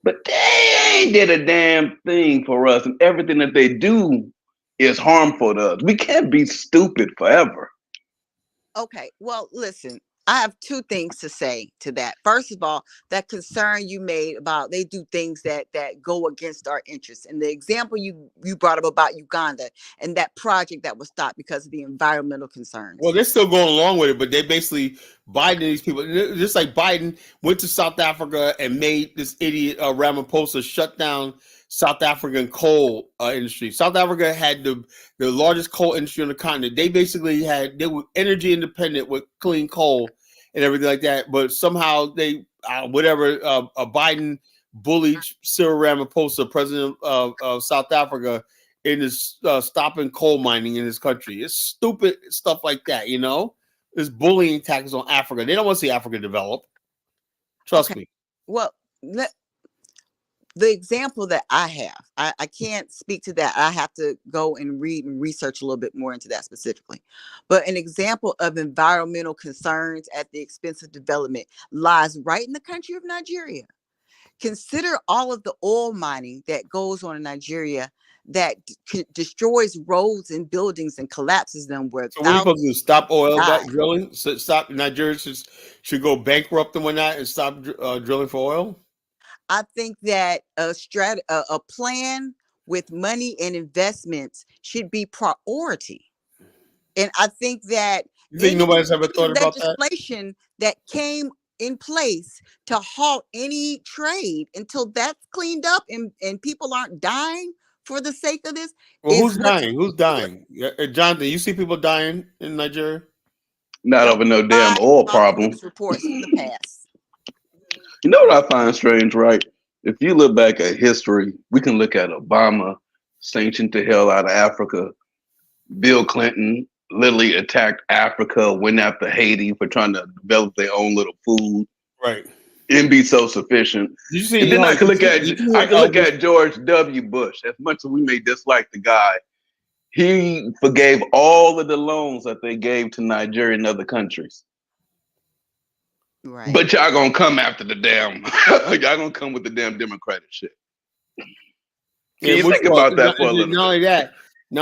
but they ain't did a damn thing for us. And everything that they do is harmful to us. We can't be stupid forever. Okay, well, listen, I have two things to say to that. First of all, that concern you made about they do things that go against our interests. And the example you brought up about Uganda and that project that was stopped because of the environmental concerns. Well, they're still going along with it, but they basically, Biden and these people, just like Biden went to South Africa and made this idiot Ramaphosa shut down South African coal industry. South Africa had the largest coal industry on the continent. They basically they were energy independent with clean coal and everything like that. But somehow they, Biden bullied Cyril Ramaphosa, president of South Africa, into stopping coal mining in his country. It's stupid stuff like that, you know? This bullying tactics on Africa. They don't want to see Africa develop. Trust me. Well, the example that I have, I can't speak to that. I have to go and read and research a little bit more into that specifically. But an example of environmental concerns at the expense of development lies right in the country of Nigeria. Consider all of the oil mining that goes on in Nigeria that destroys roads and buildings and collapses them. Where so what are you supposed to do? Stop oil drilling? So stop Nigeria should go bankrupt and whatnot and stop drilling for oil? I think that a plan with money and investments should be priority. And I think that you think nobody's ever thought about that? Legislation that came in place to halt any trade until that's cleaned up and people aren't dying for the sake of this. Well, who's dying? Who's dying? Jonathan, you see people dying in Nigeria? Not over no damn oil problem. Reports from the past. You know what I find strange, right? If you look back at history, we can look at Obama sanctioned the hell out of Africa. Bill Clinton literally attacked Africa, went after Haiti for trying to develop their own little food. Right. And be self-sufficient. And then I can look at George W. Bush. As much as we may dislike the guy, he forgave all of the loans that they gave to Nigeria and other countries. Right. But y'all gonna come after the damn y'all gonna come with the damn Democratic shit. Can you think about that for a little bit? Not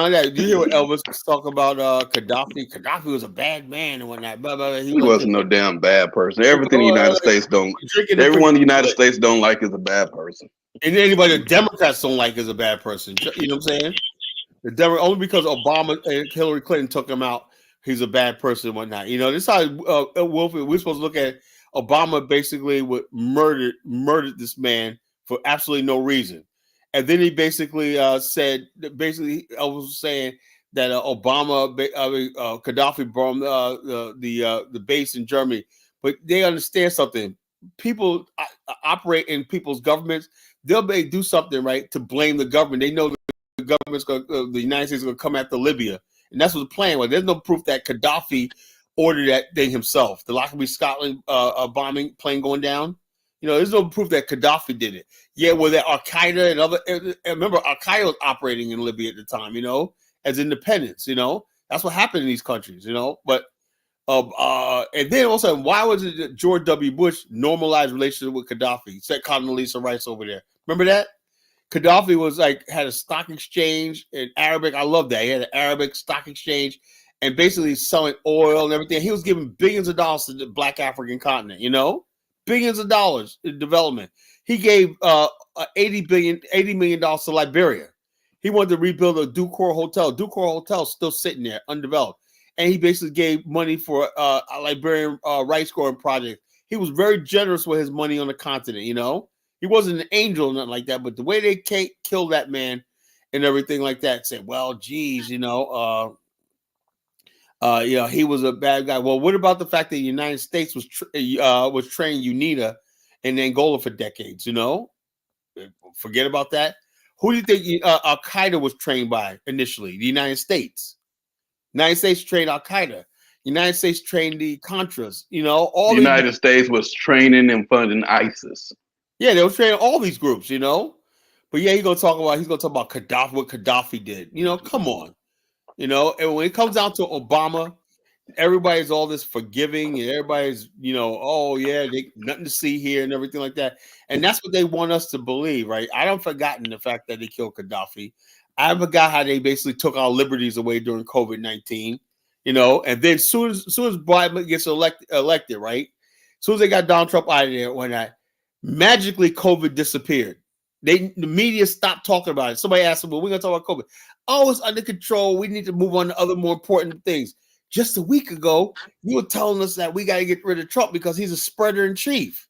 only that, you hear what Elvis was talking about Gaddafi? Gaddafi was a bad man and whatnot. He wasn't no damn bad person. Everything the United States don't everyone in the United States don't like is a bad person. And anybody the Democrats don't like is a bad person. You know what I'm saying? Only because Obama and Hillary Clinton took him out, he's a bad person and whatnot. You know, this is how Wilfred, we're supposed to look at Obama basically murdered this man for absolutely no reason. And then he basically said, I was saying that Gaddafi bombed the base in Germany. But they understand something. People operate in people's governments. They'll do something, right, to blame the government. They know the government's the United States is going to come after Libya. And that's what the plan was. There's no proof that Gaddafi ordered that thing himself. The Lockerbie, Scotland bombing plane going down. You know, there's no proof that Gaddafi did it. Yeah, well, that Al-Qaeda and other. Remember, Al-Qaeda was operating in Libya at the time, you know, as independents, you know. That's what happened in these countries, you know. But, and then all of a sudden, why was it that George W. Bush normalized relationship with Gaddafi? Set Condoleezza Rice over there. Remember that? Gaddafi was had a stock exchange in Arabic. I love that. He had an Arabic stock exchange and basically selling oil and everything. He was giving billions of dollars to the Black African continent, you know. Billions of dollars in development. He gave $80 million to Liberia. He wanted to rebuild a Ducor Hotel. Ducor Hotel is still sitting there, undeveloped. And he basically gave money for a Liberian rice growing project. He was very generous with his money on the continent, you know. He wasn't an angel or nothing like that, but the way they killed that man and everything like that, said, well, geez, you know, he was a bad guy. Well, what about the fact that the United States was training UNITA in Angola for decades? You know, forget about that. Who do you think Al Qaeda was trained by initially? The United States. United States trained Al Qaeda. United States trained the Contras. You know, all the United States was training and funding ISIS. Yeah, they were training all these groups. You know, but yeah, he's gonna talk about Gaddafi, what Gaddafi did. You know, come on. You know, and when it comes down to Obama, everybody's all this forgiving and everybody's, you know, oh yeah, nothing to see here and everything like that. And that's what they want us to believe, right? I don't forgotten the fact that they killed Gaddafi. I forgot how they basically took our liberties away during COVID-19, you know, and then as soon as Biden gets elected, right? As soon as they got Donald Trump out of there, when magically COVID disappeared. The media stopped talking about it. Somebody asked them, well, we're going to talk about COVID. Oh, it's under control. We need to move on to other more important things. Just a week ago, you were telling us that we got to get rid of Trump because he's a spreader in chief.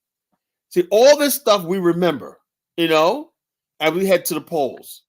See, all this stuff we remember, you know, and we head to the polls.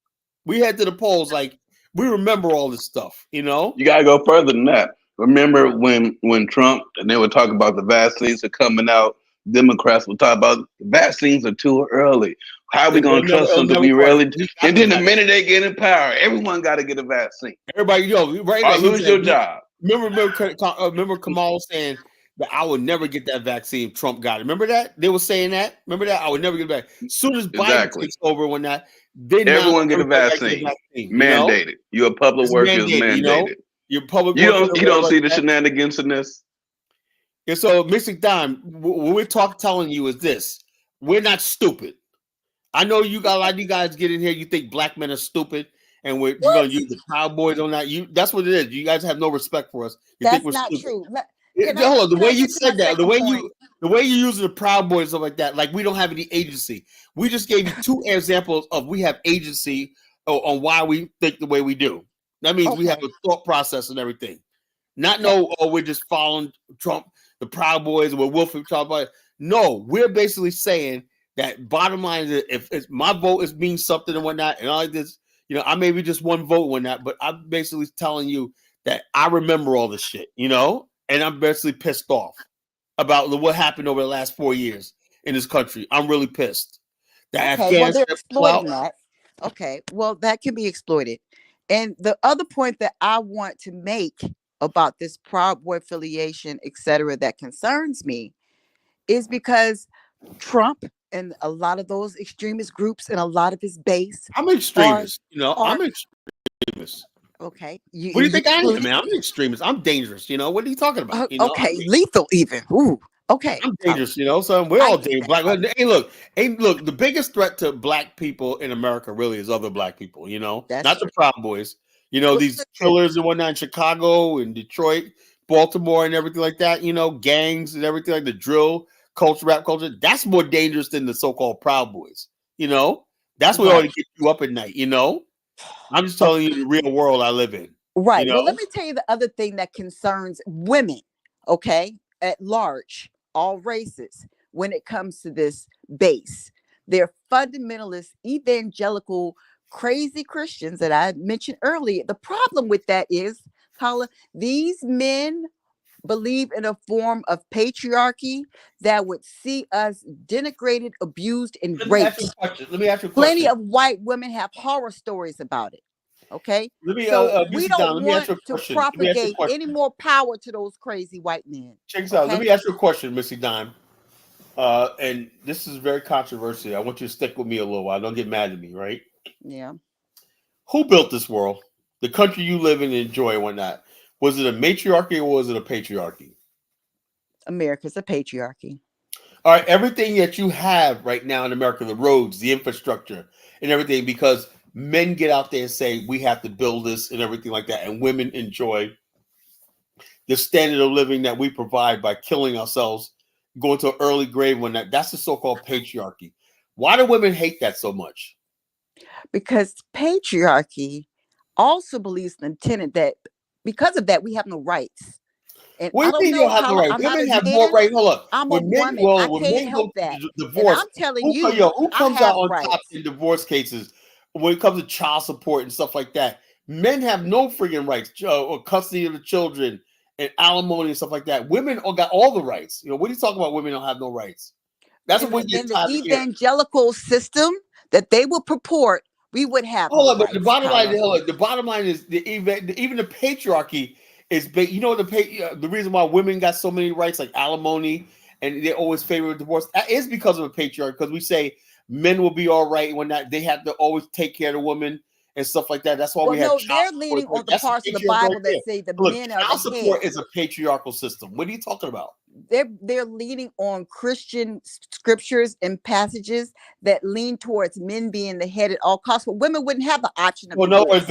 We head to the polls like we remember all this stuff, you know. You got to go further than that. Remember when Trump, and they were talking about the vaccines are coming out, Democrats will talk about vaccines are too early. How are we going to trust them to be really? And then the minute they get in power, everyone got to get a vaccine. Everybody, right? Or lose your job. remember Kamala saying that I would never get that vaccine if Trump got it. Remember that? They were saying that. Remember that? I would never get it back. As soon as Biden takes over when that, then everyone get a everybody vaccine. Mandated. You're a public it's worker, it's mandated, mandated. Your public you worker. You don't see the shenanigans in this? And so, Mr. Dime, what we're telling you is this: we're not stupid. I know you got a lot of you guys get in here. You think black men are stupid, and you're going to use the Proud Boys on that. That's what it is. You guys have no respect for us. You think we're not stupid. true. Hold on. The way you said that, the way you use the Proud Boys stuff like that, like we don't have any agency. We just gave you 2 examples of we have agency on why we think the way we do. That means we have a thought process and everything. Not we're just following Trump, the Proud Boys, we're Wilford talking about. No, we're basically saying that bottom line is if my vote is means something and whatnot, and all like this, I may be just one vote when that, but I'm basically telling you that I remember all this shit, and I'm basically pissed off about what happened over the last 4 years in this country. I'm really pissed. Well, they're exploiting that. Okay, well, that can be exploited. And the other point that I want to make about this Proud Boy affiliation, etc., that concerns me is because Trump and a lot of those extremist groups and a lot of his base. I'm an extremist. I'm an extremist. Okay. What do you think I am, man? I'm an extremist. I'm dangerous. What are you talking about? Okay, lethal even. Ooh. Okay. I'm dangerous, so we're all dangerous. Black. Hey, look. The biggest threat to black people in America really is other black people, That's not true. the Proud Boys. These killers and whatnot in Chicago and Detroit, Baltimore and everything like that, gangs and everything like the drill culture, rap culture. That's more dangerous than the so-called Proud Boys. That's what ought to get you up at night, I'm just telling you the real world I live in. Right. Well, let me tell you the other thing that concerns women, okay, at large, all races, when it comes to this base. They're fundamentalist, evangelical, crazy Christians that I mentioned earlier. The problem with that is, Paula, these men believe in a form of patriarchy that would see us denigrated, abused, and raped. Let me ask you a question. Plenty of white women have horror stories about it. Okay, we don't want to propagate any more power to those crazy white men. Check this out. Let me ask you a question, Missy Dime. And this is very controversial. I want you to stick with me a little while. Don't get mad at me, right? Yeah. Who built this world? The country you live in and enjoy and whatnot. Was it a matriarchy or was it a patriarchy? America's a patriarchy. All right, everything that you have right now in America, the roads, the infrastructure, and everything, because men get out there and say, we have to build this and everything like that, and women enjoy the standard of living that we provide by killing ourselves, going to an early grave when that's the so-called patriarchy. Why do women hate that so much? Because patriarchy also believes in the tenet that because of that, we have no rights. And what do you mean you have no rights? Women have more rights. Hold up. I'm a woman. I can't help that. Divorce, and I'm telling you, who comes out on top in divorce cases when it comes to child support and stuff like that? Men have no freaking rights, or custody of the children and alimony and stuff like that. Women got all the rights. What are you talking about? Women don't have no rights. That's what we get. The evangelical system that they will purport, we would have. But the bottom line is even the patriarchy is the reason why women got so many rights like alimony and they always favor divorce. That is because of a patriarchy, because we say men will be all right when they have to always take care of the woman and stuff like that. That's why we have they're leaning on the parts of the Bible that say the men are the child support is a patriarchal system. What are you talking about? They're leaning on Christian scriptures and passages that lean towards men being the head at all costs. But women wouldn't have the option of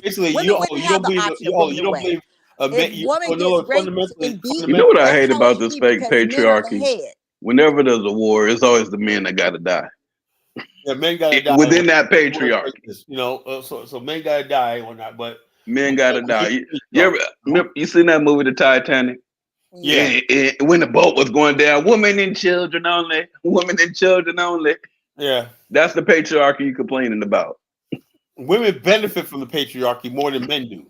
basically you don't believe you know what I hate about this fake patriarchy? Whenever there's a war, it's always the men that gotta die. Yeah, men gotta die within that patriarchy. So men gotta die or not, but men gotta die. You seen that movie, The Titanic? Yeah. And when the boat was going down, women and children only. Women and children only. Yeah. That's the patriarchy you're complaining about. Women benefit from the patriarchy more than men do.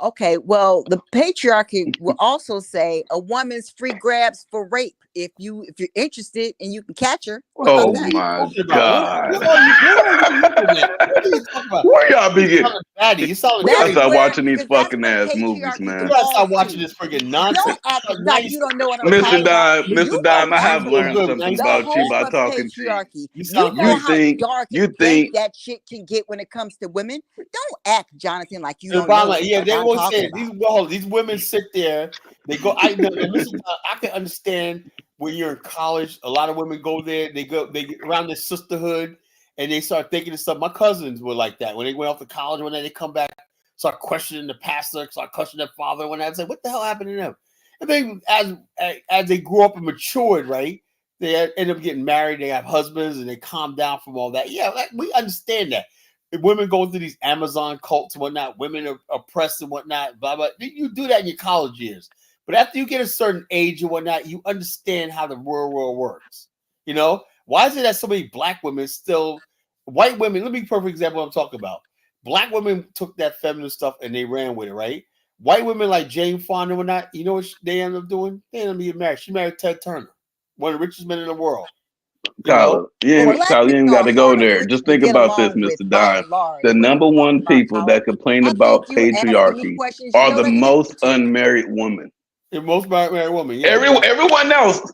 Okay, well, the patriarchy will also say a woman's free grabs for rape if you're interested and you can catch her. Oh my God! Where y'all be getting? Maddie, you sound We gotta crazy. start watching these because that's fucking where ass movies, patriarchy You man. gotta stop falls watching to. this freaking nonsense. Don't act Now like you you don't know what a Mr. Dime, you Mr. know Dime, I have real learned actually good, man. something You the sound about you good. home by of talking to you. patriarchy. You You sound know You good. how think dark you and dank think that shit can get when it comes to women. Don't act, Jonathan, like you And don't know Obama, what the yeah, fuck they I'm won't say talking it. about. These women sit there, they go. I know, and listen, I can understand when you're in college. A lot of women go there. They get around their sisterhood, and they start thinking of stuff. My cousins were like that when they went off to college. When they come back, start questioning the pastor, start questioning their father. When I say, what the hell happened to them? And then as they grew up and matured, right, they end up getting married. They have husbands, and they calm down from all that. Yeah, we understand that. If women go through these Amazon cults and whatnot, women are oppressed and whatnot, blah, blah. You do that in your college years. But after you get a certain age and whatnot, you understand how the real world works. You know? Why is it that so many black women still, white women, let me be a perfect example of what I'm talking about. Black women took that feminine stuff and they ran with it, right? White women like Jane Fonda and whatnot, you know what they ended up doing? They ended up getting married. She married Ted Turner, one of the richest men in the world. You know? Kyler, you Well, ain't, black Kyler, you ain't people got are to go harder there. to Just think get about this, along with Mr. by Dime. and large. The What number you talking one about, people Tyler? that complain I think about you're asking me patriarchy questions you are know the the answer most to. unmarried women. The most married woman, yeah. Everyone else,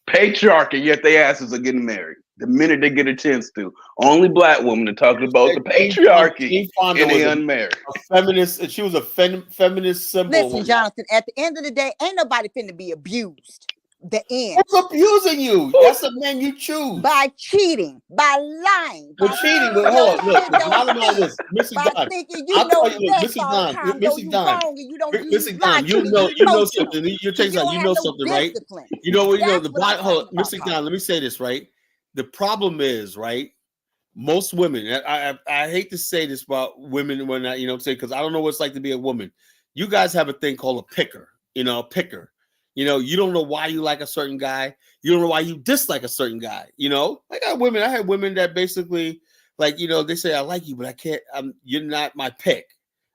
patriarchy, yet they asses are getting married the minute they get a chance to. Only black women are talking about the patriarchy Jane Fonda and was they a unmarried. feminist, and she was a feminist symbol. Listen, Jonathan, at the end of the day, ain't nobody finna be abused. The end. Who's abusing you? That's the man you choose. By cheating, by lying, We're by cheating, thinking but your hold on. Look, shit the don't bottom line stink, is, Mrs. by Don. thinking you I'll know tell you, look, best Mrs. all the Don, time, though Mrs. you Don, wrong and you don't use Mrs. Don. logic and use You know emotion. something. You're Because taking you something. don't You have know no something, right? discipline. You know, That's the what I'm bottom. Hold talking on, about, Mrs. Tyler. Don. Let me say this, right? The problem is, right? Most women. I hate to say this about women and whatnot. You know what I'm saying? Because I don't know what it's like to be a woman. You guys have a thing called a picker. You know, a picker. You know, you don't know why you like a certain guy. You don't know why you dislike a certain guy. You know, I got women. I had women that basically, like, you know, they say I like you, but I can't. You're not my pick.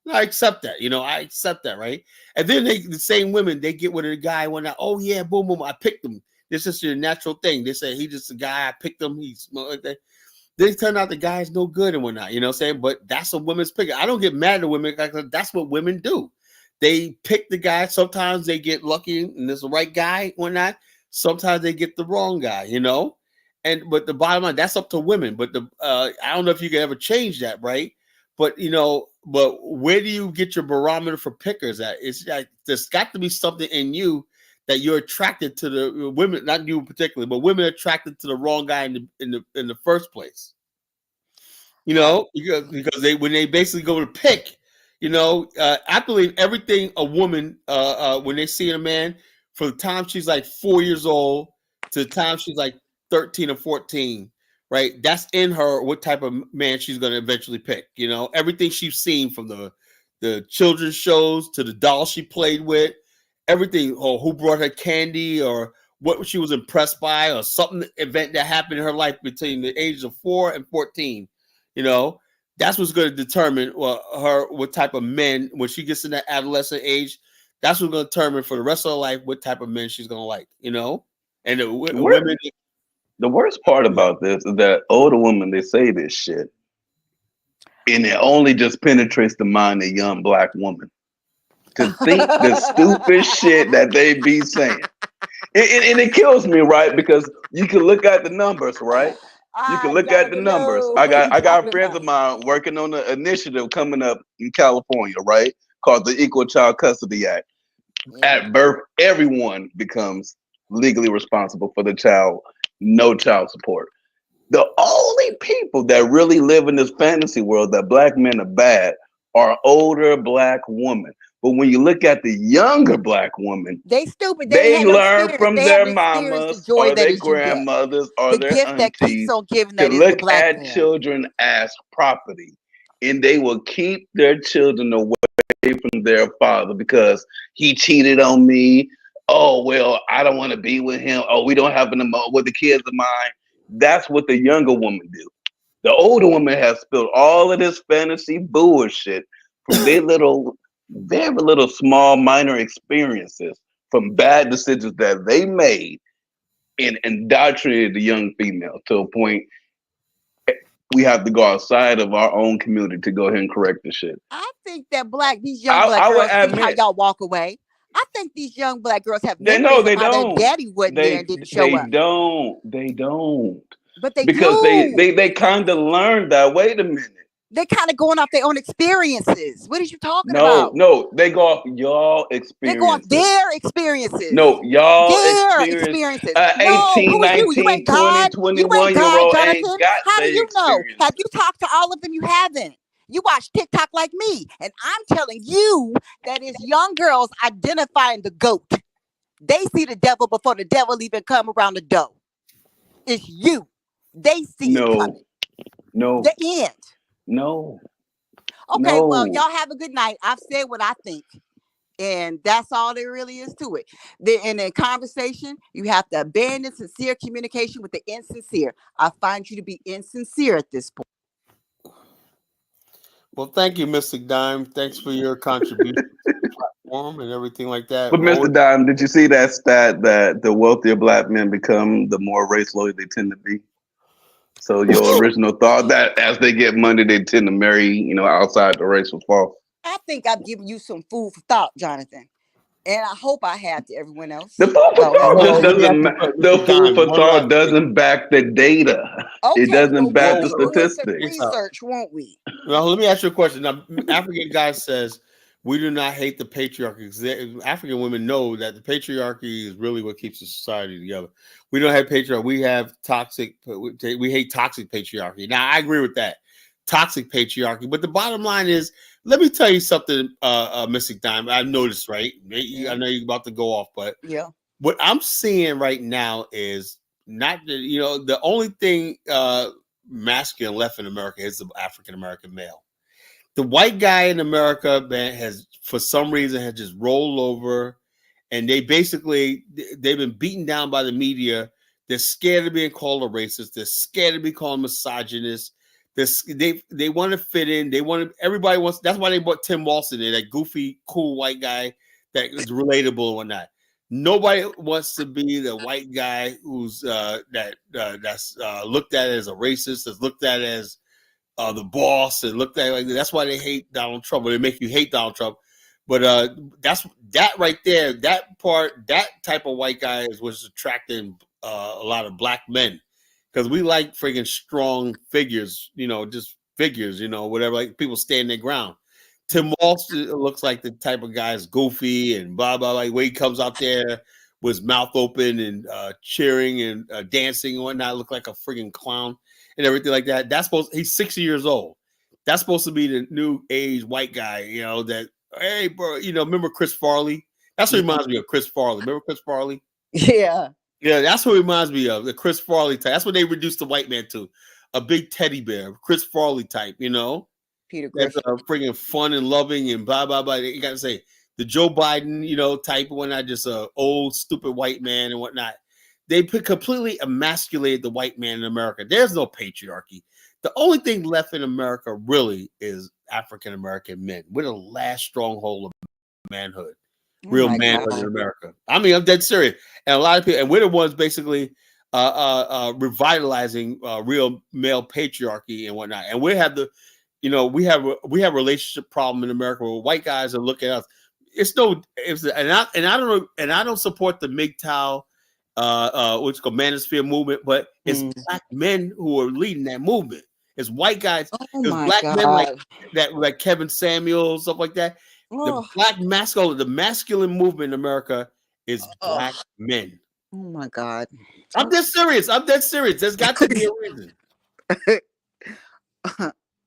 And I accept that. You know, I accept that, right? And then the same women, they get with a guy when oh yeah, boom, boom, I picked him. This is your natural thing. They say he just a guy. I picked him. He's like that. They turn out the guy's no good and whatnot. You know what I'm saying? But that's a women's pick. I don't get mad at women because that's what women do. They pick the guy. Sometimes they get lucky and there's the right guy or not. Sometimes they get the wrong guy, you know. But the bottom line, that's up to women. But I don't know if you can ever change that, right? But you know, but where do you get your barometer for pickers at? It's like there's got to be something in you that you're attracted to the women, not you particularly, but women attracted to the wrong guy in the first place. You know, because they when they basically go to pick, you know, I believe everything a woman when they see a man from the time she's like 4 years old to the time she's like 13 or 14, right? That's in her what type of man she's going to eventually pick. You know, everything she's seen from the children's shows to the doll she played with, everything, or who brought her candy or what she was impressed by or something event that happened in her life between the ages of 4 and 14. You know, that's what's going to determine what type of men when she gets in that adolescent age. That's what's going to determine for the rest of her life what type of men she's going to like. You know, and women. The worst part about this is that older women, they say this shit, and it only just penetrates the mind of young black woman to think the stupid shit that they be saying. And it kills me, right? Because you can look at the numbers, right? You can look at the Jonathan, numbers. no. I What are you got talking friends about? of mine working on an initiative coming up in California, right? Called the Equal Child Custody Act. At birth, everyone becomes legally responsible for the child, no child support. The only people that really live in this fantasy world that black men are bad are older black women. But when you look at the younger black women, They stupid. They ain't they had no learn experience. from They their haven't experienced the mamas joy or that their is you get. grandmothers or The their gift that keeps aunties on giving to that is the look black at man. children as property. And they will keep their children away from their father because he cheated on me. Oh, well, I don't want to be with him. Oh, we don't have an emo with the kids of mine. That's what the younger woman do. The older woman has spilled all of this fantasy bullshit from their little, very little small minor experiences from bad decisions that they made and indoctrinated the young female to a point. we have to go outside of our own community to go ahead and correct the shit. I think that these young black I would girls see how admit y'all walk away. I think these young black girls have they memories of they how their don't. daddy wasn't there and didn't show up. They don't. But they Because do. they kind of learned that. Wait a minute. They're kind of going off their own experiences. What are you talking No, about? no, they go off y'all They go off experiences. their experiences. No, y'all Their experience. experiences. 18, who are you? You 19, ain't God. 20, You ain't 21 year God, old Jonathan. ain't got How do their you know? experience. Have you talked to all of them? You haven't. You watch TikTok like me, and I'm telling you that it's young girls identifying the goat. They see the devil before the devil even come around the door. It's you. They see it coming. No. The end. No. Okay, No. well, y'all have a good night. I've said what I think. And that's all there really is to it. In a conversation, you have to abandon sincere communication with the insincere. I find you to be insincere at this point. Well, thank you, Mr. Dime. Thanks for your contribution to the platform and everything like that. But Mr. Dime, did you see that stat that the wealthier black men become, the more race loyal they tend to be? So your original thought that as they get money, they tend to marry, outside the race was false. I think I've given you some food for thought, Jonathan. And I hope I have to everyone else. The food for thought just doesn't. The food for thought doesn't back the data. Okay, it doesn't back the will some statistics. research, won't we? Well, let me ask you a question. Now, African guy says we do not hate the patriarchy. African women know that the patriarchy is really what keeps the society together. We don't have patriarchy. We have toxic. We hate toxic patriarchy. Now, I agree with that. Toxic patriarchy. But the bottom line is, let me tell you something, Mystic Dime. I've noticed, right? I know you're about to go off, but what I'm seeing right now is not the only thing masculine left in America is the African American male. The white guy in America, man, has for some reason has just rolled over, and they've been beaten down by the media. They're scared of being called a racist. They're scared of being called misogynist. They want to fit in. Everybody wants. That's why they brought Tim Walsh in there, that goofy, cool white guy that is relatable and whatnot. Nobody wants to be the white guy who's that's looked at as a racist, that's looked at as the boss, and looked at like that's why they hate Donald Trump. Or they make you hate Donald Trump. But that's that right there. That type of white guy is what's attracting a lot of black men. Because we like freaking strong figures, just figures, whatever, like people stand their ground. Tim Walsh looks like the type of guy is goofy and blah, blah, like when he comes out there with his mouth open and cheering and dancing and whatnot, look like a freaking clown and everything like that. He's 60 years old. That's supposed to be the new age white guy, that, hey, bro, remember Chris Farley? That's what reminds me of Chris Farley. Remember Chris Farley? Yeah. Yeah, that's what it reminds me of, the Chris Farley type. That's what they reduced the white man to, a big teddy bear, Chris Farley type, Peter Griffin. That's friggin' fun and loving and blah, blah, blah. You got to say, the Joe Biden, type of whatnot, just a old, stupid white man and whatnot. They completely emasculated the white man in America. There's no patriarchy. The only thing left in America really is African-American men. We're the last stronghold of manhood. Real manhood in America. I mean, I'm dead serious. And a lot of people, and we're the ones basically revitalizing real male patriarchy and whatnot. And we have we have a relationship problem in America where white guys are looking at us. And I don't support the MGTOW, what's called Manosphere movement, but it's black men who are leading that movement. It's white guys. It's black men like that, like Kevin Samuels, stuff like that. The masculine movement in America is black men. Oh my God. I'm dead serious. There's got to be a reason.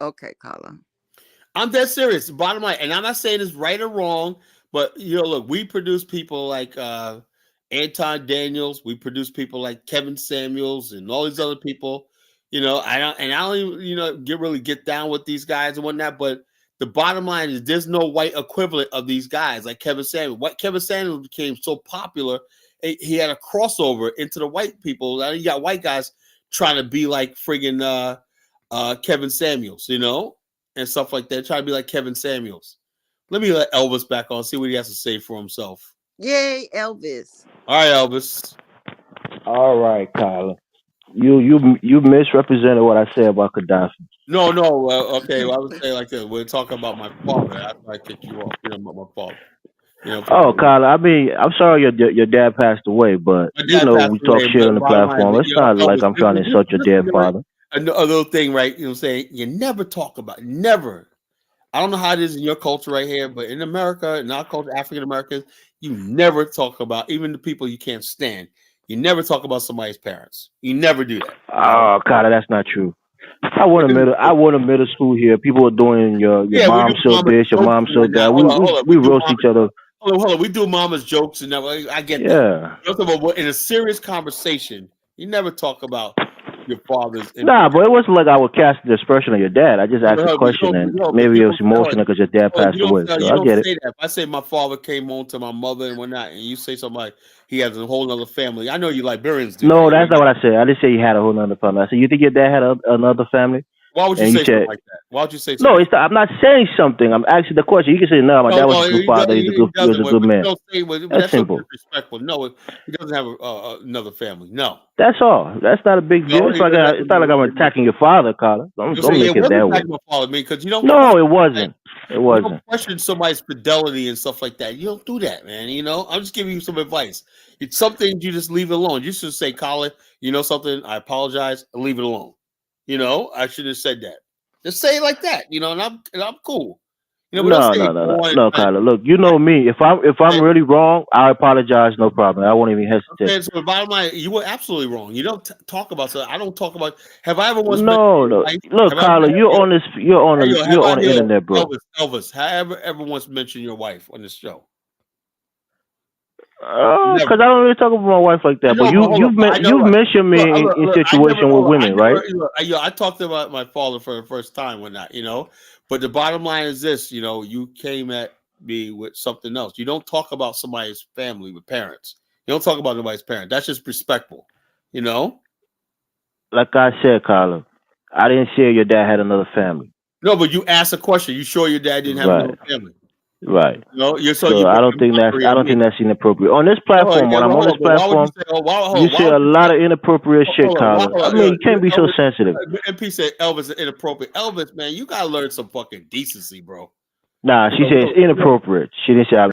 Okay, Colin. I'm dead serious. Bottom line, and I'm not saying it's right or wrong, but look, we produce people like Anton Daniels. We produce people like Kevin Samuels and all these other people. I don't even get down with these guys and whatnot, but the bottom line is there's no white equivalent of these guys like Kevin Samuels. Kevin Samuels became so popular, he had a crossover into the white people. Now you got white guys trying to be like friggin' Kevin Samuels, and stuff like that. Try to be like Kevin Samuels. Let me let Elvis back on, see what he has to say for himself. Yay, Elvis. All right, Elvis. All right, Kyla. You misrepresented what I said about Gaddafi. No. Okay. Well, I would say like this. We're talking about my father. That's why I kicked you off. About my father. Oh, Kyle, I mean, I'm sorry your dad passed away, but My dad passed we talk away, shit but on the bottom line platform. is, It's not like I'm trying to insult your dead father. A little thing, right? You know what I'm saying? You never talk about never. I don't know how it is in your culture right here, but in America, in our culture, African Americans, you never talk about even the people you can't stand. You never talk about somebody's parents. You never do that. Oh, Kyle, that's not true. I went to middle school here. People were doing your Yeah, we mom do so mama's this, your jokes mom and so whatnot. that. Hold on. We roast each other. Hold on. We do mama's jokes and that. I get that. Yeah. First of all, in a serious conversation, you never talk about your father's. Nah, but it wasn't like I would cast the expression of your dad. I just asked a question, and maybe it was emotional because your dad passed away. So You I don't get it. say that. If I say my father came home to my mother and whatnot, and you say something like he has a whole other family, I know you Liberians do. No, that's not what I said. I didn't say he had a whole nother family. I said, you think your dad had another family? Why would you say something like that? Why would you say something? No, I'm not saying something. I'm asking the question. You can say, no, my dad was a good father. He was a good man. That's simple. Disrespectful. No, he doesn't have another family. No. That's all. That's not a big deal. It's not like I'm attacking your father, Colin. Don't make it that way. My father, because you don't. No, it wasn't. It wasn't. You don't question somebody's fidelity and stuff like that. You don't do that, man. I'm just giving you some advice. It's something you just leave it alone. You should say, Colin, you know something? I apologize. Leave it alone. I should have said that. Just say it like that, and I'm cool. No, Kyler. Look, you know me. If I'm really wrong, I apologize. No problem. I won't even hesitate. Okay, so the bottom line, you were absolutely wrong. You don't talk about something. I don't talk about. Have I ever once? No. Look, Kyler, you're on the internet, bro. Elvis, have I ever once mentioned your wife on this show? Because I don't really talk about my wife like that. But you've mentioned me in situation with women, right? I talked about my father for the first time when that, But the bottom line is this, you came at me with something else. You don't talk about somebody's family with parents. You don't talk about nobody's parents. That's just respectful, Like I said, Kyler, I didn't say your dad had another family. No, but you asked a question. You sure your dad didn't have another family? Right. I don't think that's inappropriate on this platform. When I'm on this platform, you say a lot of inappropriate shit, Colin. I mean, you can't be so sensitive. MP said Elvis is inappropriate. Elvis, man, you gotta learn some fucking decency, bro. Nah, she said it's inappropriate. She didn't say I'm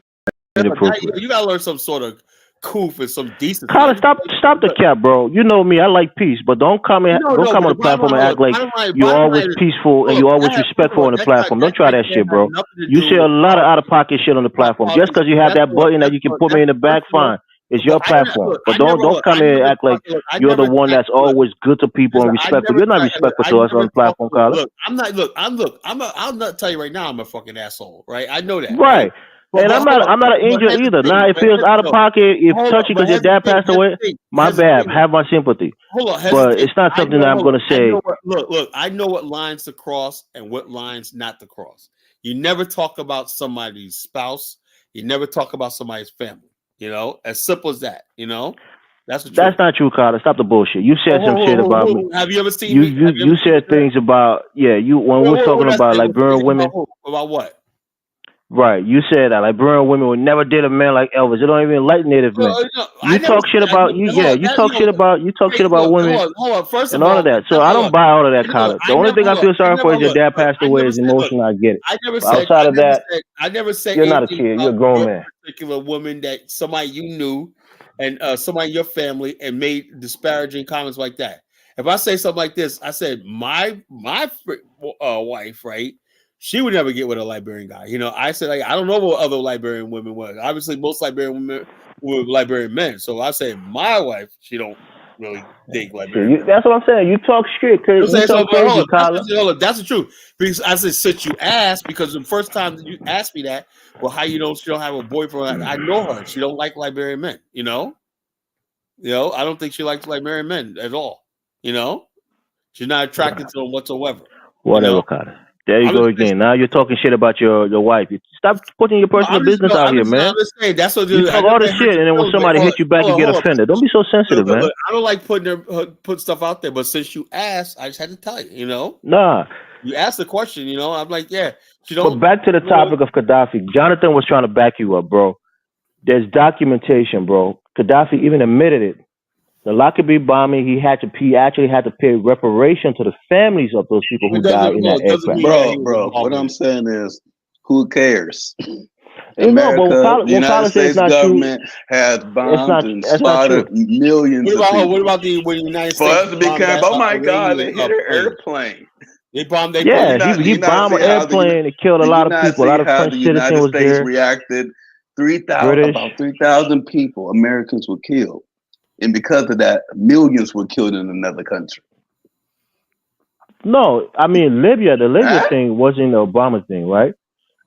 inappropriate. You gotta learn some sort of coof and some decency. Colin, stop the cap, bro. You know me. I like peace, but don't come on the platform and act like you're always peaceful and you're always respectful on the platform. Don't try that shit, bro. You say a lot of out of pocket shit on the platform. Just because you have that button that you can put me in the back, fine. It's your platform. But don't come here and act like you're the one that's always good to people and respectful. You're not respectful to us on the platform, Colin. I'll not tell you right now I'm a fucking asshole, right? I know that. Right. And I'm not an angel either. Now, if it was out of pocket, if touchy because your dad passed away, my bad. Have my sympathy. But it's not something that I'm going to say. Look, I know what lines to cross and what lines not to cross. You never talk about somebody's spouse. You never talk about somebody's family. As simple as that. That's not true, Carter. Stop the bullshit. You said some shit about me. Have you ever seen me? You said things about when we were talking about Liberian women. About what? Right, you said that Liberian women would never date a man like Elvis. They don't even like Native men. You talk shit about women hold on. First and all of that. So I don't buy all of that, Carter. The only thing I feel sorry for is your dad passed away. Is emotional. I get it. Outside of that, I never said you're not a kid. You're a grown man. Particular woman that somebody you knew and somebody in your family and made disparaging comments like that. If I say something like this, I said my wife, right? She would never get with a Liberian guy. I said, I don't know what other Liberian women were. Obviously, most Liberian women were Liberian men. So I say my wife, she don't really dig Liberian. That's what I'm saying. You talk shit because you talk crazy, Colin. That's the truth. Because I said, since you asked, because the first time that you asked me that, well, how she don't have a boyfriend? I know her. She don't like Liberian men. I don't think she likes Liberian men at all. She's not attracted to them whatsoever. Whatever, Colin. There you go again. Now you're talking shit about your wife. Stop putting your personal business out here, man. That's what you talk all this shit, and then when somebody hits you back, you get offended. Don't be so sensitive, man. I don't like putting stuff out there, but since you asked, I just had to tell you. Nah. You asked the question. I'm like, yeah. But back to the topic of Gaddafi. Jonathan was trying to back you up, bro. There's documentation, bro. Gaddafi even admitted it. The Lockerbie bombing, he actually had to pay reparation to the families of those people who It died in that it doesn't aircraft. mean that he was Bro, involved what in I'm it. saying is, who cares? You know, but America, the what United Colin said is States not true. government has bombed and That's not true. slaughtered millions of people. What about the when the United For States us to be bombed that careful, oh my God, they Iranian hit an plane? airplane. They bombed their Yeah, plane. he bombed an airplane and killed a lot of people. A lot of French the citizen United was States there. reacted? British. About 3,000 people, Americans were killed. And because of that, millions were killed in another country. No, I mean Libya. The Libya thing wasn't the Obama thing, right?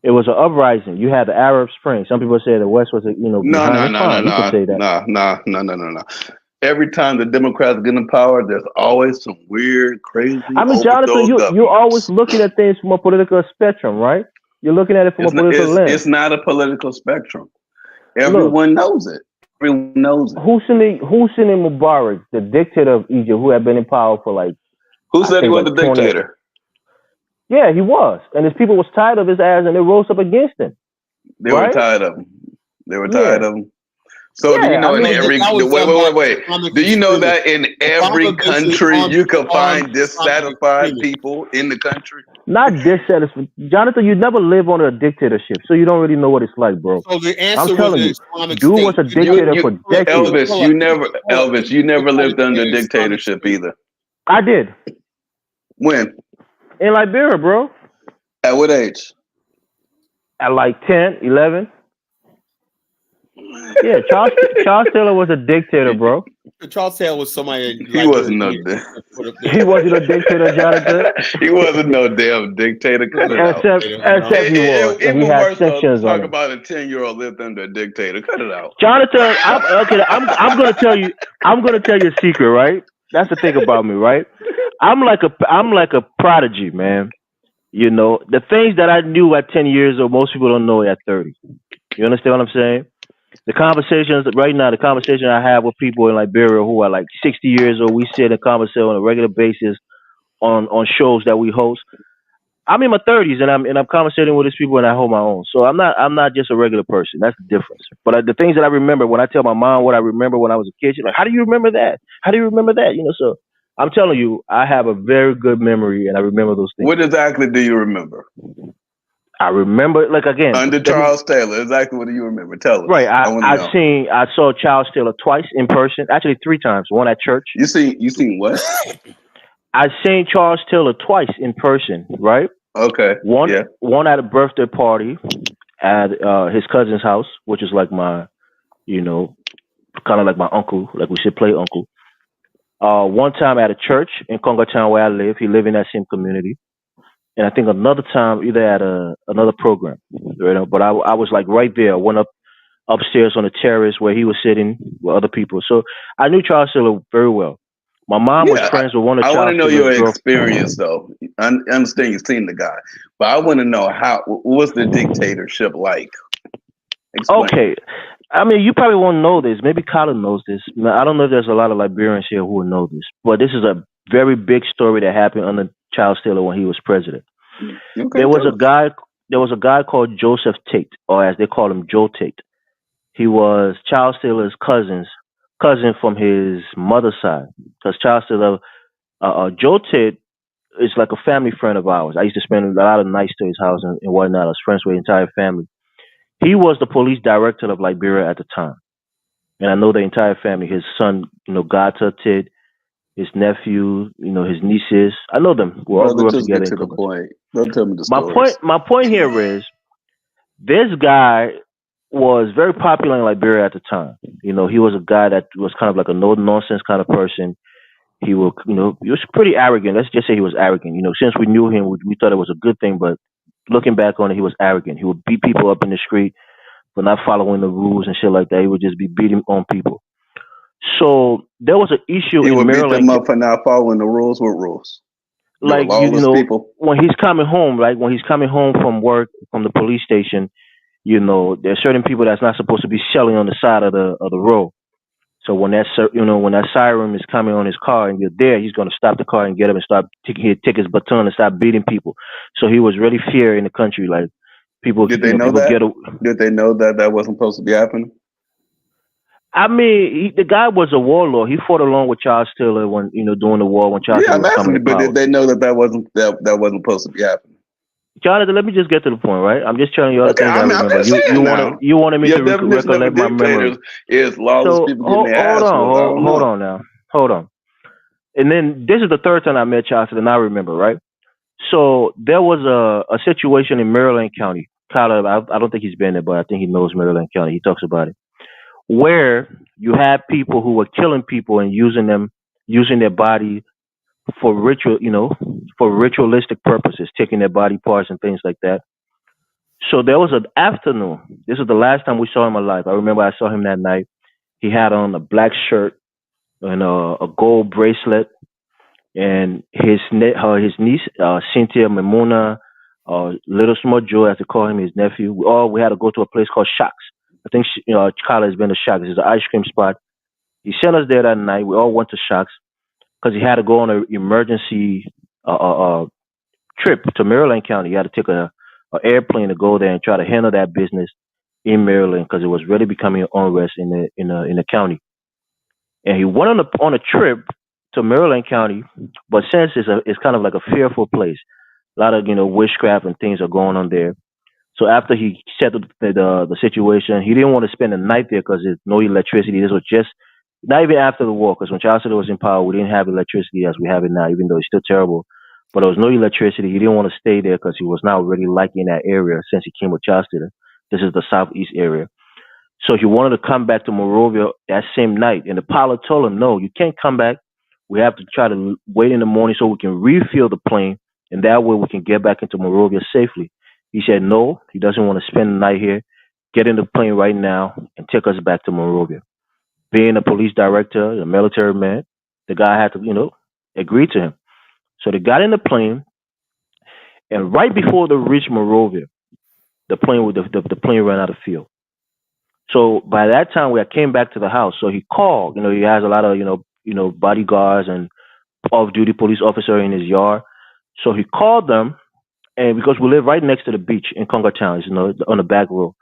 It was an uprising. You had the Arab Spring. Some people say the West was, behind. You could say that. No. Every time the Democrats get in power, there's always some weird, crazy. I mean, Jonathan, you're always looking at things from a political spectrum, right? You're looking at it from a political lens. It's not a political spectrum. Everyone knows it. Everyone knows it. Hosni Mubarak, the dictator of Egypt, who had been in power for who said he was a dictator? Yeah, he was, and his people was tired of his ass, and they rose up against him. They were tired of him. So do you know wait. Do you know that in every country you can find dissatisfied people in the country? Not dissatisfied, Jonathan. You never live under a dictatorship, so you don't really know what it's like, bro. So the answer I'm telling you, Islamic dude State. was a dictator for decades. Elvis, you never lived under a dictatorship either. I did. When? In Liberia, bro. At what age? At like 10, 11. Yeah, Charles Taylor was a dictator, bro. Charles Taylor was somebody. He wasn't no. He wasn't a dictator, Jonathan. He wasn't no damn dictator. Except he was. And he had sections on it. Talk about a 10-year-old lived under a dictator. Cut it out, Jonathan. I'm gonna tell you. I'm gonna tell you a secret, right? That's the thing about me, right? I'm like a prodigy, man. You know, the things that I knew at 10 years old, most people don't know at 30. You understand what I'm saying? The conversation I have with people in Liberia who are like 60 years old, we sit and conversate on a regular basis on shows that we host. I'm in my 30s and I'm conversating with these people and I hold my own. So I'm not just a regular person. That's the difference. But the things that I remember when I tell my mom what I remember when I was a kid, she's like, "How do you remember that? How do you remember that?" You know, so I'm telling you, I have a very good memory and I remember those things. What exactly do you remember? I remember, like, again, under Charles Taylor. Exactly what do you remember? Tell us. Right, I saw Charles Taylor twice in person, actually 3 times. One at church. You seen what? I seen Charles Taylor twice in person. Right. Okay. One at a birthday party at his cousin's house, which is like my, kind of like my uncle. Like we should play uncle. One time at a church in Congo Town where I live. He lived in that same community. And I think another time either at another program, but I was like right there. I went upstairs on the terrace where he was sitting with other people. So I knew Charles Taylor very well. My mom was friends with one of Charles Taylor's. I want to know your experience though. I understand you've seen the guy, but I want to know what was the dictatorship like? Explain. Okay. I mean, you probably won't know this. Maybe Colin knows this. I don't know if there's a lot of Liberians here who will know this, but this is a very big story that happened under Charles Taylor when he was president. Okay, there was a guy called Joseph Tate, or as they call him, Joe Tate. He was Charles Taylor's cousin from his mother's side. Because Charles Taylor, Joe Tate is like a family friend of ours. I used to spend a lot of nights to his house and whatnot. I was friends with the entire family. He was the police director of Liberia at the time. And I know the entire family, his son, Gata Tate, his nephew, his nieces. I know them. We all grew up together. Get to the point. Don't tell me the stories. My point here is, this guy was very popular in Liberia at the time. He was a guy that was kind of like a no-nonsense kind of person. He was, he was pretty arrogant. Let's just say he was arrogant. Since we knew him, we thought it was a good thing. But looking back on it, he was arrogant. He would beat people up in the street for not following the rules and shit like that. He would just be beating on people. So there was an issue in Maryland. He would beat them up for not following the rules. What rules? Like, people. When he's coming home, from work, from the police station, there's certain people that's not supposed to be selling on the side of the road. So when that siren is coming on his car and you're there, he's going to stop the car and get him and take his baton and start beating people. So he was really feared in the country. Like, people. Did they know that? Did they know that wasn't supposed to be happening? I mean, the guy was a warlord. He fought along with Charles Taylor when during the war when Charles Yeah, Taylor I'm was coming asking to you, but power. they know that wasn't supposed to be happening. Jonathan, let me just get to the point, right? I'm just telling you all the Okay, things I I'm remember. just saying now. You wanted me Your to definition of a recollect my dictator memory. is lawless So people getting their hold ass whooped. I on, don't hold know. on now, hold on. And then this is the third time I met Charles Taylor, and I remember, right? So there was a situation in Maryland County. Kyle, I don't think he's been there, but I think he knows Maryland County. He talks about it, where you had people who were killing people and using their body for for ritualistic purposes, taking their body parts and things like that. So there was an afternoon. This is the last time we saw him alive. I remember I saw him that night. He had on a black shirt and a gold bracelet, and his niece Cynthia Mamuna, little small Joe, as they call him, his nephew. We had to go to a place called Shocks. I think Kyla has been to Shocks. It's an ice cream spot. He sent us there that night. We all went to Shocks because he had to go on an emergency trip to Maryland County. He had to take a airplane to go there and try to handle that business in Maryland because it was really becoming unrest in the county. And he went on a trip to Maryland County, but since it's kind of like a fearful place, a lot of witchcraft and things are going on there. So after he settled the situation, he didn't want to spend the night there because there's no electricity. This was just not even after the war, because when Charles Taylor was in power, we didn't have electricity as we have it now, even though it's still terrible. But there was no electricity. He didn't want to stay there because he was not really liking that area since he came with Charles Taylor. This is the southeast area. So he wanted to come back to Monrovia that same night. And the pilot told him, no, you can't come back. We have to try to wait in the morning so we can refuel the plane. And that way we can get back into Monrovia safely. He said, no, he doesn't want to spend the night here. Get in the plane right now and take us back to Monrovia. Being a police director, a military man, the guy had to, agree to him. So they got in the plane. And right before they reached Monrovia, the plane ran out of fuel. So by that time, we came back to the house. So he called. He has a lot of bodyguards and off-duty police officer in his yard. So he called them, and because we live right next to the beach in Congartown, on the back road.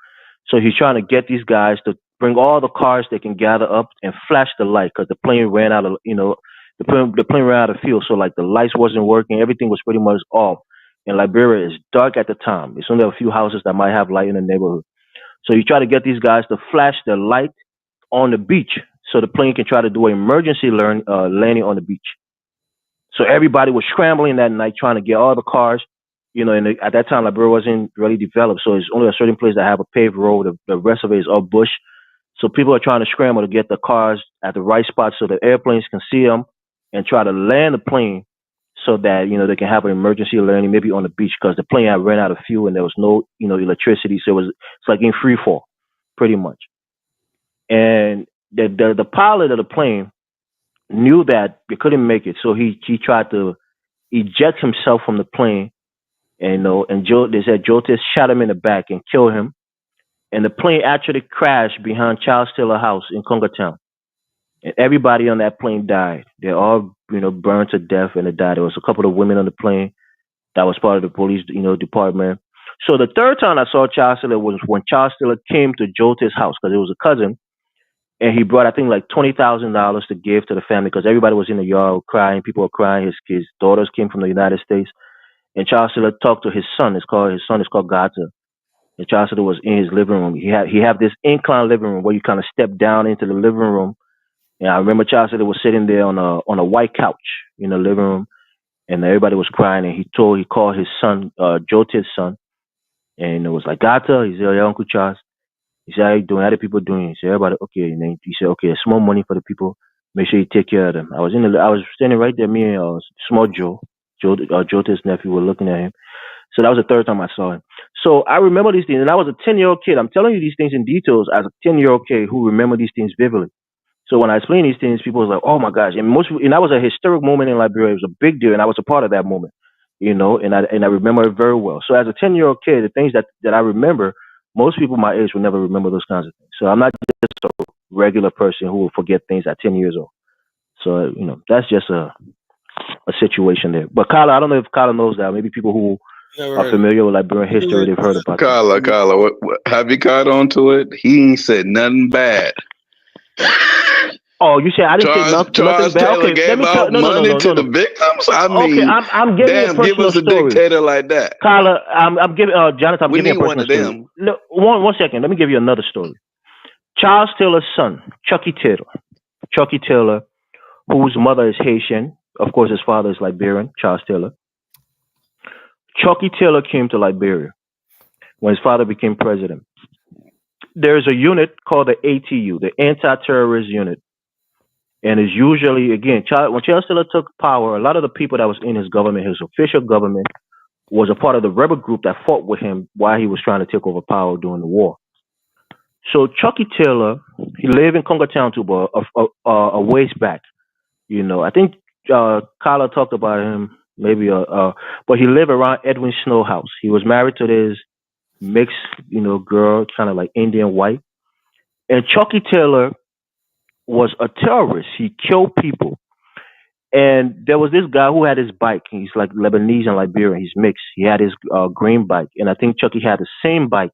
So he's trying to get these guys to bring all the cars they can gather up and flash the light because the plane ran out of the plane ran out of fuel. So like the lights wasn't working, everything was pretty much off. And Liberia is dark at the time. It's only a few houses that might have light in the neighborhood. So you try to get these guys to flash their light on the beach so the plane can try to do an emergency landing on the beach. So everybody was scrambling that night trying to get all the cars. And at that time, Liberia wasn't really developed. So it's only a certain place that have a paved road. The rest of it is all bush. So people are trying to scramble to get the cars at the right spot so the airplanes can see them and try to land the plane so that, they can have an emergency landing maybe on the beach because the plane had ran out of fuel and there was no, electricity. So it's like in free fall, pretty much. And the pilot of the plane knew that they couldn't make it. So he tried to eject himself from the plane. And, they said Jotis shot him in the back and killed him. And the plane actually crashed behind Charles Taylor House in Congartown. And everybody on that plane died. They all, burned to death and they died. There was a couple of women on the plane that was part of the police, department. So the third time I saw Charles Taylor was when Charles Taylor came to Jotis' house because it was a cousin. And he brought, I think, like $20,000 to give to the family because everybody was in the yard crying. People were crying. His daughters came from the United States. And Charles Taylor talked to his son. His son is called Gata. And Charles Taylor was in his living room. He had this incline living room where you kind of step down into the living room. And I remember Charles Taylor was sitting there on a white couch in the living room, and everybody was crying. And he called his son, Jotis' son, and it was like, Gata. He said, "Yeah, Uncle Charles." He said, "How you doing? How the people doing?" He said, "Everybody okay." And then he said, "Okay, small money for the people. Make sure you take care of them." I was standing right there. Me and small Jotis' nephew, were looking at him. So that was the third time I saw him. So I remember these things, and I was a 10-year-old kid. I'm telling you these things in details as a 10-year-old kid who remember these things vividly. So when I explain these things, people was like, "Oh my gosh!" And that was a historic moment in Liberia. It was a big deal, and I was a part of that moment, and I remember it very well. So as a 10-year-old kid, the things that I remember, most people my age will never remember those kinds of things. So I'm not just a regular person who will forget things at 10 years old. So that's just a situation there. But Kyla, I don't know if Kyla knows that. Maybe people who are familiar with Liberian history, they've heard about Kyla, what, have you caught on to it? He ain't said nothing bad Oh, you said I didn't say nothing Charles bad. Taylor Okay, let gave me tell. out money to the victims. I Okay, mean, I'm giving you a damn, give personal us a story. dictator like that. Carla, I'm giving Jonathan. I'm We giving need you a one personal of story. them. Look, one second. Let me give you another story. Charles Taylor's son, Chucky Taylor. Chucky Taylor, whose mother is Haitian. Of course, his father is Liberian. Charles Taylor. Chucky Taylor came to Liberia when his father became president. There's a unit called the ATU, the Anti-Terrorist Unit, and it's usually again when Charles Taylor took power, a lot of the people that was in his government, his official government, was a part of the rebel group that fought with him while he was trying to take over power during the war. So Chucky Taylor, he lived in Congo Town too, but a ways back. You know, I think Carla talked about him maybe, but he lived around Edwin Snow house. He was married to this mixed, girl, kind of like Indian white. And Chucky Taylor was a terrorist. He killed people. And there was this guy who had his bike. He's like Lebanese and Liberian. He's mixed. He had his green bike, and I think Chucky had the same bike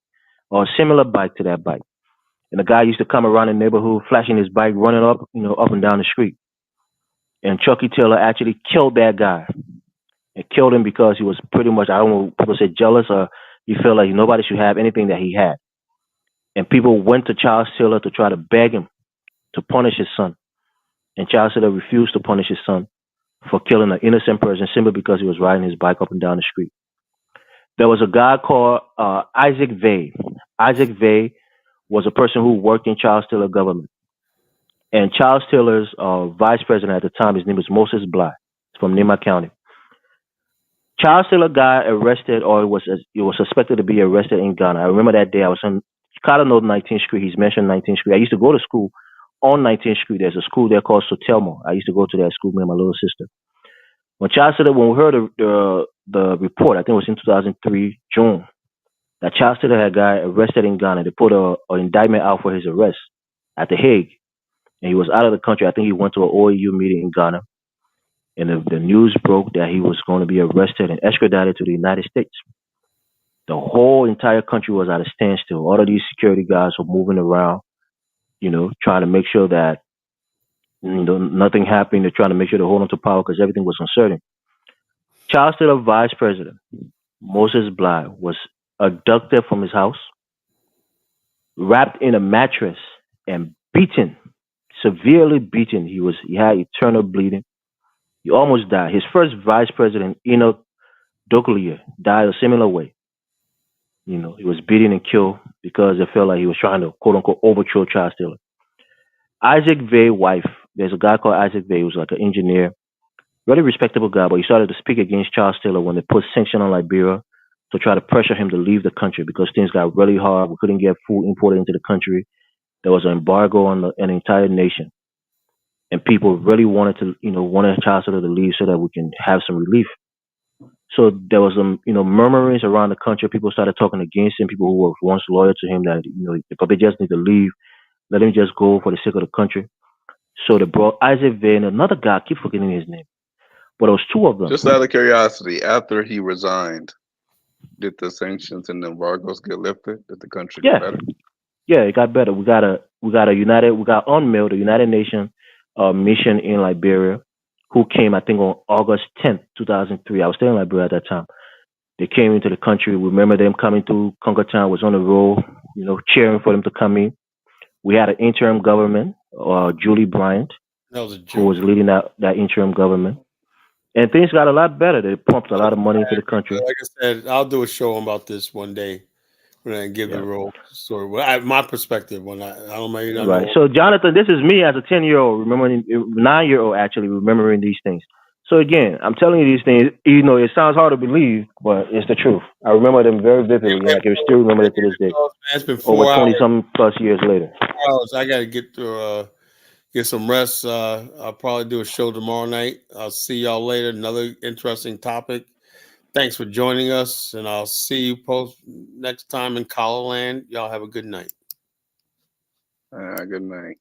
or a similar bike to that bike. And the guy used to come around the neighborhood, flashing his bike, running up, up and down the street. And Chucky Taylor actually killed that guy. And killed him because he was pretty much, I don't know, people say jealous or he felt like nobody should have anything that he had. And people went to Charles Taylor to try to beg him to punish his son. And Charles Taylor refused to punish his son for killing an innocent person simply because he was riding his bike up and down the street. There was a guy called Isaac Vey. Isaac Vey was a person who worked in Charles Taylor government. And Charles Taylor's vice president at the time, his name was Moses Bly. He's from Nema County. Charles Taylor got arrested, or he was suspected to be arrested in Ghana. I remember that day I was on Chicago 19th Street. He's mentioned 19th Street. I used to go to school on 19th Street. There's a school there called Sotelmo. I used to go to that school with my little sister. When Charles Taylor, when we heard the report, I think it was in 2003 June, that Charles Taylor had a guy arrested in Ghana. They put an indictment out for his arrest at The Hague, and he was out of the country. I think he went to an OAU meeting in Ghana. And the news broke that he was going to be arrested and extradited to the United States. The whole entire country was at a standstill. All of these security guys were moving around, trying to make sure that nothing happened. They're trying to make sure they hold on to power because everything was uncertain. Charles Taylor, vice president, Moses Bly, was abducted from his house, wrapped in a mattress, and beaten, severely beaten. He had internal bleeding. He almost died. His first vice president, Enoch Dougalier, died a similar way. He was beaten and killed because they felt like he was trying to, quote unquote, overthrow Charles Taylor. Isaac Vey's wife, there's a guy called Isaac Vey who's like an engineer, really respectable guy, but he started to speak against Charles Taylor when they put sanctions on Liberia to try to pressure him to leave the country because things got really hard. We couldn't get food imported into the country. There was an embargo on an entire nation. And people really wanted Charles Taylor to leave so that we can have some relief. So there was some, murmurings around the country. People started talking against him. People who were once loyal to him that, they probably just need to leave. Let him just go for the sake of the country. So they brought Isaac Vey and another guy. I keep forgetting his name. But it was two of them. Just out of curiosity, after he resigned, did the sanctions and the embargoes get lifted? Did the country get better? Yeah, it got better. We got UNMIL, the United Nations mission in Liberia, who came, I think, on August 10th, 2003. I was still in Liberia at that time. They came into the country. We remember them coming through Congo Town, was on the road, cheering for them to come in. We had an interim government, Julie Bryant, who was leading that interim government. And things got a lot better. They pumped a lot of money into the country. Like I said, I'll do a show about this one day when I give the real story. Well, my perspective when I don't know. Right. So, Jonathan, this is me as a 10-year-old, 9-year-old actually remembering these things. So again, I'm telling you these things. It sounds hard to believe, but it's the truth. I remember them very vividly. I can still remember it to this day. It's been 4 over 20-some plus years later. I got to get to get some rest. I'll probably do a show tomorrow night. I'll see y'all later. Another interesting topic. Thanks for joining us, and I'll see you next time in Colorland. Y'all have a good night. Good night.